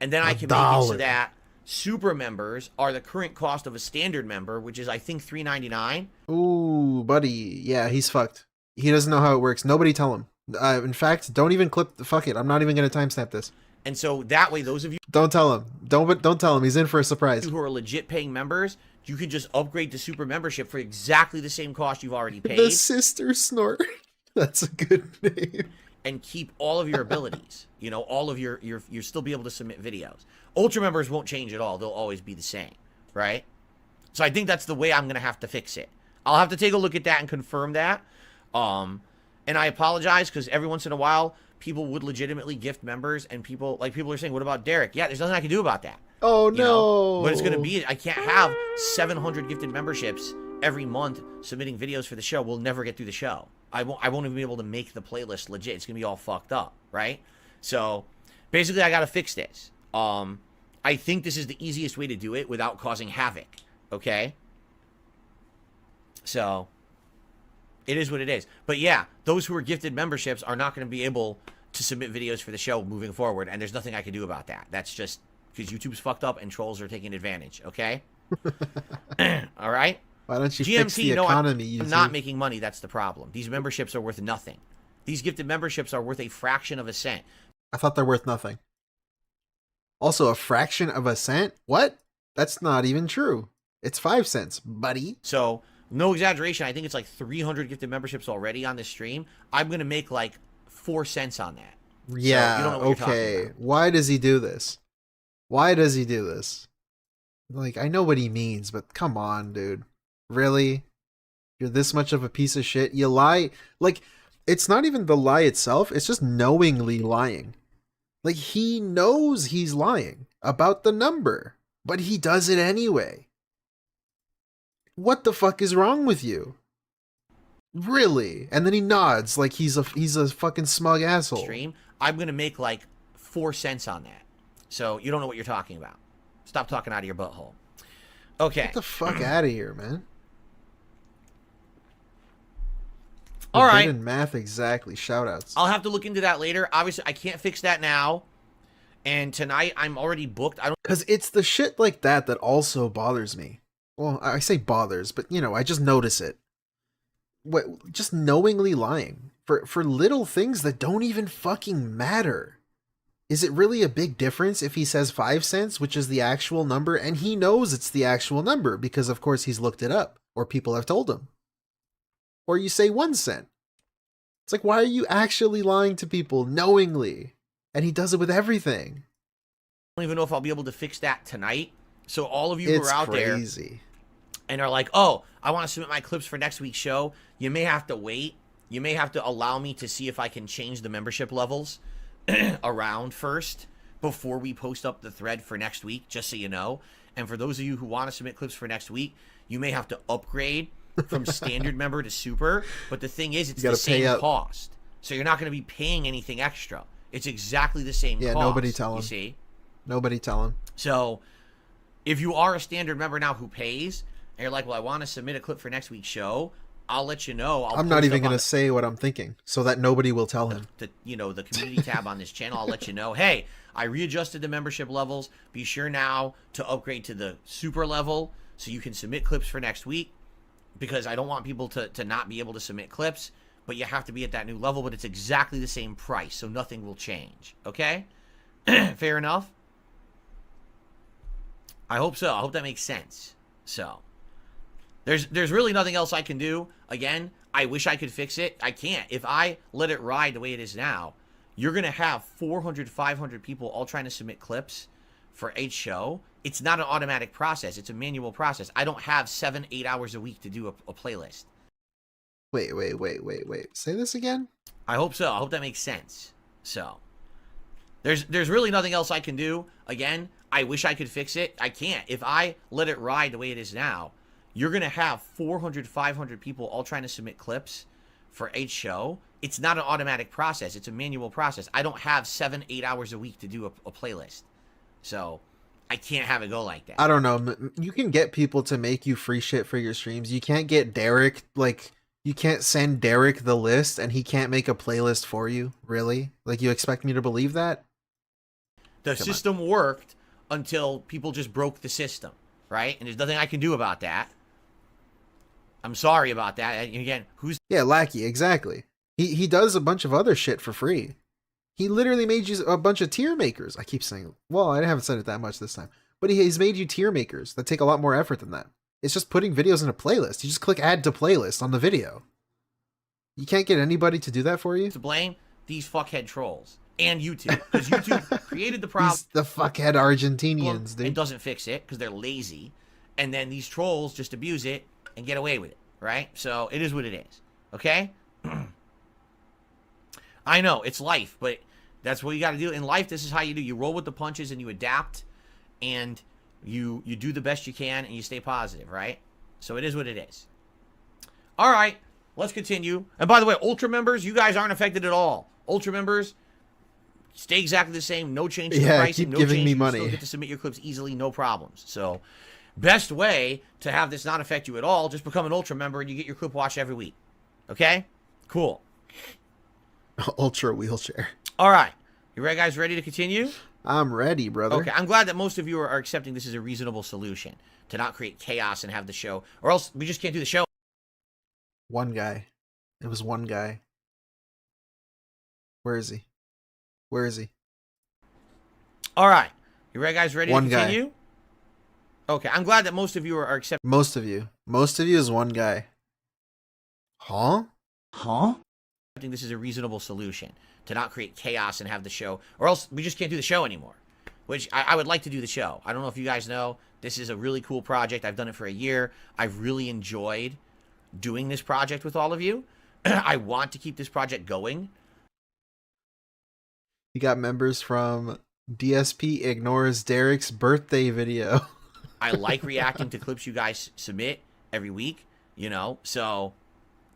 And then I can make it $1. so that super members are the current cost of a standard member, which is I think $3.99. Ooh, buddy. Yeah, he's fucked. He doesn't know how it works. Nobody tell him. In fact, don't even clip the fuck it. I'm not even gonna timestamp this. And so that way, those of you Don't tell him. Don't tell him. He's in for a surprise. who are legit paying members, you can just upgrade to super membership for exactly the same cost you've already paid. The sister snort. That's a good name. And keep all of your abilities. You know, all of you'll still be able to submit videos. Ultra members won't change at all. They'll always be the same, right? So I think that's the way I'm going to have to fix it. I'll have to take a look at that and confirm that. And I apologize because every once in a while, people would legitimately gift members and people are saying, what about Derek? Yeah, there's nothing I can do about that. Oh, You no. know? But it's going to be, I can't have 700 gifted memberships every month submitting videos for the show. We'll never get through the show. I won't even be able to make the playlist legit. It's going to be all fucked up, right? So basically I got to fix this. I think this is the easiest way to do it without causing havoc, okay? So it is what it is. But yeah, those who are gifted memberships are not going to be able to submit videos for the show moving forward, and there's nothing I can do about that. That's just because YouTube's fucked up and trolls are taking advantage, okay? All right? Why don't you GMT, fix the economy? I'm not making money. That's the problem. These memberships are worth nothing. These gifted memberships are worth a fraction of a cent. I thought they're worth nothing. Also, a fraction of a cent? What? That's not even true. It's 5 cents, buddy. So, no exaggeration. I think it's like 300 gifted memberships already on this stream. I'm going to make like 4 cents on that. Yeah, so you don't know what you're talking okay. about. Why does he do this? Why does he do this? Like, I know what he means, but come on, dude. Really? You're this much of a piece of shit? You lie? Like, it's not even the lie itself. It's just knowingly lying. Like, he knows he's lying about the number, but he does it anyway. What the fuck is wrong with you? Really? And then he nods like he's a fucking smug asshole. Stream. I'm going to make like 4 cents on that. So, you don't know what you're talking about. Stop talking out of your butthole. Okay. Get the fuck out of here, man. All right. In math, exactly. Shoutouts. I'll have to look into that later. Obviously, I can't fix that now. And tonight, I'm already booked. Because it's the shit like that that also bothers me. Well, I say bothers, but, you know, I just notice it. What, just knowingly lying. For little things that don't even fucking matter. Is it really a big difference if he says 5 cents, which is the actual number, and he knows it's the actual number because, of course, he's looked it up, or people have told him? Or you say 1 cent. It's like, why are you actually lying to people knowingly? And he does it with everything. I don't even know if I'll be able to fix that tonight. So all of you who are out crazy. there and are like, oh, I want to submit my clips for next week's show, you may have to wait. You may have to allow me to see if I can change the membership levels around first before we post up the thread for next week, just so you know. And for those of you who want to submit clips for next week, you may have to upgrade from standard member to super. But the thing is, it's the same cost. So you're not going to be paying anything extra. It's exactly the same cost. Yeah, nobody tell him. You see? Nobody tell him. So if you are a standard member now who pays, and you're like, well, I want to submit a clip for next week's show, I'll let you know. I'm not even going to say what I'm thinking so that nobody will tell him. The community tab on this channel, I'll let you know, hey, I readjusted the membership levels. Be sure now to upgrade to the super level so you can submit clips for next week, because I don't want people to not be able to submit clips, but you have to be at that new level, but it's exactly the same price, so nothing will change, okay? Fair enough? I hope so. I hope that makes sense. So there's really nothing else I can do. Again, I wish I could fix it. I can't. If I let it ride the way it is now, you're going to have 400, 500 people all trying to submit clips for each show. It's not an automatic process. It's a manual process. I don't have 7-8 hours a week to do a playlist. Wait. Say this again? I hope so. I hope that makes sense. So there's really nothing else I can do. Again, I wish I could fix it. I can't. If I let it ride the way it is now, you're going to have 400, 500 people all trying to submit clips for each show. It's not an automatic process. It's a manual process. I don't have 7-8 hours a week to do a playlist. So I can't have it go like that. I don't know. You can get people to make you free shit for your streams. You can't get Derek, like, you can't send Derek the list and he can't make a playlist for you. Really? Like, you expect me to believe that? The system worked until people just broke the system, right? And there's nothing I can do about that. I'm sorry about that. And again, who's... Yeah, Lackey, exactly. He does a bunch of other shit for free. He literally made you a bunch of tier makers. I keep saying, well, I haven't said it that much this time. But he's made you tier makers that take a lot more effort than that. It's just putting videos in a playlist. You just click add to playlist on the video. You can't get anybody to do that for you? To blame these fuckhead trolls and YouTube. Because YouTube created the problem. The fuckhead Argentinians, dude. It doesn't fix it because they're lazy. And then these trolls just abuse it and get away with it, right? So it is what it is, okay? I know, it's life, but that's what you got to do. In life, this is how you do. You roll with the punches and you adapt, and you do the best you can, and you stay positive, right? So it is what it is. All right, let's continue. And by the way, Ultra members, you guys aren't affected at all. Ultra members, stay exactly the same. No change in the pricing. Keep no giving change. me You money. still get to submit your clips easily, no problems. So best way to have this not affect you at all, just become an Ultra member and you get your clip watched every week. Okay? Cool. Ultra wheelchair. All right. You ready, guys? Ready to continue? I'm ready, brother. Okay. I'm glad that most of you are accepting this as a reasonable solution to not create chaos and have the show, or else we just can't do the show. One guy. It was one guy. Where is he? Where is he? All right. You ready, guys? Ready One to continue? Guy. Okay. I'm glad that most of you are accepting. Most of you. Most of you is one guy. Huh? Huh? This is a reasonable solution to not create chaos and have the show, or else we just can't do the show anymore, which I would like to do the show. I don't know if you guys know, this is a really cool project. I've done it for a year. I've really enjoyed doing this project with all of you. I want to keep this project going. You got members from DSP ignores Derek's birthday video. I like reacting to clips you guys submit every week, you know, so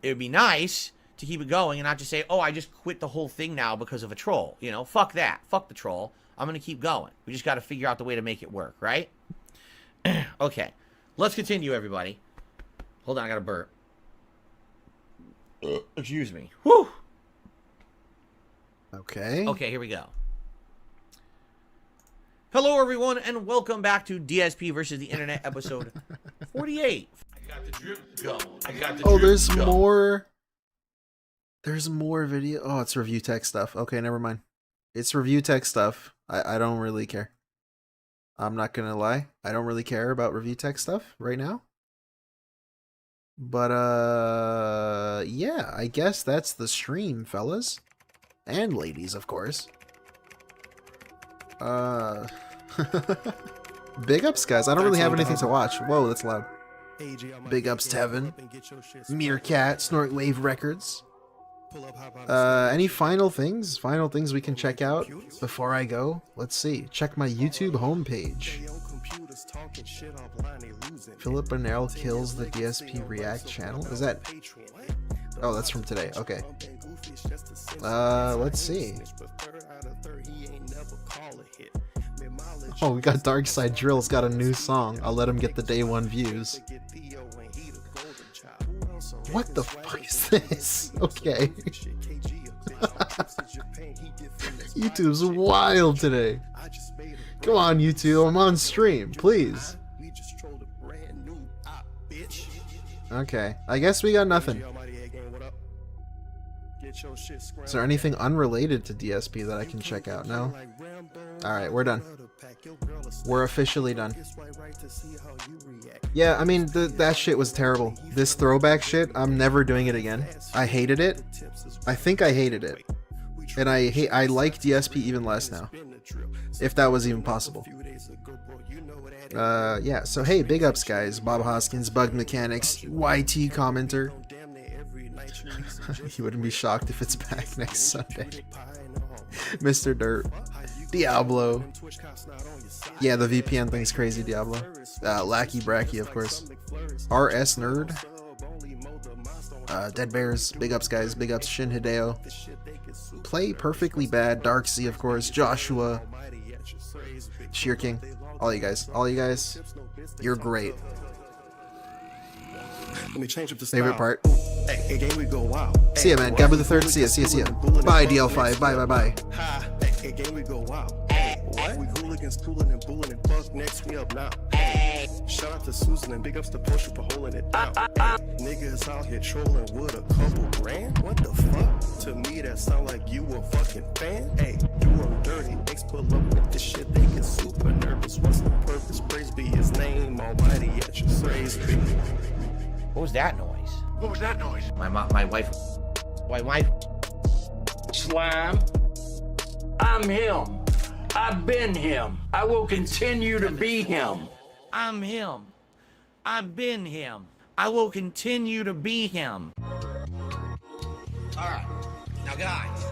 it would be nice to keep it going and not just say, oh, I just quit the whole thing now because of a troll. You know, fuck that. Fuck the troll. I'm going to keep going. We just got to figure out the way to make it work, right? Okay. Let's continue, everybody. Hold on, I got to burp. Excuse me. Whew. Okay. Okay, here we go. Hello, everyone, and welcome back to DSP versus the Internet, episode 48. I got the drip go. I got the Oh, drip there's go. more. There's more video. Oh, it's review tech stuff. Okay, never mind. It's review tech stuff. I don't really care. I'm not gonna lie. I don't really care about review tech stuff right now. But yeah, I guess that's the stream, fellas. And ladies, of course. Big ups, guys. I don't really have anything to watch. Whoa, that's loud. Big ups, Tevin. Meerkat, Snortwave Records. Any final things? Final things we can check out before I go? Let's see. Check my YouTube homepage. Philip Bonnell kills the DSPReacts channel. Is that... Oh, that's from today. Okay. Let's see. Oh, we got Darkside Drill's got a new song. I'll let him get the day one views. What the fuck is this? Okay. YouTube's wild today. Come on, YouTube. I'm on stream. Please. Okay. I guess we got nothing. Is there anything unrelated to DSP that I can check out? No? Alright, we're done. We're officially done. Yeah, I mean, that shit was terrible. This throwback shit, I'm never doing it again. I hated it. I think I hated it. And I like DSP even less now. If that was even possible. Yeah, so hey, big ups guys. Bob Hoskins, Bug Mechanics, YT Commenter. You wouldn't be shocked if it's back next Sunday. Mr. Dirt. Diablo. Yeah, the VPN thing's crazy, Diablo. Lackey Bracky, of course. RS Nerd. Dead Bears. Big ups, guys. Big ups, Shin Hideo. Play Perfectly Bad. Darksea, of course. Joshua. Sheer King, all you guys, you're great. Let me change up the Favorite part. Hey, game we go wild. See ya, man. Gabba the Third. See ya. Bye, DL5. Bye. Hey, game we go wild. Hey, what? We hooligans, cooling and bullying and fuck next. We up now. Hey. Shout out to Susan and big ups to Porsche for holding it down. Niggas out here trolling with a couple grand. What the fuck? To me, that sound like you a fucking fan. Hey, you are dirty. Ex pull up with this shit. They get super nervous. What's the purpose? Praise be his name. Almighty at your praise be. What was that noise? What was that noise? My wife. My wife. Slime. I'm him. I've been him. I will continue to be him. I'm him. I've been him. I will continue to be him. All right. Now, guys,